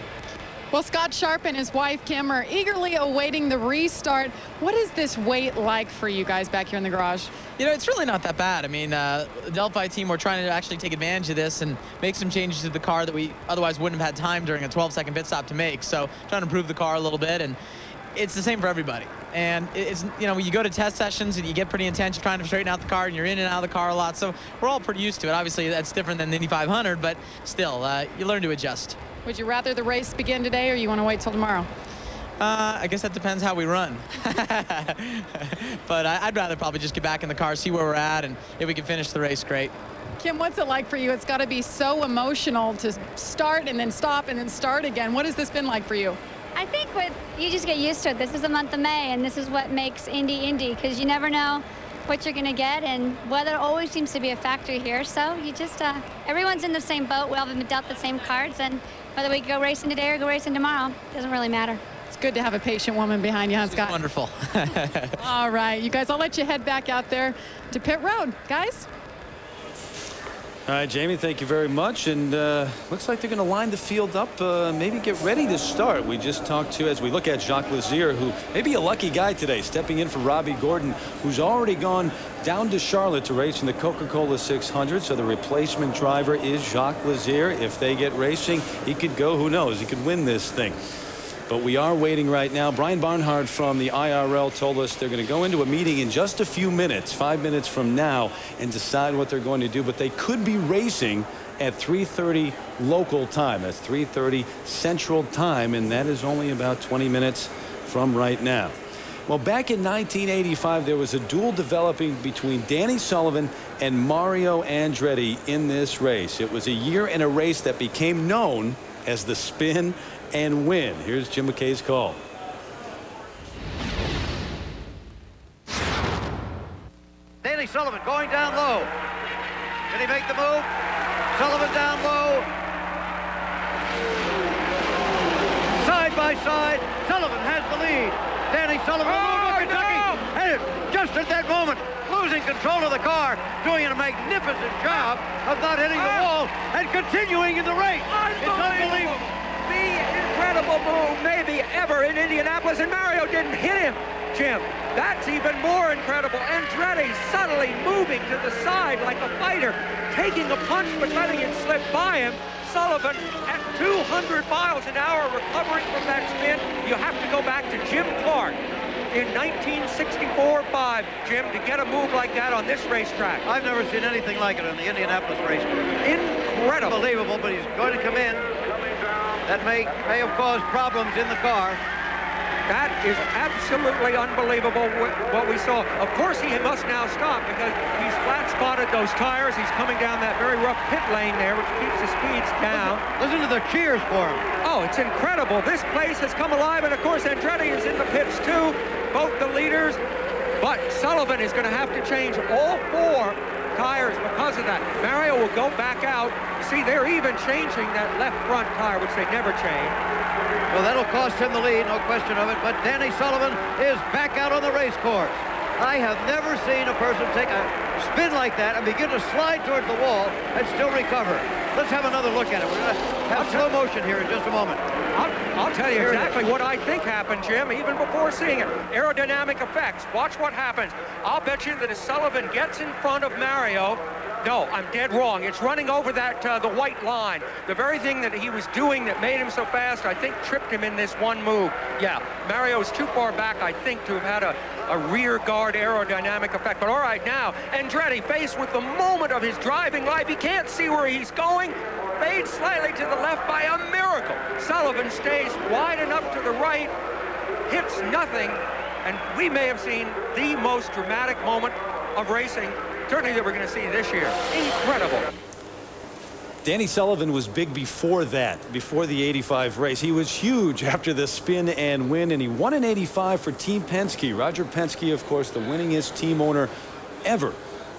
[SPEAKER 12] Well, Scott Sharp and his wife, Kim, are eagerly awaiting the restart. What is this wait like for you guys back here in the garage?
[SPEAKER 16] You know, it's really not that bad. I mean, the Delphi team, we're trying to actually take advantage of this and make some changes to the car that we otherwise wouldn't have had time during a 12-second pit stop to make. So trying to improve the car a little bit, and it's the same for everybody. And it's, you know, when you go to test sessions and you get pretty intense, you're trying to straighten out the car, and you're in and out of the car a lot. So we're all pretty used to it. Obviously, that's different than the Indy 500, but still, you learn to adjust.
[SPEAKER 12] Would you rather the race begin today, or you want to wait till tomorrow?
[SPEAKER 16] I guess that depends how we run. But I'd rather probably just get back in the car, see where we're at, and if we can finish the race, great.
[SPEAKER 12] Kim, what's it like for you? It's got to be so emotional to start and then stop and then start again. What has this been like for you?
[SPEAKER 24] I think you just get used to it. This is the month of May, and this is what makes Indy, because you never know what you're going to get, and weather always seems to be a factor here. So you just, everyone's in the same boat. We all have been dealt the same cards, and whether we go racing today or go racing tomorrow, doesn't really matter.
[SPEAKER 12] It's good to have a patient woman behind you, huh, Scott?
[SPEAKER 16] Wonderful.
[SPEAKER 12] All right, you guys, I'll let you head back out there to pit road. Guys?
[SPEAKER 1] All right, Jamie, thank you very much. And looks like they're going to line the field up, maybe get ready to start. We just talked to, as we look at Jacques Lazier, who may be a lucky guy today, stepping in for Robbie Gordon, who's already gone down to Charlotte to race in the Coca-Cola 600. So the replacement driver is Jacques Lazier. If they get racing, he could go, who knows, he could win this thing. But we are waiting right now. Brian Barnhart from the IRL told us they're going to go into a meeting in just a few minutes, 5 minutes from now, and decide what they're going to do. But they could be racing at 3:30 local time. That's 3:30 Central Time, and that is only about 20 minutes from right now. Well, back in 1985, there was a duel developing between Danny Sullivan and Mario Andretti in this race. It was a year in a race that became known as the Spin and Win. Here's Jim McKay's call.
[SPEAKER 5] Danny Sullivan going down low. Can he make the move? Sullivan down low. Side by side, Sullivan has the lead. Danny Sullivan, Kentucky, and just at that moment, losing control of the car, doing a magnificent job of not hitting the wall and continuing in the race. It's unbelievable.
[SPEAKER 17] The incredible move maybe ever in Indianapolis, and Mario didn't hit him, Jim. That's even more incredible. Andretti subtly moving to the side like a fighter, taking a punch but letting it slip by him. Sullivan at 200 miles an hour recovering from that spin. You have to go back to Jim Clark in 1964-5, Jim, to get a move like that on this racetrack.
[SPEAKER 5] I've never seen anything like it on the Indianapolis racetrack.
[SPEAKER 17] Incredible.
[SPEAKER 5] Unbelievable, but he's going to come in. That may have caused problems in the car.
[SPEAKER 17] That is absolutely unbelievable what we saw. Of course, he must now stop because he's flat-spotted those tires. He's coming down that very rough pit lane there, which keeps the speeds down.
[SPEAKER 5] Listen to the cheers for him.
[SPEAKER 17] Oh, it's incredible. This place has come alive, and of course, Andretti is in the pits too, both the leaders. But Sullivan is going to have to change all 4 tires because of that. Mario will go back out. You see, they're even changing that left front tire, which they never change.
[SPEAKER 5] Well, that'll cost him the lead, no question of it, but Danny Sullivan is back out on the race course. I have never seen a person take a spin like that and begin to slide towards the wall and still recover. Let's have another look at it. We're going to have slow motion here in just a moment.
[SPEAKER 17] I'll tell you exactly what I think happened, Jim, even before seeing it. Aerodynamic effects. Watch what happens. I'll bet you that as Sullivan gets in front of Mario, no, I'm dead wrong. It's running over that the white line. The very thing that he was doing that made him so fast, I think, tripped him in this one move. Yeah, Mario's too far back, I think, to have had a rear guard aerodynamic effect. But all right, now, Andretti faced with the moment of his driving life. He can't see where he's going. Fades slightly to the left by a miracle. Sullivan stays wide enough to the right, hits nothing, and we may have seen the most dramatic moment of racing, certainly that we're going to see this year. Incredible.
[SPEAKER 1] Danny Sullivan was big before that, before the 85 race. He was huge after the spin and win, and he won in 85 for Team Penske. Roger Penske, of course, the winningest team owner ever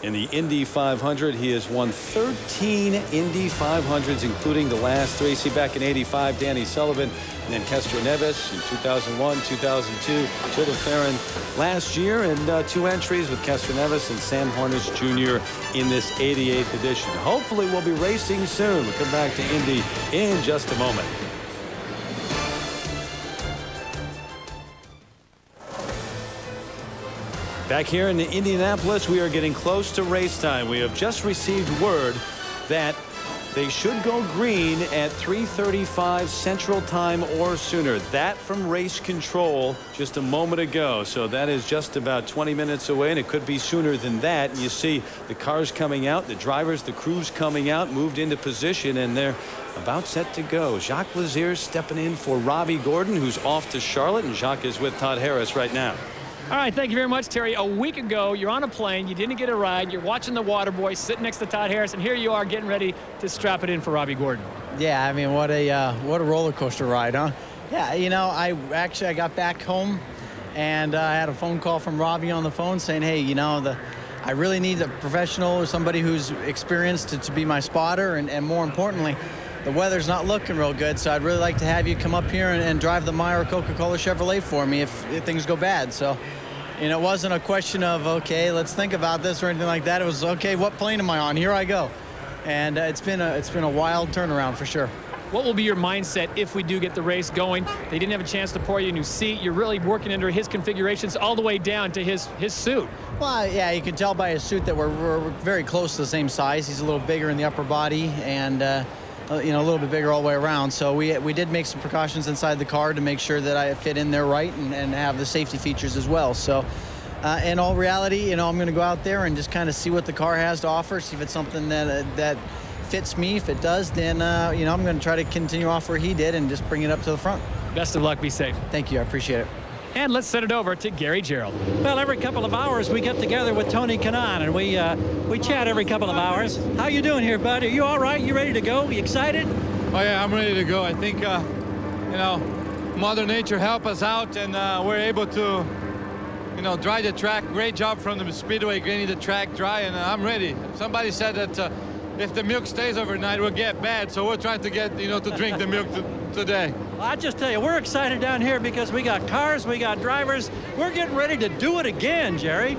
[SPEAKER 1] in the Indy 500. He has won 13 Indy 500s, including the last three. See, back in 85, Danny Sullivan, and then Kester Nevis in 2001, 2002, Gilles de Ferran last year, and two entries with Kester Nevis and Sam Hornish Jr. in this 88th edition. Hopefully we'll be racing soon. We'll come back to Indy in just a moment. Back here in Indianapolis, we are getting close to race time. We have just received word that they should go green at 3:35 Central Time or sooner. That from race control just a moment ago. So that is just about 20 minutes away, and it could be sooner than that. And you see the cars coming out, the drivers, the crews coming out, moved into position, and they're about set to go. Jacques Lazier stepping in for Robbie Gordon, who's off to Charlotte, and Jacques is with Todd Harris right now.
[SPEAKER 7] All right, thank you very much, Terry. A week ago, you're on a plane, you didn't get a ride, you're watching the Water Boy sitting next to Todd Harris, and here you are getting ready to strap it in for Robbie Gordon.
[SPEAKER 10] Yeah, I mean, what a roller coaster ride, huh? Yeah, you know, I got back home, and I had a phone call from Robbie on the phone saying, hey, you know, I really need a professional or somebody who's experienced to be my spotter, and more importantly, the weather's not looking real good, so I'd really like to have you come up here and drive the Meyer Coca-Cola Chevrolet for me if things go bad. So, you know, it wasn't a question of, okay, let's think about this or anything like that. It was, okay, what plane am I on? Here I go. And it's been a wild turnaround for sure.
[SPEAKER 7] What will be your mindset if we do get the race going? They didn't have a chance to pour you a new seat. You're really working under his configurations all the way down to his suit.
[SPEAKER 10] Well, yeah, you can tell by his suit that we're very close to the same size. He's a little bigger in the upper body, and you know, a little bit bigger all the way around. So we did make some precautions inside the car to make sure that I fit in there right and have the safety features as well. So in all reality, you know, I'm going to go out there and just kind of see what the car has to offer, see if it's something that fits me. If it does, then you know, I'm going to try to continue off where he did and just bring it up to the front.
[SPEAKER 7] Best of luck. Be safe.
[SPEAKER 10] Thank you. I appreciate it.
[SPEAKER 7] And let's send it over to Gary Gerald.
[SPEAKER 11] Well, every couple of hours we get together with Tony Kanaan, and we chat every couple of hours. How you doing here, bud? Are you all right? You ready to go? You excited?
[SPEAKER 18] Oh yeah, I'm ready to go. I think you know, Mother Nature helped us out, and we're able to, you know, dry the track. Great job from the Speedway getting the track dry, and I'm ready. Somebody said that if the milk stays overnight, we'll get bad. So we're trying to get, you know, to drink the milk today.
[SPEAKER 11] Well, I just tell you, we're excited down here because we got cars, we got drivers. We're getting ready to do it again, Jerry.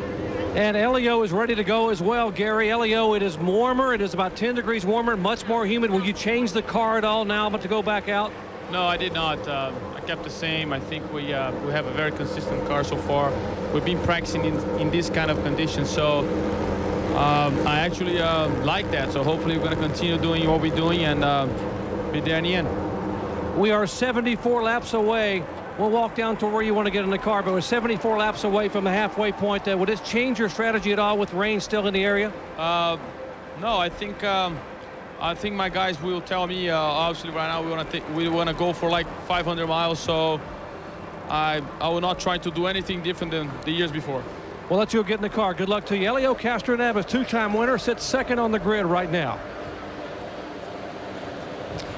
[SPEAKER 9] And Elio is ready to go as well, Gary. Elio, it is warmer. It is about 10 degrees warmer, much more humid. Will you change the car at all now, but to go back out?
[SPEAKER 6] No, I did not. I kept the same. I think we have a very consistent car so far. We've been practicing in this kind of conditions, so I actually like that. So hopefully we're going to continue doing what we're doing and be there in the end.
[SPEAKER 9] We are 74 laps away. We'll walk down to where you want to get in the car, but we're 74 laps away from the halfway point. Would this change your strategy at all with rain still in the area?
[SPEAKER 6] No, I think my guys will tell me obviously right now we want to go for like 500 miles, so I will not try to do anything different than the years before.
[SPEAKER 9] Well, let's go get in the car. Good luck to you. Elio Castroneves, two-time winner, sits second on the grid right now.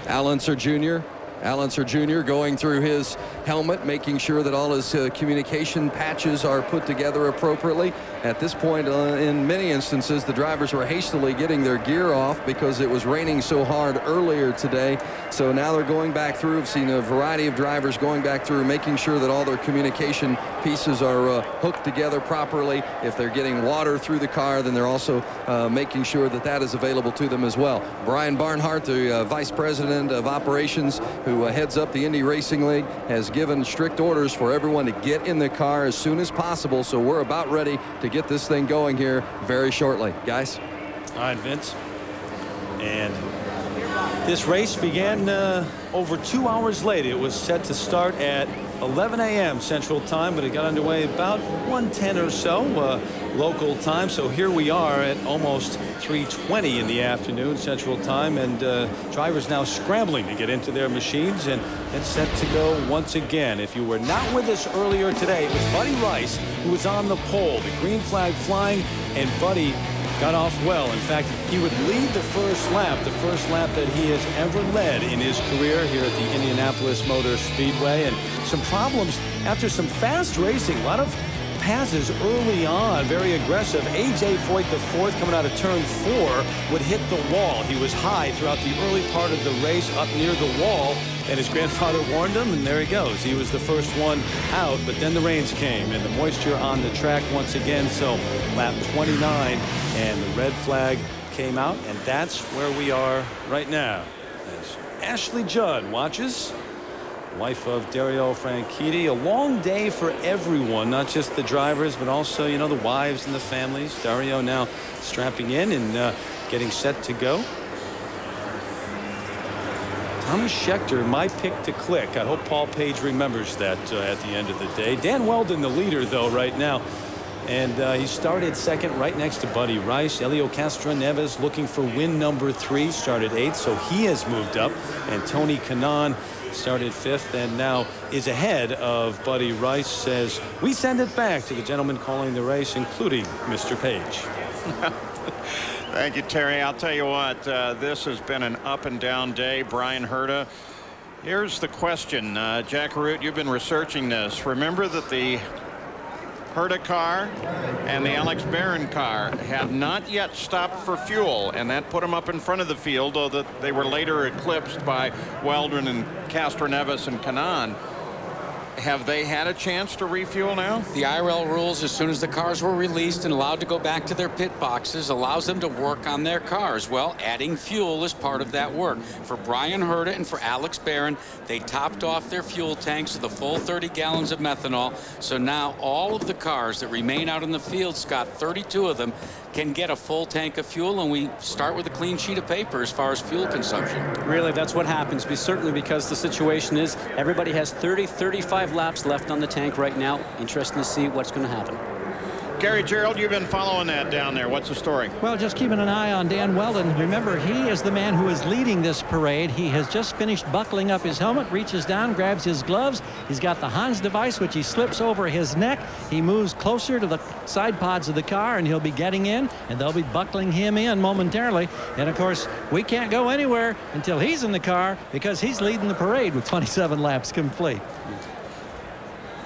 [SPEAKER 19] Al Unser Jr., Allenser Jr. going through his helmet, making sure that all his communication patches are put together appropriately. At this point, in many instances, the drivers were hastily getting their gear off because it was raining so hard earlier today. So now they're going back through. I've seen a variety of drivers going back through, making sure that all their communication pieces are hooked together properly. If they're getting water through the car, then they're also making sure that that is available to them as well. Brian Barnhart, the Vice President of Operations, who heads up the Indy Racing League, has given strict orders for everyone to get in the car as soon as possible. So we're about ready to get this thing going here very shortly. Guys?
[SPEAKER 1] All right, Vince. And this race began over 2 hours late. It was set to start at 11 a.m. Central Time, but it got underway about 1:10 or so local time. So here we are at almost 3:20 in the afternoon Central Time, and drivers now scrambling to get into their machines and set to go once again. If you were not with us earlier today, it was Buddy Rice who was on the pole. The green flag flying, and Buddy got off well. In fact, he would lead the first lap that he has ever led in his career here at the Indianapolis Motor Speedway. And some problems after some fast racing, a lot of passes early on, very aggressive. A.J. Foyt IV, coming out of turn 4, would hit the wall. He was high throughout the early part of the race, up near the wall, and his grandfather warned him, and there he goes. He was the first one out, but then the rains came and the moisture on the track once again. So lap 29, and the red flag came out, and that's where we are right now. As Ashley Judd watches, wife of Dario Franchitti. A long day for everyone, not just the drivers, but also, you know, the wives and the families. Dario now strapping in and getting set to go. Thomas Scheckter, my pick to click. I hope Paul Page remembers that at the end of the day. Dan Weldon, the leader, though, right now. And he started second right next to Buddy Rice. Helio Castroneves looking for win number 3, started 8th, so he has moved up. And Tony Kanaan started 5th and now is ahead of Buddy Rice as we send it back to the gentleman calling the race, including Mr. Page.
[SPEAKER 13] Thank you, Terry. I'll tell you what, this has been an up and down day. Brian Herta, here's the question. Jack Root, you've been researching this. Remember that the Herta car and the Alex Barron car have not yet stopped for fuel, and that put them up in front of the field, though that they were later eclipsed by Weldon and Castroneves and Kanaan. Have they had a chance to refuel now?
[SPEAKER 8] The IRL rules, as soon as the cars were released and allowed to go back to their pit boxes, allows them to work on their cars. Well, adding fuel is part of that work. For Brian Herta and for Alex Barron, they topped off their fuel tanks to the full 30 gallons of methanol. So now all of the cars that remain out in the field, Scott, 32 of them, can get a full tank of fuel, and we start with a clean sheet of paper as far as fuel consumption.
[SPEAKER 22] Really, that's what happens. Certainly because the situation is everybody has 35 laps left on the tank right now. Interesting to see what's going to happen.
[SPEAKER 13] Gary Gerald, you've been following that down there. What's the story?
[SPEAKER 11] Well, just keeping an eye on Dan Weldon. Remember, he is the man who is leading this parade. He has just finished buckling up his helmet, reaches down, grabs his gloves. He's got the Hans device, which he slips over his neck. He moves closer to the side pods of the car, and he'll be getting in, and they'll be buckling him in momentarily. And, of course, we can't go anywhere until he's in the car because he's leading the parade with 27 laps complete.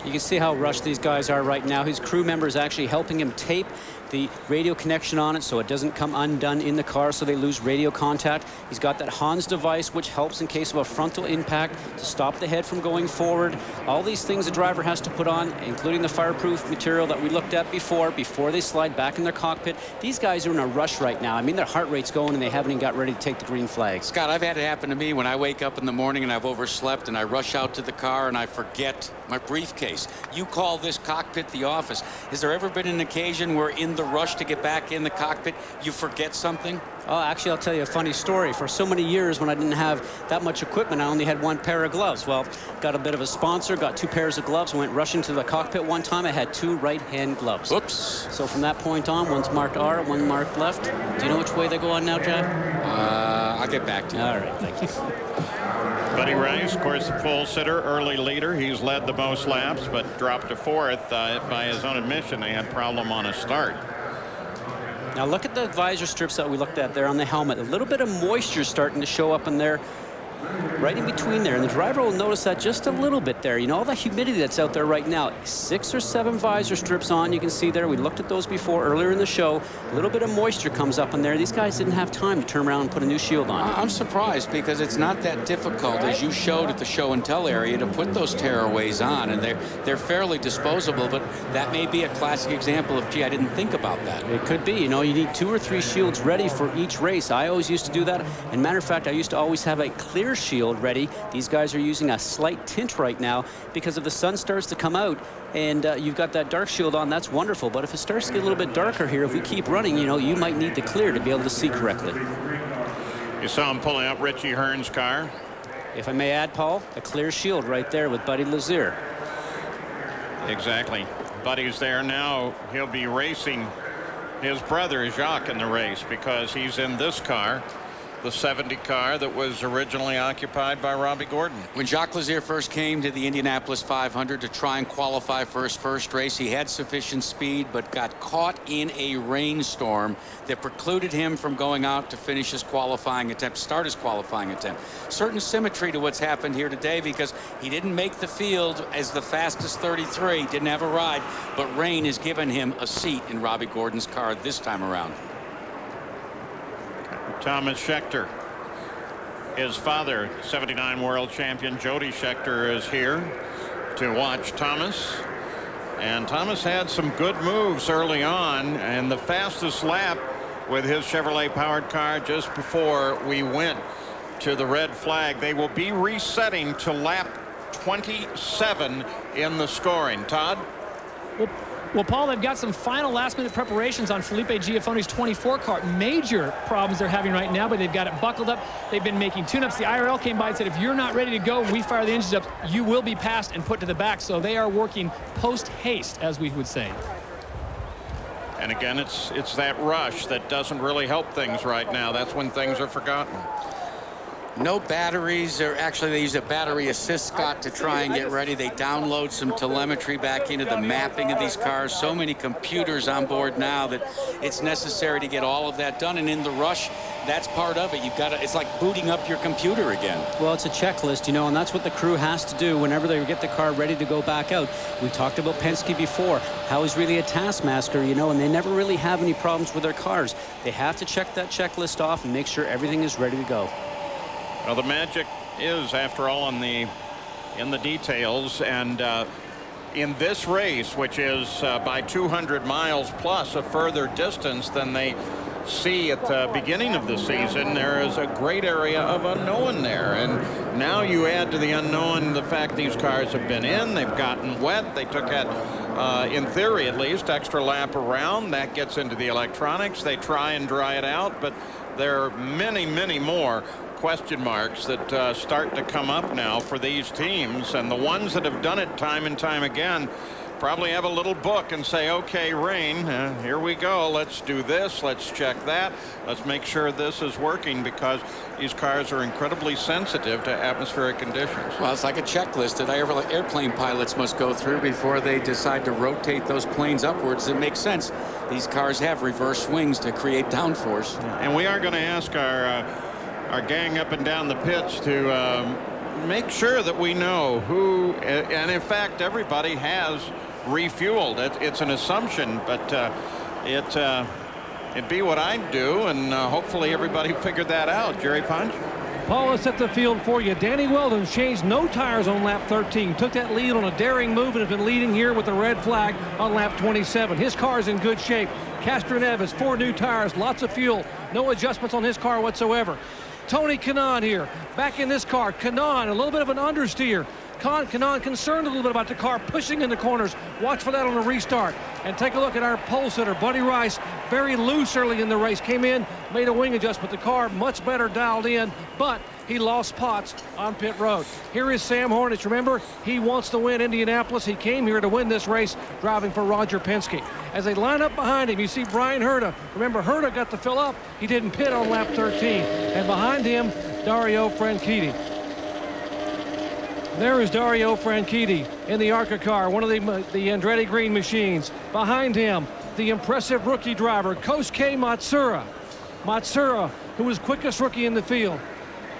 [SPEAKER 22] You can see how rushed these guys are right now. His crew member is actually helping him tape the radio connection on it so it doesn't come undone in the car so they lose radio contact. He's got that Hans device which helps in case of a frontal impact to stop the head from going forward. All these things the driver has to put on, including the fireproof material that we looked at before they slide back in their cockpit. These guys are in a rush right now. I mean, their heart rate's going and they haven't even got ready to take the green flag.
[SPEAKER 8] Scott, I've had it happen to me when I wake up in the morning and I've overslept and I rush out to the car and I forget my briefcase. You call this cockpit the office. Has there ever been an occasion where in the rush to get back in the cockpit you forget something?
[SPEAKER 22] Oh, actually, I'll tell you a funny story. For so many years when I didn't have that much equipment, I only had 1 pair of gloves. Well, got a bit of a sponsor, got 2 pairs of gloves, went rushing to the cockpit one time. I had 2 right-hand gloves.
[SPEAKER 8] Oops.
[SPEAKER 22] So from that point on, one's marked R, one marked left. Do you know which way they go on now, Jack?
[SPEAKER 8] I'll get back to you.
[SPEAKER 22] All right, thank you.
[SPEAKER 13] Buddy Rice, of course, the pole sitter, early leader. He's led the most laps, but dropped to 4th. By his own admission, they had problem on a start.
[SPEAKER 22] Now look at the visor strips that we looked at there on the helmet. A little bit of moisture starting to show up in there. right in between there. And the driver will notice that just a little bit there. You know, all the humidity that's out there right now. 6 or 7 visor strips on, you can see there. We looked at those before earlier in the show. A little bit of moisture comes up in there. These guys didn't have time to turn around and put a new shield on.
[SPEAKER 8] I'm surprised because it's not that difficult, as you showed at the show and tell area, to put those tearaways on, and they're fairly disposable, but that may be a classic example of, gee, I didn't think about that.
[SPEAKER 22] It could be. You know, you need 2 or 3 shields ready for each race. I always used to do that. And matter of fact, I used to always have a clear shield ready. These guys are using a slight tint right now because if the sun starts to come out and you've got that dark shield on, that's wonderful. But if it starts to get a little bit darker here, if we keep running, you know, you might need the clear to be able to see correctly.
[SPEAKER 13] You saw him pulling up Richie Hearn's car.
[SPEAKER 22] If I may add, Paul, a clear shield right there with Buddy Lazier.
[SPEAKER 13] Exactly. Buddy's there now. He'll be racing his brother Jacques in the race because he's in this car, the 70 car that was originally occupied by Robbie Gordon.
[SPEAKER 8] When Jacques Lazier first came to the Indianapolis 500 to try and qualify for his first race, he had sufficient speed but got caught in a rainstorm that precluded him from going out to finish his qualifying attempt, start his qualifying attempt. Certain symmetry to what's happened here today because he didn't make the field as the fastest 33, didn't have a ride, but rain has given him a seat in Robbie Gordon's car this time around.
[SPEAKER 13] Thomas Scheckter, his father, 79 world champion Jody Scheckter, is here to watch Thomas. And Thomas had some good moves early on, and the fastest lap with his Chevrolet powered car just before we went to the red flag. They will be resetting to lap 27 in the scoring. Todd?
[SPEAKER 7] Well, Paul, they've got some final last-minute preparations on Felipe Giafoni's 24 car. Major problems they're having right now, but they've got it buckled up. They've been making tune-ups. The IRL came by and said, if you're not ready to go, we fire the engines up, you will be passed and put to the back. So they are working post-haste, as we would say.
[SPEAKER 13] And again, it's that rush that doesn't really help things right now. That's when things are forgotten.
[SPEAKER 8] No batteries, or actually they use a battery assist, Scott, to try and get ready. They download some telemetry back into the mapping of these cars. So many computers on board now that it's necessary to get all of that done. And in the rush, that's part of it. You've got to, it's like booting up your computer again.
[SPEAKER 22] Well, it's a checklist, you know, and that's what the crew has to do whenever they get the car ready to go back out. We talked about Penske before, how he's really a taskmaster, you know, and they never really have any problems with their cars. They have to check that checklist off and make sure everything is ready to go.
[SPEAKER 13] Well, the magic is, after all, in the details, and in this race, which is by 200 miles plus a further distance than they see at the beginning of the season, there is a great area of unknown there. And now you add to the unknown the fact these cars have been in, they've gotten wet, they took that, in theory at least, extra lap around. That gets into the electronics. They try and dry it out, but there are many, many more question marks that start to come up now for these teams, and the ones that have done it time and time again probably have a little book and say, okay, rain, here we go, let's do this, let's check that, let's make sure this is working, because these cars are incredibly sensitive to atmospheric conditions.
[SPEAKER 8] Well, it's like a checklist that airplane pilots must go through before they decide to rotate those planes upwards. It makes sense. These cars have reverse wings to create downforce.
[SPEAKER 13] And we are going to ask our gang up and down the pitch to make sure that we know who, and in fact everybody has refueled. It's an assumption, but it'd be what I'd do, and hopefully everybody figured that out. Jerry Punch?
[SPEAKER 9] Paul has set the field for you. Danny Weldon's changed no tires on lap 13. Took that lead on a daring move and has been leading here with the red flag on lap 27. His car is in good shape. Castroneves has 4 new tires, lots of fuel, no adjustments on his car whatsoever. Tony Kanaan here, back in this car. Kanaan, a little bit of an understeer. Kanaan concerned a little bit about the car pushing in the corners. Watch for that on the restart. And take a look at our pole sitter, Buddy Rice. Very loose early in the race. Came in, made a wing adjustment. The car much better dialed in, but he lost spots on pit road. Here is Sam Hornich. Remember, he wants to win Indianapolis. He came here to win this race, driving for Roger Penske. As they line up behind him, you see Brian Herta. Remember, Herta got to fill up. He didn't pit on lap 13. And behind him, Dario Franchitti. There is Dario Franchitti in the ARCA car, one of the Andretti Green machines. Behind him, the impressive rookie driver, Kosuke Matsura. Matsura, who was quickest rookie in the field.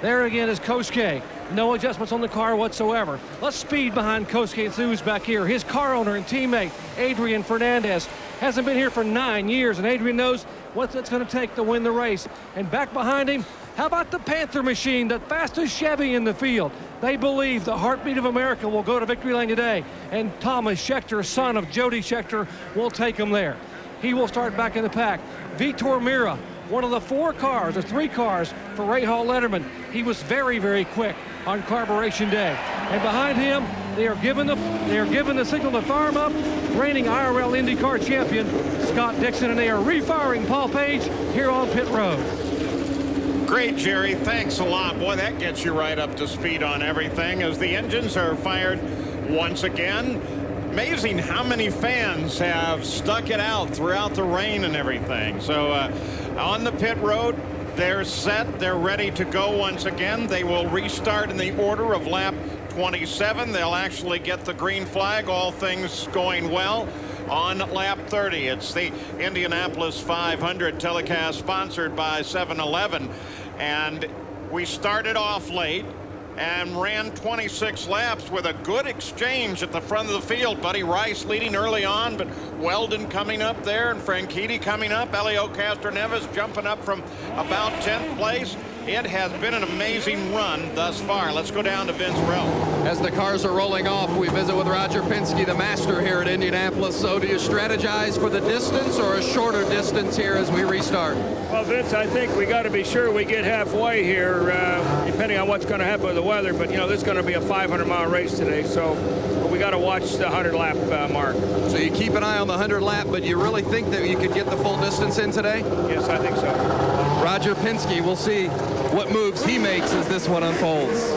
[SPEAKER 9] There again is Kosuke. No adjustments on the car whatsoever. Let's speed behind Kosuke and see who's back here. His car owner and teammate, Adrian Fernandez, hasn't been here for 9 years, and Adrian knows what it's going to take to win the race. And back behind him, how about the Panther machine, the fastest Chevy in the field? They believe the heartbeat of America will go to victory lane today, and Thomas Schechter, son of Jody Schechter, will take him there. He will start back in the pack. Vitor Mira, one of the 4 cars, or 3 cars for Ray Hall Letterman. He was very, very quick on carburation day. And behind him, they are given the signal to farm up reigning IRL IndyCar champion Scott Dixon, and they are refiring Paul Page here on pit road.
[SPEAKER 13] Great, Jerry. Thanks a lot. Boy, that gets you right up to speed on everything as the engines are fired once again. Amazing how many fans have stuck it out throughout the rain and everything. So on the pit road, they're set. They're ready to go once again. They will restart in the order of lap 27. They'll actually get the green flag, all things going well, on lap 30. It's the Indianapolis 500 telecast sponsored by 7-Eleven. And we started off late and ran 26 laps with a good exchange at the front of the field. Buddy Rice leading early on, but Weldon coming up there and Franchitti coming up. Elio Castroneves jumping up from about 10th place. It has been an amazing run thus far. Let's go down to Vince Rell.
[SPEAKER 19] As the cars are rolling off, we visit with Roger Penske, the master here at Indianapolis. So do you strategize for the distance or a shorter distance here as we restart?
[SPEAKER 2] Well, Vince, I think we got to be sure we get halfway here, depending on what's going to happen with the weather. But, you know, this is going to be a 500-mile race today, so we got to watch the 100-lap mark.
[SPEAKER 19] So you keep an eye on the 100-lap, but you really think that you could get the full distance in today?
[SPEAKER 2] Yes, I think so.
[SPEAKER 19] Roger Penske, we'll see what moves he makes as this one unfolds.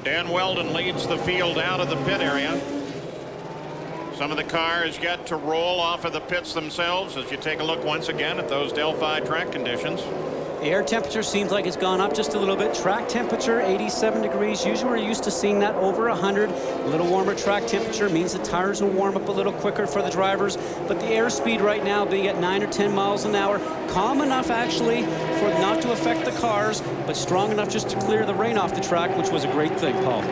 [SPEAKER 13] Dan Weldon leads the field out of the pit area. Some of the cars get to roll off of the pits themselves as you take a look once again at those Delphi track conditions.
[SPEAKER 22] The air temperature seems like it's gone up just a little bit. Track temperature, 87 degrees. Usually we're used to seeing that over 100. A little warmer track temperature means the tires will warm up a little quicker for the drivers. But the airspeed right now being at 9 or 10 miles an hour, calm enough actually for not to affect the cars, but strong enough just to clear the rain off the track, which was a great thing, Paul.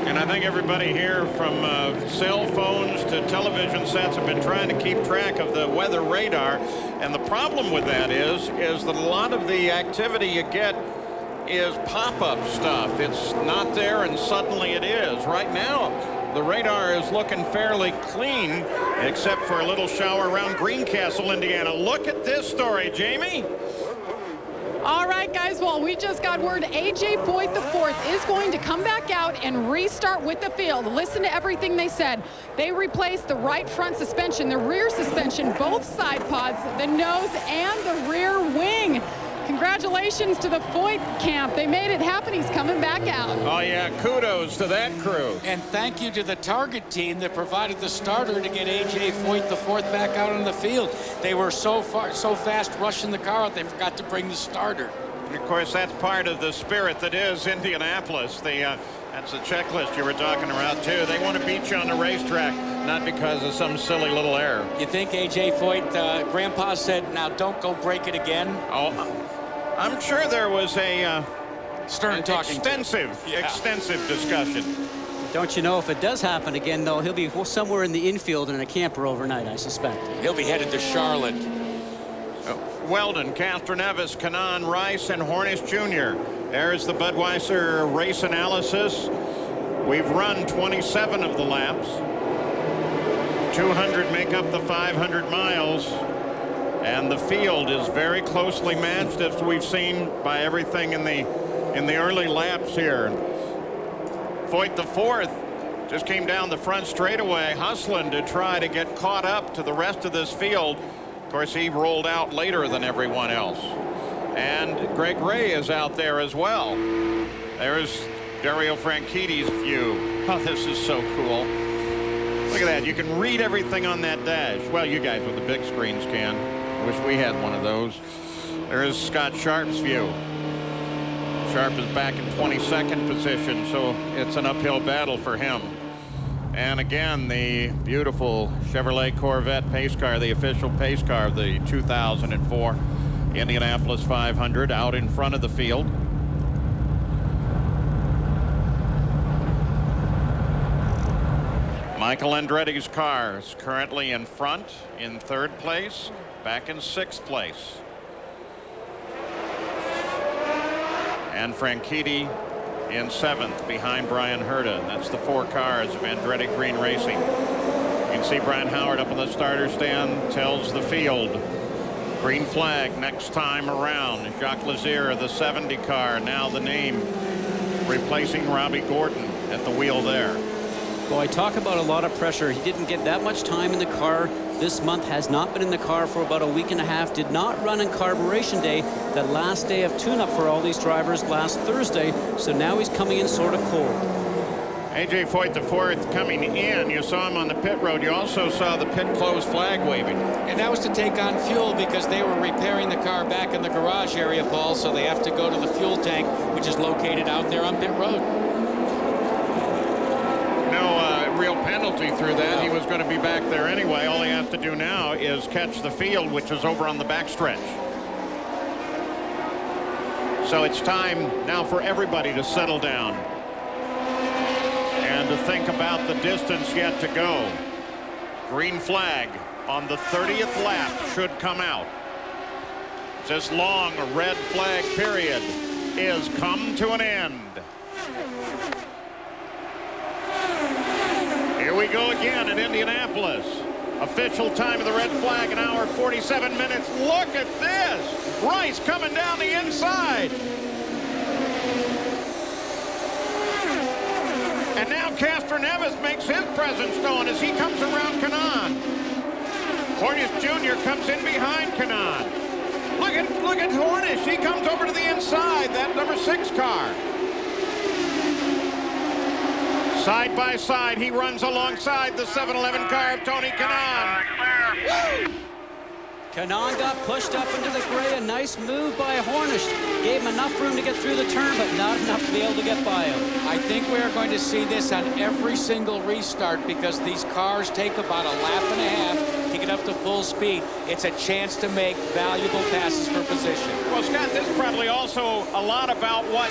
[SPEAKER 13] And I think everybody here, from cell phones to television sets, have been trying to keep track of the weather radar. And the problem with that is that a lot of the activity you get is pop-up stuff. It's not there and suddenly it is. Right now, the radar is looking fairly clean, except for a little shower around Greencastle, Indiana. Look at this story, Jamie.
[SPEAKER 12] All right, guys, well, we just got word A.J. Foyt IV is going to come back out and restart with the field. Listen to everything they said. They replaced the right front suspension, the rear suspension, both side pods, the nose, and the rear wing. Congratulations to the Foyt camp. They made it happen. He's coming back out.
[SPEAKER 13] Oh, yeah, kudos to that crew.
[SPEAKER 8] And thank you to the Target team that provided the starter to get A.J. Foyt IV back out on the field. They were so fast rushing the car out, they forgot to bring the starter.
[SPEAKER 13] And of course, that's part of the spirit that is Indianapolis. That's the checklist you were talking about, too. They want to beat you on the racetrack, not because of some silly little error.
[SPEAKER 8] You think A.J. Foyt, Grandpa said, now don't go break it again?
[SPEAKER 13] Oh, I'm sure there was a extensive discussion.
[SPEAKER 22] Don't you know, if it does happen again, though, he'll be somewhere in the infield in a camper overnight, I suspect.
[SPEAKER 8] He'll be headed to Charlotte.
[SPEAKER 13] Weldon, Castroneves, Kanaan, Rice, and Hornish Jr. There's the Budweiser race analysis. We've run 27 of the laps. 200 make up the 500 miles. And the field is very closely matched, as we've seen by everything in the early laps here. Foyt IV just came down the front straightaway, hustling to try to get caught up to the rest of this field. Of course, he rolled out later than everyone else. And Greg Ray is out there as well. There's Dario Franchitti's view. Oh, this is so cool. Look at that. You can read everything on that dash. Well, you guys with the big screens can. Wish we had one of those. There's Scott Sharp's view. Sharp is back in 22nd position, so it's an uphill battle for him. And again, the beautiful Chevrolet Corvette pace car, the official pace car of the 2004 Indianapolis 500 out in front of the field. Michael Andretti's car is currently in front in 3rd place, back in 6th place. And Franchitti in 7th behind Brian Herta. That's the 4 cars of Andretti Green Racing. You can see Brian Howard up in the starter stand, tells the field green flag next time around. Jacques Lazier, the 70 car, now the name, replacing Robbie Gordon at the wheel there.
[SPEAKER 22] Boy, talk about a lot of pressure. He didn't get that much time in the car this month, has not been in the car for about a week and a half, did not run on carburation day, that last day of tune-up for all these drivers last Thursday, so now he's coming in sort of cold.
[SPEAKER 13] A.J. Foyt the 4th coming in. You saw him on the pit road. You also saw the pit close flag waving.
[SPEAKER 3] And that was to take on fuel because they were repairing the car back in the garage area, Paul, so they have to go to the fuel tank, which is located out there on pit road.
[SPEAKER 13] Real penalty through that. He was going to be back there anyway. All he has to do now is catch the field, which is over on the backstretch. So it's time now for everybody to settle down and to think about the distance yet to go. Green flag on the 30th lap should come out. This long red flag period is come to an end. Here we go again at Indianapolis. Official time of the red flag, 1 hour 47 minutes. Look at this. Rice coming down the inside. And now Castroneves makes his presence known as he comes around Kanaan. Hornish Jr. comes in behind Kanaan. Look at Hornish. He comes over to the inside, that number 6 car. Side by side, he runs alongside the 7-Eleven car of Tony Kanaan.
[SPEAKER 22] Kanaan got pushed up into the gray. A nice move by Hornish. Gave him enough room to get through the turn, but not enough to be able to get by him.
[SPEAKER 3] I think we're going to see this on every single restart because these cars take about a lap and a half to get up to full speed. It's a chance to make valuable passes for position.
[SPEAKER 13] Well, Scott, this is probably also a lot about what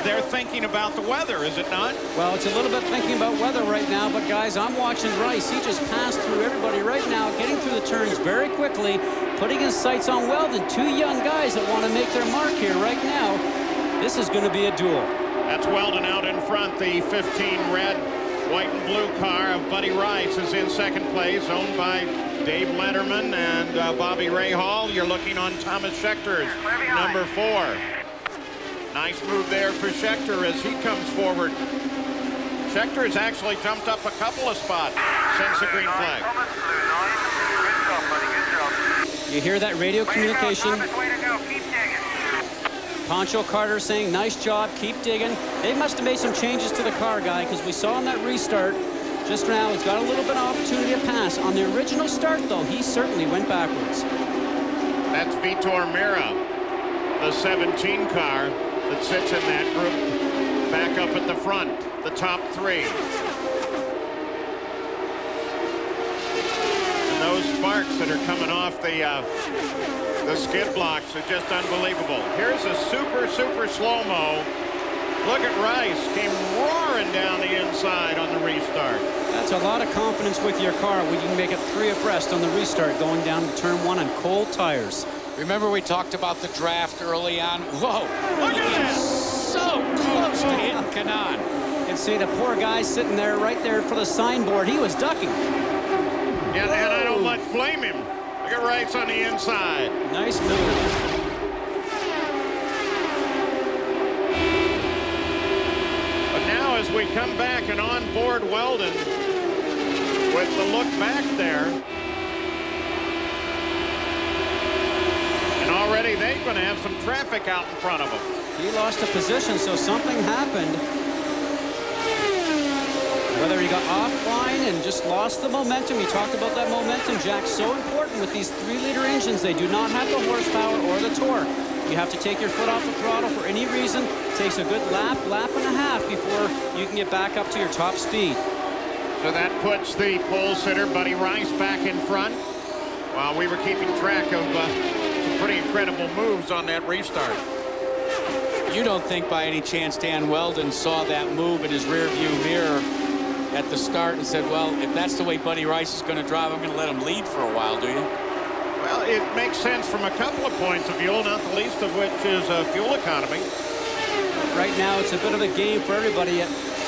[SPEAKER 13] they're thinking about the weather, is it not?
[SPEAKER 22] Well, it's a little bit thinking about weather right now, but guys, I'm watching Rice. He just passed through everybody right now, getting through the turns very quickly, putting his sights on Weldon. 2 young guys that want to make their mark here right now. This is going to be a duel.
[SPEAKER 13] That's Weldon out in front. The 15 red, white and blue car of Buddy Rice is in 2nd place, owned by Dave Letterman and Bobby Rahal. You're looking on Thomas Schechter's number 4. Nice move there for Schechter as he comes forward. Schechter has actually jumped up a couple of spots since the green flag.
[SPEAKER 22] You hear that radio communication? Poncho Carter saying, nice job, keep digging. They must have made some changes to the car, guy, because we saw in that restart just now, he's got a little bit of opportunity to pass. On the original start, though, he certainly went backwards.
[SPEAKER 13] That's Vitor Meira, the 17 car that sits in that group back up at the front, the top 3. And those sparks that are coming off the skid blocks are just unbelievable. Here's a super slow-mo. Look at Rice, came roaring down the inside on the restart.
[SPEAKER 22] That's a lot of confidence with your car when you can make it 3 abreast on the restart going down to turn 1 on cold tires.
[SPEAKER 3] Remember we talked about the draft early on? Whoa!
[SPEAKER 13] Look at this!
[SPEAKER 3] So close to hitting Kanaan.
[SPEAKER 22] And see the poor guy sitting there right there for the signboard. He was ducking.
[SPEAKER 13] Yeah, and I don't much blame him. Look at Rice on the inside.
[SPEAKER 22] Nice move.
[SPEAKER 13] As we come back and on board Weldon with the look back there. And already they're going to have some traffic out in front of them.
[SPEAKER 22] He lost a position, so something happened. Whether he got offline and just lost the momentum. He talked about that momentum, Jack. So important with these 3-liter engines. They do not have the horsepower or the torque. You have to take your foot off the throttle for any reason. It takes a good lap and a half before you can get back up to your top speed.
[SPEAKER 13] So that puts the pole sitter, Buddy Rice, back in front. While we were keeping track of some pretty incredible moves on that restart.
[SPEAKER 3] You don't think by any chance Dan Weldon saw that move in his rearview mirror at the start and said, well, if that's the way Buddy Rice is going to drive, I'm going to let him lead for a while, do you?
[SPEAKER 13] Well, it makes sense from a couple of points of view, not the least of which is fuel economy.
[SPEAKER 22] Right now, it's a bit of a game for everybody.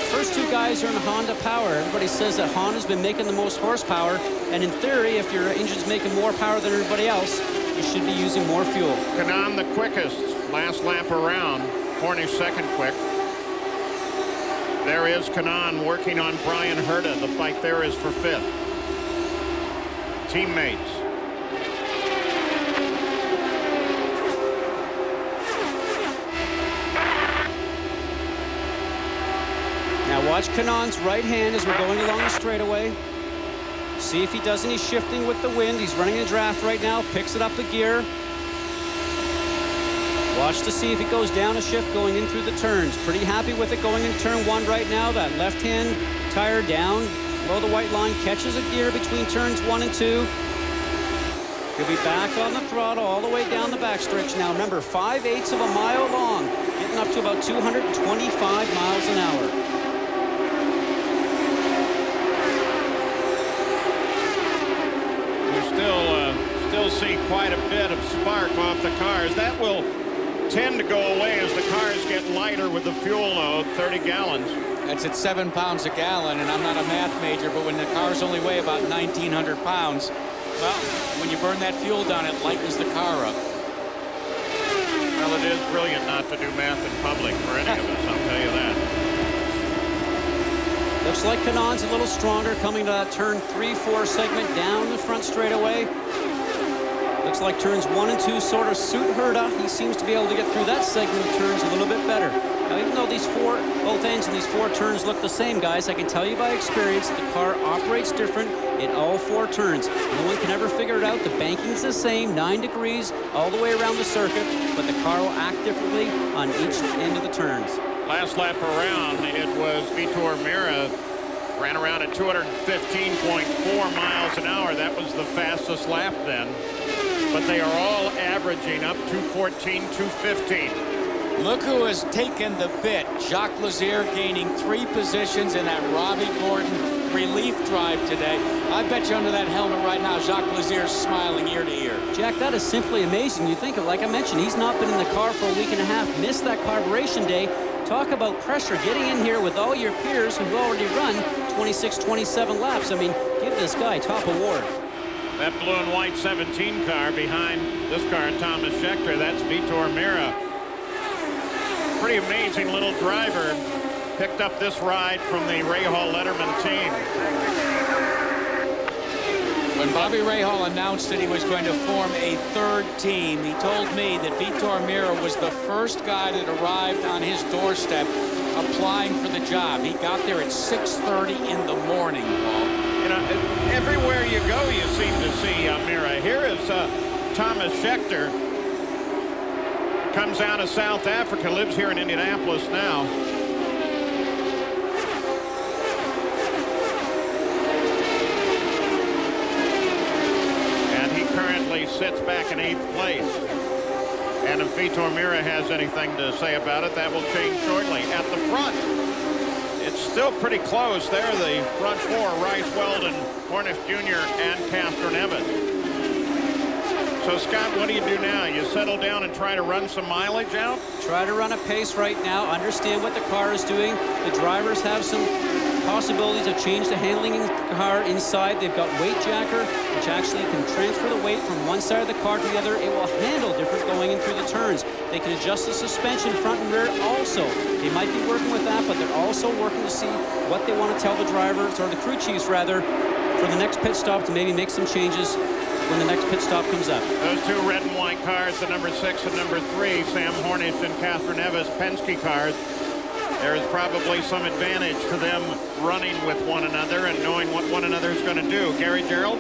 [SPEAKER 22] First two guys are in Honda power. Everybody says that Honda's been making the most horsepower, and in theory, if your engine's making more power than everybody else, you should be using more fuel.
[SPEAKER 13] Kanaan the quickest, last lap around. Hornish second quick. There is Kanaan working on Brian Herta. The fight there is for fifth. Teammates.
[SPEAKER 22] Now watch Kanaan's right hand as we're going along the straightaway. See if he does any shifting with the wind. He's running a draft right now, picks it up the gear. Watch to see if it goes down a shift going in through the turns. Pretty happy with it going in turn one right now. That left hand tire down below the white line, catches a gear between turns 1 and 2. He'll be back on the throttle all the way down the backstretch now. Remember, 5/8 of a mile long, getting up to about 225 miles an hour.
[SPEAKER 13] You still see quite a bit of spark off the cars. That will tend to go away as the cars get lighter with the fuel load, 30 gallons.
[SPEAKER 3] That's at 7 pounds a gallon, and I'm not a math major, but when the cars only weigh about 1,900 pounds, well, when you burn that fuel down, it lightens the car up.
[SPEAKER 13] Well, it is brilliant not to do math in public for any of us, I'll tell you that.
[SPEAKER 22] Looks like Kanaan's a little stronger coming to that turn 3-4 segment down the front straightaway. Looks like turns 1 and 2 sort of suit Herta. He seems to be able to get through that segment of turns a little bit better. Now, even though both ends in these 4 turns look the same, guys, I can tell you by experience the car operates different in all 4 turns. No one can ever figure it out. The banking's the same, 9 degrees all the way around the circuit, but the car will act differently on each end of the turns.
[SPEAKER 13] Last lap around, it was Vitor Meira. Ran around at 215.4 miles an hour. That was the fastest lap then. But they are all averaging up 214, 215.
[SPEAKER 3] Look who has taken the bit. Jacques Lazier gaining 3 positions in that Robbie Gordon relief drive today. I bet you under that helmet right now, Jacques Lazier is smiling ear to ear.
[SPEAKER 22] Jack, that is simply amazing. You think of, like I mentioned, he's not been in the car for a week and a half, missed that carburation day. Talk about pressure, getting in here with all your peers who've already run 26, 27 laps. I mean, give this guy top award.
[SPEAKER 13] That blue and white 17 car behind this car, Thomas Scheckter, that's Vitor Meira. Pretty amazing little driver. Picked up this ride from the Rahal Letterman team.
[SPEAKER 3] When Bobby Rahal announced that he was going to form a 3rd team, he told me that Vitor Meira was the first guy that arrived on his doorstep applying for the job. He got there at 6:30 in the morning, Paul.
[SPEAKER 13] You know, everywhere you go, you seem to see Meira. Here is Thomas Scheckter. Comes out of South Africa, lives here in Indianapolis now. Sits back in 8th place. And if Vitor Meira has anything to say about it, that will change shortly. At the front, it's still pretty close there. The front 4, Rice, Weldon, Hornish Jr., and Castroneves. So, Scott, what do you do now? You settle down and try to run some mileage out?
[SPEAKER 22] Try to run a pace right now, understand what the car is doing. The drivers have some possibilities to change the handling in the car inside. They've got weight jacker, which actually can transfer the weight from one side of the car to the other. It will handle different going in through the turns. They can adjust the suspension front and rear also. They might be working with that, but they're also working to see what they want to tell the drivers, or the crew chiefs rather, for the next pit stop to maybe make some changes when the next pit stop comes up.
[SPEAKER 13] Those 2 red and white cars, the number 6 and number 3, Sam Hornish and Castroneves Penske cars. There is probably some advantage to them running with one another and knowing what one another is going to do. Gary Gerald?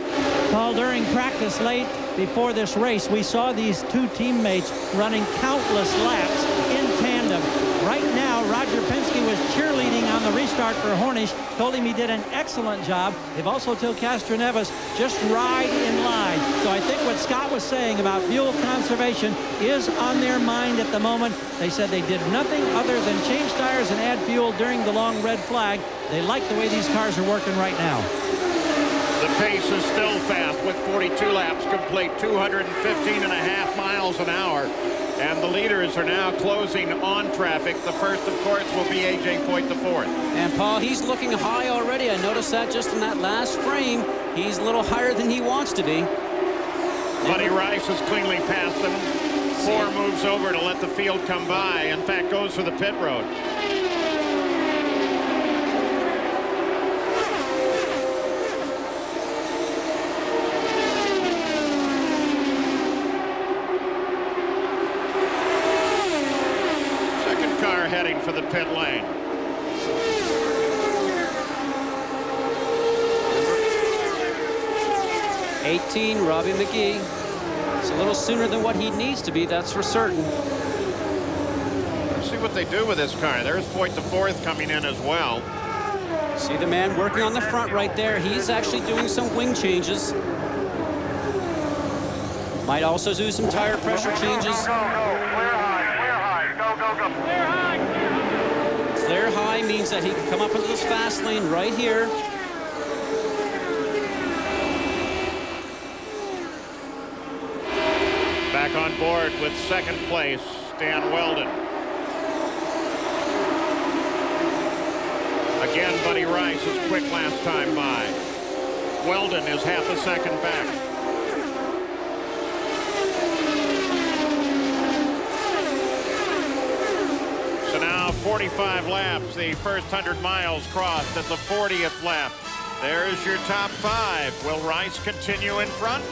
[SPEAKER 11] Paul, during practice late before this race, we saw these 2 teammates running countless laps in tandem. Right now, Roger Penske was cheerleading on the restart start for Hornish. Told him he did an excellent job. They've also told Castroneves, just ride in line. So I think what Scott was saying about fuel conservation is on their mind at the moment. They said they did nothing other than change tires and add fuel during the long red flag. They like the way these cars are working right now.
[SPEAKER 13] The pace is still fast with 42 laps complete, 215.5 miles an hour. And the leaders are now closing on traffic. The first, of course, will be A.J. Foyt, the fourth.
[SPEAKER 22] And, Paul, he's looking high already. I noticed that just in that last frame. He's a little higher than he wants to be.
[SPEAKER 13] Buddy Rice has cleanly passed them. Four moves over to let the field come by. In fact, goes for the pit road. Heading for the pit lane.
[SPEAKER 22] '18, Robbie McGee. It's a little sooner than what he needs to be, that's for certain.
[SPEAKER 13] Let's see what they do with this car. There's Foyt the fourth coming in as well.
[SPEAKER 22] See the man working on the front right there. He's actually doing some wing changes. Might also do some tire pressure changes. Clear high means that he can come up into this fast lane right here.
[SPEAKER 13] Back on board with second place, Dan Weldon. Again, Buddy Rice is quick last time by. Weldon is half a second back. So now 45 laps, the first 100 miles crossed at the 40th lap. There's your top five. Will Rice continue in front?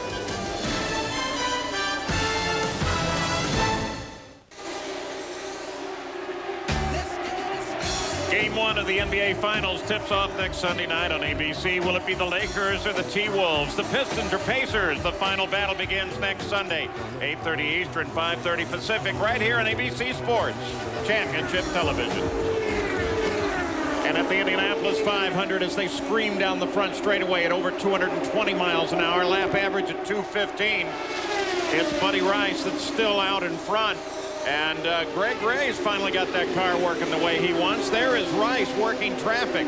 [SPEAKER 13] Game one of the NBA Finals tips off next Sunday night on ABC. Will it be the Lakers or the T-Wolves? The Pistons or Pacers? The final battle begins next Sunday, 8:30 Eastern, 5:30 Pacific, right here on ABC Sports Championship Television. And at the Indianapolis 500, as they scream down the front straightaway at over 220 miles an hour, lap average at 215. It's Buddy Rice that's still out in front. And Greg Ray's finally got that car working the way he wants. There is Rice working traffic.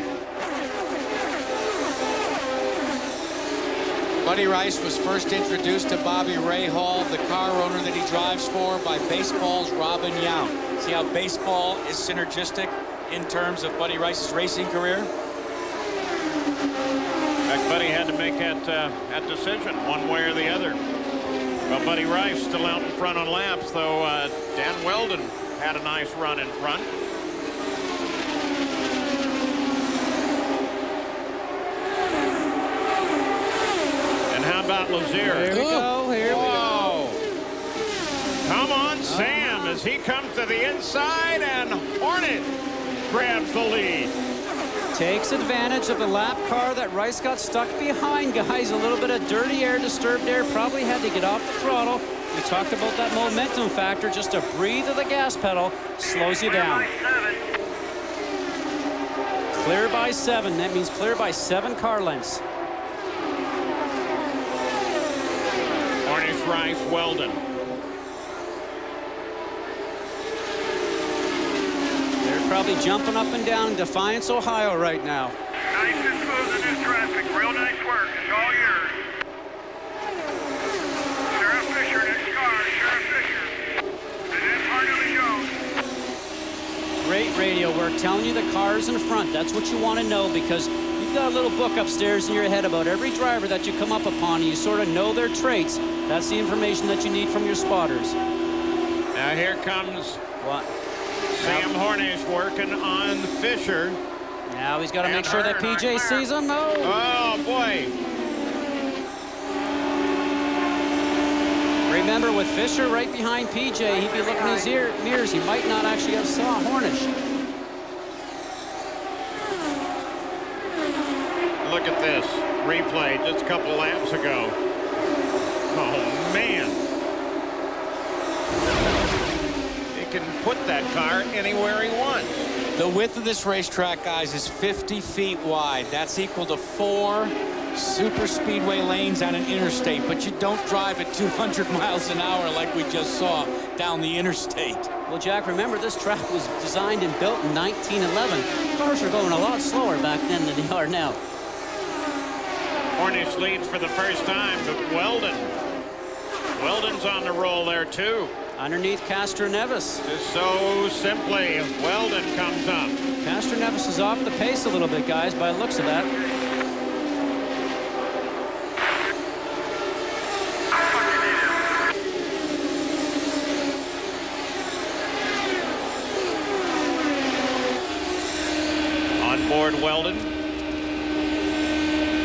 [SPEAKER 8] Buddy Rice was first introduced to Bobby Rahal, the car owner that he drives for, by baseball's Robin Yount. See how baseball is synergistic in terms of Buddy Rice's racing career?
[SPEAKER 13] In fact, Buddy had to make that decision one way or the other. Well, Buddy Rice still out in front on laps, though Dan Weldon had a nice run in front. And how about Lazier?
[SPEAKER 22] Here we go, here we go.
[SPEAKER 13] Come on, Sam, as he comes to the inside, and Hornet grabs the lead.
[SPEAKER 22] Takes advantage of the lap car that Rice got stuck behind, guys. A little bit of dirty air, disturbed air, probably had to get off the throttle. We talked about that momentum factor. Just a breathe of the gas pedal slows you down. Clear by 7. That means clear by 7 car lengths.
[SPEAKER 13] Hornish, Rice, Weldon.
[SPEAKER 22] Probably jumping up and down in Defiance, Ohio right now.
[SPEAKER 4] Nice and smooth in this traffic. Real nice work. It's all yours. Sheriff Fisher, next car. Sheriff Fisher. And then Harley Jones.
[SPEAKER 22] Great radio work, telling you the cars in front. That's what you want to know, because you've got a little book upstairs in your head about every driver that you come up upon, and you sort of know their traits. That's the information that you need from your spotters.
[SPEAKER 13] Now here comes
[SPEAKER 22] what?
[SPEAKER 13] Sam Hornish working on Fisher.
[SPEAKER 22] Now he's got to make sure that PJ sees him. No.
[SPEAKER 13] Oh, boy.
[SPEAKER 22] Remember, with Fisher right behind PJ, he'd be looking in his mirrors. He might not actually have saw Hornish.
[SPEAKER 13] Look at this replay just a couple laps ago. Oh, man. Can put that car anywhere he wants.
[SPEAKER 3] The width of this racetrack, guys, is 50 feet wide. That's equal to 4 super speedway lanes on an interstate, but you don't drive at 200 miles an hour like we just saw down the interstate.
[SPEAKER 22] Well, Jack, remember this track was designed and built in 1911. Cars were going a lot slower back then than they are now.
[SPEAKER 13] Hornish leads for the first time, but Weldon's on the roll there too.
[SPEAKER 22] Underneath Castroneves.
[SPEAKER 13] Just so simply, Weldon comes up.
[SPEAKER 22] Castroneves is off the pace a little bit, guys, by the looks of that.
[SPEAKER 13] On board Weldon.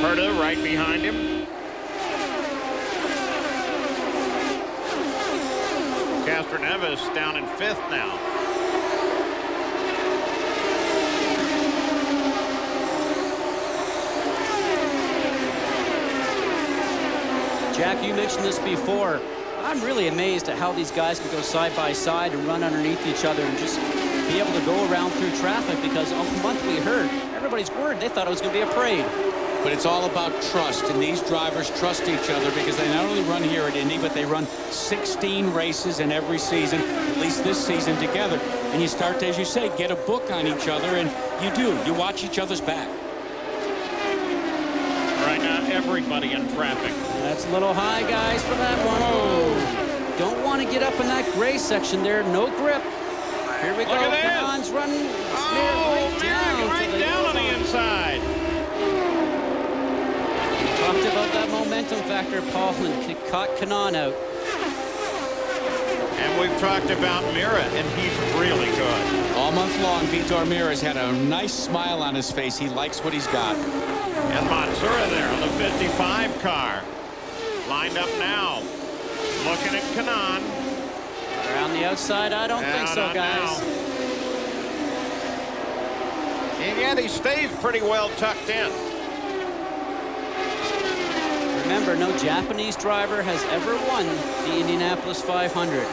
[SPEAKER 13] Herta right behind him. Castroneves down in 5th now.
[SPEAKER 22] Jack, you mentioned this before. I'm really amazed at how these guys can go side by side and run underneath each other and just be able to go around through traffic, because all month we heard everybody's worried they thought it was going to be a parade.
[SPEAKER 3] But it's all about trust, and these drivers trust each other because they not only run here at Indy, but they run 16 races in every season, at least this season together. And you start to, as you say, get a book on each other, and you do. You watch each other's back.
[SPEAKER 13] Right now, everybody in traffic.
[SPEAKER 22] That's a little high, guys, for that one. Oh. Don't want to get up in that gray section there. No grip. Here we go. Kanon's running
[SPEAKER 13] right down on the inside.
[SPEAKER 22] Talked about that momentum factor, Paul, and caught Kanon out.
[SPEAKER 13] And we've talked about Mira, and he's really good.
[SPEAKER 3] All month long, Vitor Mira's had a nice smile on his face. He likes what he's got.
[SPEAKER 13] And Matsura there on the 55 car. Lined up now. Looking at Kanon.
[SPEAKER 22] Around the outside, I don't think so, guys.
[SPEAKER 13] And yet he stays pretty well tucked in.
[SPEAKER 22] Remember, no Japanese driver has ever won the Indianapolis 500.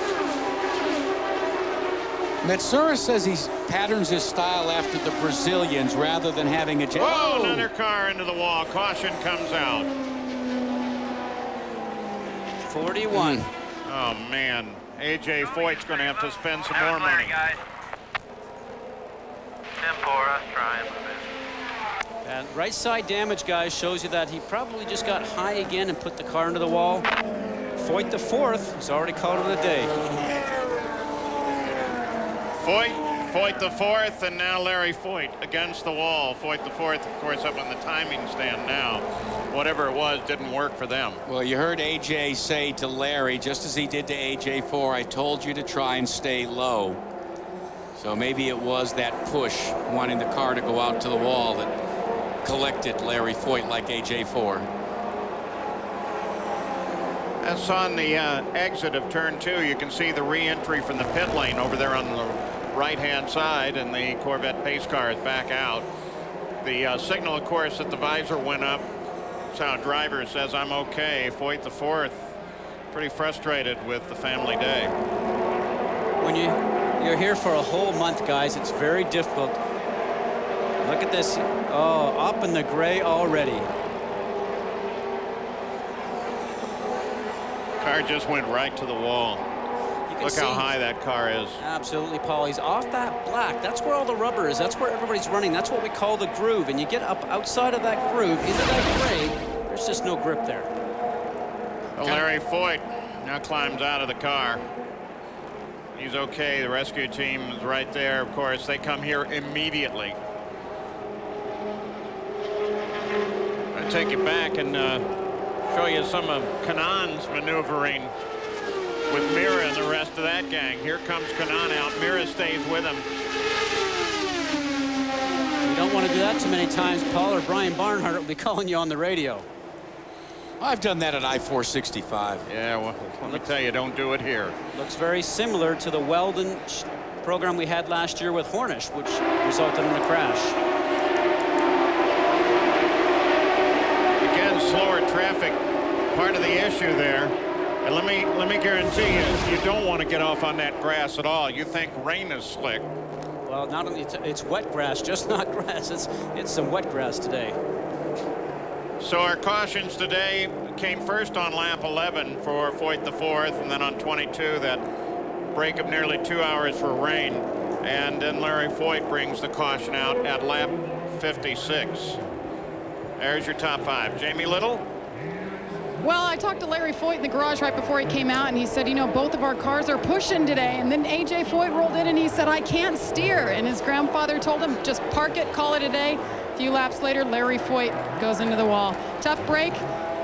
[SPEAKER 3] Matsura says he patterns his style after the Brazilians rather than having a...
[SPEAKER 13] Whoa, another car into the wall. Caution comes out.
[SPEAKER 22] 41.
[SPEAKER 13] Oh, man. A.J. Foyt's going to have to spend some more money.
[SPEAKER 14] Guys. 10-4, us trying.
[SPEAKER 22] And right side damage, guys, shows you that he probably just got high again and put the car into the wall. Foyt the 4th. He's already called it a day.
[SPEAKER 13] Foyt the 4th, and now Larry Foyt against the wall. Foyt the 4th, of course, up on the timing stand now. Whatever it was didn't work for them.
[SPEAKER 3] Well, you heard A.J. say to Larry, just as he did to A.J. 4, I told you to try and stay low. So maybe it was that push, wanting the car to go out to the wall, that collected Larry Foyt like A.J. 4.
[SPEAKER 13] That's on the exit of turn 2. You can see the re-entry from the pit lane over there on the right-hand side, and the Corvette pace car is back out. The signal, of course, that the visor went up. That's how a driver says, I'm okay. Foyt the 4th, pretty frustrated with the family day.
[SPEAKER 22] When you're here for a whole month, guys, it's very difficult. Look at this. Oh, up in the gray already.
[SPEAKER 13] Car just went right to the wall. Look how high that car is.
[SPEAKER 22] Absolutely, Paul. He's off that black. That's where all the rubber is. That's where everybody's running. That's what we call the groove. And you get up outside of that groove into that gray, there's just no grip there.
[SPEAKER 13] Well, Larry Foyt now climbs out of the car. He's okay. The rescue team is right there. Of course, they come here immediately. I'll take you back and show you some of Kanon's maneuvering with Mira and the rest of that gang. Here comes Kanon out. Mira stays with him.
[SPEAKER 22] You don't want to do that too many times, Paul, or Brian Barnhart will be calling you on the radio.
[SPEAKER 3] I've done that at I-465.
[SPEAKER 13] Yeah, well, let me tell you, don't do it here.
[SPEAKER 22] Looks very similar to the Weldon program we had last year with Hornish, which resulted in a crash.
[SPEAKER 13] Again, slower traffic, part of the issue there. And let me guarantee you, you don't want to get off on that grass at all. You think rain is slick.
[SPEAKER 22] Well, not only it's wet grass, just not grass. It's some wet grass today.
[SPEAKER 13] So our cautions today came first on lap 11 for Foyt the fourth, and then on 22 that break of nearly 2 hours for rain. And then Larry Foyt brings the caution out at lap 56. There's your top 5. Jamie Little?
[SPEAKER 12] Well, I talked to Larry Foyt in the garage right before he came out, and he said, you know, both of our cars are pushing today. And then A.J. Foyt rolled in, and he said, I can't steer. And his grandfather told him, just park it, call it a day. A few laps later, Larry Foyt goes into the wall. Tough break.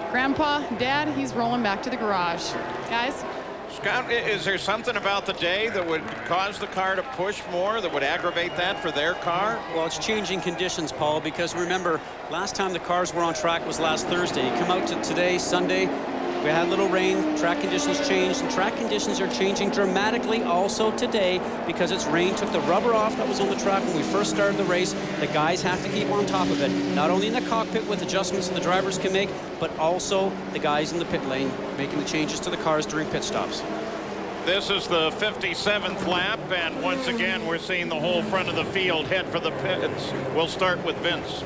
[SPEAKER 12] Grandpa, Dad, he's rolling back to the garage. Guys?
[SPEAKER 13] Scott, is there something about the day that would cause the car to push more, that would aggravate that for their car?
[SPEAKER 22] Well, it's changing conditions, Paul, because remember, last time the cars were on track was last Thursday. You come out to today, Sunday, we had a little rain, track conditions changed, and track conditions are changing dramatically also today because it's rain, took the rubber off that was on the track when we first started the race. The guys have to keep on top of it, not only in the cockpit with adjustments the drivers can make, but also the guys in the pit lane making the changes to the cars during pit stops.
[SPEAKER 13] This is the 57th lap, and once again, we're seeing the whole front of the field head for the pits. We'll start with Vince.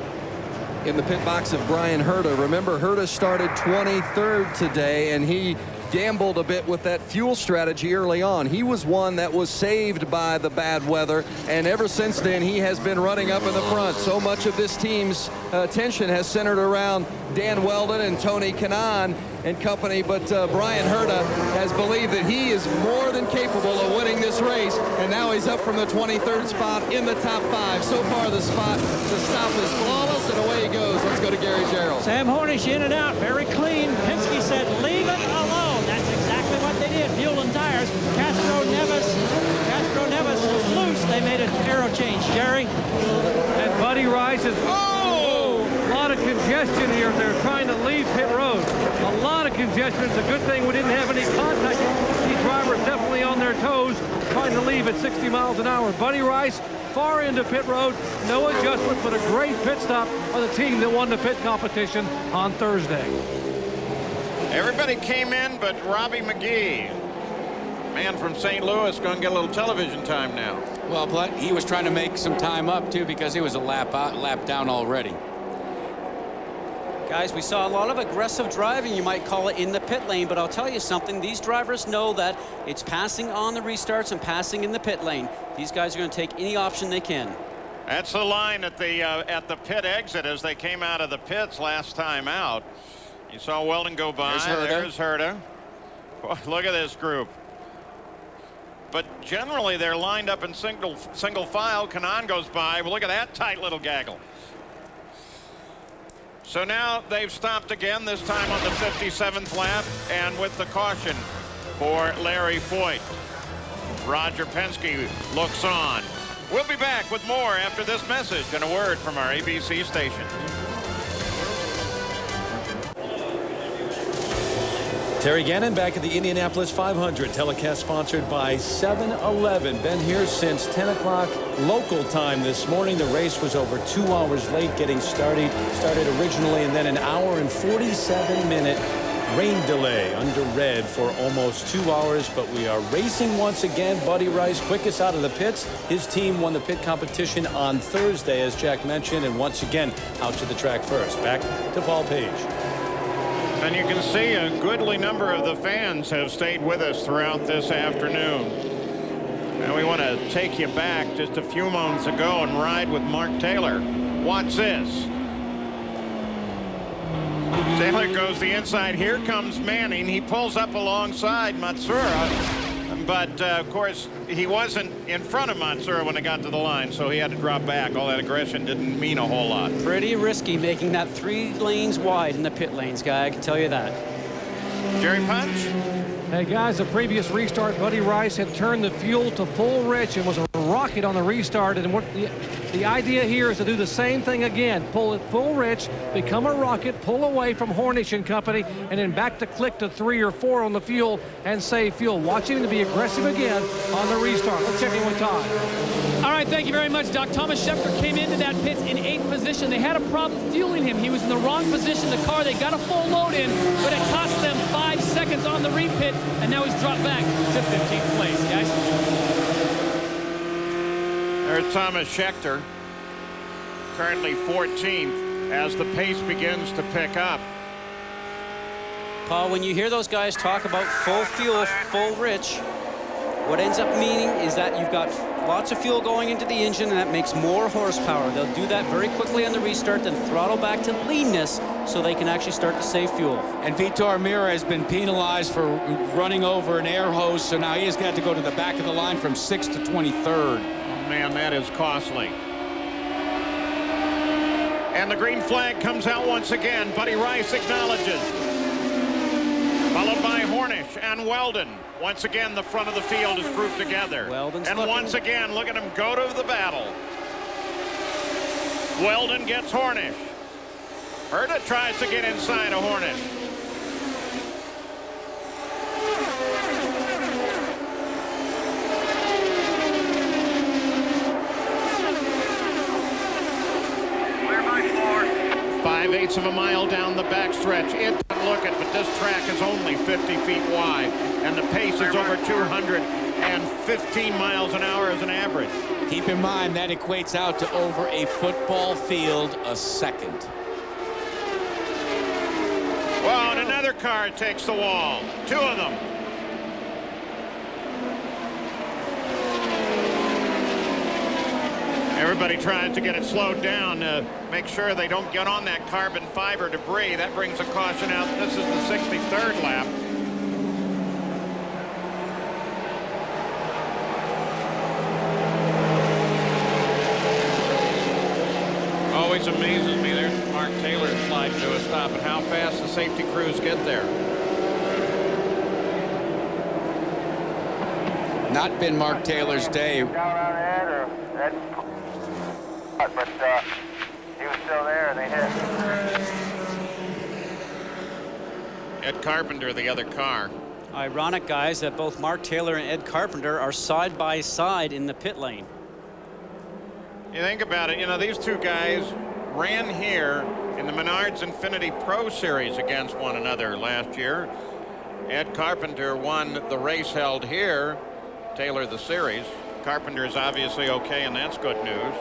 [SPEAKER 19] In the pit box of Brian Herta. Remember, Herta started 23rd today, and he gambled a bit with that fuel strategy early on. He was one that was saved by the bad weather, and ever since then, he has been running up in the front. So much of this team's attention has centered around Dan Weldon and Tony Kanaan and company, but Brian Herta has believed that he is more than capable of winning this race, and now he's up from the 23rd spot in the top 5. So far, the stop is flawless, and away he goes. Let's go to Gary Gerald.
[SPEAKER 11] Sam Hornish in and out, very clean. Penske said, leave it alone. That's exactly what they did. Fuel and tires. Castro Neves was loose. They made an aero change. Jerry?
[SPEAKER 9] And Buddy Rice is, a lot of congestion here. They're trying to leave pit road. A lot of congestion. It's a good thing we didn't have any contact. These drivers definitely on their toes, trying to leave at 60 miles an hour. Buddy Rice far into pit road. No adjustment, but a great pit stop by the team that won the pit competition on Thursday.
[SPEAKER 13] Everybody came in but Robbie McGee. Man from St. Louis going to get a little television time now.
[SPEAKER 8] Well, but he was trying to make some time up, too, because he was a lap down already.
[SPEAKER 22] Guys, we saw a lot of aggressive driving, you might call it, in the pit lane, but I'll tell you something, these drivers know that it's passing on the restarts and passing in the pit lane. These guys are going to take any option they can. That's
[SPEAKER 13] the line at the pit exit as they came out of the pits last time out. You saw Weldon go by. There's Herta. Boy, look at this group. But generally, they're lined up in single file. Kanaan goes by. Well, look at that tight little gaggle. So now they've stopped again, this time on the 57th lap, and with the caution for Larry Foyt. Roger Penske looks on. We'll be back with more after this message and a word from our ABC station.
[SPEAKER 1] Terry Gannon back at the Indianapolis 500, telecast sponsored by 7-Eleven. Been here since 10 o'clock local time this morning. The race was over 2 hours late getting started originally, and then an hour and 47-minute rain delay under red for almost 2 hours. But we are racing once again. Buddy Rice, quickest out of the pits. His team won the pit competition on Thursday, as Jack mentioned, and once again out to the track first. Back to Paul Page.
[SPEAKER 13] And you can see a goodly number of the fans have stayed with us throughout this afternoon. And we want to take you back just a few moments ago and ride with Mark Taylor. Watch this. Taylor goes the inside. Here comes Manning. He pulls up alongside Matsuura. But, of course, he wasn't in front of Matsuura when it got to the line, so he had to drop back. All that aggression didn't mean a whole lot.
[SPEAKER 22] Pretty risky making that 3 lanes wide in the pit lanes, guy. I can tell you that.
[SPEAKER 13] Jerry Punch?
[SPEAKER 9] Hey, guys, the previous restart, Buddy Rice had turned the fuel to full rich and was a rocket on the restart. And what the idea here is to do the same thing again. Pull it full rich, become a rocket, pull away from Hornish and company, and then back to click to 3 or 4 on the fuel and save fuel. Watching him to be aggressive again on the restart. Let's check in with Todd.
[SPEAKER 7] All right, thank you very much, Doc. Thomas Schefter came into that pit in 8th position. They had a problem fueling him. He was in the wrong position. The car, they got a full load in, but it cost them 5 seconds on the repit, and now he's dropped back to 15th place, guys.
[SPEAKER 13] There's Thomas Schechter, currently 14th, as the pace begins to pick up.
[SPEAKER 22] Paul, when you hear those guys talk about full fuel, full rich, what ends up meaning is that you've got lots of fuel going into the engine, and that makes more horsepower. They'll do that very quickly on the restart, then throttle back to leanness so they can actually start to save fuel.
[SPEAKER 8] And Vitor Meira has been penalized for running over an air hose, so now he has got to go to the back of the line from 6th to 23rd.
[SPEAKER 13] Oh, man, that is costly. And the green flag comes out once again. Buddy Rice acknowledges. Followed by Hornish and Weldon. Once again, the front of the field is grouped together.
[SPEAKER 22] Weldon's
[SPEAKER 13] and
[SPEAKER 22] looking.
[SPEAKER 13] Once again, look at him go to the battle. Weldon gets Hornish. Herta tries to get inside of Hornish.
[SPEAKER 4] Clear by 4.
[SPEAKER 13] 5/8 of a mile down the backstretch. It doesn't look it, but this track is only 50 feet wide, and the pace is over 215 miles an hour as an average.
[SPEAKER 8] Keep in mind that equates out to over a football field a second.
[SPEAKER 13] Well, and another car takes the wall. 2 of them. Everybody tries to get it slowed down to make sure they don't get on that carbon fiber debris. That brings a caution out. This is the 63rd lap. Always amazes me. There's Mark Taylor sliding to a stop, and how fast the safety crews get there.
[SPEAKER 8] Not been Mark Taylor's day.
[SPEAKER 4] But he was still there, and they hit.
[SPEAKER 13] Ed Carpenter, the other car.
[SPEAKER 22] Ironic, guys, that both Mark Taylor and Ed Carpenter are side by side in the pit lane.
[SPEAKER 13] You think about it, you know, these two guys ran here in the Menards Infiniti Pro Series against one another last year. Ed Carpenter won the race held here, Taylor the series. Carpenter's obviously okay, and that's good news.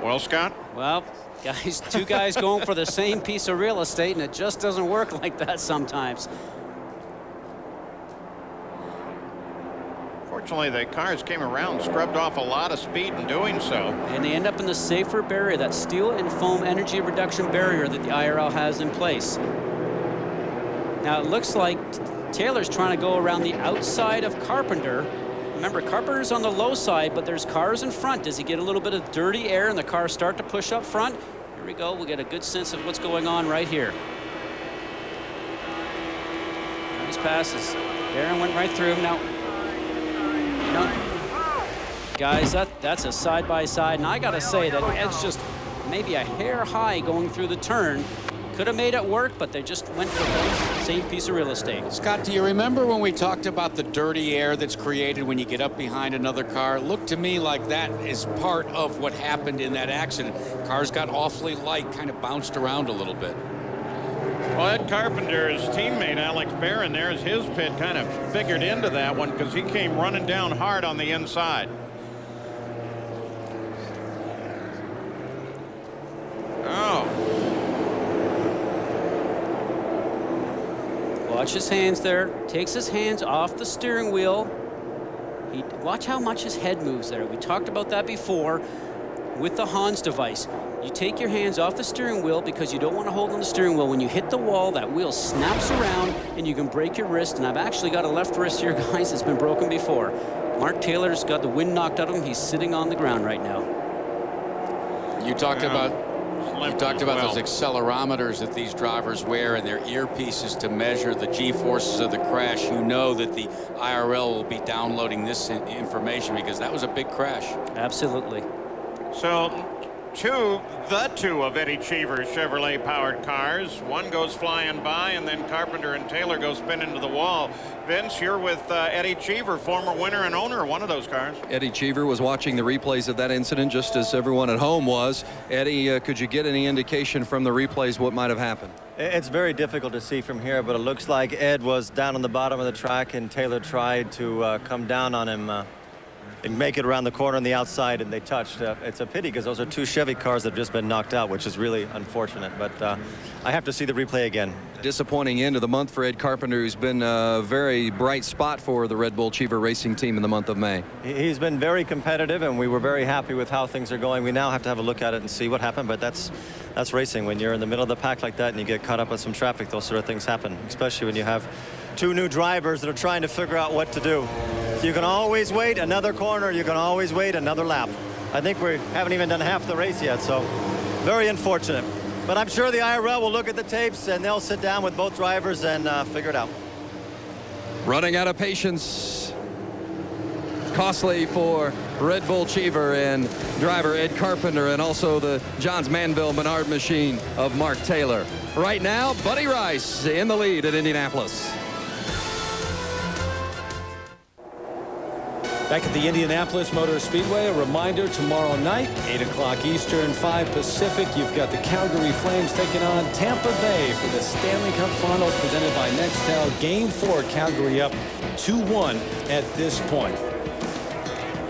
[SPEAKER 13] Well, Scott?
[SPEAKER 22] Well, guys, 2 guys going for the same piece of real estate, and it just doesn't work like that sometimes.
[SPEAKER 13] Fortunately, the cars came around, scrubbed off a lot of speed in doing so.
[SPEAKER 22] And they end up in the safer barrier, that steel and foam energy reduction barrier that the IRL has in place. Now, it looks like Taylor's trying to go around the outside of Carpenter. Remember, Carpenter's on the low side, but there's cars in front. Does he get a little bit of dirty air and the cars start to push up front? Here we go. We'll get a good sense of what's going on right here. Nice passes. Aaron went right through him. Now, guys, that's a side-by-side, and I got to say that Ed's just maybe a hair high going through the turn. Could have made it work, but they just went for the same piece of real estate.
[SPEAKER 8] Scott, do you remember when we talked about the dirty air that's created when you get up behind another car? Looked to me like that is part of what happened in that accident. Cars got awfully light, kind of bounced around a little bit.
[SPEAKER 13] Well, Ed Carpenter's teammate Alex Barron, there's his pit, kind of figured into that one because he came running down hard on the inside. Oh.
[SPEAKER 22] Watch his hands there. Takes his hands off the steering wheel. Watch how much his head moves there. We talked about that before with the Hans device. You take your hands off the steering wheel because you don't want to hold on the steering wheel. When you hit the wall, that wheel snaps around and you can break your wrist. And I've actually got a left wrist here, guys, that's been broken before. Mark Taylor's got the wind knocked out of him. He's sitting on the ground right now.
[SPEAKER 8] You talked about those accelerometers that these drivers wear and their earpieces to measure the G-forces of the crash. You know that the IRL will be downloading this information because that was a big crash.
[SPEAKER 22] Absolutely.
[SPEAKER 13] So the two of Eddie Cheever's Chevrolet powered cars. One goes flying by, and then Carpenter and Taylor go spin into the wall. Vince, you're with Eddie Cheever, former winner and owner of one of those cars.
[SPEAKER 19] Eddie Cheever was watching the replays of that incident just as everyone at home was. Eddie, could you get any indication from the replays what might have happened?
[SPEAKER 14] It's very difficult to see from here, but it looks like Ed was down on the bottom of the track and Taylor tried to come down on him and make it around the corner on the outside, and they touched. It's a pity because those are two Chevy cars that have just been knocked out, which is really unfortunate. But I have to see the replay again.
[SPEAKER 19] Disappointing end of the month for Ed Carpenter, who's been a very bright spot for the Red Bull Cheever Racing team in the month of May.
[SPEAKER 14] He's been very competitive, and we were very happy with how things are going. We now have to have a look at it and see what happened, but that's racing. When you're in the middle of the pack like that and you get caught up with some traffic, those sort of things happen, especially when you have two new drivers that are trying to figure out what to do. You can always wait another corner. You can always wait another lap. I think we haven't even done half the race yet, so very unfortunate. But I'm sure the IRL will look at the tapes and they'll sit down with both drivers and figure it out.
[SPEAKER 19] Running out of patience. Costly for Red Bull Cheever and driver Ed Carpenter, and also the Johns Manville Menard machine of Mark Taylor. Right now, Buddy Rice in the lead at Indianapolis.
[SPEAKER 1] Back at the Indianapolis Motor Speedway, a reminder, tomorrow night, 8 o'clock Eastern, 5 Pacific, you've got the Calgary Flames taking on Tampa Bay for the Stanley Cup Finals presented by Nextel. Game 4, Calgary up 2-1 at this point.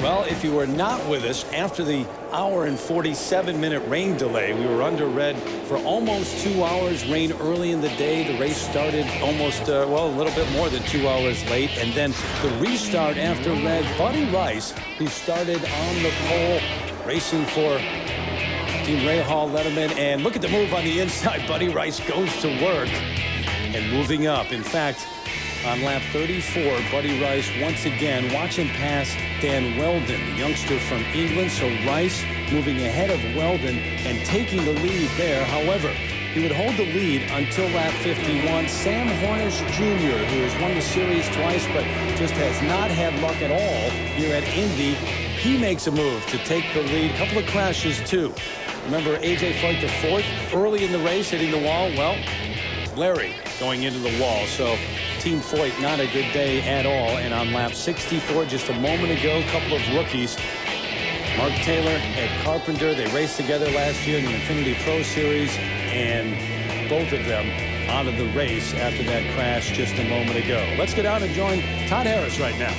[SPEAKER 1] Well, if you were not with us after the hour and 47-minute rain delay, we were under red for almost 2 hours. Rain early in the day. The race started almost, well, a little bit more than 2 hours late. And then the restart after red. Buddy Rice, who started on the pole, racing for Team Rahal Letterman. And look at the move on the inside. Buddy Rice goes to work and moving up. In fact, on lap 34, Buddy Rice once again, watch him pass Dan Weldon, the youngster from England. So Rice moving ahead of Weldon and taking the lead there. However, he would hold the lead until lap 51. Sam Hornish Jr., who has won the series twice but just has not had luck at all here at Indy, he makes a move to take the lead. A couple of crashes, too. Remember A.J. Foyt, the fourth, early in the race, hitting the wall. Well, Larry going into the wall. So Team Foyt, not a good day at all. And on lap 64, just a moment ago, a couple of rookies, Mark Taylor, Ed Carpenter, they raced together last year in the Infinity Pro Series, and both of them out of the race after that crash just a moment ago. Let's get out and join Todd Harris right now.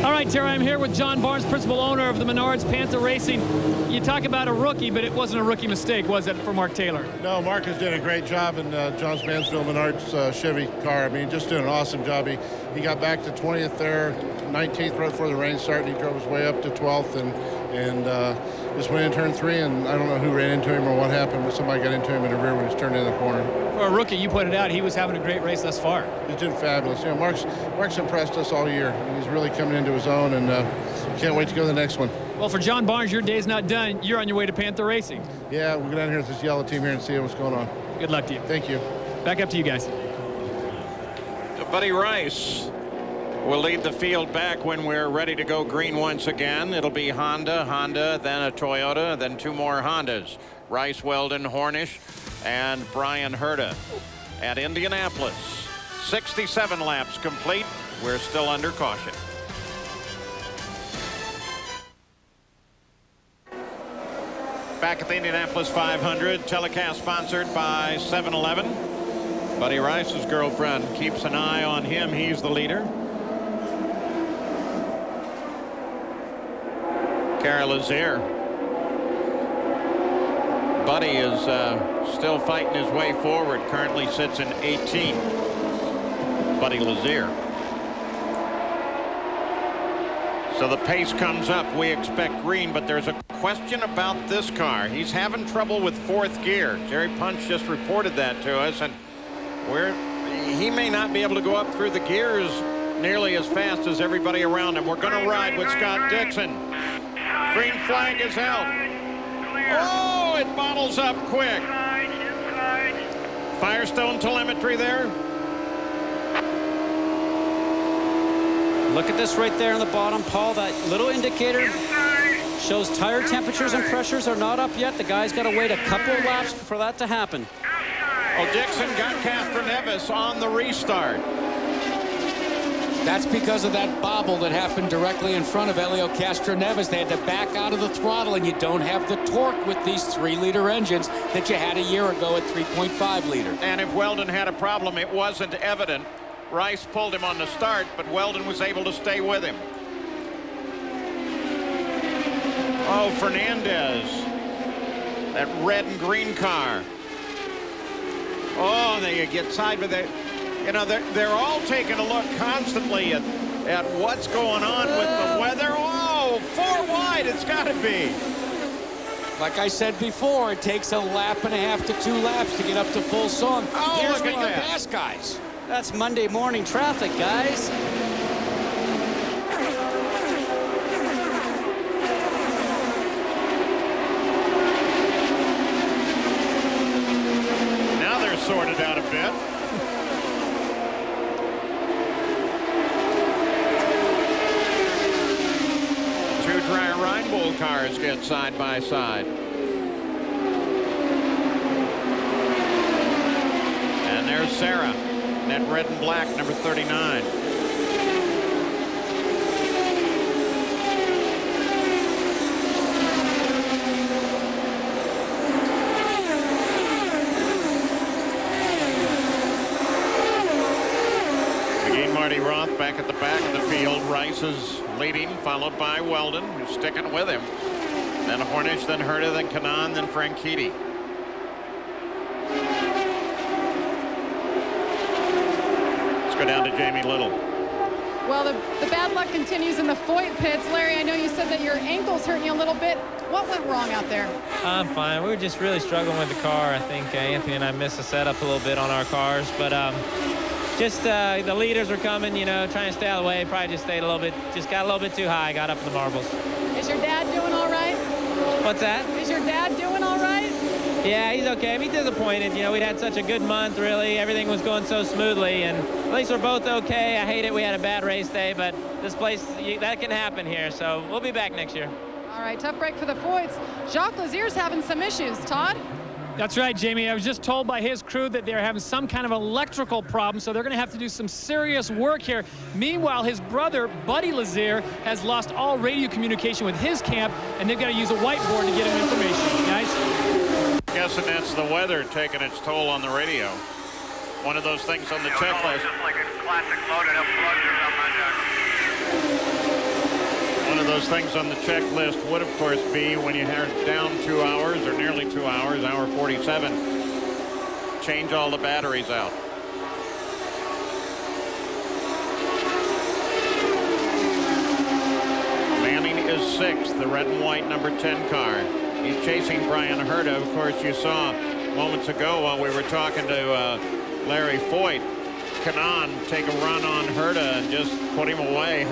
[SPEAKER 7] All right, Terry, I'm here with John Barnes, principal owner of the Menards Panther Racing. You talk about a rookie, but it wasn't a rookie mistake, was it, for Mark Taylor?
[SPEAKER 20] No, Mark has done a great job in Johns Mansfield Menards Chevy car. I mean, just doing an awesome job. He got back to 20th there, 19th right before the rain started. He drove his way up to 12th and just went in turn 3, and I don't know who ran into him or what happened, but somebody got into him in the rear when he was turned in the corner.
[SPEAKER 7] For a rookie, you pointed out he was having a great race thus far.
[SPEAKER 20] He's doing fabulous. You know, Mark's impressed us all year. He's really coming into his own, and can't wait to go to the next one.
[SPEAKER 7] Well, for John Barnes, your day's not done. You're on your way to Panther Racing.
[SPEAKER 20] Yeah, we'll go down here with this yellow team here and see what's going on.
[SPEAKER 7] Good luck to you.
[SPEAKER 20] Thank you.
[SPEAKER 7] Back up to you guys.
[SPEAKER 13] Buddy Rice will lead the field back when we're ready to go green once again. It'll be Honda, then a Toyota, then 2 more Hondas. Rice, Weldon, Hornish, and Brian Herta at Indianapolis. 67 laps complete. We're still under caution. Back at the Indianapolis 500, telecast sponsored by 7-Eleven. Buddy Rice's girlfriend keeps an eye on him. He's the leader. Carol is here. Buddy is still fighting his way forward. Currently sits in 18th. Buddy Lazier. So the pace comes up. We expect green, but there's a question about this car. He's having trouble with 4th gear. Jerry Punch just reported that to us, and he may not be able to go up through the gears nearly as fast as everybody around him. We're going to ride with Scott Dixon. Green flag is out. Oh, it bottles up quick. Firestone telemetry there.
[SPEAKER 22] Look at this right there on the bottom, Paul, that little indicator. shows tire temperatures and pressures are not up yet. The guy's got to wait a couple of laps for that to happen.
[SPEAKER 13] Oh, Dixon got Castroneves on the restart.
[SPEAKER 8] That's because of that bobble that happened directly in front of Helio Castroneves. They had to back out of the throttle, and you don't have the torque with these 3-liter engines that you had a year ago at 3.5-liter.
[SPEAKER 13] And if Weldon had a problem, it wasn't evident. Rice pulled him on the start, but Weldon was able to stay with him. Oh, Fernandez, that red and green car. Oh, they get side with it. You know, they're all taking a look constantly at what's going on with the weather. Oh, 4 wide, it's got to be.
[SPEAKER 8] Like I said before, it takes a lap and a half to 2 laps to get up to full song.
[SPEAKER 13] Oh,
[SPEAKER 8] here's
[SPEAKER 13] look
[SPEAKER 8] where
[SPEAKER 13] at
[SPEAKER 8] you
[SPEAKER 13] that.
[SPEAKER 8] pass guys.
[SPEAKER 22] That's Monday morning traffic, guys.
[SPEAKER 13] Now they're sorted out a bit. Two dry Rhine Bull cars get side by side. And there's Sarah, that red and black, number 39. Again, Marty Roth back at the back of the field. Rice is leading, followed by Weldon, who's sticking with him. Then Hornish, then Herta, then Kanaan, then Franchitti. Let's go down to Jamie Little.
[SPEAKER 12] Well, the bad luck continues in the Foyt pits. Larry, I know you said that your ankle's hurting you a little bit. What went wrong out there?
[SPEAKER 15] I'm fine. We were just really struggling with the car. I think Anthony and I missed the setup a little bit on our cars, but just the leaders were coming, you know, trying to stay out of the way. Probably just stayed a little bit, just got a little bit too high, got up in the marbles.
[SPEAKER 12] Is your dad doing all right?
[SPEAKER 15] What's that?
[SPEAKER 12] Is your dad doing all right?
[SPEAKER 15] Yeah, he's okay. I mean, he's disappointed. You know, we'd had such a good month, really. Everything was going so smoothly, and at least we're both okay. I hate it. We had a bad race day, but this place, that can happen here, so we'll be back next year.
[SPEAKER 12] All right, tough break for the Foyts. Jacques Lazier's having some issues. Todd?
[SPEAKER 7] That's right, Jamie. I was just told by his crew that they're having some kind of electrical problem, so they're going to have to do some serious work here. Meanwhile, his brother, Buddy Lazier, has lost all radio communication with his camp, and they've got to use a whiteboard to get him information. Guys?
[SPEAKER 13] Guessing that's the weather taking its toll on the radio. One of those things on the checklist.
[SPEAKER 4] Just like a classic loaded up plug or something.
[SPEAKER 13] One of those things on the checklist would, of course, be when you are down 2 hours or nearly 2 hours, hour 47, change all the batteries out. Manning is 6th, the red and white number 10 car. He's chasing Brian Herta. Of course, you saw moments ago while we were talking to Larry Foyt, Kanaan take a run on Herta and just put him away.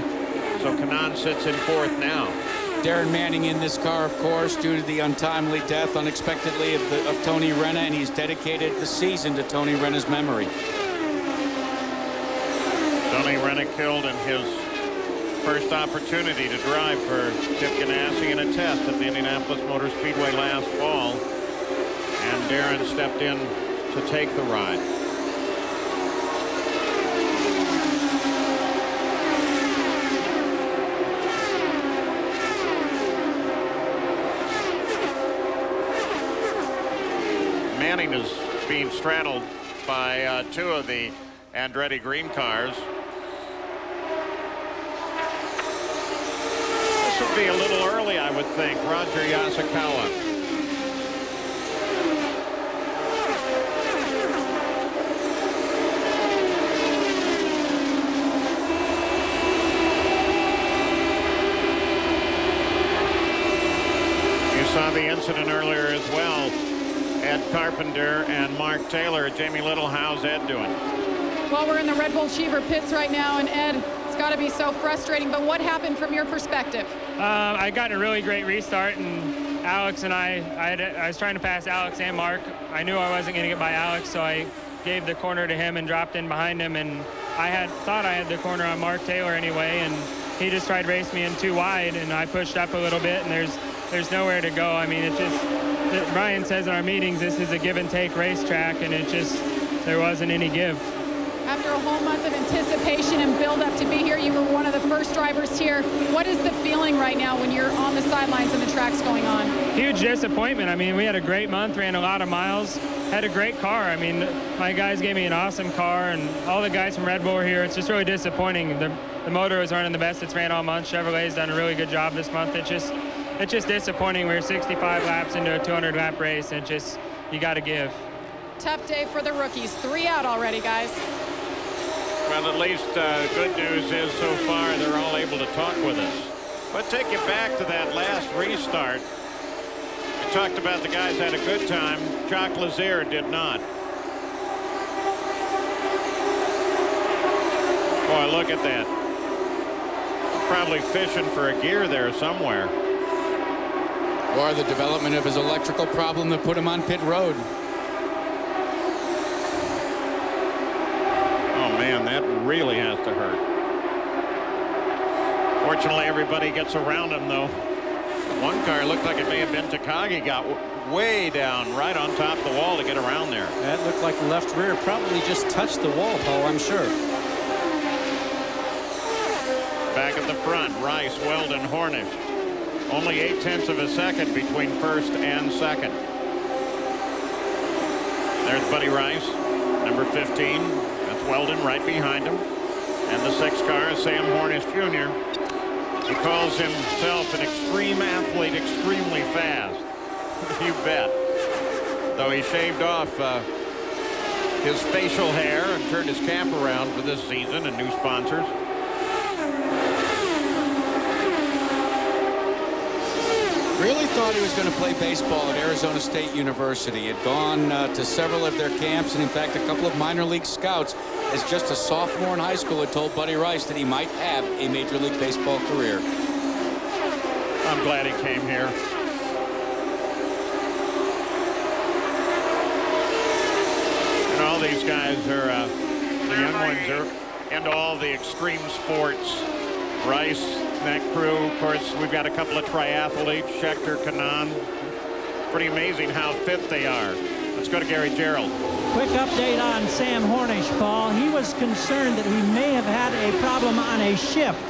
[SPEAKER 13] So Kanaan sits in 4th now.
[SPEAKER 8] Darren Manning in this car, of course, due to the untimely death unexpectedly of Tony Renna, and he's dedicated the season to Tony Renna's memory.
[SPEAKER 13] Tony Renna killed in his first opportunity to drive for Chip Ganassi in a test at the Indianapolis Motor Speedway last fall, and Darren stepped in to take the ride. Manning is being straddled by 2 of the Andretti green cars. This would be a little early, I would think. Roger Yasukawa. You saw the incident earlier as well. Ed Carpenter and Mark Taylor. Jamie Little, how's Ed doing?
[SPEAKER 12] Well, we're in the Red Bull Cheever pits right now, and Ed, it's got to be so frustrating, but what happened from your perspective?
[SPEAKER 15] I got a really great restart, and Alex and I was trying to pass Alex and Mark. I knew I wasn't going to get by Alex, so I gave the corner to him and dropped in behind him, and I thought I had the corner on Mark Taylor anyway, and
[SPEAKER 16] he just tried to race me in too wide, and I pushed up a little bit, and there's nowhere to go. I mean, it just, Brian says in our meetings, this is a give and take racetrack, and it just, there wasn't any give.
[SPEAKER 12] After a whole month of anticipation and build up to be here, you were one of the first drivers here. What is the feeling right now when you're on the sidelines and the track's going on?
[SPEAKER 16] Huge disappointment. I mean, we had a great month, ran a lot of miles, had a great car. I mean, my guys gave me an awesome car, and all the guys from Red Bull are here. It's just really disappointing. The motor was running the best it's ran all month. Chevrolet's done a really good job this month. It's just disappointing. We're 65 laps into a 200-lap race, and just, you got to give.
[SPEAKER 12] Tough day for the rookies. 3 out already, guys.
[SPEAKER 13] Well, at least good news is so far they're all able to talk with us. But take you back to that last restart. We talked about the guys had a good time. Jacques Lazier did not. Boy, look at that. Probably fishing for a gear there somewhere.
[SPEAKER 8] Or the development of his electrical problem that put him on pit road.
[SPEAKER 13] Man, that really has to hurt. Fortunately, everybody gets around him, though. One car looked like it may have been Takagi, got way down right on top of the wall to get around there.
[SPEAKER 22] That looked like the left rear probably just touched the wall, Paul, I'm sure.
[SPEAKER 13] Back at the front, Rice, Weldon, Hornish. Only 0.8 of a second between first and second. There's Buddy Rice, number 15. Weldon right behind him, and the 6th car is Sam Hornish Jr. He calls himself an extreme athlete, extremely fast. You bet. Though he shaved off his facial hair and turned his cap around for this season and new sponsors.
[SPEAKER 8] Really thought he was going to play baseball at Arizona State University. He had gone to several of their camps, and in fact a couple of minor league scouts as just a sophomore in high school had told Buddy Rice that he might have a Major League Baseball career.
[SPEAKER 13] I'm glad he came here. And all these guys are, the young ones are into all the extreme sports. Rice, that crew, of course, we've got a couple of triathletes, Schechter, Kanaan. Pretty amazing how fit they are. Let's go to Gary Gerald.
[SPEAKER 11] Quick update on Sam Hornish, Paul. He was concerned that he may have had a problem on a shift.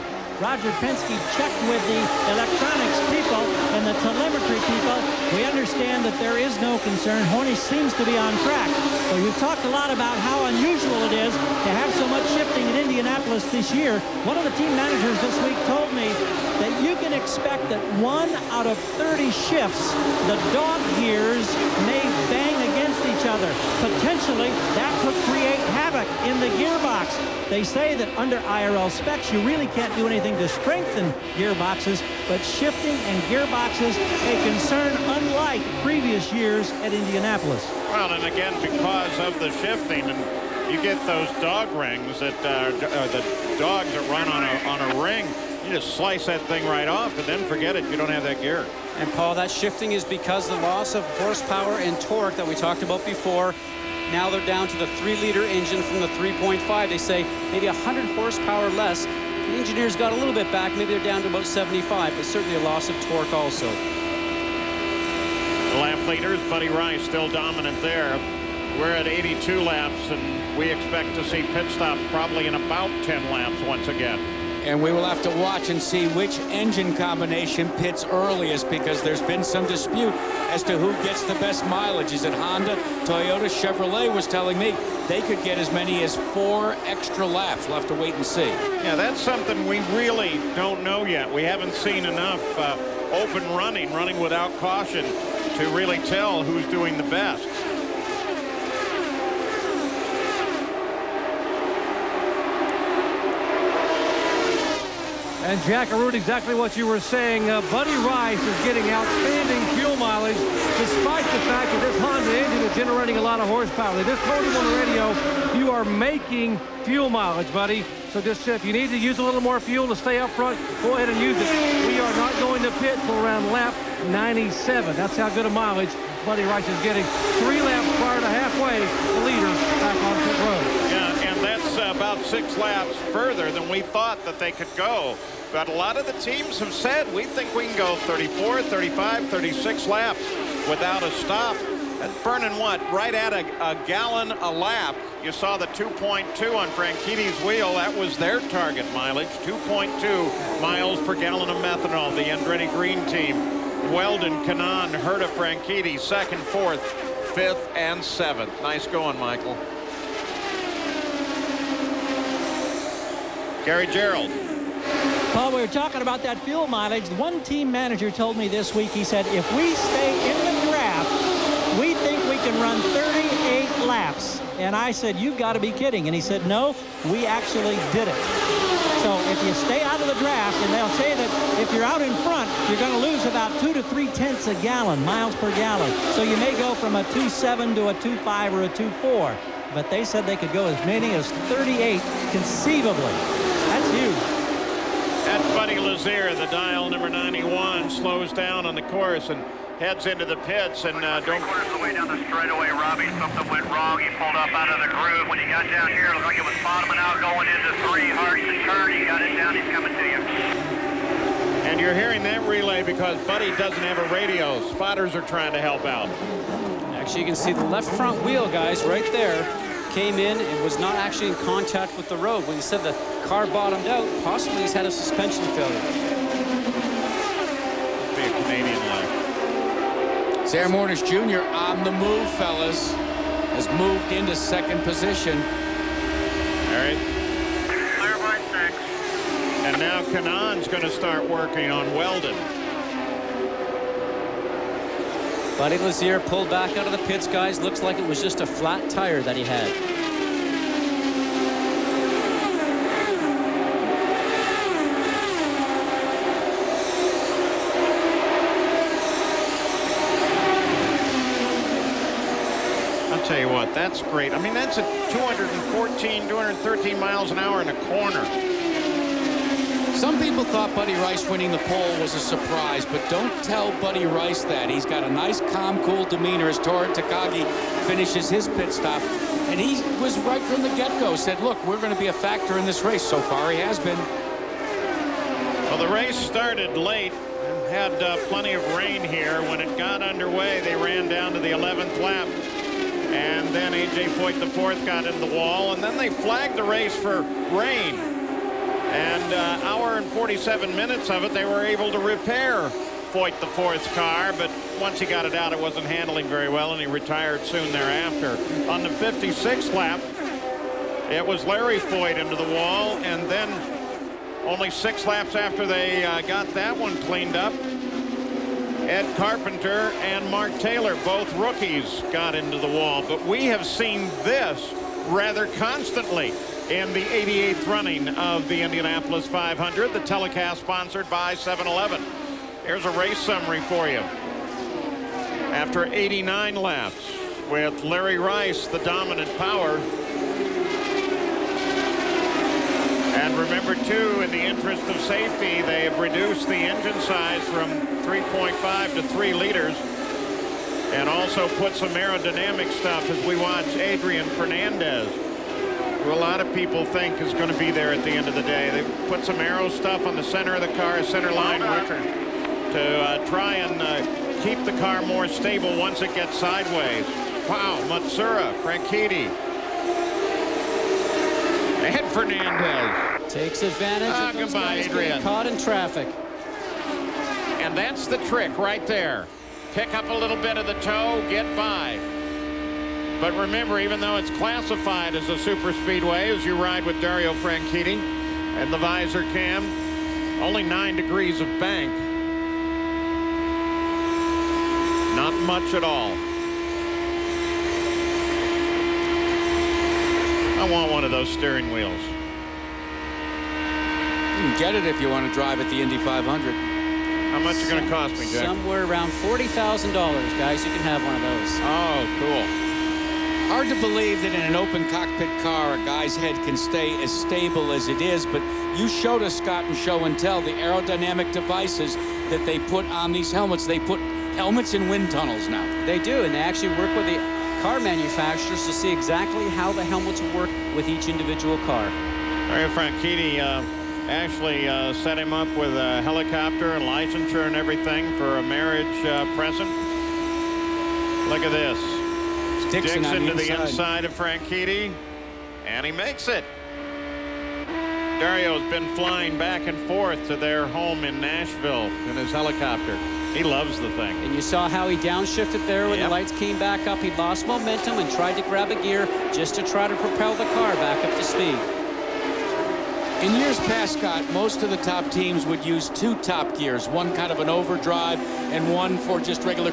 [SPEAKER 11] Roger Penske checked with the electronics people and the telemetry people. We understand that there is no concern. Hornish seems to be on track. So you've talked a lot about how unusual it is to have so much shifting in Indianapolis this year. One of the team managers this week told me that you can expect that 1 out of 30 shifts, the dog gears may bang against each other. Potentially, that could create havoc in the gearbox. They say that under IRL specs, you really can't do anything to strengthen gearboxes, but shifting and gearboxes a concern unlike previous years at Indianapolis.
[SPEAKER 13] Well, and again, because of the shifting, and you get those dog rings that the dogs that run on a ring, you just slice that thing right off and then forget it. You don't have that gear.
[SPEAKER 22] And Paul, that shifting is because the loss of horsepower and torque that we talked about before. Now they're down to the 3-liter engine from the 3.5. They say maybe 100 horsepower less. The engineers got a little bit back. Maybe they're down to about 75, but certainly a loss of torque also.
[SPEAKER 13] The lap leaders, Buddy Rice still dominant there. We're at 82 laps, and we expect to see pit stops probably in about 10 laps once again.
[SPEAKER 8] And we will have to watch and see which engine combination pits earliest, because there's been some dispute as to who gets the best mileage. Is it Honda? Toyota? Chevrolet was telling me they could get as many as 4 extra laps. We'll have to wait and see.
[SPEAKER 13] Yeah, that's something we really don't know yet. We haven't seen enough open running without caution to really tell who's doing the best.
[SPEAKER 9] And Jack, I wrote exactly what you were saying. Buddy Rice is getting outstanding fuel mileage despite the fact that this Honda engine is generating a lot of horsepower. They just told him on the radio, you are making fuel mileage, buddy. So just if you need to use a little more fuel to stay up front, go ahead and use it. We are not going to pit till around lap 97. That's how good a mileage Buddy Rice is getting. 3 laps prior to halfway, the leader back on pit road.
[SPEAKER 13] Yeah, and that's about 6 laps further than we thought that they could go. But a lot of the teams have said we think we can go 34, 35, 36 laps without a stop. That's burning what? Right at a gallon a lap. You saw the 2.2 on Frankitti's wheel. That was their target mileage. 2.2 miles per gallon of methanol. The Andretti Green team. Weldon, Kanaan, Herta, Franchitti, 2nd, 4th, 5th, and 7th. Nice going, Michael. Gary Gerald.
[SPEAKER 11] Paul, we were talking about that fuel mileage. One team manager told me this week, he said, if we stay in the draft, we think we can run 38 laps. And I said, you've got to be kidding. And he said, no, we actually did it. So if you stay out of the draft, and they'll say that if you're out in front, you're going to lose about 2 to 3 tenths a gallon, miles per gallon. So you may go from a 2.7 to a 2.5 or a 2.4. But they said they could go as many as 38 conceivably. That's huge.
[SPEAKER 13] That's Buddy Lazier, the dial number 91, slows down on the course and heads into the pits. And don't.
[SPEAKER 4] Quarters of the way down the straightaway, Robbie, something went wrong. He pulled up out of the groove. When he got down here, it looked like it was bottoming out, going into 3 hard to turn. He got it down. He's coming to you.
[SPEAKER 13] And you're hearing that relay because Buddy doesn't have a radio. Spotters are trying to help out.
[SPEAKER 22] Actually, you can see the left front wheel, guys, right there, came in and was not actually in contact with the road. When he said the car bottomed out, possibly he's had a suspension failure.
[SPEAKER 13] Be a Canadian life.
[SPEAKER 8] Sam Mornish Jr. on the move, fellas, has moved into 2nd position.
[SPEAKER 13] All right.
[SPEAKER 4] Clear by 6.
[SPEAKER 13] And now Kanaan's going to start working on Weldon.
[SPEAKER 22] Buddy Lazier pulled back out of the pits, guys. Looks like it was just a flat tire that he had.
[SPEAKER 13] I'll tell you what, that's great. I mean, that's a 213 miles an hour in a corner.
[SPEAKER 8] Some people thought Buddy Rice winning the pole was a surprise, but don't tell Buddy Rice that. He's got a nice, calm, cool demeanor as Toru Takagi finishes his pit stop. And he was right from the get-go, said, look, we're going to be a factor in this race. So far, he has been.
[SPEAKER 13] Well, the race started late. Had plenty of rain here. When it got underway, they ran down to the 11th lap. And then A.J. Foyt the 4th got into the wall. And then they flagged the race for rain. And hour and 47 minutes of it, they were able to repair Foyt the 4th's car. But once he got it out, it wasn't handling very well, and he retired soon thereafter. On the 56th lap, it was Larry Foyt into the wall. And then only 6 laps after they got that one cleaned up, Ed Carpenter and Mark Taylor, both rookies, got into the wall. But we have seen this rather constantly in the 88th running of the Indianapolis 500, the telecast sponsored by 7-Eleven. Here's a race summary for you. After 89 laps, with Larry Rice, the dominant power. And remember, too, in the interest of safety, they have reduced the engine size from 3.5 to 3 liters. And also put some aerodynamic stuff as we watch Adrian Fernandez, who a lot of people think is going to be there at the end of the day. They put some aero stuff on the center of the car, center line wicker, to try and keep the car more stable once it gets sideways. Wow, Matsura, Franchitti, and Fernandez.
[SPEAKER 22] Takes advantage of those guys getting caught in traffic.
[SPEAKER 13] And that's the trick right there. Pick up a little bit of the toe, get by. But remember, even though it's classified as a super speedway, as you ride with Dario Franchitti and the visor cam, only 9 degrees of bank. Not much at all. I want one of those steering wheels.
[SPEAKER 8] You can get it if you want to drive at the Indy 500.
[SPEAKER 13] How much is it going to cost me, Jack?
[SPEAKER 22] Somewhere around $40,000, guys. You can have one of those.
[SPEAKER 13] Oh, cool.
[SPEAKER 8] Hard to believe that in an open cockpit car, a guy's head can stay as stable as it is, but you showed us, Scott, in Show and Tell, the aerodynamic devices that they put on these helmets. They put helmets in wind tunnels now.
[SPEAKER 22] They do, and they actually work with the car manufacturers to see exactly how the helmets work with each individual car.
[SPEAKER 13] Mario Franchitti actually set him up with a helicopter and licensure and everything for a marriage present. Look at this.
[SPEAKER 3] Dixon
[SPEAKER 13] to the inside of Franchitti, and he makes it. Dario's been flying back and forth to their home in Nashville in his helicopter. He loves the thing.
[SPEAKER 22] And you saw how he downshifted there when the lights came back up. He lost momentum and tried to grab a gear just to try to propel the car back up to speed.
[SPEAKER 3] In years past, Scott, most of the top teams would use 2 top gears, one kind of an overdrive and one for just regular,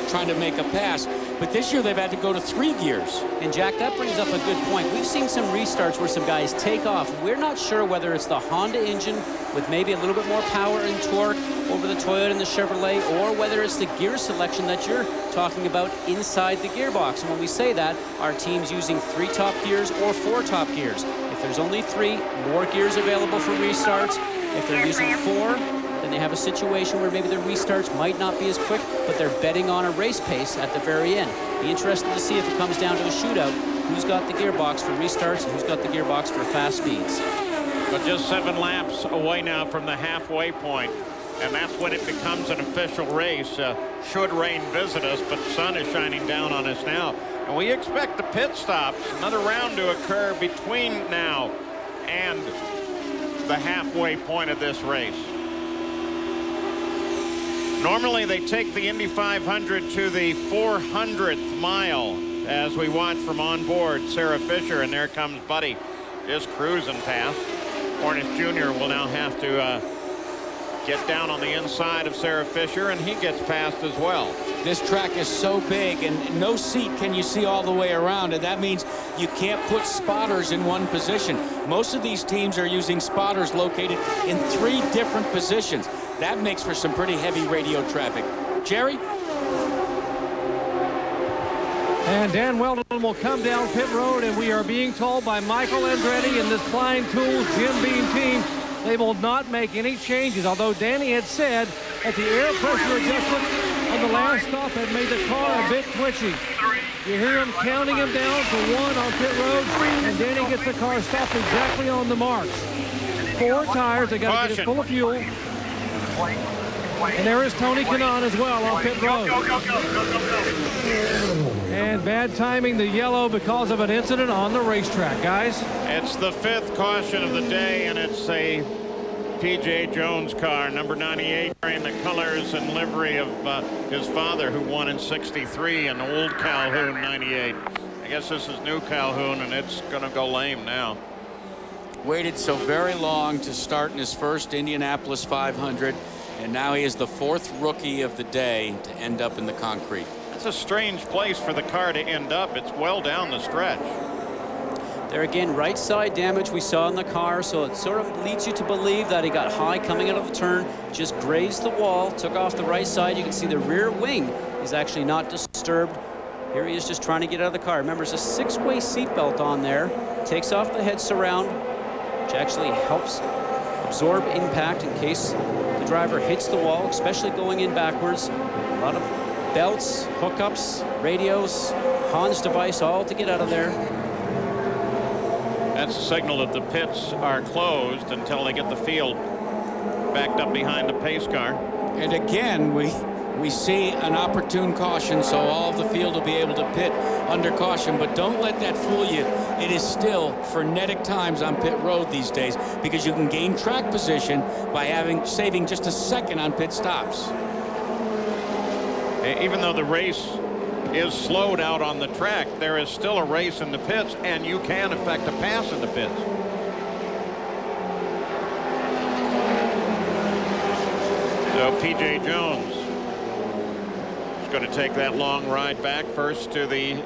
[SPEAKER 3] trying to make a pass. But this year they've had to go to 3 gears.
[SPEAKER 22] And Jack, that brings up a good point. We've seen some restarts where some guys take off. We're not sure whether it's the Honda engine with maybe a little bit more power and torque over the Toyota and the Chevrolet, or whether it's the gear selection that you're talking about inside the gearbox. And when we say that, our team's using 3 top gears or 4 top gears. If there's only 3, more gears available for restarts. If they're using 4, then they have a situation where maybe their restarts might not be as quick, but they're betting on a race pace at the very end. Be interested to see if it comes down to a shootout, who's got the gearbox for restarts and who's got the gearbox for fast speeds.
[SPEAKER 13] But just 7 laps away now from the halfway point, and that's when it becomes an official race. Should rain visit us, but the sun is shining down on us now. And we expect the pit stops, another round to occur between now and the halfway point of this race. Normally they take the Indy 500 to the 400th mile as we watch from on board Sarah Fisher, and there comes Buddy just cruising past. Hornish Jr. will now have to get down on the inside of Sarah Fisher, and he gets past as well.
[SPEAKER 3] This track is so big, and no seat can you see all the way around, and that means you can't put spotters in one position. Most of these teams are using spotters located in 3 different positions. That makes for some pretty heavy radio traffic. Jerry?
[SPEAKER 9] And Dan Weldon will come down pit road, and we are being told by Michael Andretti and this Klein Tools Jim Beam team they will not make any changes, although Danny had said that the air pressure adjustment on the last stop had made the car a bit twitchy. You hear him counting him down for 1 on pit road, and Danny gets the car stopped exactly on the mark. 4 tires, they got to get it full of fuel. And there is Tony Kanaan as well on pit road. And bad timing, the yellow, because of an incident on the racetrack, guys.
[SPEAKER 13] It's the 5th caution of the day, and it's a P.J. Jones car, number 98, wearing the colors and livery of his father, who won in '63, an old Calhoun 98. I guess this is new Calhoun, and it's going to go lame now.
[SPEAKER 3] Waited so very long to start in his first Indianapolis 500, and now he is the 4th rookie of the day to end up in the concrete.
[SPEAKER 13] It's a strange place for the car to end up. It's well down the stretch.
[SPEAKER 22] There again, right side damage we saw in the car, so it sort of leads you to believe that he got high coming out of the turn, just grazed the wall, took off the right side. You can see the rear wing is actually not disturbed. Here he is just trying to get out of the car. Remember, there's a 6-way seatbelt on there. Takes off the head surround, which actually helps absorb impact in case the driver hits the wall, especially going in backwards. A lot of belts, hookups, radios, Hans device, all to get out of there.
[SPEAKER 13] That's a signal that the pits are closed until they get the field backed up behind the pace car.
[SPEAKER 3] And again, we see an opportune caution, so all of the field will be able to pit under caution. But don't let that fool you. It is still frenetic times on pit road these days, because you can gain track position by saving just a second on pit stops.
[SPEAKER 13] Even though the race is slowed out on the track, there is still a race in the pits, and you can affect a pass in the pits. So P.J. Jones is going to take that long ride back first to the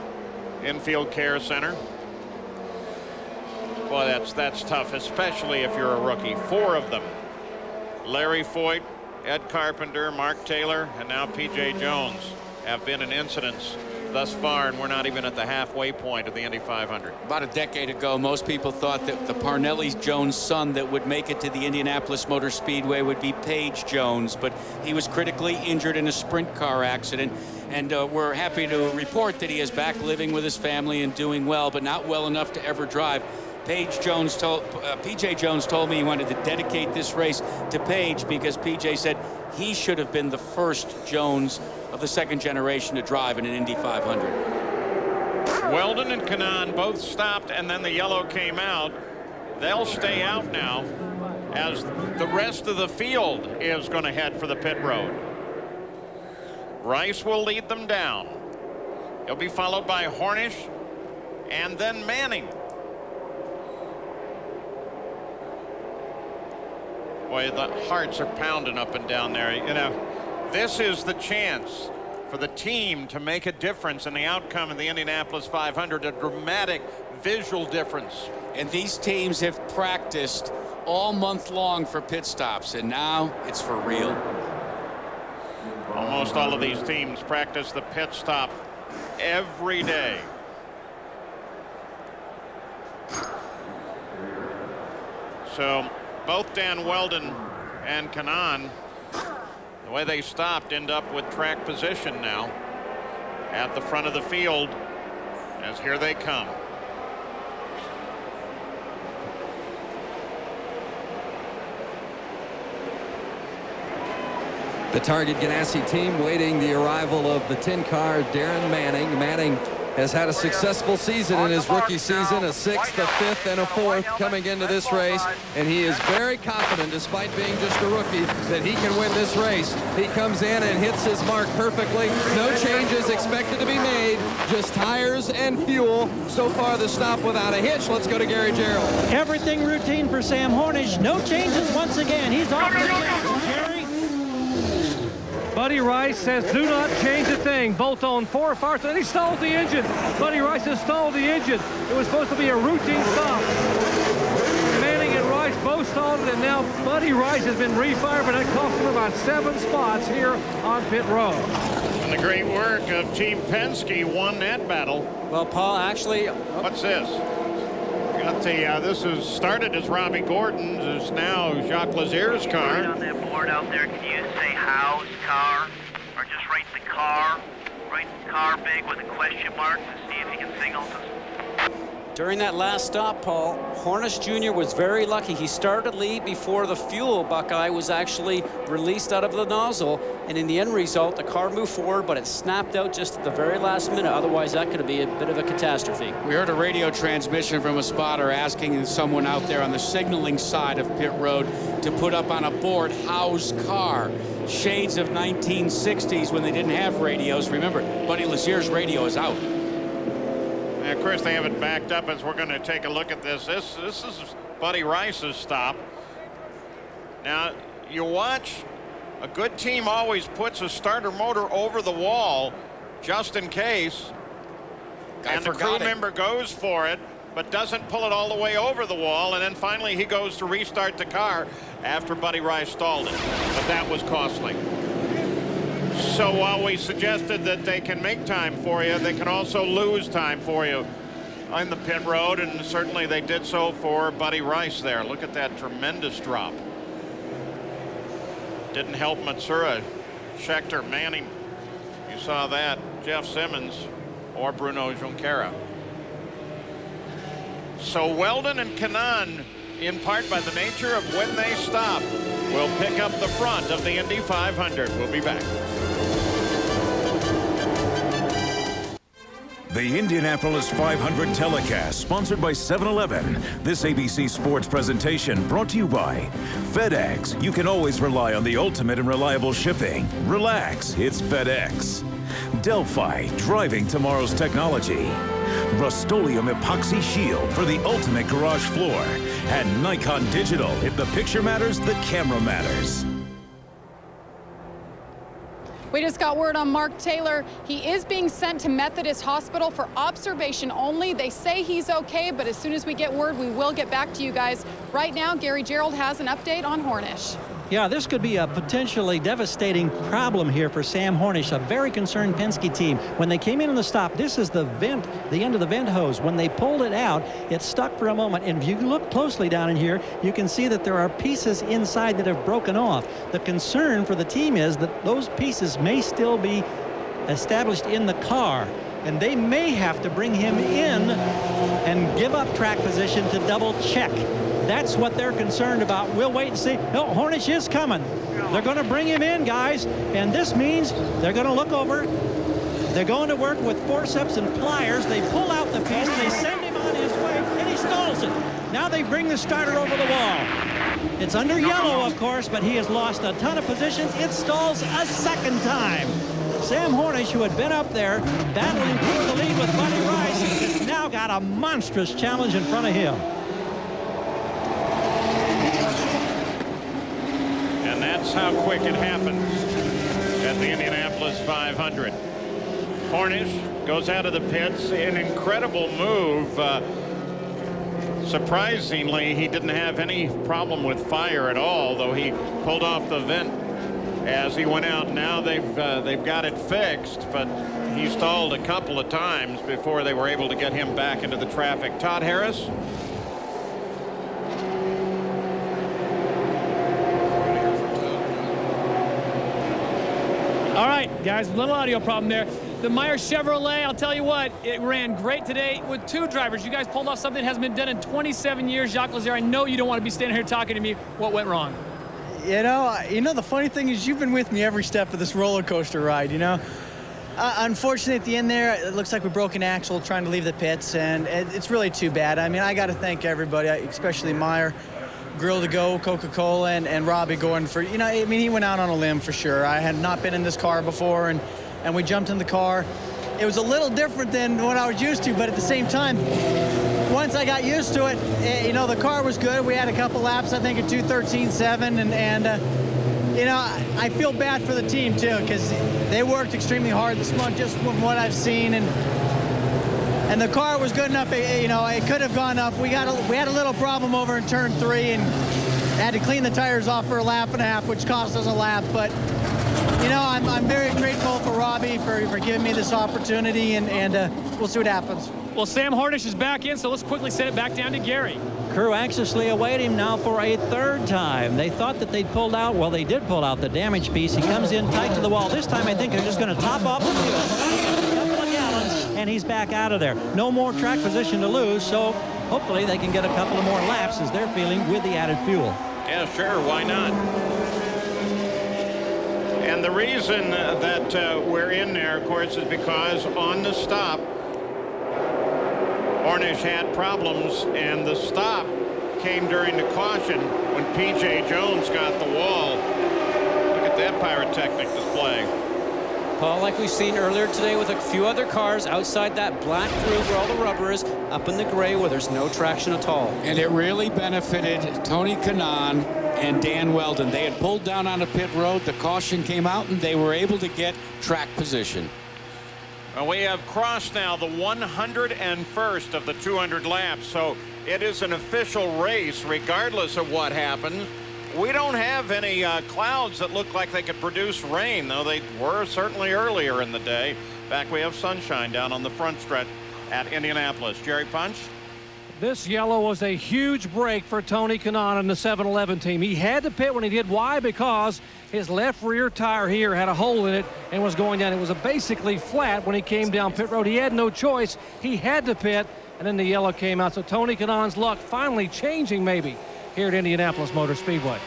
[SPEAKER 13] infield care center. Boy, that's tough, especially if you're a rookie. 4 of them: Larry Foyt, Ed Carpenter, Mark Taylor, and now P.J. Jones have been in incidents thus far, and we're not even at the halfway point of the Indy 500.
[SPEAKER 8] About a decade ago, most people thought that the Parnelli Jones son that would make it to the Indianapolis Motor Speedway would be Paige Jones, but he was critically injured in a sprint car accident, and we're happy to report that he is back living with his family and doing well, but not well enough to ever drive. PJ Jones told me he wanted to dedicate this race to Paige because PJ said he should have been the first Jones of the second generation to drive in an Indy 500.
[SPEAKER 13] Weldon and Kanaan both stopped, and then the yellow came out. They'll stay out now as the rest of the field is going to head for the pit road. Rice will lead them down. He'll be followed by Hornish and then Manning. Boy, the hearts are pounding up and down there. You know, this is the chance for the team to make a difference in the outcome of the Indianapolis 500, a dramatic visual difference.
[SPEAKER 8] And these teams have practiced all month long for pit stops, and now it's for real.
[SPEAKER 13] Almost all of these teams practice the pit stop every day. So both Dan Weldon and Kanaan, the way they stopped, end up with track position now at the front of the field as here they come.
[SPEAKER 19] The Target Ganassi team waiting the arrival of the 10 car Darren Manning. Manning has had a successful season in his rookie season, a 6th, a 5th, and a 4th coming into this race, and he is very confident, despite being just a rookie, that he can win this race. He comes in and hits his mark perfectly. No changes expected to be made, just tires and fuel. So far the stop without a hitch. Let's go to Gary Gerald.
[SPEAKER 11] Everything routine for Sam Hornish. No changes once again. He's off the gas. Gary.
[SPEAKER 9] Buddy Rice says do not change a thing. Bolt on 4 farts, and he stalled the engine. Buddy Rice has stalled the engine. It was supposed to be a routine stop. Manning and Rice both stalled it, and now Buddy Rice has been refired, but that cost him about 7 spots here on pit road.
[SPEAKER 13] And the great work of Team Penske won that battle.
[SPEAKER 22] Well, Paul, actually...
[SPEAKER 13] What's this? Got the, this is started as Robbie Gordon's, is now Jacques Lazier's car.
[SPEAKER 4] Right on that board out there, can you say house car, or just write the car big with a question mark to see if you can signal to...
[SPEAKER 22] During that last stop, Paul, Hornish Jr. was very lucky. He started lead before the fuel buckeye was actually released out of the nozzle, and in the end result, the car moved forward, but it snapped out just at the very last minute. Otherwise, that could be a bit of a catastrophe.
[SPEAKER 8] We heard a radio transmission from a spotter asking someone out there on the signaling side of pit road to put up on a board, "House car." Shades of 1960s when they didn't have radios. Remember, Buddy Lazier's radio is out.
[SPEAKER 13] And of course, they have it backed up as we're going to take a look at this. This is Buddy Rice's stop. Now, you watch, a good team always puts a starter motor over the wall just in case. And the crew member goes for it, but doesn't pull it all the way over the wall. And then finally, he goes to restart the car after Buddy Rice stalled it. But that was costly. So while we suggested that they can make time for you, they can also lose time for you on the pit road, and certainly they did so for Buddy Rice there. Look at that tremendous drop. Didn't help Matsura, Schechter, Manning. You saw that, Jeff Simmons or Bruno Junqueira. So Weldon and Kanaan, in part by the nature of when they stop, will pick up the front of the Indy 500. We'll be back.
[SPEAKER 5] The Indianapolis 500 telecast, sponsored by 7-Eleven. This ABC Sports presentation brought to you by FedEx. You can always rely on the ultimate and reliable shipping. Relax, it's FedEx. Delphi, driving tomorrow's technology. Rust-Oleum Epoxy Shield for the ultimate garage floor. And Nikon Digital. If the picture matters, the camera matters.
[SPEAKER 12] We just got word on Mark Taylor. He is being sent to Methodist Hospital for observation only. They say he's okay, but as soon as we get word, we will get back to you guys. Right now, Gary Gerald has an update on Hornish.
[SPEAKER 11] Yeah, this could be a potentially devastating problem here for Sam Hornish, a very concerned Penske team. When they came in on the stop, this is the vent, the end of the vent hose. When they pulled it out, it stuck for a moment. And if you look closely down in here, you can see that there are pieces inside that have broken off. The concern for the team is that those pieces may still be established in the car, and they may have to bring him in and give up track position to double check. That's what they're concerned about. We'll wait and see. No, Hornish is coming. They're going to bring him in, guys, and this means they're going to look over. They're going to work with forceps and pliers. They pull out the piece, they send him on his way, and he stalls it. Now they bring the starter over the wall. It's under yellow, of course, but he has lost a ton of positions. It stalls a second time. Sam Hornish, who had been up there battling for the lead with Buddy Rice, has now got a monstrous challenge in front of him.
[SPEAKER 13] That's how quick it happens at the Indianapolis 500. Hornish goes out of the pits. An incredible move. Surprisingly, he didn't have any problem with fire at all, though he pulled off the vent as he went out. Now they've got it fixed, but he stalled a couple of times before they were able to get him back into the traffic. Todd Harris.
[SPEAKER 7] All right, guys, a little audio problem there. The Meyer Chevrolet, I'll tell you what, it ran great today with two drivers. You guys pulled off something that hasn't been done in 27 years. Jacques Lazare, I know you don't want to be standing here talking to me. What went wrong?
[SPEAKER 10] You know, the funny thing is you've been with me every step of this roller coaster ride, you know. Unfortunately, at the end there, it looks like we broke an axle trying to leave the pits, and it's really too bad. I mean, I got to thank everybody, especially Meyer, Grill to Go, Coca-Cola, and Robbie Gordon for, you know, I mean, he went out on a limb for sure. I had not been in this car before, and we jumped in the car. It was a little different than what I was used to, but at the same time, once I got used to it, you know, the car was good. We had a couple laps, I think, at 2:13.7, and you know, I feel bad for the team, too, because they worked extremely hard this month, just from what I've seen, and the car was good enough, you know, it could have gone up. We had a little problem over in turn 3 and had to clean the tires off for a lap and a half, which cost us a lap. But, you know, I'm very grateful for Robbie for giving me this opportunity, and we'll see what happens.
[SPEAKER 7] Well, Sam Hornish is back in, so let's quickly send it back down to Gary.
[SPEAKER 11] Crew anxiously await him now for a third time. They thought that they'd pulled out. Well, they did pull out the damaged piece. He comes in tight to the wall. This time, I think they're just going to top off the fuel. A couple of gallons, and he's back out of there. No more track position to lose, so hopefully they can get a couple of more laps as they're feeling with the added fuel.
[SPEAKER 13] Yeah, sure. Why not? And the reason that we're in there, of course, is because on the stop, Hornish had problems, and the stop came during the caution when P.J. Jones got the wall. Look at that pyrotechnic display.
[SPEAKER 22] Paul, like we've seen earlier today with a few other cars outside that black groove where all the rubber is, up in the gray where there's no traction at all.
[SPEAKER 3] And it really benefited Tony Kanaan and Dan Weldon. They had pulled down on a pit road, the caution came out, and they were able to get track position.
[SPEAKER 13] Well, we have crossed now the 101st of the 200 laps, so it is an official race regardless of what happens. We don't have any clouds that look like they could produce rain, though they were certainly earlier in the day. In fact, we have sunshine down on the front stretch at Indianapolis. Jerry Punch?
[SPEAKER 9] This yellow was a huge break for Tony Kanaan and the 7-Eleven team. He had to pit when he did. Why? Because his left rear tire here had a hole in it and was going down. It was basically flat when he came down pit road. He had no choice. He had to pit, and then the yellow came out. So Tony Kanaan's luck finally changing maybe here at Indianapolis Motor Speedway.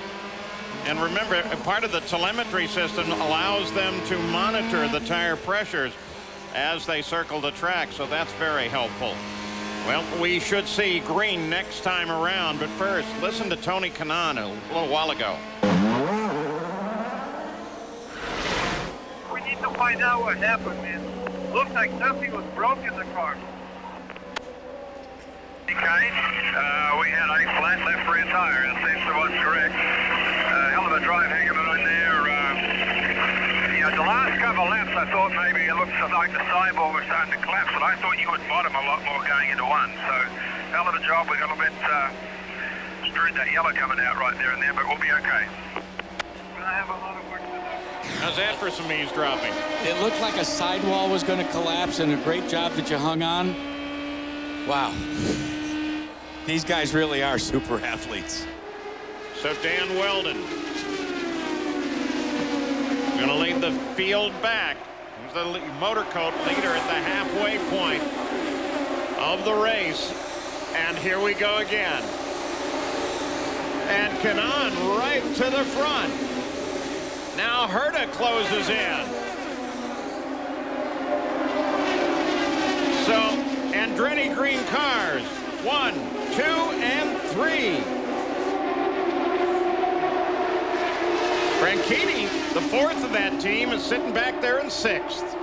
[SPEAKER 13] And remember, part of the telemetry system allows them to monitor the tire pressures as they circle the track, so that's very helpful. Well, we should see green next time around, but first, listen to Tony Kanaan a little while ago.
[SPEAKER 4] We need to find out what happened, man. Looks like something was broken in the car. Okay, we had a flat left rear tire. That seems to was correct. Hell of a drive hanging on there. The last I thought maybe it looks like the sidewall was starting to collapse, but I thought you would bottom a lot more going into one. So, hell of a job. We got a bit screwed that yellow coming out right there and there, but we'll be okay. I have a lot of work to do.
[SPEAKER 13] How's that for some eavesdropping?
[SPEAKER 3] It looked like a sidewall was going to collapse, and a great job that you hung on. Wow. These guys really are super athletes.
[SPEAKER 13] So Dan Weldon going to lead the field back. He's the motor coat leader at the halfway point of the race. And here we go again. And Kanaan right to the front. Now Herta closes in. So Andretti green cars, 1, 2, and 3. Franchitti, the fourth of that team, is sitting back there in 6th.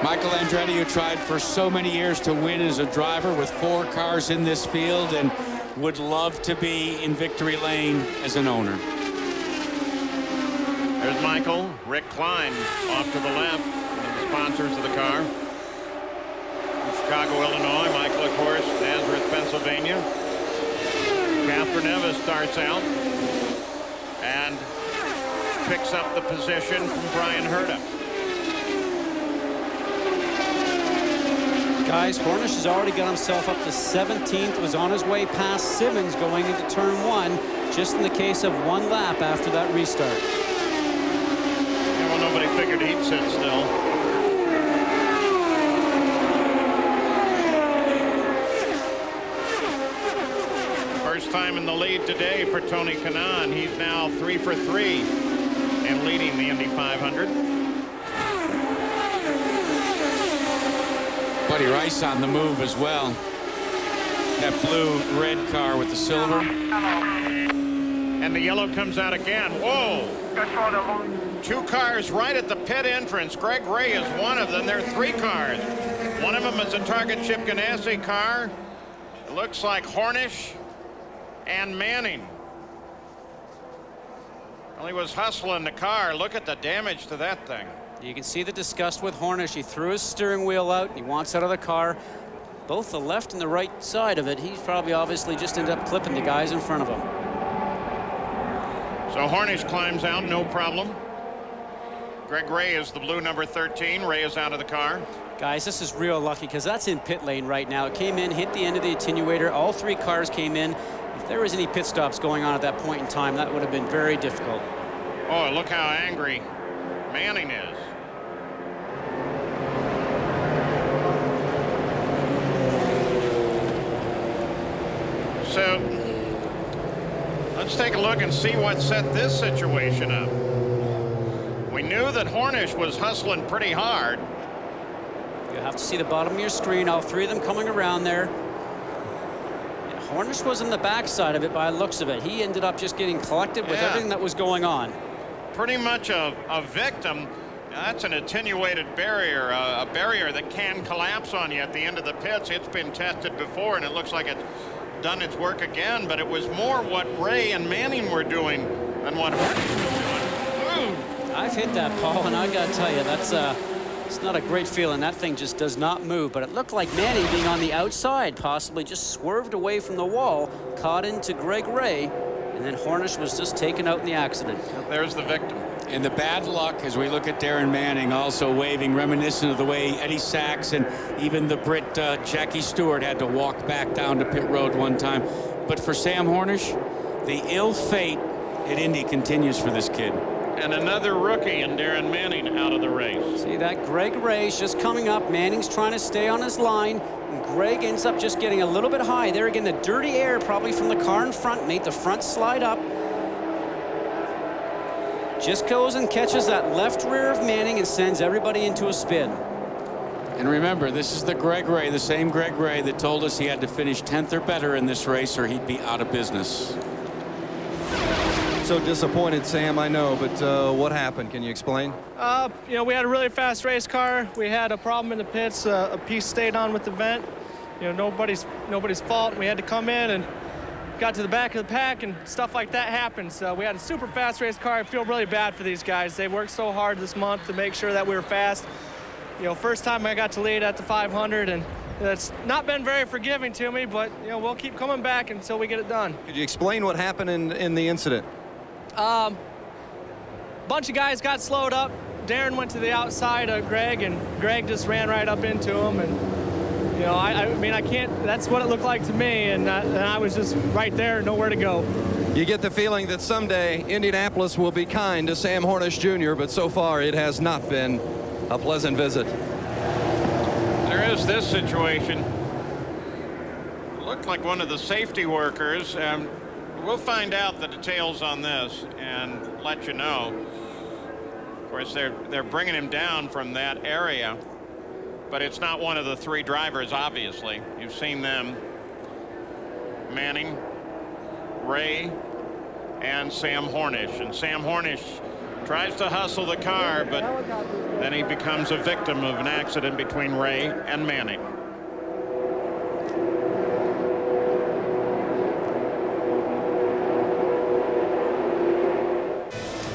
[SPEAKER 3] Michael Andretti, who tried for so many years to win as a driver with 4 cars in this field and would love to be in victory lane as an owner.
[SPEAKER 13] There's Michael. Rick Klein off to the left, one of the sponsors of the car. From Chicago, Illinois. Michael, of course, Nazareth, Pennsylvania. Catherine Nevis starts out and picks up the position from Brian Herta.
[SPEAKER 22] Guys, Hornish has already got himself up to 17th, was on his way past Simmons going into turn 1, just in the case of 1 lap after that restart.
[SPEAKER 13] Yeah, well, nobody figured he'd sit still. First time in the lead today for Tony Kanaan. He's now 3 for 3 and leading the Indy 500.
[SPEAKER 3] Buddy Rice on the move as well. That blue-red car with the silver.
[SPEAKER 13] And the yellow comes out again. Whoa! 2 cars right at the pit entrance. Greg Ray is one of them. There are 3 cars. One of them is a Target Chip Ganassi car. It looks like Hornish and Manning. Well, he was hustling the car. Look at the damage to that thing.
[SPEAKER 22] You can see the disgust with Hornish. He threw his steering wheel out. He wants out of the car. Both the left and the right side of it. He's probably obviously just ended up clipping the guys in front of him.
[SPEAKER 13] So Hornish climbs out, no problem. Greg Ray is the blue number 13. Ray is out of the car.
[SPEAKER 22] Guys, this is real lucky because that's in pit lane right now. It came in, hit the end of the attenuator. All 3 cars came in. If there was any pit stops going on at that point in time, that would have been very difficult.
[SPEAKER 13] Oh, look how angry Manning is. So let's take a look and see what set this situation up. We knew that Hornish was hustling pretty hard.
[SPEAKER 22] You have to see the bottom of your screen. All 3 of them coming around there. Yeah, Hornish was in the backside of it by the looks of it. He ended up just getting collected with everything that was going on.
[SPEAKER 13] Pretty much a victim. That's an attenuated barrier, a barrier that can collapse on you at the end of the pits. It's been tested before, and it looks like it's done its work again, but it was more what Ray and Manning were doing than what Hornish was doing. Ooh.
[SPEAKER 22] I've hit that, Paul, and I gotta tell you, that's it's not a great feeling. That thing just does not move, but it looked like Manning being on the outside possibly just swerved away from the wall, caught into Greg Ray, and then Hornish was just taken out in the accident.
[SPEAKER 13] There's the victim.
[SPEAKER 3] And the bad luck as we look at Darren Manning also waving, reminiscent of the way Eddie Sachs and even the Brit Jackie Stewart had to walk back down to pit road one time. But for Sam Hornish, the ill fate at Indy continues for this kid.
[SPEAKER 13] And another rookie in Darren Manning out of the race.
[SPEAKER 22] See that Greg Ray's just coming up. Manning's trying to stay on his line. And Greg ends up just getting a little bit high. There again, the dirty air probably from the car in front made the front slide up. Just goes and catches that left rear of Manning and sends everybody into a spin.
[SPEAKER 3] And remember, this is the Greg Ray, the same Greg Ray that told us he had to finish 10th or better in this race or he'd be out of business.
[SPEAKER 19] So disappointed, Sam, I know, but what happened? Can you explain?
[SPEAKER 17] You know, we had a really fast race car. We had a problem in the pits. A piece stayed on with the vent. You know, nobody's fault. We had to come in and got to the back of the pack and stuff like that happened. So we had a super fast race car. I feel really bad for these guys. They worked so hard this month to make sure that we were fast. You know, first time I got to lead at the 500, and it's not been very forgiving to me, but, you know, we'll keep coming back until we get it done.
[SPEAKER 19] Could you explain what happened in the incident?
[SPEAKER 17] Bunch of guys got slowed up. Darren went to the outside of Greg, and Greg just ran right up into him. And, you know, I mean, I can't, that's what it looked like to me, and I was just right there, nowhere to go.
[SPEAKER 19] You get the feeling that someday Indianapolis will be kind to Sam Hornish Jr., but so far it has not been a pleasant visit.
[SPEAKER 13] There is this situation. It looked like one of the safety workers. We'll find out the details on this and let you know. Of course, they're bringing him down from that area, but it's not one of the three drivers, obviously. You've seen them: Manning, Ray, and Sam Hornish. And Sam Hornish tries to hustle the car, but then he becomes a victim of an accident between Ray and Manning.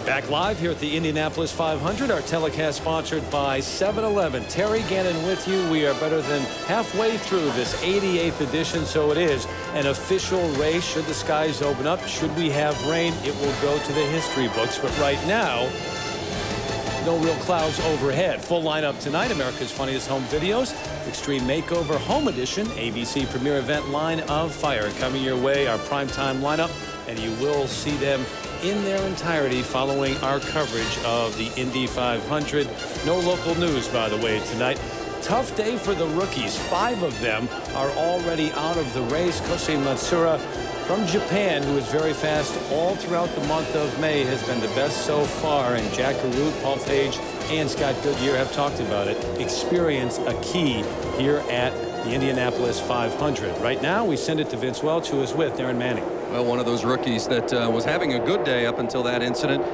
[SPEAKER 1] Back live here at the Indianapolis 500, our telecast sponsored by 7-Eleven. Terry Gannon with you. We are better than halfway through this 88th edition, so it is an official race. Should the skies open up, should we have rain, it will go to the history books. But right now, no real clouds overhead. Full lineup tonight: America's Funniest Home Videos, Extreme Makeover Home Edition, ABC Premier Event Line of Fire coming your way. Our primetime lineup, and you will see them in their entirety following our coverage of the Indy 500. No local news, by the way, tonight. Tough day for the rookies. 5 of them are already out of the race. Kosei Matsura from Japan, who is very fast all throughout the month of May, has been the best so far. And Jack Arute, Paul Page, and Scott Goodyear have talked about it. Experience a key here at the Indianapolis 500. Right now, we send it to Vince Welch, who is with Darren Manning.
[SPEAKER 19] Well, one of those rookies that was having a good day up until that incident.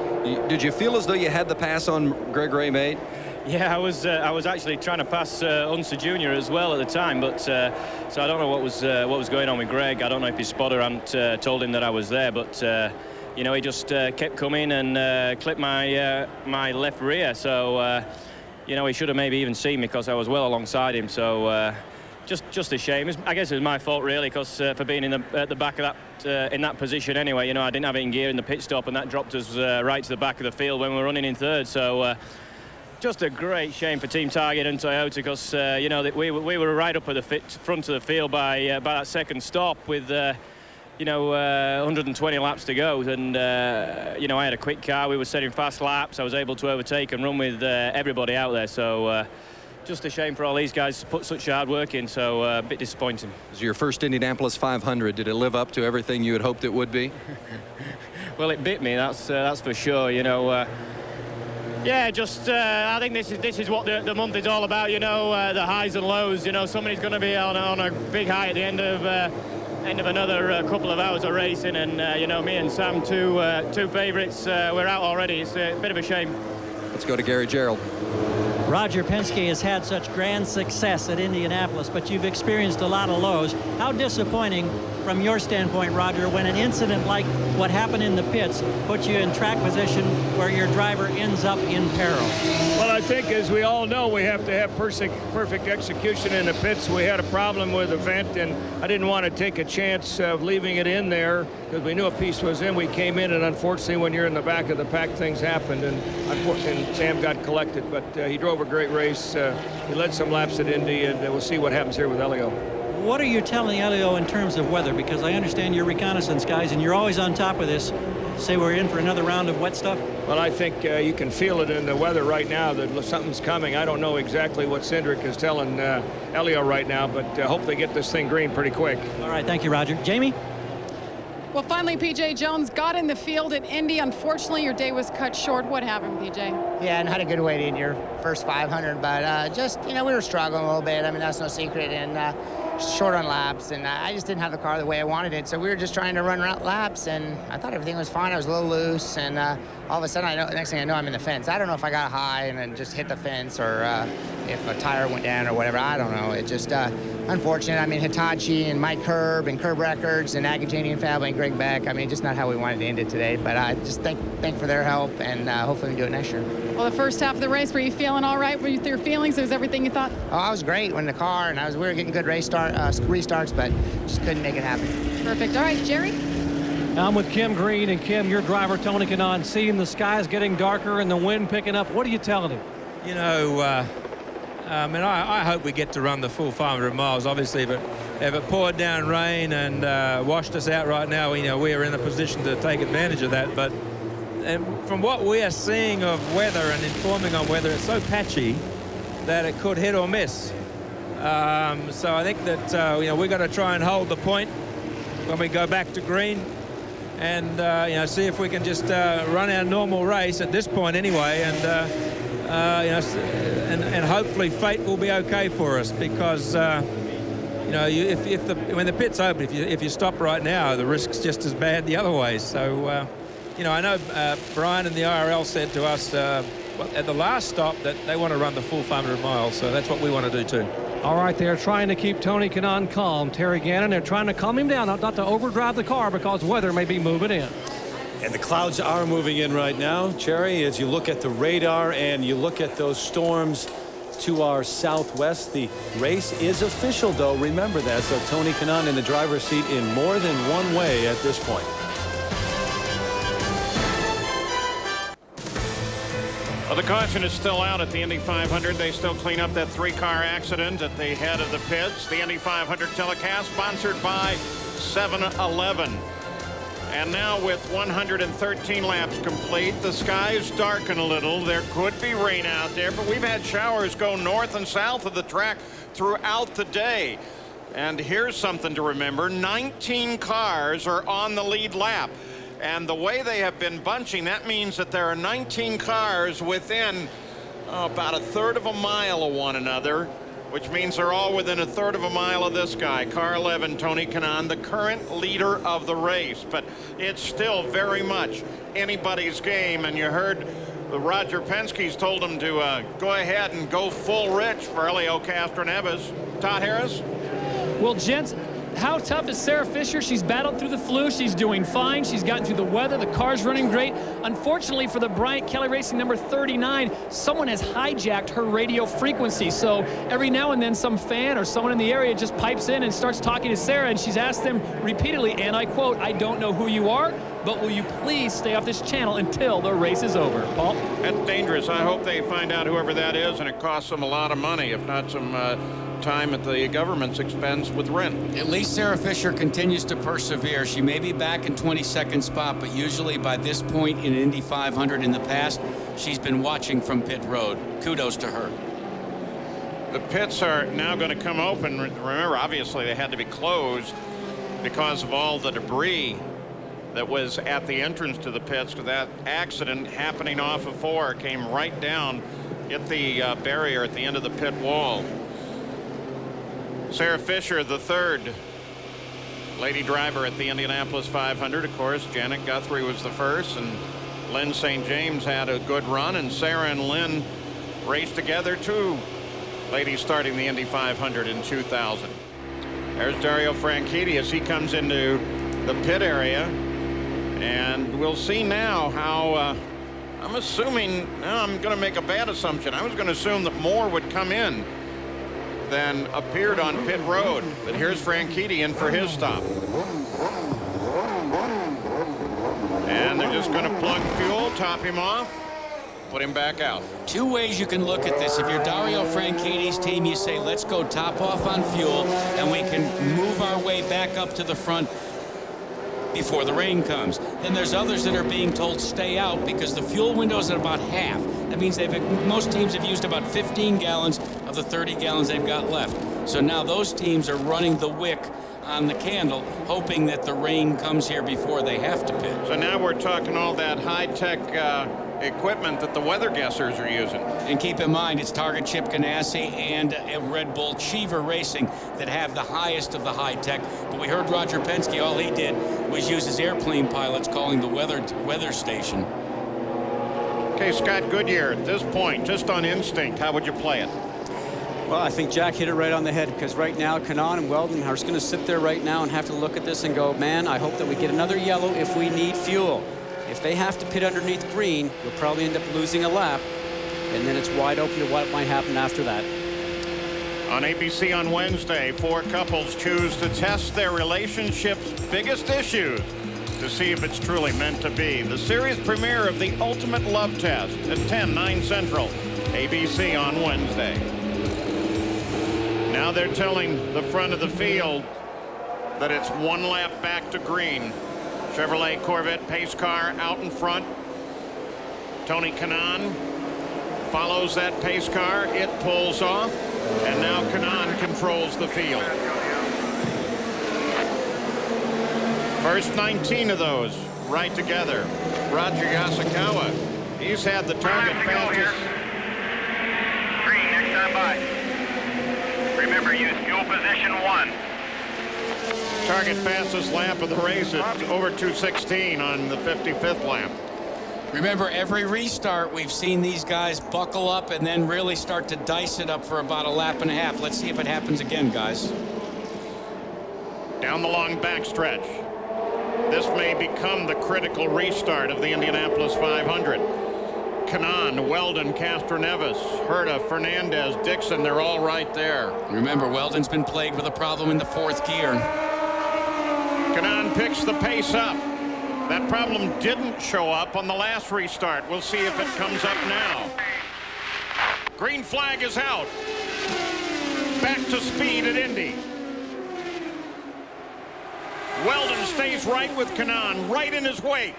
[SPEAKER 19] Did you feel as though you had the pass on Greg Ray made?
[SPEAKER 18] Yeah, I was actually trying to pass Unser Jr. as well at the time, but so I don't know what was going on with Greg. I don't know if his spotter hadn't told him that I was there, but you know, he just kept coming and clipped my my left rear. So you know, he should have maybe even seen me because I was well alongside him. So just a shame. I guess it was my fault really, because for being at the back of that in that position anyway. You know, I didn't have it in gear in the pit stop, and that dropped us right to the back of the field when we were running in third. So. Just a great shame for Team Target and Toyota, because you know, that we were right up at the front of the field by that second stop with you know 120 laps to go, and you know, I had a quick car. We were setting fast laps. I was able to overtake and run with everybody out there. So just a shame for all these guys to put such hard work in. So a bit disappointing.
[SPEAKER 19] It was your first Indianapolis 500. Did it live up to everything you had hoped it would be?
[SPEAKER 18] Well, it bit me. That's for sure. You know. Yeah, just I think this is what the month is all about. You know, the highs and lows. You know, somebody's going to be on a big high at the end of another couple of hours of racing, and you know, me and Sam, two favourites, we're out already. It's a bit of a shame.
[SPEAKER 19] Let's go to Gary Gerald.
[SPEAKER 11] Roger Penske has had such grand success at Indianapolis, but you've experienced a lot of lows. How disappointing, from your standpoint, Roger, when an incident like what happened in the pits puts you in track position where your driver ends up in peril?
[SPEAKER 2] Well, I think, as we all know, we have to have perfect execution in the pits. We had a problem with the vent, and I didn't want to take a chance of leaving it in there because we knew a piece was in. We came in, and unfortunately, when you're in the back of the pack, things happened, and unfortunately, Sam got collected. But he drove a great race. He led some laps at Indy, and we'll see what happens here with Elio.
[SPEAKER 11] What are you telling Elio in terms of weather? Because I understand you're reconnaissance guys, and you're always on top of this. Say we're in for another round of wet stuff?
[SPEAKER 2] Well, I think you can feel it in the weather right now that something's coming. I don't know exactly what Cindric is telling Elio right now, but hope they get this thing green pretty quick.
[SPEAKER 11] All right, thank you, Roger. Jamie?
[SPEAKER 12] Well, finally, P.J. Jones got in the field at Indy. Unfortunately, your day was cut short. What happened, P.J.?
[SPEAKER 21] Yeah, and had a good way in your first 500, but just, you know, we were struggling a little bit. I mean, that's no secret, and short on laps, and I just didn't have the car the way I wanted it, so we were just trying to run laps, and I thought everything was fine. I was a little loose, and all of a sudden, next thing I know, I'm in the fence. I don't know if I got high and then just hit the fence, or if a tire went down or whatever. I don't know. It just, I unfortunate. I mean, Hitachi and Mike Curb and Curb Records and Agajani and Fab and Greg Beck. I mean, just not how we wanted to end it today. But I just thank for their help, and hopefully we can do it next year.
[SPEAKER 12] Well, the first half of the race, were you feeling all right with your feelings? Was everything you thought?
[SPEAKER 21] Oh, I was great in the car, and we were getting good restarts, but just couldn't make it happen.
[SPEAKER 12] Perfect. All right, Jerry?
[SPEAKER 9] I'm with Kim Green, and Kim, your driver, Tony Kanaan, seeing the skies getting darker and the wind picking up. What are you telling him?
[SPEAKER 6] You know, I mean, I hope we get to run the full 500 miles. Obviously, if it poured down rain and washed us out right now, you know, we are in a position to take advantage of that. But from what we are seeing of weather and informing on weather, it's so patchy that it could hit or miss. So I think that, you know, we've got to try and hold the point when we go back to green, and you know, see if we can just run our normal race at this point anyway, and you know, and hopefully fate will be okay for us, because you know, when the pit's open, if you stop right now, the risk's just as bad the other way. So you know, I know Brian and the IRL said to us at the last stop that they want to run the full 500 miles, so that's what we want to do too.
[SPEAKER 9] All right, they're trying to keep Tony Kanaan calm. Terry Gannon, they're trying to calm him down, not to overdrive the car, because weather may be moving in.
[SPEAKER 1] And the clouds are moving in right now, Cherry, as you look at the radar and you look at those storms to our southwest. The race is official, though. Remember that. So Tony Kanaan in the driver's seat in more than one way at this point.
[SPEAKER 13] Well, the caution is still out at the Indy 500. They still clean up that 3-car accident at the head of the pits. The Indy 500 telecast sponsored by 7-Eleven. And now with 113 laps complete, the skies darken a little. There could be rain out there, but we've had showers go north and south of the track throughout the day. And here's something to remember. 19 cars are on the lead lap. And the way they have been bunching, that means that there are 19 cars within about 1/3 of a mile of one another, which means they're all within 1/3 of a mile of this guy, car 11, Tony Kanaan, the current leader of the race. But it's still very much anybody's game. And you heard Roger Penske's told him to go ahead and go full rich for Helio Castroneves. Todd Harris?
[SPEAKER 7] Well, gents, how tough is Sarah Fisher? She's battled through the flu. She's doing fine. She's gotten through the weather. The car's running great. Unfortunately for the Bryant Kelly Racing number 39, someone has hijacked her radio frequency. So every now and then some fan or someone in the area just pipes in and starts talking to Sarah, and she's asked them repeatedly, and I quote, "I don't know who you are, but will you please stay off this channel until the race is over?" Paul?
[SPEAKER 13] That's dangerous. I hope they find out whoever that is, and it costs them a lot of money, if not some time at the government's expense with rent.
[SPEAKER 8] At least Sarah Fisher continues to persevere. She may be back in 22nd spot, but usually by this point in Indy 500 in the past, she's been watching from pit road. Kudos to her.
[SPEAKER 13] The pits are now going to come open. Remember, obviously they had to be closed because of all the debris that was at the entrance to the pits, because that accident happening off of 4 came right down, hit the barrier at the end of the pit wall. Sarah Fisher, the third lady driver at the Indianapolis 500. Of course, Janet Guthrie was the first, and Lynn St. James had a good run, and Sarah and Lynn raced together too. Ladies starting the Indy 500 in 2000. There's Dario Franchitti as he comes into the pit area, and we'll see now how I'm assuming, now I'm going to make a bad assumption. I was going to assume that more would come in than appeared on pit road. But here's Franchitti in for his stop. And they're just going to plug fuel, top him off, put him back out.
[SPEAKER 8] Two ways you can look at this. If you're Dario Franchitti's team, you say, let's go top off on fuel, and we can move our way back up to the front before the rain comes. Then there's others that are being told stay out because the fuel window is at about half. That means most teams have used about 15 gallons of the 30 gallons they've got left. So now those teams are running the wick on the candle, hoping that the rain comes here before they have to pit.
[SPEAKER 13] So now we're talking all that high-tech equipment that the weather guessers are using.
[SPEAKER 8] And keep in mind, it's Target Chip Ganassi and Red Bull Cheever Racing that have the highest of the high-tech. But we heard Roger Penske, all he did was use his airplane pilots calling the weather station.
[SPEAKER 13] Okay, Scott Goodyear, at this point, just on instinct, how would you play it?
[SPEAKER 22] Well, I think Jack hit it right on the head, because right now Kanaan and Weldon are just going to sit there right now and have to look at this and go, man, I hope that we get another yellow if we need fuel. If they have to pit underneath green, we'll probably end up losing a lap, and then it's wide open to what might happen after that.
[SPEAKER 13] On ABC on Wednesday, 4 couples choose to test their relationship's biggest issues to see if it's truly meant to be. The series premiere of the Ultimate Love Test at 10, 9 Central. ABC on Wednesday. Now they're telling the front of the field that it's 1 lap back to green. Chevrolet Corvette pace car out in front. Tony Kanaan follows that pace car. It pulls off, and now Kanaan controls the field. First 19 of those right together. Roger Yasukawa, he's had the target fastest.
[SPEAKER 4] Green, next time by. Remember, use fuel position 1.
[SPEAKER 13] Target fastest lap of the race at over 2:16 on the 55th lap.
[SPEAKER 3] Remember, every restart, we've seen these guys buckle up and then really start to dice it up for about a lap and a half. Let's see if it happens again, guys.
[SPEAKER 13] Down the long backstretch. This may become the critical restart of the Indianapolis 500. Kanaan, Weldon, Castroneves, Herta, Fernandez, Dixon, they're all right there.
[SPEAKER 3] Remember, Weldon's been plagued with a problem in the 4th gear.
[SPEAKER 13] Kanaan picks the pace up. That problem didn't show up on the last restart. We'll see if it comes up now. Green flag is out. Back to speed at Indy. Weldon stays right with Kanaan, right in his wake.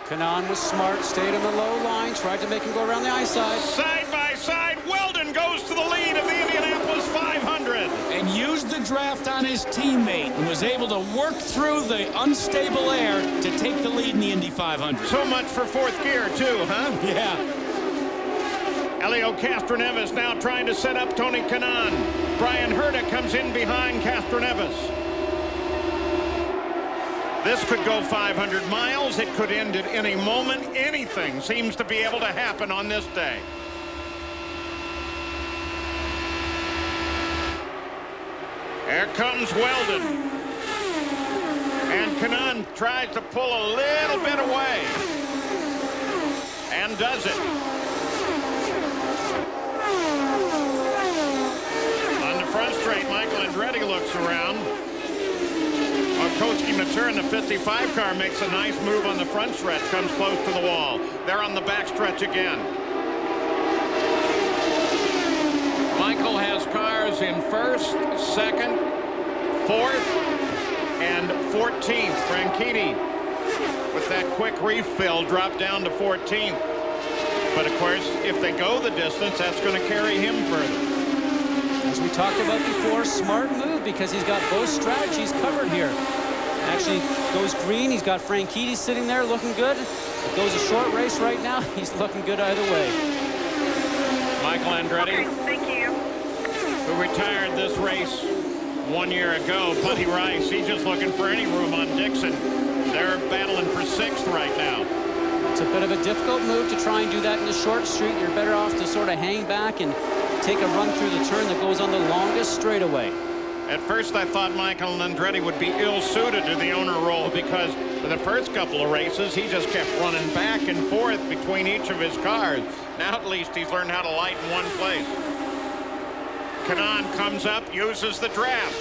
[SPEAKER 22] Kanaan was smart, stayed on the low line, tried to make him go around the high side.
[SPEAKER 13] Side by side, Weldon goes to the lead of the Indianapolis 500.
[SPEAKER 3] And used the draft on his teammate and was able to work through the unstable air to take the lead in the Indy 500.
[SPEAKER 13] So much for 4th gear, too, huh?
[SPEAKER 3] Yeah.
[SPEAKER 13] Elio Castroneves now trying to set up Tony Kanaan. Brian Herta comes in behind Castroneves. This could go 500 miles. It could end at any moment. Anything seems to be able to happen on this day. Here comes Weldon. And Kanaan tries to pull a little bit away. And does it. On the front straight, Michael Andretti looks around. Koski Matur in the 55 car makes a nice move on the front stretch, comes close to the wall. They're on the back stretch again. Michael has cars in 1st, 2nd, 4th, and 14th. Franchitti, with that quick refill, dropped down to 14th. But of course, if they go the distance, that's going to carry him further.
[SPEAKER 22] As we talked about before, smart move, because he's got both strategies covered here. Actually goes green. He's got Franchitti sitting there looking good. It goes a short race right now. He's looking good either way.
[SPEAKER 13] Michael Andretti, who retired this race 1 year ago. Buddy Rice, he's just looking for any room on Dixon. They're battling for 6th right now.
[SPEAKER 22] It's a bit of a difficult move to try and do that in the short street. You're better off to sort of hang back and take a run through the turn that goes on the longest straightaway.
[SPEAKER 13] At first, I thought Michael Andretti would be ill-suited to the owner role, because for the first couple of races, he just kept running back and forth between each of his cars. Now, at least, he's learned how to light in one place. Kanaan comes up, uses the draft.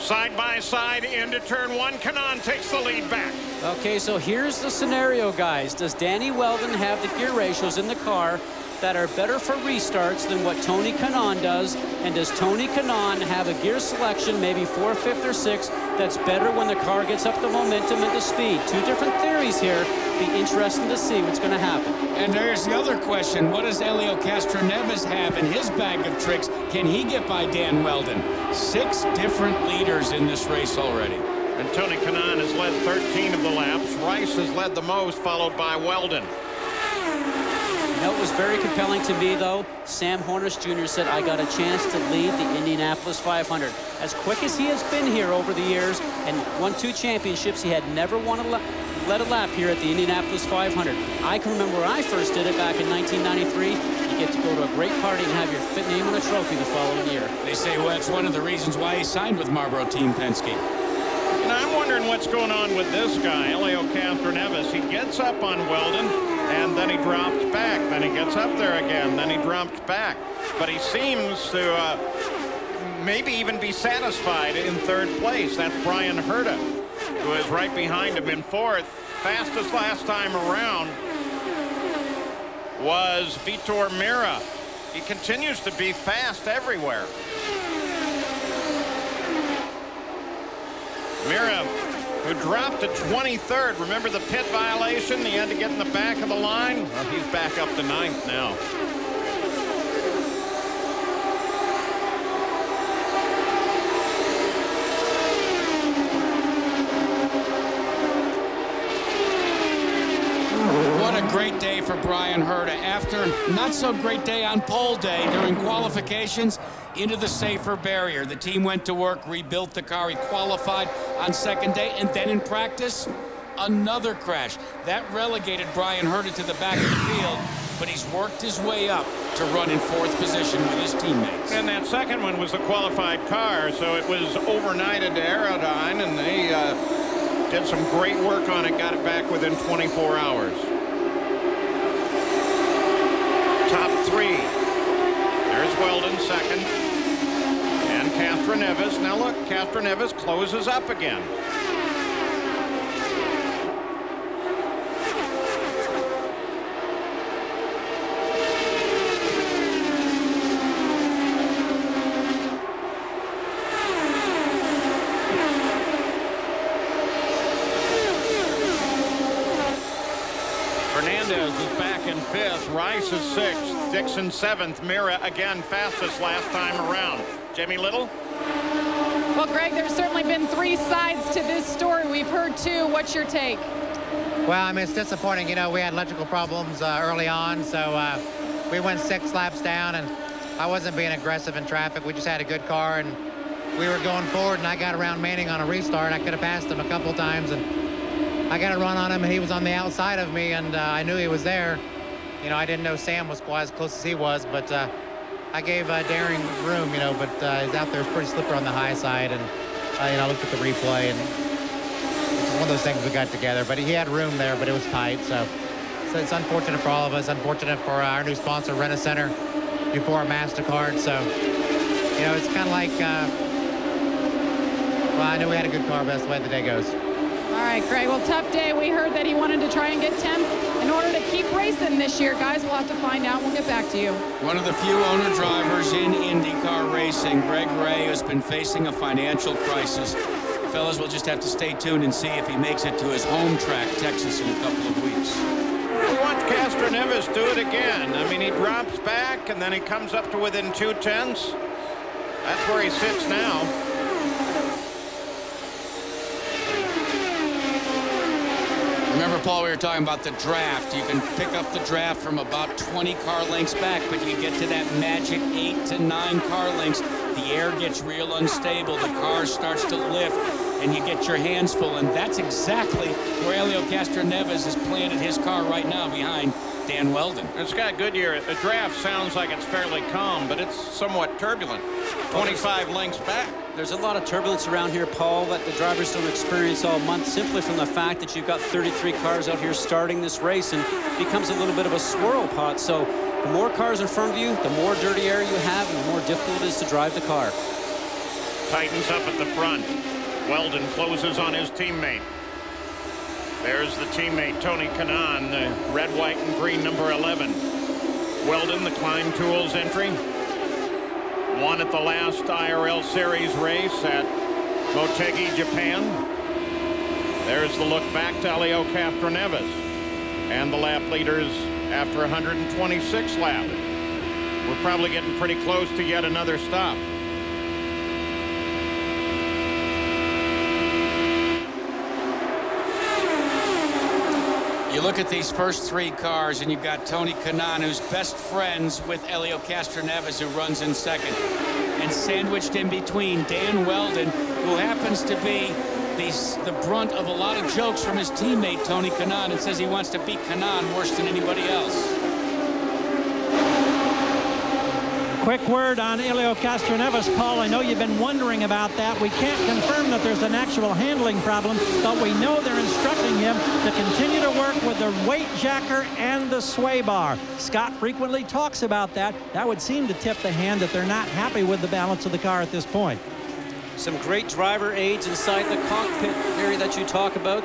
[SPEAKER 13] Side by side into turn 1. Kanaan takes the lead back.
[SPEAKER 22] Okay, so here's the scenario, guys. Does Danny Weldon have the gear ratios in the car that are better for restarts than what Tony Kanaan does? And does Tony Kanaan have a gear selection, maybe 4th, 5th, or 6th, that's better when the car gets up the momentum and the speed? Two different theories here. Be interesting to see what's going to happen.
[SPEAKER 3] And there's the other question. What does Elio Castroneves have in his bag of tricks? Can he get by Dan Weldon? 6 different leaders in this race already.
[SPEAKER 13] And Tony Kanaan has led 13 of the laps. Rice has led the most, followed by Weldon.
[SPEAKER 22] You know, it was very compelling to me, though. Sam Hornish Jr. said, I got a chance to lead the Indianapolis 500. As quick as he has been here over the years and won 2 championships, he had never won a led a lap here at the Indianapolis 500. I can remember when I first did it back in 1993. You get to go to a great party and have your name on a trophy the following year.
[SPEAKER 8] They say, well, that's one of the reasons why he signed with Marlboro Team Penske.
[SPEAKER 13] And I'm wondering what's going on with this guy, Helio Castroneves. He gets up on Weldon, and then he drops back. Then he gets up there again, then he drops back. But he seems to maybe even be satisfied in third place. That's Brian Herta, who is right behind him in fourth. Fastest last time around was Vitor Mira. He continues to be fast everywhere. Mira, who dropped to 23rd. Remember the pit violation? He had to get in the back of the line. Well, he's back up to 9th now.
[SPEAKER 8] What a great day for Brian Herta. After not so great day on pole day during qualifications, into the safer barrier. The team went to work, rebuilt the car. He qualified on second day, and then in practice, another crash. That relegated Brian Herta to the back of the field, but he's worked his way up to run in fourth position with his teammates.
[SPEAKER 13] And that second one was the qualified car, so it was overnighted to Aerodyne, and they did some great work on it, got it back within 24 hours. Top three. There's Weldon second. And Castroneves. Now look, Castroneves closes up again. Fernandez is back in fifth. Rice is sixth. Dixon seventh. Mira again fastest last time around. Jamie Little?
[SPEAKER 12] Well, Greg, there's certainly been three sides to this story. We've heard two. What's your take?
[SPEAKER 21] Well, I mean, it's disappointing. You know, we had electrical problems early on, so we went 6 laps down, and I wasn't being aggressive in traffic. We just had a good car, and we were going forward, and I got around Manning on a restart. I could have passed him a couple times, and I got a run on him, and he was on the outside of me, and I knew he was there. You know, I didn't know Sam was quite as close as he was, but I gave Daring room, you know, but he's out there. It's pretty slippery on the high side, and, you know, I looked at the replay, and it's one of those things we got together. But he had room there, but it was tight, so it's unfortunate for all of us, unfortunate for our new sponsor, Rent-A-Center, before MasterCard. So, you know, it's kind of like, well, I knew we had a good car, but that's the way the day goes.
[SPEAKER 12] All right, Greg. Well, tough day. We heard that he wanted to try and get 10th in order to keep racing this year. Guys, we'll have to find out. We'll get back to you.
[SPEAKER 8] One of the few owner drivers in IndyCar racing, Greg Ray, has been facing a financial crisis. Fellas, we'll just have to stay tuned and see if he makes it to his home track, Texas, in a couple of weeks.
[SPEAKER 13] We watch Castroneves do it again. I mean, he drops back, and then he comes up to within 2/10. That's where he sits now.
[SPEAKER 8] Remember, Paul, we were talking about the draft. You can pick up the draft from about 20 car lengths back, but you get to that magic 8 to 9 car lengths. The air gets real unstable. The car starts to lift, and you get your hands full. And that's exactly where Helio Castroneves has planted his car right now behind Dan Weldon.
[SPEAKER 13] And Scott Goodyear, the draft sounds like it's fairly calm, but it's somewhat turbulent. 25 lengths back.
[SPEAKER 22] There's a lot of turbulence around here, Paul, that the drivers don't experience all month, simply from the fact that you've got 33 cars out here starting this race, and it becomes a little bit of a swirl pot. So the more cars in front of you, the more dirty air you have, and the more difficult it is to drive the car.
[SPEAKER 13] Tightens up at the front. Weldon closes on his teammate. There's the teammate, Tony Kanaan, the red, white, and green number 11. Weldon, the Climb Tools entry. Won at the last IRL Series race at Motegi, Japan. There's the look back to Helio Castroneves and the lap leaders after 126 laps. We're probably getting pretty close to yet another stop.
[SPEAKER 8] You look at these first 3 cars, and you've got Tony Kanaan, who's best friends with Helio Castroneves, who runs in second. And sandwiched in between, Dan Weldon, who happens to be
[SPEAKER 3] the brunt of a lot of jokes from his teammate Tony Kanaan, and says he wants to beat Kanaan worse than anybody else.
[SPEAKER 11] Quick word on Helio Castroneves, Paul. I know you've been wondering about that. We can't confirm that there's an actual handling problem, but we know they're instructing him to continue to work with the weight jacker and the sway bar. Scott frequently talks about that. That would seem to tip the hand that they're not happy with the balance of the car at this point.
[SPEAKER 22] Some great driver aids inside the cockpit area that you talk about.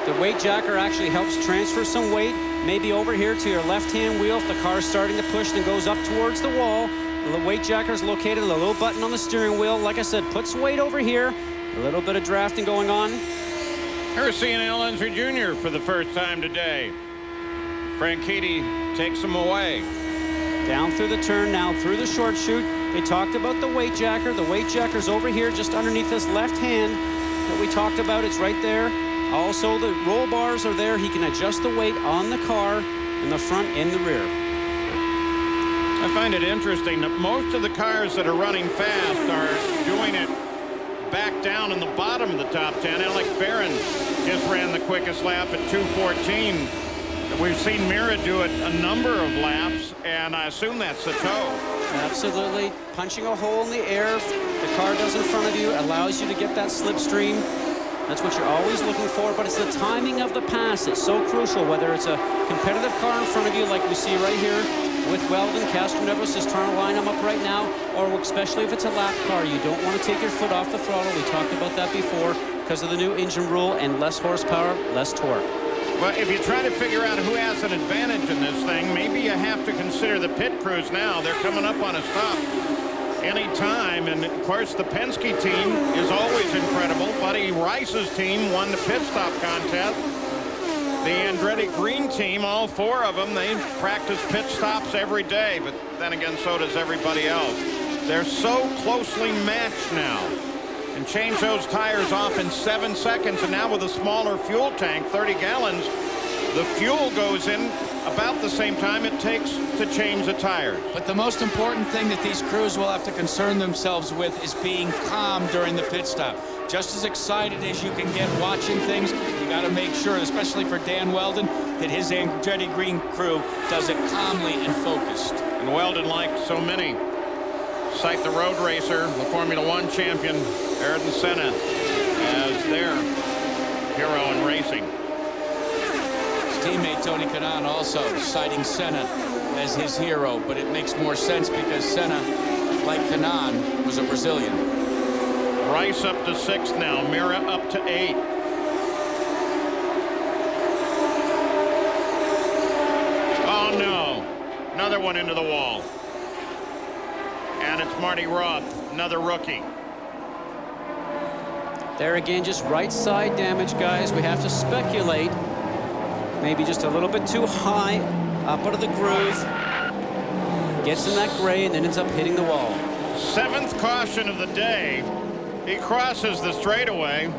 [SPEAKER 22] The weight jacker actually helps transfer some weight, maybe over here to your left-hand wheel if the car's starting to push, then goes up towards the wall. The weight jacker is located in the little button on the steering wheel. Like I said, puts weight over here. A little bit of drafting going on.
[SPEAKER 13] Here's seeing Al Unser Jr. for the first time today. Franchitti takes him away.
[SPEAKER 22] Down through the turn, now through the short chute. They talked about the weight jacker. The weight jacker's over here just underneath this left hand that we talked about. It's right there. Also, the roll bars are there. He can adjust the weight on the car in the front and the rear.
[SPEAKER 13] I find it interesting that most of the cars that are running fast are doing it back down in the bottom of the top 10. Alex Barron just ran the quickest lap at 2:14. We've seen Mira do it a number of laps, and I assume that's the toe.
[SPEAKER 22] Absolutely. Punching a hole in the air. The car does in front of you, allows you to get that slipstream. That's what you're always looking for, but it's the timing of the pass that's so crucial, whether it's a competitive car in front of you like we see right here with Weldon. Castroneves is trying to line them up right now, or especially if it's a lap car. You don't want to take your foot off the throttle. We talked about that before because of the new engine rule, and less horsepower, less torque.
[SPEAKER 13] Well, if you try to figure out who has an advantage in this thing, maybe you have to consider the pit crews now. They're coming up on a stop any time, and of course the Penske team is always incredible. Buddy Rice's team won the pit stop contest. The Andretti Green team, all four of them, they practice pit stops every day, but then again so does everybody else. They're so closely matched now, and change those tires off in 7 seconds, and now with a smaller fuel tank, 30 gallons, the fuel goes in about the same time it takes to change the tires.
[SPEAKER 3] But the most important thing that these crews will have to concern themselves with is being calm during the pit stop. Just as excited as you can get watching things, you got to make sure, especially for Dan Weldon, that his Andretti Green crew does it calmly and focused.
[SPEAKER 13] And Weldon, like so many, cite the road racer, the Formula One champion, Ayrton Senna, as their hero in racing.
[SPEAKER 3] His teammate Tony Kanaan also citing Senna as his hero, but it makes more sense because Senna, like Kanaan, was a Brazilian.
[SPEAKER 13] Rice up to 6th now, Mira up to 8. Oh no, another one into the wall. And it's Marty Roth, another rookie.
[SPEAKER 22] There again, just right side damage, guys. We have to speculate. Maybe just a little bit too high up out of the groove. Gets in that gray and then ends up hitting the wall.
[SPEAKER 13] 7th caution of the day. He crosses the straightaway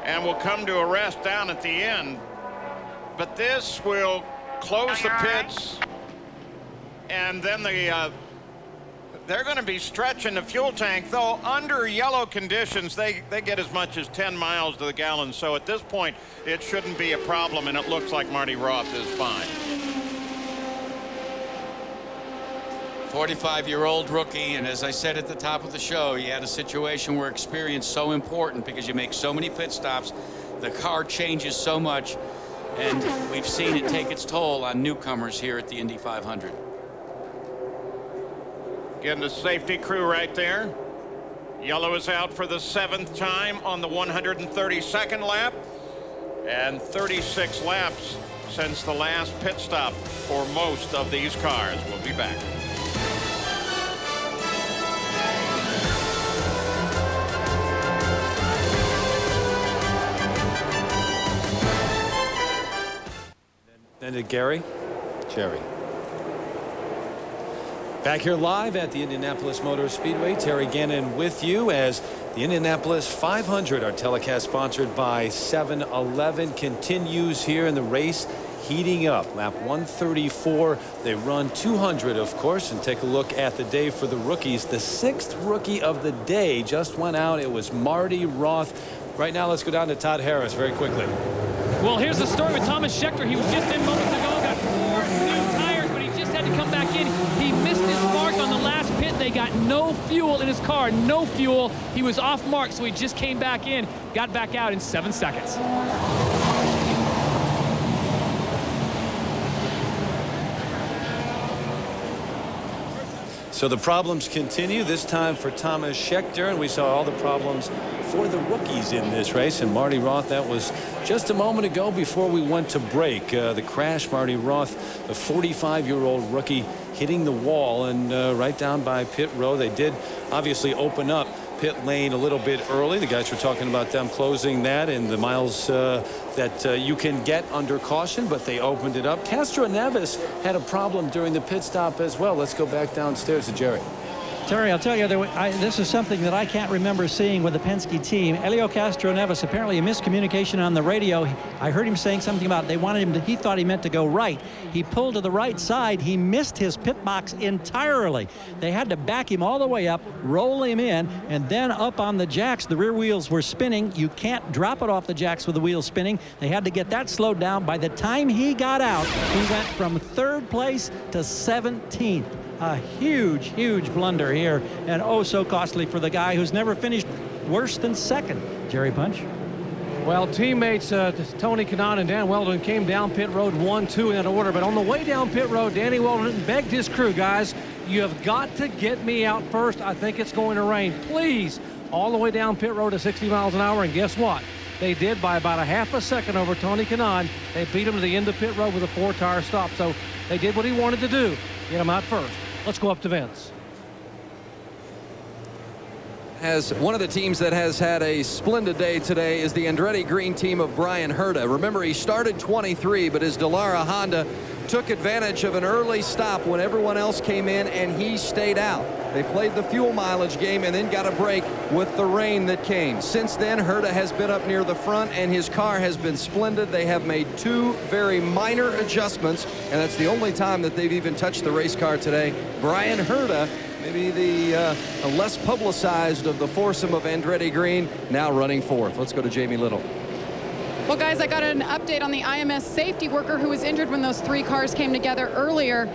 [SPEAKER 13] and will come to a rest down at the end. But this will close the pits, and then they're going to be stretching the fuel tank, though under yellow conditions they get as much as 10 miles to the gallon. So at this point it shouldn't be a problem, and it looks like Marty Roth is fine.
[SPEAKER 3] 45-year-old rookie, and as I said at the top of the show, you had a situation where experience is so important because you make so many pit stops, the car changes so much, and we've seen it take its toll on newcomers here at the Indy 500.
[SPEAKER 13] Getting the safety crew right there. Yellow is out for the 7th time on the 132nd lap, and 36 laps since the last pit stop for most of these cars. We'll be back.
[SPEAKER 1] Then to Gary. Jerry. Back here live at the Indianapolis Motor Speedway. Terry Gannon with you as the Indianapolis 500, our telecast sponsored by 7-Eleven, continues here, and the race heating up. Lap 134. They run 200, of course, and take a look at the day for the rookies. The 6th rookie of the day just went out. It was Marty Roth. Right now, let's go down to Todd Harris very quickly.
[SPEAKER 7] Well, here's the story with Thomas Scheckter. He was just in moments ago, got 4 new tires, but he just had to come back in. He missed his mark on the last pit. They got no fuel in his car, no fuel. He was off mark, so he just came back in, got back out in 7 seconds.
[SPEAKER 1] So the problems continue, this time for Thomas Scheckter, and we saw all the problems for the rookies in this race. And Marty Roth, that was just a moment ago before we went to break. The crash, Marty Roth, the 45-year-old rookie, hitting the wall and right down by pit row. They did obviously open up pit lane a little bit early. The guys were talking about them closing that and the miles that you can get under caution, but they opened it up. Castro Neves had a problem during the pit stop as well. Let's go back downstairs to Jerry.
[SPEAKER 11] Terry, I'll tell you, this is something that I can't remember seeing with the Penske team. Elio Castro Neves, apparently a miscommunication on the radio. I heard him saying something about they wanted him to, he thought he meant to go right. He pulled to the right side. He missed his pit box entirely. They had to back him all the way up, roll him in, and then up on the jacks. The rear wheels were spinning. You can't drop it off the jacks with the wheels spinning. They had to get that slowed down. By the time he got out, he went from 3rd place to 17th. A huge, huge blunder here, and oh so costly for the guy who's never finished worse than 2nd. Jerry Punch.
[SPEAKER 9] Well, teammates Tony Kanaan and Dan Weldon came down pit road 1-2 in that order, but on the way down pit road, Danny Weldon begged his crew, guys, you have got to get me out first. I think it's going to rain. Please. All the way down pit road at 60 miles an hour, and guess what? They did by about a half a second over Tony Kanaan. They beat him to the end of pit road with a 4-tire stop, so they did what he wanted to do, get him out first. Let's go up to Vince.
[SPEAKER 19] As one of the teams that has had a splendid day today is the Andretti Green team of Brian Herta. Remember, he started 23, but his Dallara Honda took advantage of an early stop when everyone else came in, and he stayed out. They played the fuel mileage game and then got a break with the rain that came. Since then, Herta has been up near the front, and his car has been splendid. They have made 2 very minor adjustments, and that's the only time that they've even touched the race car today. Brian Herta, maybe the less publicized of the foursome of Andretti Green, now running 4th. Let's go to Jamie Little.
[SPEAKER 12] Well, guys, I got an update on the IMS safety worker who was injured when those 3 cars came together earlier.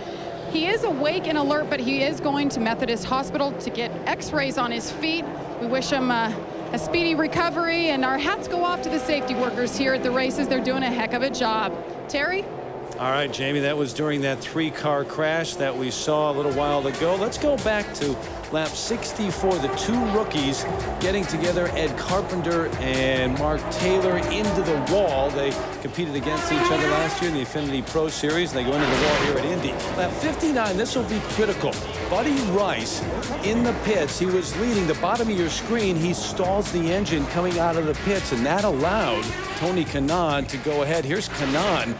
[SPEAKER 12] He is awake and alert, but he is going to Methodist Hospital to get x-rays on his feet. We wish him a speedy recovery, and our hats go off to the safety workers here at the races. They're doing a heck of a job. Terry?
[SPEAKER 1] All right, Jamie, that was during that 3-car crash that we saw a little while ago. Let's go back to lap 64. The 2 rookies getting together, Ed Carpenter and Mark Taylor, into the wall. They competed against each other last year in the Affinity Pro Series. They go into the wall here at Indy. Lap 59, this will be critical. Buddy Rice in the pits. He was leading. The bottom of your screen, he stalls the engine coming out of the pits, and that allowed Tony Kanaan to go ahead. Here's Kanaan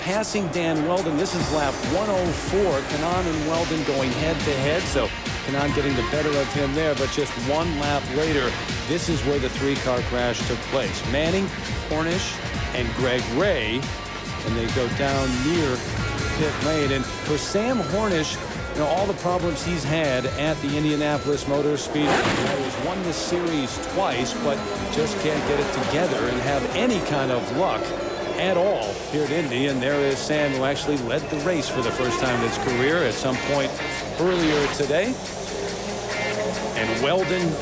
[SPEAKER 1] passing Dan Weldon. This is lap 104. Kanaan and Weldon going head-to-head, so Kanaan getting the better of him there, but just 1 lap later, this is where the 3-car crash took place. Manning, Cornish, and Greg Ray, and they go down near pit lane. And for Sam Hornish, you know, all the problems he's had at the Indianapolis Motor Speedway. He's won the series twice, but just can't get it together and have any kind of luck at all here at Indy. And there is Sam, who actually led the race for the first time in his career at some point earlier today. And Weldon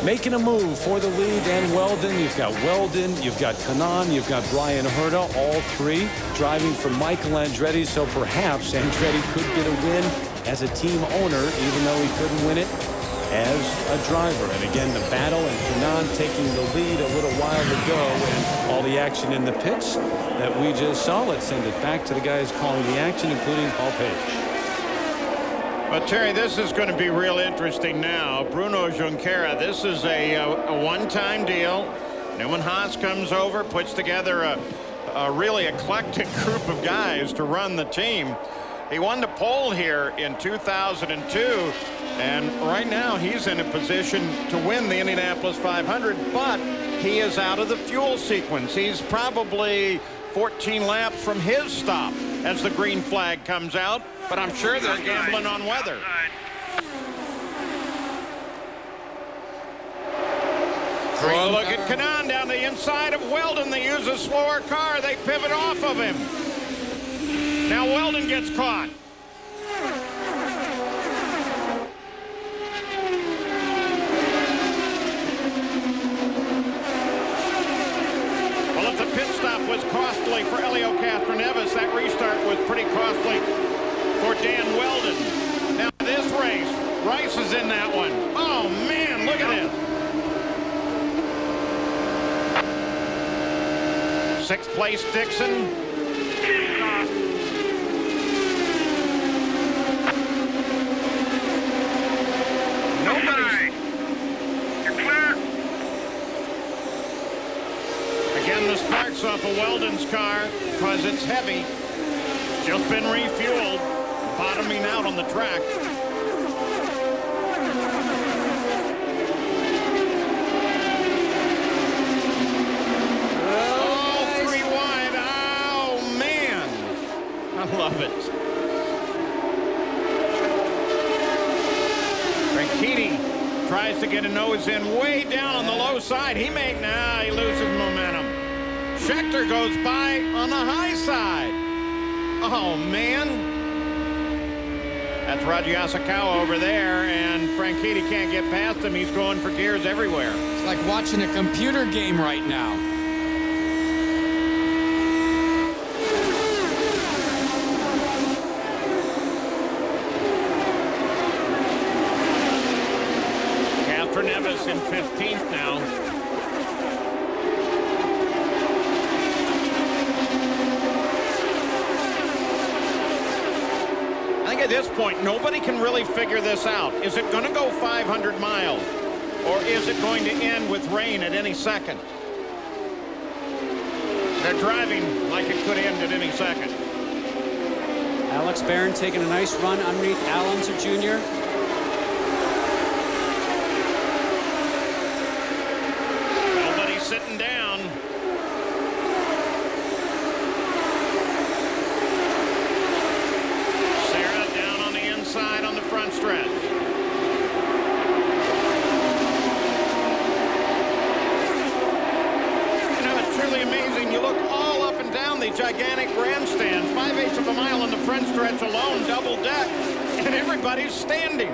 [SPEAKER 1] making a move for the lead. And Weldon, you've got Kanaan, you've got Brian Herta, all 3 driving for Michael Andretti. So perhaps Andretti could get a win as a team owner, even though he couldn't win it as a driver. And again, the battle, and Kanaan taking the lead a little while ago, and all the action in the pits that we just saw. Let's send it back to the guys calling the action, including Paul Page.
[SPEAKER 13] But Terry, this is going to be real interesting now. Bruno Junqueira, this is a one-time deal. Newman Haas comes over, puts together a really eclectic group of guys to run the team. He won the pole here in 2002, and right now he's in a position to win the Indianapolis 500, but he is out of the fuel sequence. He's probably 14 laps from his stop as the green flag comes out, but I'm sure they're gambling on weather. Well, look at Kanaan down the inside of Weldon. They use a slower car. They pivot off of him. Now Weldon gets caught. Well, if the pit stop was costly for Helio Castroneves, that restart was pretty costly for Dan Weldon. Now this race, Rice is in that one. Oh, man, look at this. 6th place, Dixon. Nobody. You're clear. Again, the sparks off of Weldon's car because it's heavy. Just been refueled, bottoming out on the track. I love it. Franchitti tries to get a nose in way down on the low side. He loses momentum. Scheckter goes by on the high side. Oh, man. That's Roger Yasukawa over there, and Franchitti can't get past him. He's going for gears everywhere.
[SPEAKER 8] It's like watching a computer game right now.
[SPEAKER 13] Neves in 15th now. I think at this point, nobody can really figure this out. Is it going to go 500 miles? Or is it going to end with rain at any second? They're driving like it could end at any second.
[SPEAKER 22] Alex Barron taking a nice run underneath Alonso Jr.
[SPEAKER 13] Sitting down. Sarah down on the inside on the front stretch. You know, it's truly amazing. You look all up and down the gigantic grandstand, 5/8 of a mile on the front stretch alone, double deck, and everybody's standing.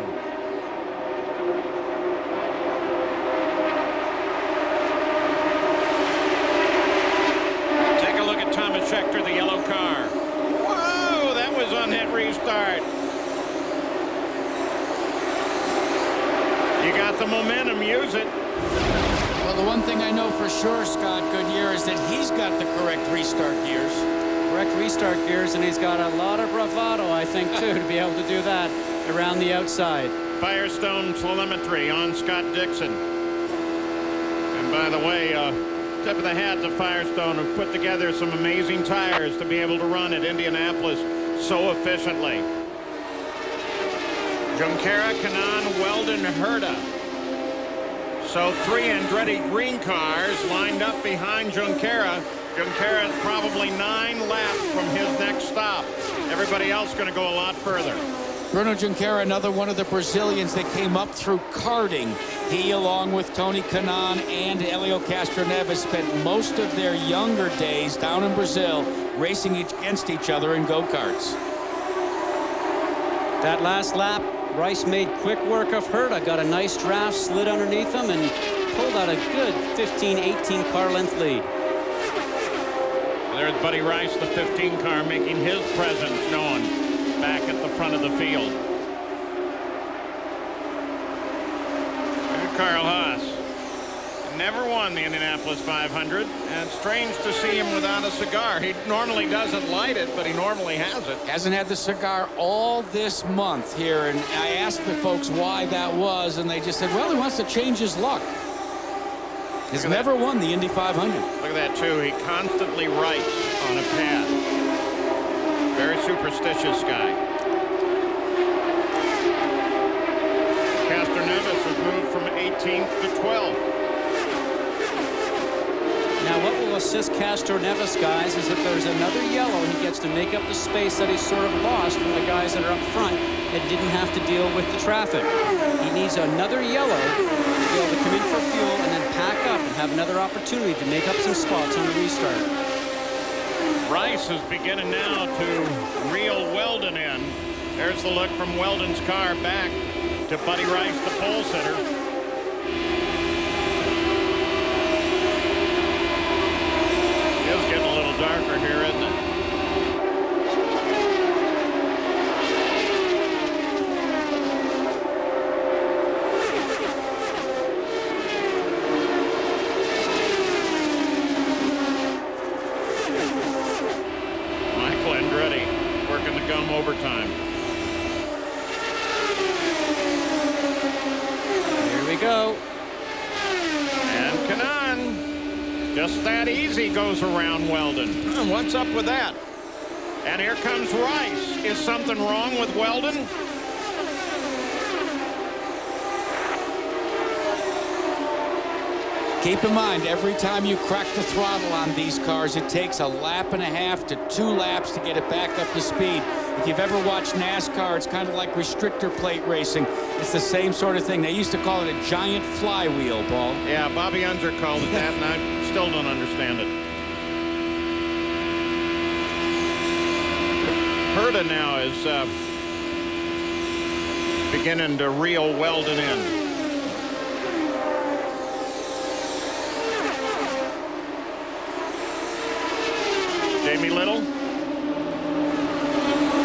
[SPEAKER 13] Scheckter, the yellow car. Whoa, that was on that restart. You got the momentum, use it.
[SPEAKER 8] Well, the one thing I know for sure, Scott Goodyear, is that he's got the correct restart gears.
[SPEAKER 22] Correct restart gears, and he's got a lot of bravado, I think, too, to be able to do that around the outside.
[SPEAKER 13] Firestone telemetry on Scott Dixon. And by the way, tip of the hat to Firestone, who put together some amazing tires to be able to run at Indianapolis so efficiently. Junqueira, Kanaan, Weldon, Herta. So 3 Andretti green cars lined up behind Junqueira. Junqueira is probably 9 laps from his next stop. Everybody else going to go a lot further.
[SPEAKER 8] Bruno Junqueira, another one of the Brazilians that came up through karting. He, along with Tony Kanaan and Helio Castroneves, spent most of their younger days down in Brazil racing against each other in go-karts.
[SPEAKER 22] That last lap, Rice made quick work of Herta, got a nice draft, slid underneath him, and pulled out a good 15-18 car length lead.
[SPEAKER 13] There's Buddy Rice, the 15 car, making his presence known back at the front of the field. And Carl Haas never won the Indianapolis 500, and it's strange to see him without a cigar. He normally doesn't light it, but he normally has it.
[SPEAKER 8] Hasn't had the cigar all this month here, and I asked the folks why that was, and they just said, well, he wants to change his luck. He's never won the Indy 500.
[SPEAKER 13] Look at that, too. He constantly writes on a pad. Very superstitious guy. Castroneves has moved from 18th to 12th.
[SPEAKER 22] Now, what will assist Castroneves, guys, is if there's another yellow, he gets to make up the space that he's sort of lost from the guys that are up front and didn't have to deal with the traffic. He needs another yellow to be able to come in for fuel and then pack up and have another opportunity to make up some spots on the restart.
[SPEAKER 13] Rice is beginning now to reel Weldon in. There's the look from Weldon's car back to Buddy Rice, the pole sitter. It's getting a little darker here, isn't it? Michael Andretti working the gum overtime.
[SPEAKER 22] Here we go.
[SPEAKER 13] And Kanaan, just that easy, goes around Weldon. What's up with that? And here comes Rice. Is something wrong with Weldon?
[SPEAKER 8] Keep in mind, every time you crack the throttle on these cars, it takes a lap and a half to 2 laps to get it back up to speed. If you've ever watched NASCAR, it's kind of like restrictor plate racing. It's the same sort of thing. They used to call it a giant flywheel, Paul.
[SPEAKER 13] Yeah, Bobby Unser called it that, and I still don't understand it. Herta now is beginning to reel Weldon in. Jamie Little.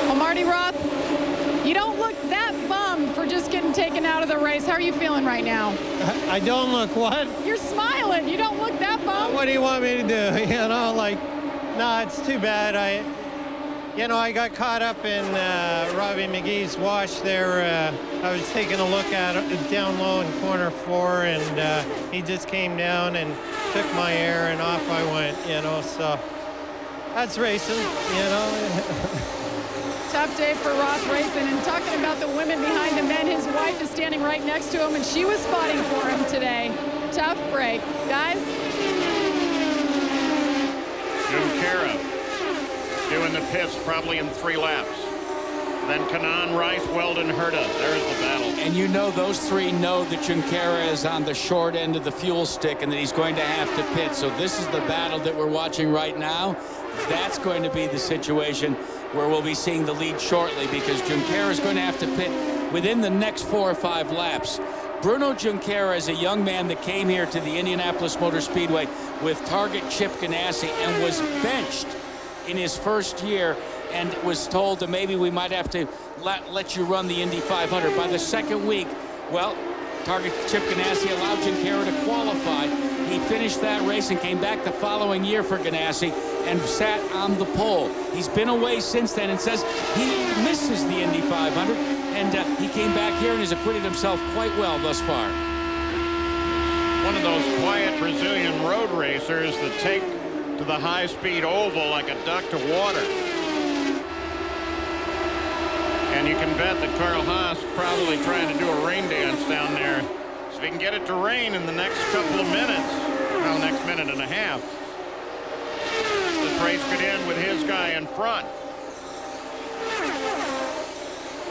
[SPEAKER 12] Well, Marty Roth, you don't look that bummed for just getting taken out of the race. How are you feeling right now?
[SPEAKER 14] I don't look what?
[SPEAKER 12] You're smiling. You don't look that bummed.
[SPEAKER 14] What do you want me to do? You know, like, no, it's too bad. I got caught up in Robbie McGee's wash there. I was taking a look at it down low in corner 4, and he just came down and took my air, and off I went, you know, so that's racing, you know.
[SPEAKER 12] Tough day for Roth Racing. And talking about the women behind the men, his wife is standing right next to him, and she was spotting for him today. Tough break. Guys?
[SPEAKER 13] Junqueira doing the pits probably in 3 laps. Then Kanaan, Rice, Weldon, Herta. There's the battle.
[SPEAKER 8] And you know those 3 know that Junqueira is on the short end of the fuel stick and that he's going to have to pit. So this is the battle that we're watching right now. That's going to be the situation where we'll be seeing the lead shortly, because Junqueira is going to have to pit within the next 4 or 5 laps. Bruno Junqueira is a young man that came here to the Indianapolis Motor Speedway with target Chip Ganassi and was benched in his first year and was told that maybe we might have to let you run the Indy 500. By the second week, well, target Chip Ganassi allowed Junqueira to qualify. He finished that race and came back the following year for Ganassi and sat on the pole. He's been away since then and says he misses the Indy 500, and he came back here and has acquitted himself quite well thus far.
[SPEAKER 13] One of those quiet Brazilian road racers that take to the high-speed oval like a duck to water. And you can bet that Carl Haas probably trying to do a rain dance down there. So if he can get it to rain in the next couple of minutes, well, next minute and a half, this race could end with his guy in front.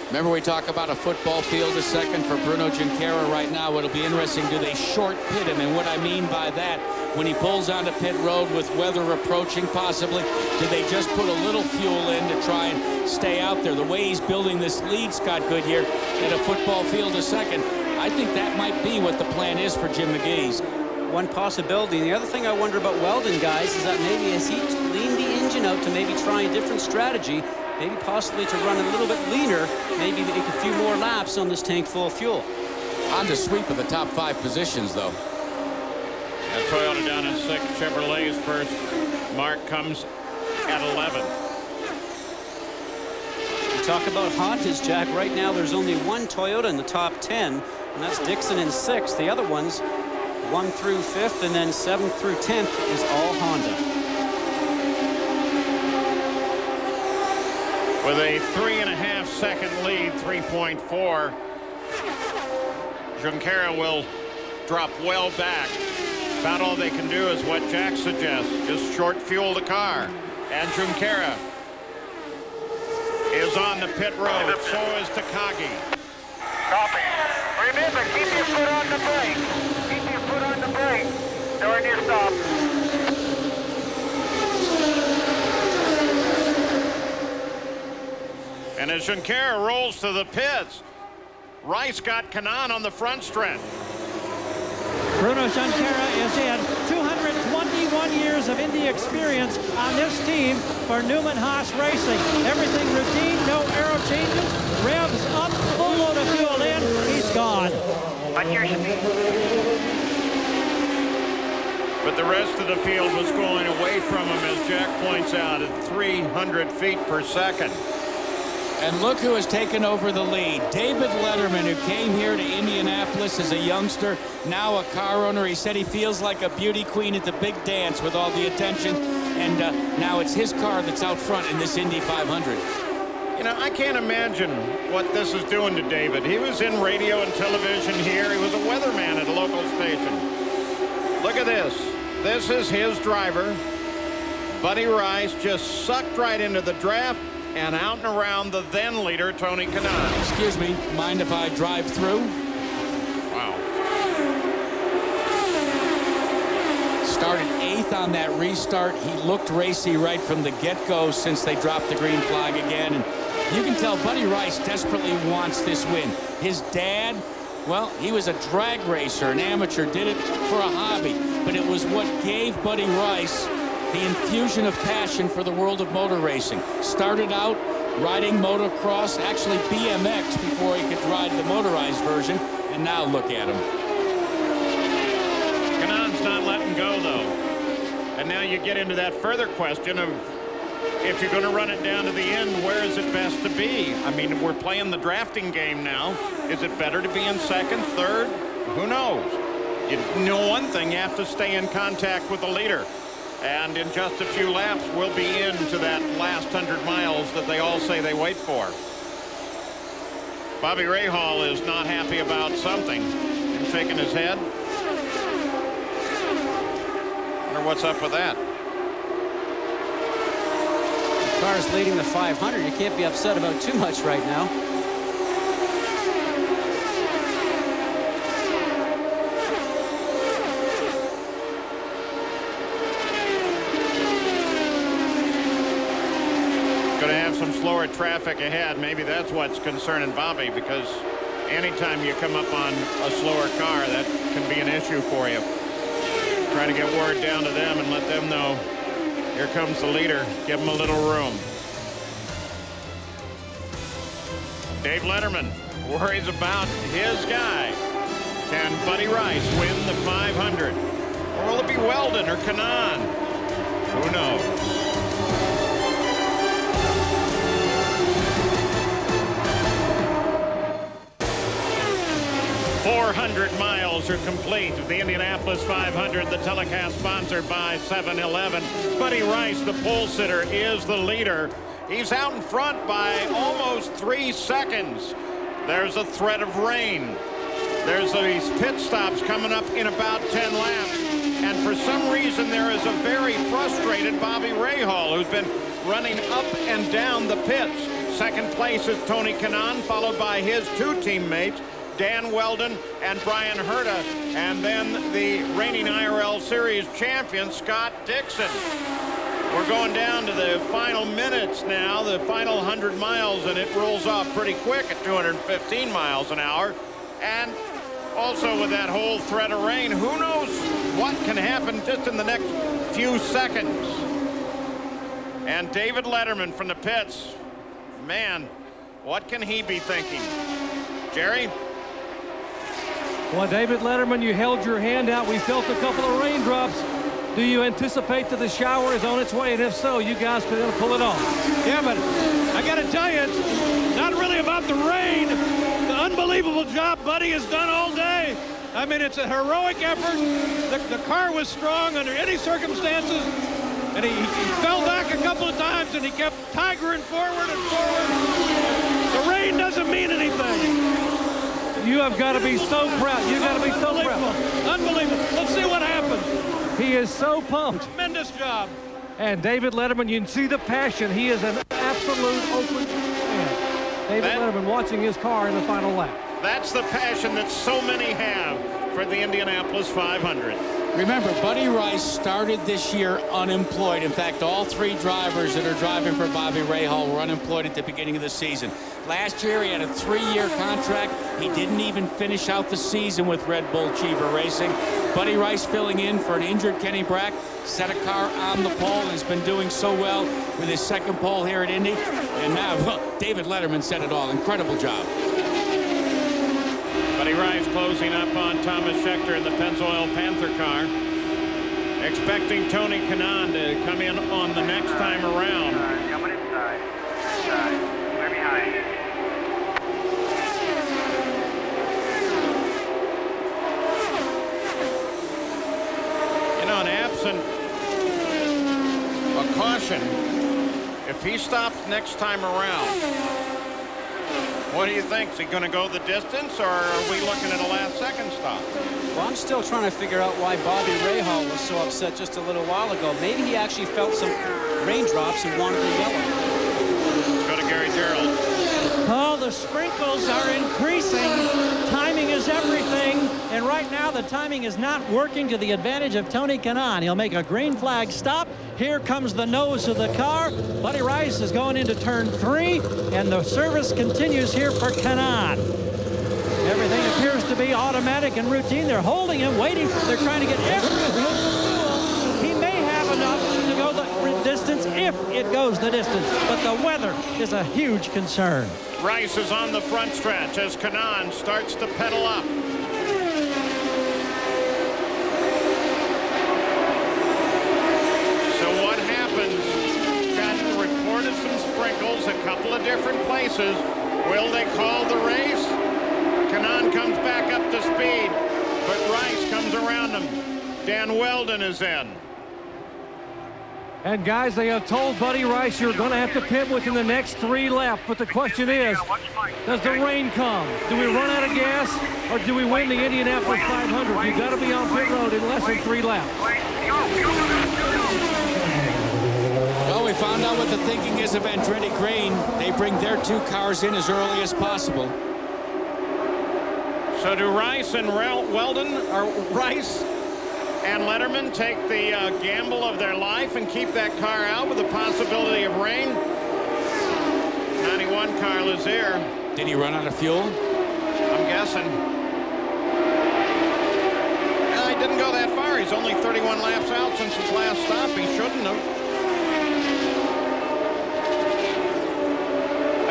[SPEAKER 8] Remember, we talk about a football field a second for Bruno Junqueira right now. It'll be interesting. Do they short pit him? And what I mean by that, when he pulls onto pit road with weather approaching possibly, do they just put a little fuel in to try and stay out there? The way he's building this lead, Scott Goodyear, at a football field a second, I think that might be what the plan is for Jim McGee's.
[SPEAKER 22] One possibility. And the other thing I wonder about Weldon, guys, is that maybe as he leaned the engine out to maybe try a different strategy, maybe possibly to run a little bit leaner, maybe make a few more laps on this tank full of fuel.
[SPEAKER 8] On the sweep of the top 5 positions, though.
[SPEAKER 13] And Toyota down in 6th, Chevrolet's first mark comes at 11.
[SPEAKER 22] We talk about Hondas, Jack. Right now, there's only one Toyota in the top 10, and that's Dixon in 6th. The other ones, 1 through 5th, and then 7th through 10th, is all Honda.
[SPEAKER 13] With a 3.5 second lead, 3.4. Junqueira will drop well back About all they can do is what Jack suggests, just short fuel the car. And Junqueira is on the pit road, so is Takagi.
[SPEAKER 4] Copy. Remember, keep your foot on the brake. Keep your foot on the brake during your stop.
[SPEAKER 13] And as Junqueira rolls to the pits, Rice got Kanaan on the front stretch.
[SPEAKER 11] Bruno Junqueira is in. 221 years of Indy experience on this team for Newman Haas Racing. Everything routine, no aero changes, revs up, full load of fuel in, he's gone.
[SPEAKER 13] But the rest of the field was going away from him, as Jack points out, at 300 feet per second.
[SPEAKER 3] And look who has taken over the lead. David Letterman, who came here to Indianapolis as a youngster, now a car owner. He said he feels like a beauty queen at the big dance with all the attention. And now it's his car that's out front in this Indy 500.
[SPEAKER 13] You know, I can't imagine what this is doing to David. He was in radio and television here. He was a weatherman at a local station. Look at this. This is his driver. Buddy Rice just sucked right into the draft and out and around the then leader, Tony Kanaan.
[SPEAKER 3] Excuse me, mind if I drive through?
[SPEAKER 13] Wow.
[SPEAKER 3] Started 8th on that restart. He looked racy right from the get-go since they dropped the green flag again. And you can tell Buddy Rice desperately wants this win. His dad, well, he was a drag racer, an amateur, did it for a hobby. But it was what gave Buddy Rice the infusion of passion for the world of motor racing. Started out riding motocross, actually BMX, before he could ride the motorized version, and now look at him.
[SPEAKER 13] Kanaan's not letting go, though. And now you get into that further question of, if you're going to run it down to the end, where is it best to be? I mean, we're playing the drafting game now. Is it better to be in second, third? Who knows? You know one thing, you have to stay in contact with the leader. And in just a few laps, we'll be into that last 100 miles that they all say they wait for. Bobby Rahal is not happy about something. He's shaking his head. Wonder what's up with that.
[SPEAKER 22] The car's leading the 500. You can't be upset about too much right now.
[SPEAKER 13] Slower traffic ahead. Maybe that's what's concerning Bobby, because anytime you come up on a slower car, that can be an issue for you. Try to get word down to them and let them know here comes the leader. Give him a little room. Dave Letterman worries about his guy. Can Buddy Rice win the 500? Or will it be Weldon or Kanaan? Who knows? 400 miles are complete of the Indianapolis 500. The telecast sponsored by 7-Eleven. Buddy Rice, the pole sitter, is the leader. He's out in front by almost 3 seconds. There's a threat of rain. There's these pit stops coming up in about 10 laps. And for some reason, there is a very frustrated Bobby Rahal, who's been running up and down the pits. Second place is Tony Kanaan, followed by his 2 teammates, Dan Weldon and Brian Herta, and then the reigning IRL Series champion, Scott Dixon. We're going down to the final minutes now, the final 100 miles, and it rolls off pretty quick at 215 miles an hour. And also with that whole threat of rain, who knows what can happen just in the next few seconds. And David Letterman from the pits, man, what can he be thinking? Jerry?
[SPEAKER 9] Well, David Letterman, you held your hand out. We felt a couple of raindrops. Do you anticipate that the shower is on its way? And if so, you guys could pull it off.
[SPEAKER 2] Yeah, but I got to tell you, it's not really about the rain. The unbelievable job Buddy has done all day. I mean, it's a heroic effort. The car was strong under any circumstances. And he fell back a couple of times, and he kept tigering forward and forward. The rain doesn't mean anything.
[SPEAKER 9] You have got to be so proud. You've got to be so proud.
[SPEAKER 2] Unbelievable. Let's see what happens.
[SPEAKER 9] He is so pumped.
[SPEAKER 2] Tremendous job.
[SPEAKER 9] And David Letterman, you can see the passion. He is an absolute open man. David Letterman watching his car in the final lap.
[SPEAKER 13] That's the passion that so many have for the Indianapolis 500.
[SPEAKER 3] Remember, Buddy Rice started this year unemployed. In fact, all 3 drivers that are driving for Bobby Rahal were unemployed at the beginning of the season. Last year, he had a 3-year contract. He didn't even finish out the season with Red Bull Cheever Racing. Buddy Rice filling in for an injured Kenny Brack, set a car on the pole and has been doing so well with his second pole here at Indy. And now, well, David Letterman said it all. Incredible job.
[SPEAKER 13] Buddy Rice closing up on Thomas Scheckter in the Pennzoil Panther car. Expecting Tony Kanaan to come in on the next time around.
[SPEAKER 4] Coming inside. We're behind.
[SPEAKER 13] You know, an absent a caution, if he stops next time around, what do you think? Is he going to go the distance, or are we looking at a last-second stop?
[SPEAKER 22] Well, I'm still trying to figure out why Bobby Rahal was so upset just a little while ago. Maybe he actually felt some raindrops and wanted to yellow.
[SPEAKER 13] Let's go to Gary Gerald.
[SPEAKER 11] Oh, the sprinkles are increasing. Timing is everything. And right now, the timing is not working to the advantage of Tony Kanaan. He'll make a green flag stop. Here comes the nose of the car. Buddy Rice is going into turn 3, and the service continues here for Kanaan. Everything appears to be automatic and routine. They're holding him, waiting. They're trying to get everything. He may have enough to go the distance if it goes the distance, but the weather is a huge concern.
[SPEAKER 13] Rice is on the front stretch as Kanaan starts to pedal up. So what happens? Got reported some sprinkles a couple of different places. Will they call the race? Kanaan comes back up to speed, but Rice comes around him. Dan Weldon is in.
[SPEAKER 9] And guys, they have told Buddy Rice you're going to have to pit within the next 3 laps. But the question is, does the rain come? Do we run out of gas, or do we win the Indianapolis 500? You've got to be on pit road in less than 3 laps.
[SPEAKER 3] Well, we found out what the thinking is of Andretti Green. They bring their 2 cars in as early as possible.
[SPEAKER 13] So do Rice and Weldon, or Rice and Letterman, take the gamble of their life and keep that car out with the possibility of rain? 91 car Lazier.
[SPEAKER 3] Did he run out of fuel?
[SPEAKER 13] I'm guessing. No, he didn't go that far. He's only 31 laps out since his last stop. He shouldn't have.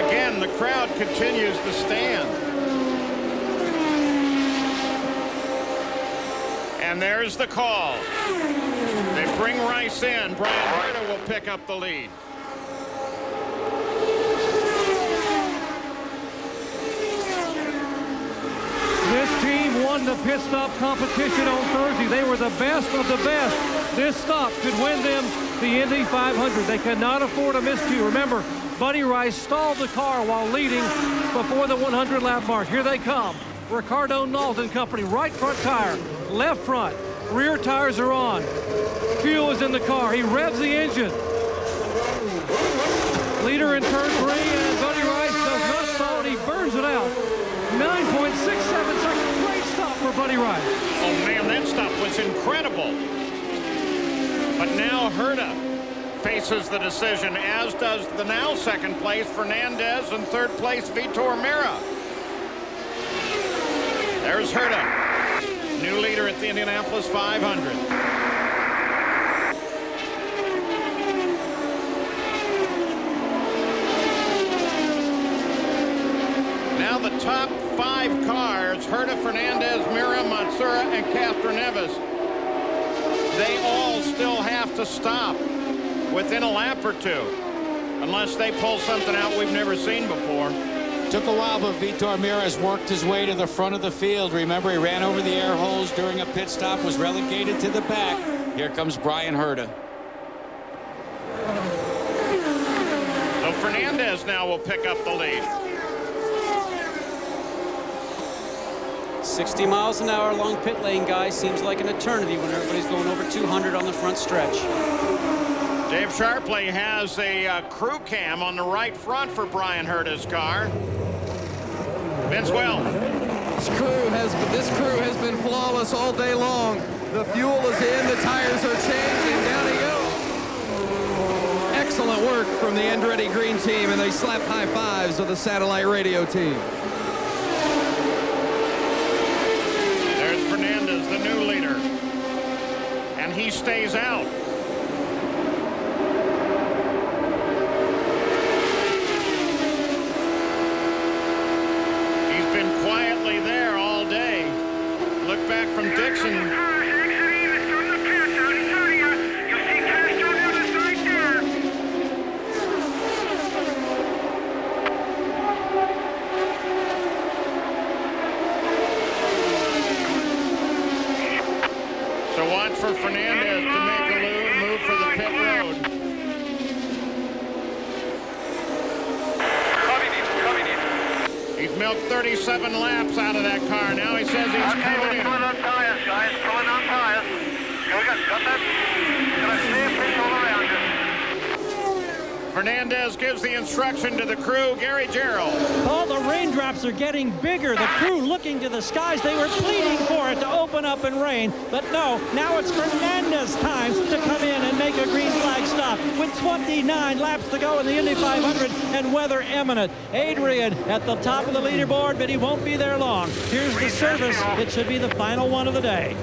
[SPEAKER 13] Again, the crowd continues to stand. And there's the call. They bring Rice in. Brian Herta will pick up the lead.
[SPEAKER 9] This team won the pit stop competition on Thursday. They were the best of the best. This stop could win them the Indy 500. They cannot afford a miscue. Remember, Buddy Rice stalled the car while leading before the 100-lap mark. Here they come. Ricardo Knowlton Company, right front tire, left front, rear tires are on. Fuel is in the car. He revs the engine. Leader in turn 3, and Buddy Rice does not stall, and he burns it out. 9.67 seconds. Great stop for Buddy Rice.
[SPEAKER 13] Oh, man, that stop was incredible. But now Herta faces the decision, as does the now second place Fernandez and third place Vitor Meira. There's Herta, new leader at the Indianapolis 500. Now the top 5 cars, Herta, Fernandez, Meira, Matsura, and Castroneves. They all still have to stop within a lap or 2, unless they pull something out we've never seen before.
[SPEAKER 3] Took a while, but Vitor Meira has worked his way to the front of the field. Remember, he ran over the air holes during a pit stop, was relegated to the back. Here comes Brian Herta.
[SPEAKER 13] So Fernandez now will pick up the lead.
[SPEAKER 22] 60 miles an hour along pit lane, guys. Seems like an eternity when everybody's going over 200 on the front stretch.
[SPEAKER 13] Dave Sharpley has a crew cam on the right front for Brian Herta's car. Vince Well.
[SPEAKER 19] This crew has been flawless all day long. The fuel is in, the tires are changed, and down he goes. Excellent work from the Andretti Green team, and they slap high fives with the satellite radio team.
[SPEAKER 13] There's Fernandez, the new leader, and he stays out. He's been quietly there all day. Look back from Dixon. For Fernandez to make a move for the pit road. He's milked 37 laps out of that car. Now he says he's coming in.
[SPEAKER 4] Pulling on tires, guys. Pulling on tires. Got that? Gonna clear pits all around you.
[SPEAKER 13] Fernandez gives the instruction to the crew. Gary Gerald.
[SPEAKER 11] All the raindrops are getting bigger. The crew looking to the skies. They were pleading for it to open up and rain. But no, now it's Fernandez's time to come in and make a green flag stop. With 29 laps to go in the Indy 500 and weather imminent. Adrian at the top of the leaderboard, but he won't be there long. Here's the service. It should be the final one of the day.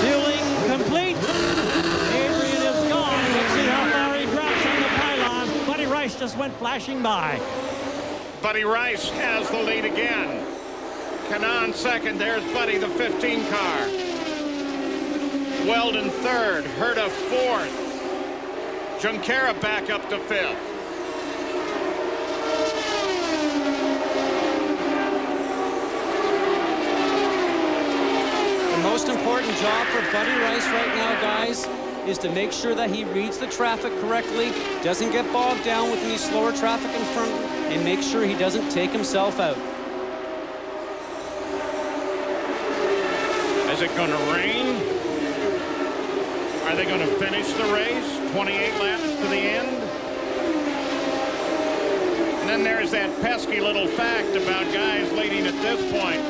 [SPEAKER 11] Fueling complete. Adrian is gone. Let's see how far he drops on the pylon. Buddy Rice just went flashing by.
[SPEAKER 13] Buddy Rice has the lead again. Kanaan second. There's Buddy, the 15 car. Weldon third. Herta fourth. Junqueira back up to fifth.
[SPEAKER 22] The most important job for Buddy Rice right now, guys, is to make sure that he reads the traffic correctly, doesn't get bogged down with any slower traffic in front, and make sure he doesn't take himself out.
[SPEAKER 13] Is it going to rain? Are they going to finish the race? 28 laps to the end? And then there's that pesky little fact about guys leading at this point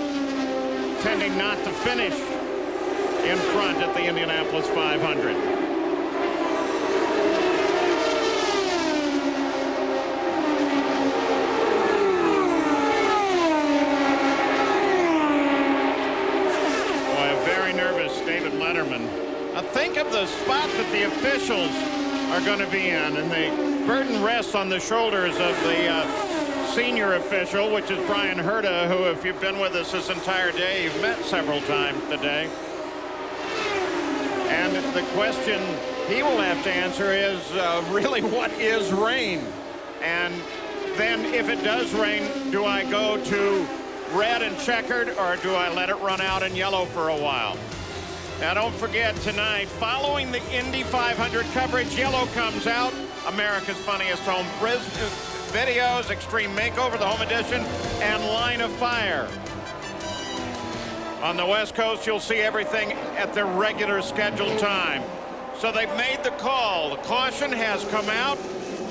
[SPEAKER 13] tending not to finish in front at the Indianapolis 500. David Letterman. Think of the spot that the officials are going to be in, and the burden rests on the shoulders of the senior official, which is Brian Herta, who, if you've been with us this entire day, you've met several times today. And the question he will have to answer is really, what is rain? And then if it does rain, do I go to red and checkered, or do I let it run out in yellow for a while? Now, don't forget, tonight, following the Indy 500 coverage, yellow comes out. America's Funniest Home Videos, Extreme Makeover, the Home Edition, and Line of Fire. On the West Coast, you'll see everything at their regular scheduled time. So they've made the call. The caution has come out.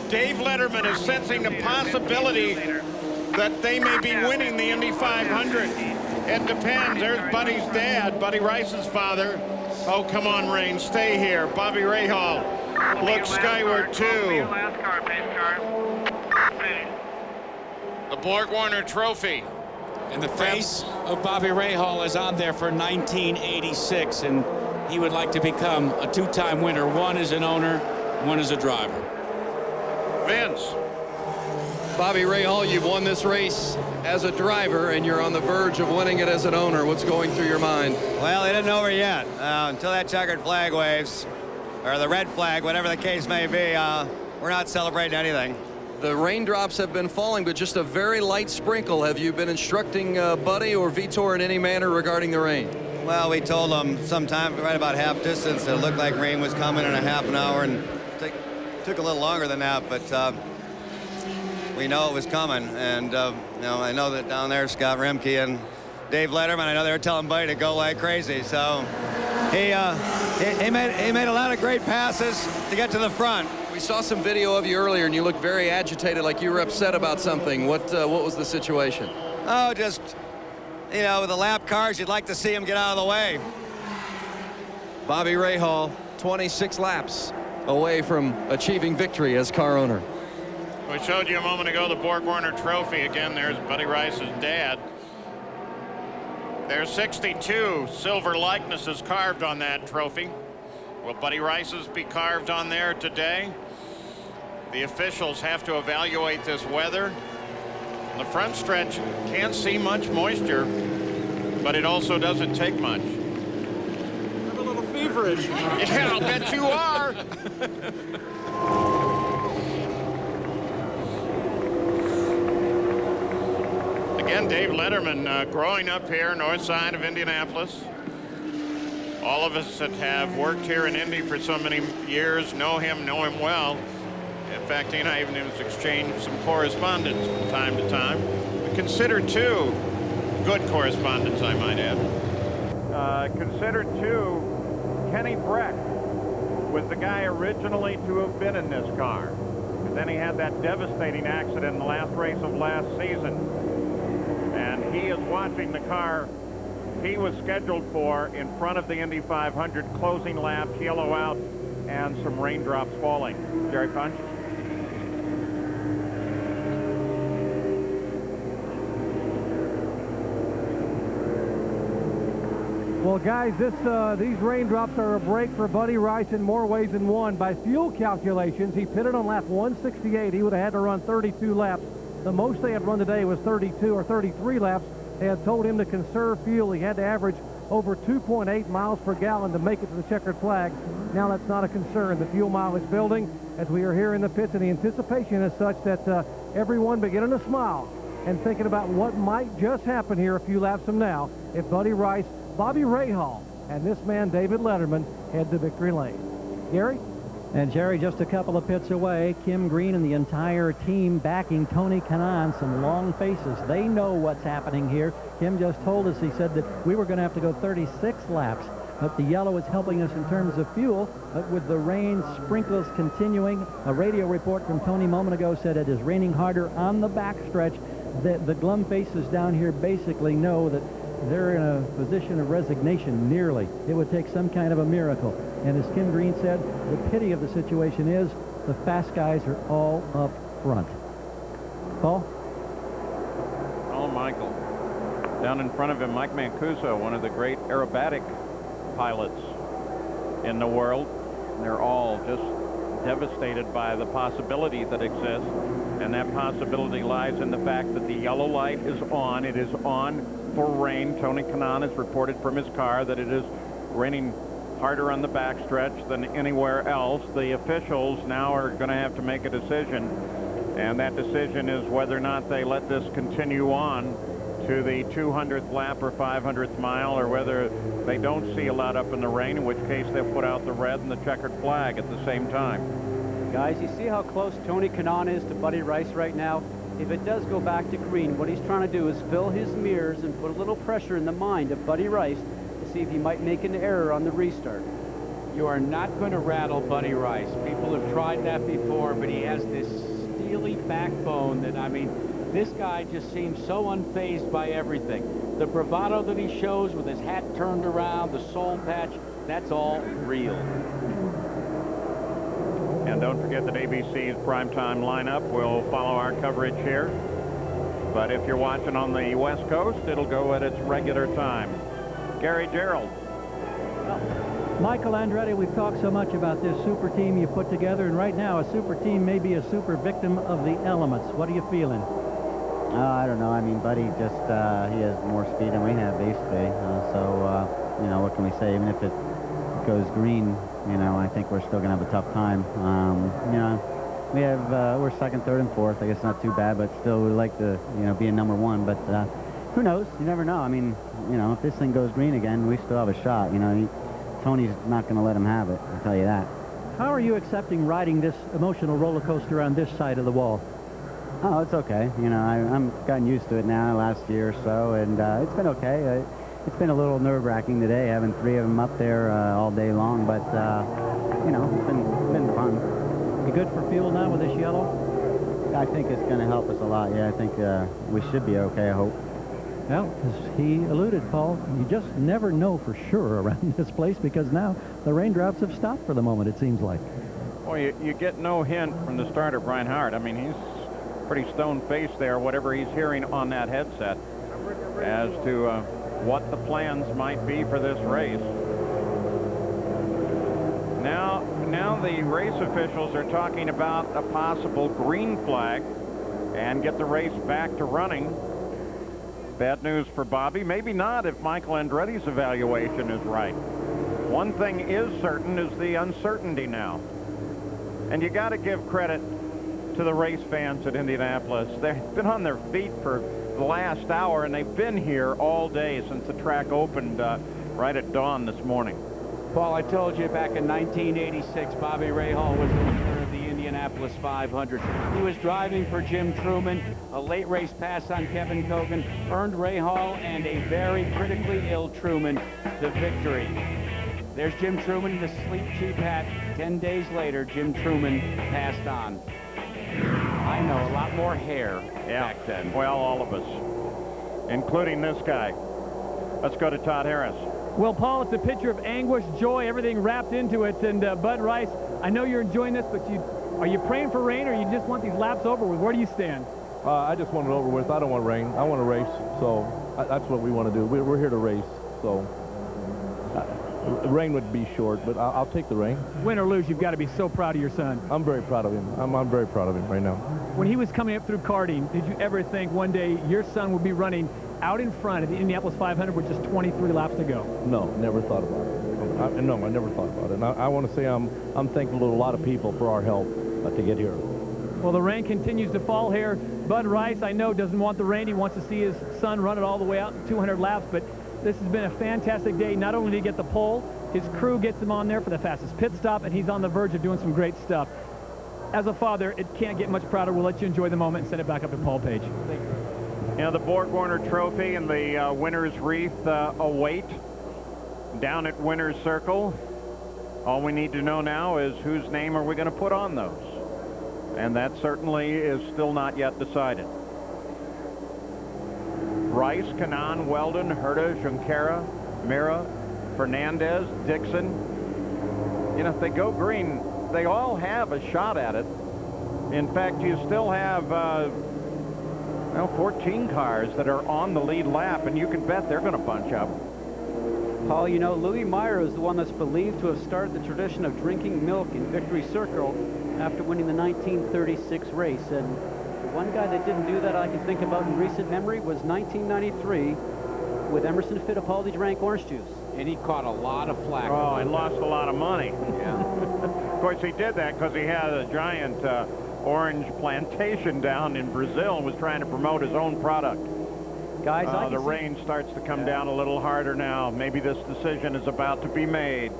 [SPEAKER 13] Dave Letterman is sensing the possibility that they may be winning the Indy 500. It depends. There's Buddy's dad, Buddy Rice's father. Oh, come on, Rain, stay here. Bobby Rahal looks skyward, too. The Borg-Warner Trophy.
[SPEAKER 3] And the face of Bobby Rahal is on there for 1986, and he would like to become a two-time winner. One as an owner, one as a driver.
[SPEAKER 13] Vince.
[SPEAKER 19] Bobby Rahal, you've won this race as a driver, and you're on the verge of winning it as an owner. What's going through your mind?
[SPEAKER 15] Well, it isn't over yet. Until that checkered flag waves, or the red flag, whatever the case may be, we're not celebrating anything.
[SPEAKER 19] The raindrops have been falling, but just a very light sprinkle. Have you been instructing Buddy or Vitor in any manner regarding the rain?
[SPEAKER 15] Well, we told them sometime right about half distance it looked like rain was coming in a half an hour, and took a little longer than that, but we know it was coming. And, you know, I know that down there, Scott Remke and Dave Letterman, I know they were telling Buddy to go like crazy. So he made a lot of great passes to get to the front.
[SPEAKER 19] We saw some video of you earlier, and you looked very agitated, like you were upset about something. What was the situation?
[SPEAKER 15] Oh, just, you know, with the lap cars, you'd like to see him get out of the way.
[SPEAKER 19] Bobby Rahal, 26 laps away from achieving victory as car owner.
[SPEAKER 13] We showed you a moment ago the Borg Warner Trophy. Again, there's Buddy Rice's dad. There's 62 silver likenesses carved on that trophy. Will Buddy Rice's be carved on there today? The officials have to evaluate this weather. The front stretch can't see much moisture, but it also doesn't take much.
[SPEAKER 16] I'm a little feverish.
[SPEAKER 13] Yeah, I'll bet you are. Again, Dave Letterman, growing up here north side of Indianapolis. All of us that have worked here in Indy for so many years know him well. In fact, he and I even exchanged some correspondence from time to time. Consider two good correspondents, I might add.
[SPEAKER 20] Consider two, Kenny Breck was the guy originally to have been in this car. And then he had that devastating accident in the last race of last season. And he is watching the car he was scheduled for in front of the Indy 500, closing laps, yellow out, and some raindrops falling. Jerry Punch?
[SPEAKER 9] Well, guys, these raindrops are a break for Buddy Rice in more ways than one. By fuel calculations, he pitted on lap 168. He would have had to run 32 laps. The most they had run today was 32 or 33 laps. They had told him to conserve fuel. He had to average over 2.8 miles per gallon to make it to the checkered flag. Now that's not a concern. The fuel mile is building as we are here in the pits, and the anticipation is such that everyone beginning to smile and thinking about what might just happen here a few laps from now if Buddy Rice, Bobby Rahal, and this man, David Letterman, head to victory lane. Gary?
[SPEAKER 11] And Jerry, just a couple of pits away, Kim Green and the entire team backing Tony Kanaan, some long faces. They know what's happening here. Kim just told us, he said that we were going to have to go 36 laps, but the yellow is helping us in terms of fuel. But with the rain sprinkles continuing, a radio report from Tony a moment ago said it is raining harder on the backstretch. The glum faces down here basically know that they're in a position of resignation, nearly. It would take some kind of a miracle. And as Kim Green said, the pity of the situation is the fast guys are all up front. Paul?
[SPEAKER 20] Oh, Michael. Down in front of him, Mike Mancuso, one of the great aerobatic pilots in the world. And they're all just devastated by the possibility that exists. And that possibility lies in the fact that the yellow light is on. It is on for rain. Tony Kanaan has reported from his car that it is raining harder on the backstretch than anywhere else. The officials now are going to have to make a decision, and that decision is whether or not they let this continue on to the 200th lap or 500th mile, or whether they don't see a lot up in the rain, in which case they'll put out the red and the checkered flag at the same time.
[SPEAKER 22] Guys, you see how close Tony Kanaan is to Buddy Rice right now? If it does go back to green, what he's trying to do is fill his mirrors and put a little pressure in the mind of Buddy Rice to see if he might make an error on the restart.
[SPEAKER 3] You are not going to rattle Buddy Rice. People have tried that before, but he has this steely backbone that, I mean, this guy just seems so unfazed by everything. The bravado that he shows with his hat turned around, the soul patch, that's all real.
[SPEAKER 20] And don't forget that ABC's primetime lineup will follow our coverage here. But if you're watching on the West Coast, it'll go at its regular time. Gary Gerald.
[SPEAKER 11] Michael Andretti, we've talked so much about this super team you put together, and right now a super team may be a super victim of the elements. What are you feeling?
[SPEAKER 23] I don't know. I mean, Buddy just, he has more speed than we have, basically. You know, what can we say? Even if it goes green, you know, I think we're still going to have a tough time. You know, we have, we're second, third, and fourth. I guess not too bad, but still we'd like to, you know, be in number one. But who knows? You never know. I mean, you know, if this thing goes green again, we still have a shot. You know, Tony's not going to let him have it, I'll tell you that.
[SPEAKER 11] How are you accepting riding this emotional roller coaster on this side of the wall?
[SPEAKER 23] Oh, it's okay. You know, I'm gotten used to it now, last year or so, and it's been okay. It's been a little nerve-wracking today, having 3 of them up there all day long, but, you know, it's been fun.
[SPEAKER 11] You good for fuel now with this yellow?
[SPEAKER 23] I think it's going to help us a lot. Yeah, I think we should be okay, I hope.
[SPEAKER 11] Well, as he alluded, Paul, you just never know for sure around this place because now the raindrops have stopped for the moment, it seems like.
[SPEAKER 20] Well, you get no hint from the starter, Brian Hart. I mean, he's pretty stone-faced there, whatever he's hearing on that headset, as to what the plans might be for this race. Now the race officials are talking about a possible green flag and get the race back to running. Bad news for Bobby. Maybe not if Michael Andretti's evaluation is right. One thing is certain is the uncertainty now. And you got to give credit to the race fans at Indianapolis. They've been on their feet for the last hour, and they've been here all day since the track opened right at dawn this morning.
[SPEAKER 5] Paul, I told you back in 1986, Bobby Rahal was the winner of the Indianapolis 500. He was driving for Jim Truman. A late race pass on Kevin Cogan earned Rahal and a very critically ill Truman the victory. There's Jim Truman in the sleep cheap hat. 10 days later, Jim Truman passed on. I know, a lot more hair back then.
[SPEAKER 20] Well, all of us, including this guy. Let's go to Todd Harris.
[SPEAKER 7] Well, Paul, it's a picture of anguish, joy, everything wrapped into it. And Bud Rice, I know you're enjoying this, but are you praying for rain, or you just want these laps over with? Where do you stand?
[SPEAKER 10] I just want it over with. I don't want rain. I want to race. So that's what we want to do. We're here to race. So rain would be short, but I'll take the rain.
[SPEAKER 7] Win or lose, you've got to be so proud of your son.
[SPEAKER 10] I'm very proud of him. I'm very proud of him right now.
[SPEAKER 7] When he was coming up through karting, did you ever think one day your son would be running out in front of the Indianapolis 500 with just 23 laps to go?
[SPEAKER 10] No, never thought about it. I never thought about it. And I want to say I'm thankful to a lot of people for our help to get here.
[SPEAKER 7] Well, the rain continues to fall here. Bud Rice, I know, doesn't want the rain. He wants to see his son run it all the way out in 200 laps, but this has been a fantastic day. Not only did he get the pole, his crew gets him on there for the fastest pit stop, and he's on the verge of doing some great stuff. As a father, it can't get much prouder. We'll let you enjoy the moment and send it back up to Paul Page.
[SPEAKER 20] Thank you. You know, the Borg-Warner Trophy and the winner's wreath await down at Winner's Circle. All we need to know now is whose name are we going to put on those. And that certainly is still not yet decided. Rice, Kanaan, Weldon, Herta, Junqueira, Mira, Fernandez, Dixon. You know, if they go green, they all have a shot at it. In fact, you still have 14 cars that are on the lead lap, and you can bet they're going to bunch up.
[SPEAKER 22] Paul, you know, Louis Meyer is the one that's believed to have started the tradition of drinking milk in Victory Circle after winning the 1936 race. And the one guy that didn't do that I can think about in recent memory was 1993 with Emerson Fittipaldi drank orange juice.
[SPEAKER 3] And he caught a lot of flack.
[SPEAKER 20] Oh, and lost a lot of money.
[SPEAKER 3] Yeah.
[SPEAKER 20] Of course, he did that because he had a giant orange plantation down in Brazil and was trying to promote his own product.
[SPEAKER 22] Guys,
[SPEAKER 20] the rain starts to come down a little harder now. Maybe this decision is about to be made.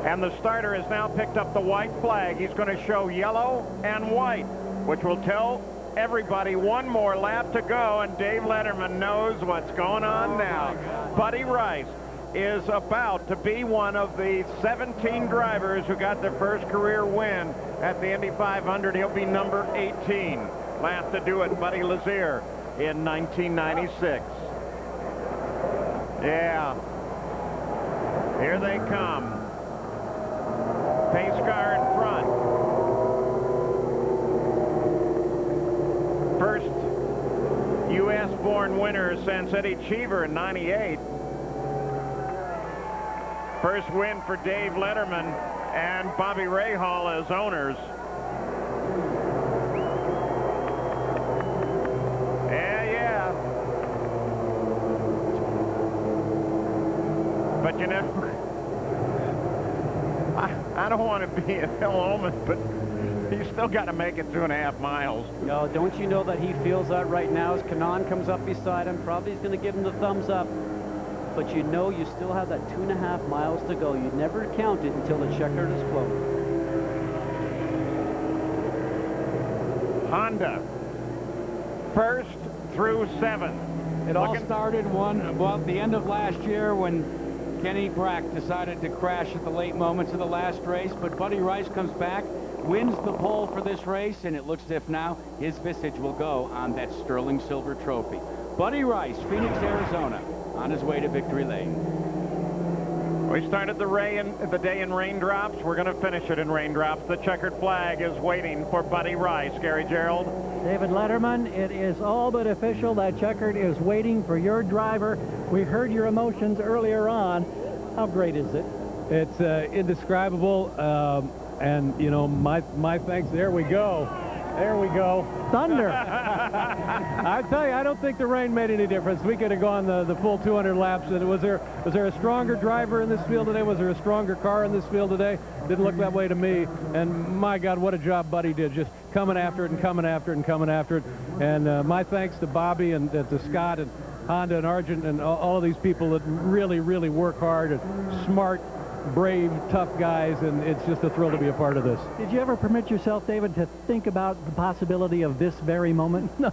[SPEAKER 20] And the starter has now picked up the white flag. He's going to show yellow and white, which will tell everybody one more lap to go, and Dave Letterman knows what's going on now. Buddy Rice is about to be one of the 17 drivers who got their first career win at the Indy 500. He'll be number 18. Last to do it, Buddy Lazier in 1996. Yeah. Here they come. Pace car in front. First U.S.-born winner since Eddie Cheever in '98. First win for Dave Letterman and Bobby Rahal as owners. Yeah. But you know, I don't want to be a Phil Ullman, but he's still got to make it 2.5 miles.
[SPEAKER 22] No, don't you know that he feels that right now as Kanaan comes up beside him? Probably he's going to give him the thumbs up. But you know you still have that 2.5 miles to go. You never count it until the checkered is flown.
[SPEAKER 20] Honda. 1st through 7th.
[SPEAKER 5] It all started at the end of last year when Kenny Brack decided to crash at the late moments of the last race, but Buddy Rice comes back, wins the pole for this race, and it looks as if now his visage will go on that sterling silver trophy. Buddy Rice, Phoenix, Arizona, on his way to victory lane.
[SPEAKER 20] We started the day in raindrops. We're going to finish it in raindrops. The checkered flag is waiting for Buddy Rice. Gary Gerald.
[SPEAKER 11] David Letterman, it is all but official. That checkered is waiting for your driver. We heard your emotions earlier on. How great is it?
[SPEAKER 10] It's indescribable. And, you know, my thanks. There we go. There we go.
[SPEAKER 11] Thunder.
[SPEAKER 10] I tell you, I don't think the rain made any difference. We could have gone the full 200 laps. And was there a stronger driver in this field today? Was there a stronger car in this field today? Didn't look that way to me. And my God, what a job Buddy did, just coming after it and coming after it and coming after it. And my thanks to Bobby and to Scott and Honda and Argent and all of these people that really, really work hard and smart, brave, tough guys, and it's just a thrill to be a part of this.
[SPEAKER 11] Did you ever permit yourself, David, to think about the possibility of this very moment?
[SPEAKER 10] No,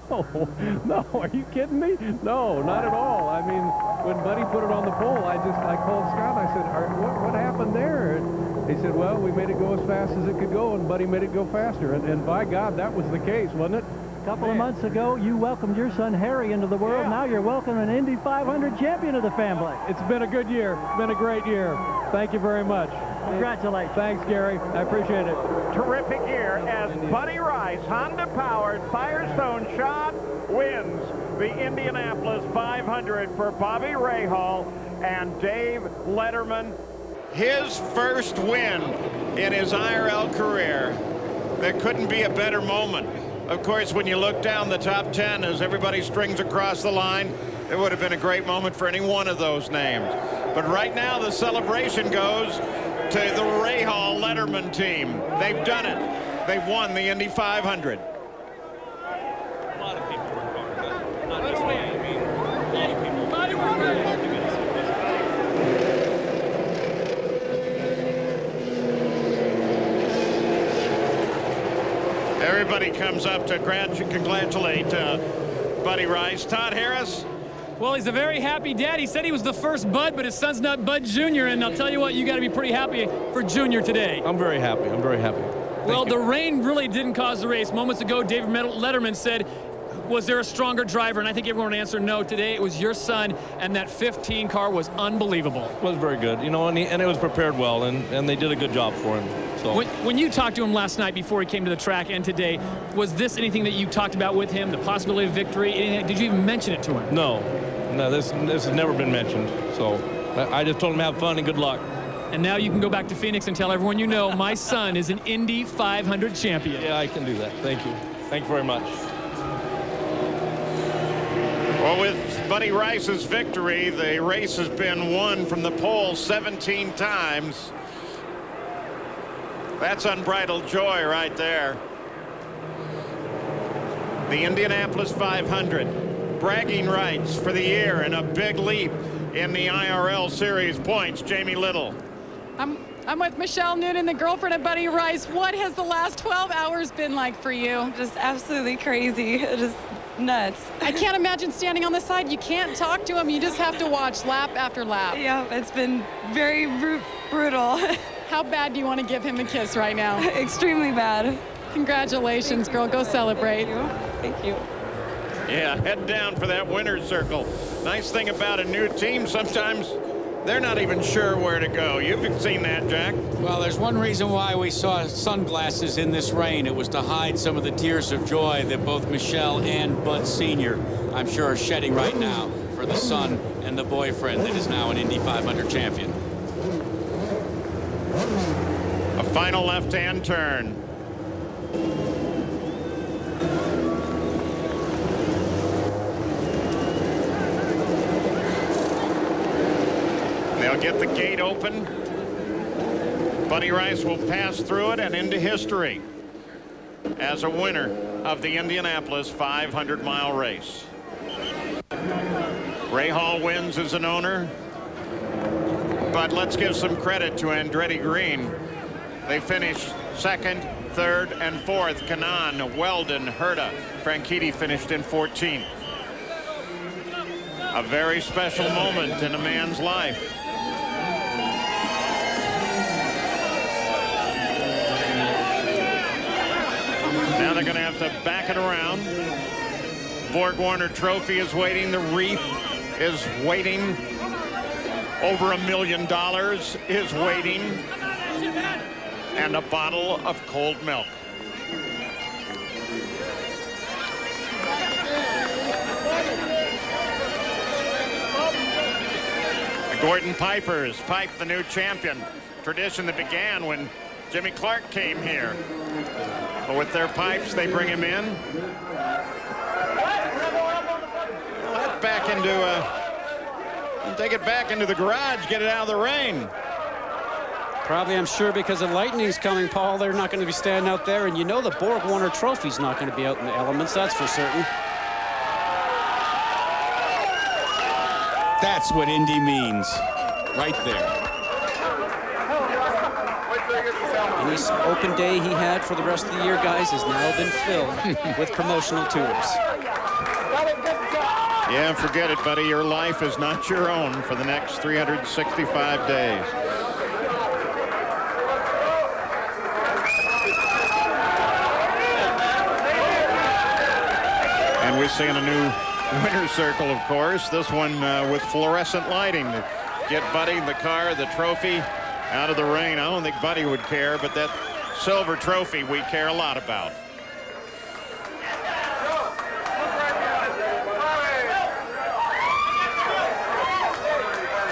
[SPEAKER 10] are you kidding me? No, not at all. I mean, when Buddy put it on the pole, I called Scott. I said, what happened there? And he said, well, we made it go as fast as it could go, and Buddy made it go faster. And by God, that was the case, wasn't it?
[SPEAKER 11] A couple of months ago, you welcomed your son Harry into the world. Yeah. Now you're welcoming an Indy 500 champion of the family.
[SPEAKER 10] It's been a good year. It's been a great year. Thank you very much.
[SPEAKER 11] Congratulations.
[SPEAKER 10] Thanks, Gary. I appreciate it.
[SPEAKER 20] Terrific year as Buddy Rice, Honda-powered Firestone shot, wins the Indianapolis 500 for Bobby Rahal and Dave Letterman. His first win in his IRL career. There couldn't be a better moment. Of course, when you look down the top 10 as everybody strings across the line, it would have been a great moment for any one of those names. But right now, the celebration goes to the Rahal Letterman team. They've done it. They've won the Indy 500.
[SPEAKER 6] A lot of people work hard, but not just me. I mean, a lot of people work hard to get us here.
[SPEAKER 13] Everybody comes up to congratulate Buddy Rice. Todd Harris.
[SPEAKER 7] Well, he's a very happy dad. He said he was the first Bud, but his son's not Bud Jr. And I'll tell you what, you got to be pretty happy for Junior today.
[SPEAKER 10] I'm very happy. I'm very happy.
[SPEAKER 7] Well, the rain really didn't cause the race. Moments ago, David Letterman said, was there a stronger driver? And I think everyone answered no. Today, it was your son, and that 15 car was unbelievable.
[SPEAKER 10] It was very good, you know, and it was prepared well, and they did a good job for him. So.
[SPEAKER 7] When you talked to him last night before he came to the track and today, was this anything that you talked about with him, the possibility of victory? Anything? Did you even mention it to him?
[SPEAKER 10] No, this has never been mentioned. So I just told him have fun and good luck.
[SPEAKER 7] And now you can go back to Phoenix and tell everyone you know my son is an Indy 500 champion.
[SPEAKER 10] Yeah, I can do that. Thank you. Thank you very much.
[SPEAKER 13] Well, with Buddy Rice's victory, the race has been won from the pole 17 times. That's unbridled joy right there. The Indianapolis 500, bragging rights for the year and a big leap in the IRL Series points. Jamie Little.
[SPEAKER 12] I'm with Michelle Noonan, the girlfriend of Buddy Rice. What has the last 12 hours been like for you?
[SPEAKER 17] Just absolutely crazy. Just nuts.
[SPEAKER 12] I can't imagine standing on the side. You can't talk to him. You just have to watch lap after lap.
[SPEAKER 17] Yeah, it's been very brutal.
[SPEAKER 12] How bad do you want to give him a kiss right now?
[SPEAKER 17] Extremely bad.
[SPEAKER 12] Congratulations, girl. Go celebrate.
[SPEAKER 17] Thank you.
[SPEAKER 13] Yeah, head down for that winner's circle. Nice thing about a new team, sometimes they're not even sure where to go. You've seen that, Jack.
[SPEAKER 3] Well, there's one reason why we saw sunglasses in this rain. It was to hide some of the tears of joy that both Michelle and Bud Sr., I'm sure, are shedding right now for the son and the boyfriend that is now an Indy 500 champion.
[SPEAKER 13] A final left-hand turn. They'll get the gate open. Buddy Rice will pass through it and into history as a winner of the Indianapolis 500-mile race. Rahal wins as an owner, but let's give some credit to Andretti Green. They finished second, third and fourth. Kanaan, Weldon, Herta, Franchitti finished in 14th. A very special moment in a man's life. Now they're going to have to back it around. Borg-Warner Trophy is waiting. The wreath is waiting. Over $1 million is waiting. And a bottle of cold milk. The Gordon Pipers pipe the new champion. Tradition that began when Jimmy Clark came here. But with their pipes, they bring him in. Well, back into take it back into the garage, get it out of the rain.
[SPEAKER 22] Probably, I'm sure, because the lightning's coming, Paul. They're not going to be standing out there, and you know the Borg-Warner Trophy's not going to be out in the elements. That's for certain.
[SPEAKER 8] That's what Indy means, right there.
[SPEAKER 22] And this open day he had for the rest of the year, guys, has now been filled with promotional tours.
[SPEAKER 13] Yeah, forget it, buddy. Your life is not your own for the next 365 days. And we're seeing a new winner's circle, of course. This one with fluorescent lighting to get Buddy, the car, the trophy out of the rain. I don't think Buddy would care, but that silver trophy we care a lot about.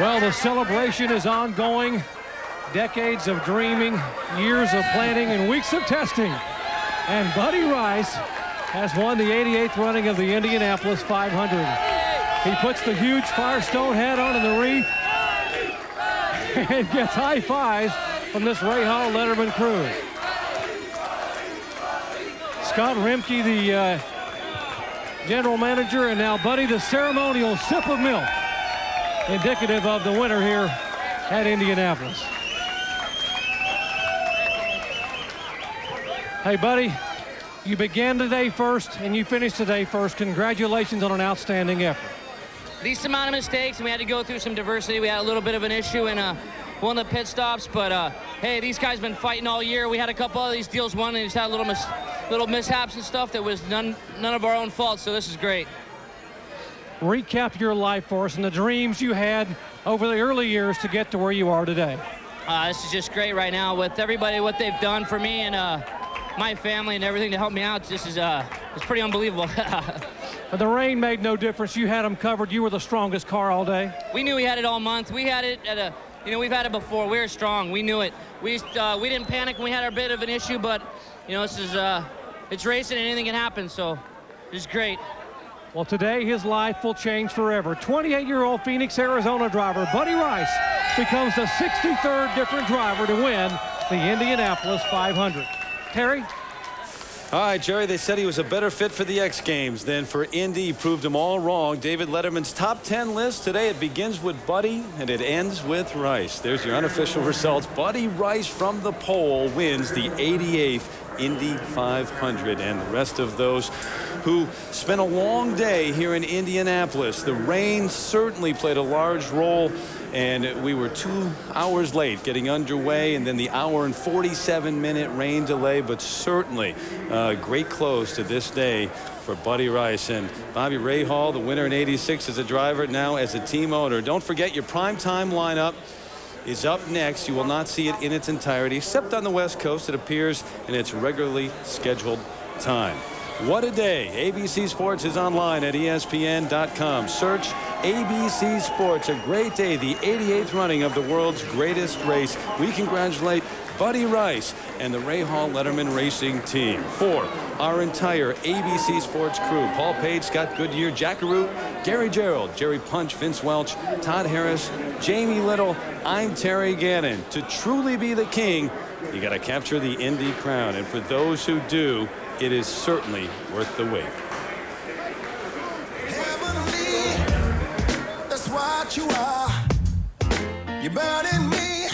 [SPEAKER 9] Well, the celebration is ongoing. Decades of dreaming, years of planning, and weeks of testing. And Buddy Rice has won the 88th running of the Indianapolis 500. He puts the huge Firestone hat on in the wreath and gets high fives from this Rahal Letterman crew. Scott Remke, the general manager, and now Buddy, the ceremonial sip of milk, indicative of the winner here at Indianapolis. Hey, Buddy, you began today first and you finished today first. Congratulations on an outstanding effort.
[SPEAKER 1] Decent amount of mistakes, and we had to go through some diversity. We had a little bit of an issue in one of the pit stops, but hey, these guys been fighting all year. We had a couple of these deals won, and they just had little mishaps and stuff that was none of our own fault, so this is great.
[SPEAKER 9] Recap your life for us and the dreams you had over the early years to get to where you are today.
[SPEAKER 1] This is just great right now with everybody, what they've done for me and my family and everything to help me out. This is it's pretty unbelievable.
[SPEAKER 9] But the rain made no difference. You had them covered. You were the strongest car all day.
[SPEAKER 1] We knew we had it all month. We had it at we've had it before. We were strong. We knew it. We didn't panic when we had our bit of an issue, but this is it's racing and anything can happen. So it's great.
[SPEAKER 9] Well, today his life will change forever. 28-year-old Phoenix, Arizona driver Buddy Rice becomes the 63rd different driver to win the Indianapolis 500. Terry?
[SPEAKER 18] All right, Jerry, they said he was a better fit for the X Games than for Indy. He proved them all wrong. David Letterman's top 10 list today, it begins with Buddy and it ends with Rice. There's your unofficial results. Buddy Rice from the pole wins the 88th Indy 500, and the rest of those who spent a long day here in Indianapolis. The rain certainly played a large role, and we were 2 hours late getting underway, and then the hour and 47-minute rain delay, but certainly a great close to this day for Buddy Rice. And Bobby Rahal, the winner in 86 as a driver, now as a team owner. Don't forget your primetime lineup is up next. You will not see it in its entirety, except on the West Coast. It appears in its regularly scheduled time. What a day. ABC Sports is online at ESPN.com. Search ABC Sports. A great day. The 88th running of the world's greatest race. We congratulate Buddy Rice and the Rahal Letterman Racing team. For our entire ABC Sports crew, Paul Page, Scott Goodyear, Jack Arute, Gary Gerald, Jerry Punch, Vince Welch, Todd Harris, Jamie Little, I'm Terry Gannon. To truly be the king, you got to capture the Indy crown. And for those who do, it is certainly worth the wait.
[SPEAKER 21] That's what you are. You burn in me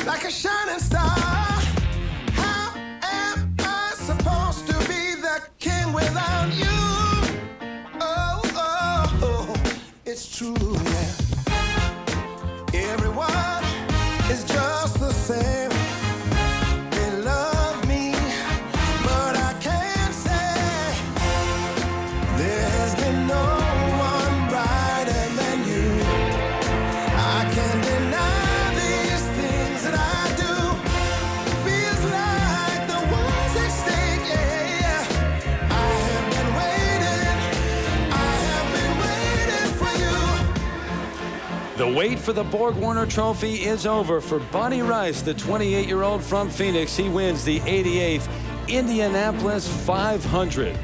[SPEAKER 21] like a shining star. How am
[SPEAKER 18] wait for the Borg Warner Trophy is over for Buddy Rice, the 28-year-old from Phoenix. He wins the 88th Indianapolis 500.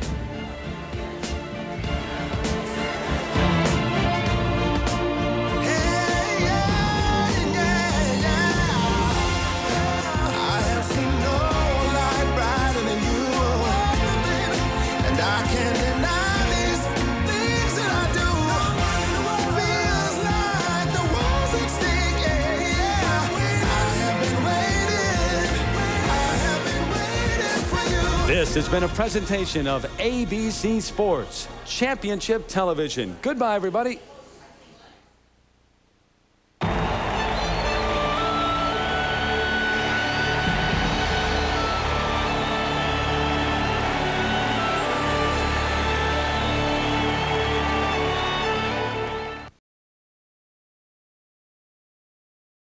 [SPEAKER 18] This has been a presentation of ABC Sports Championship Television. Goodbye, everybody.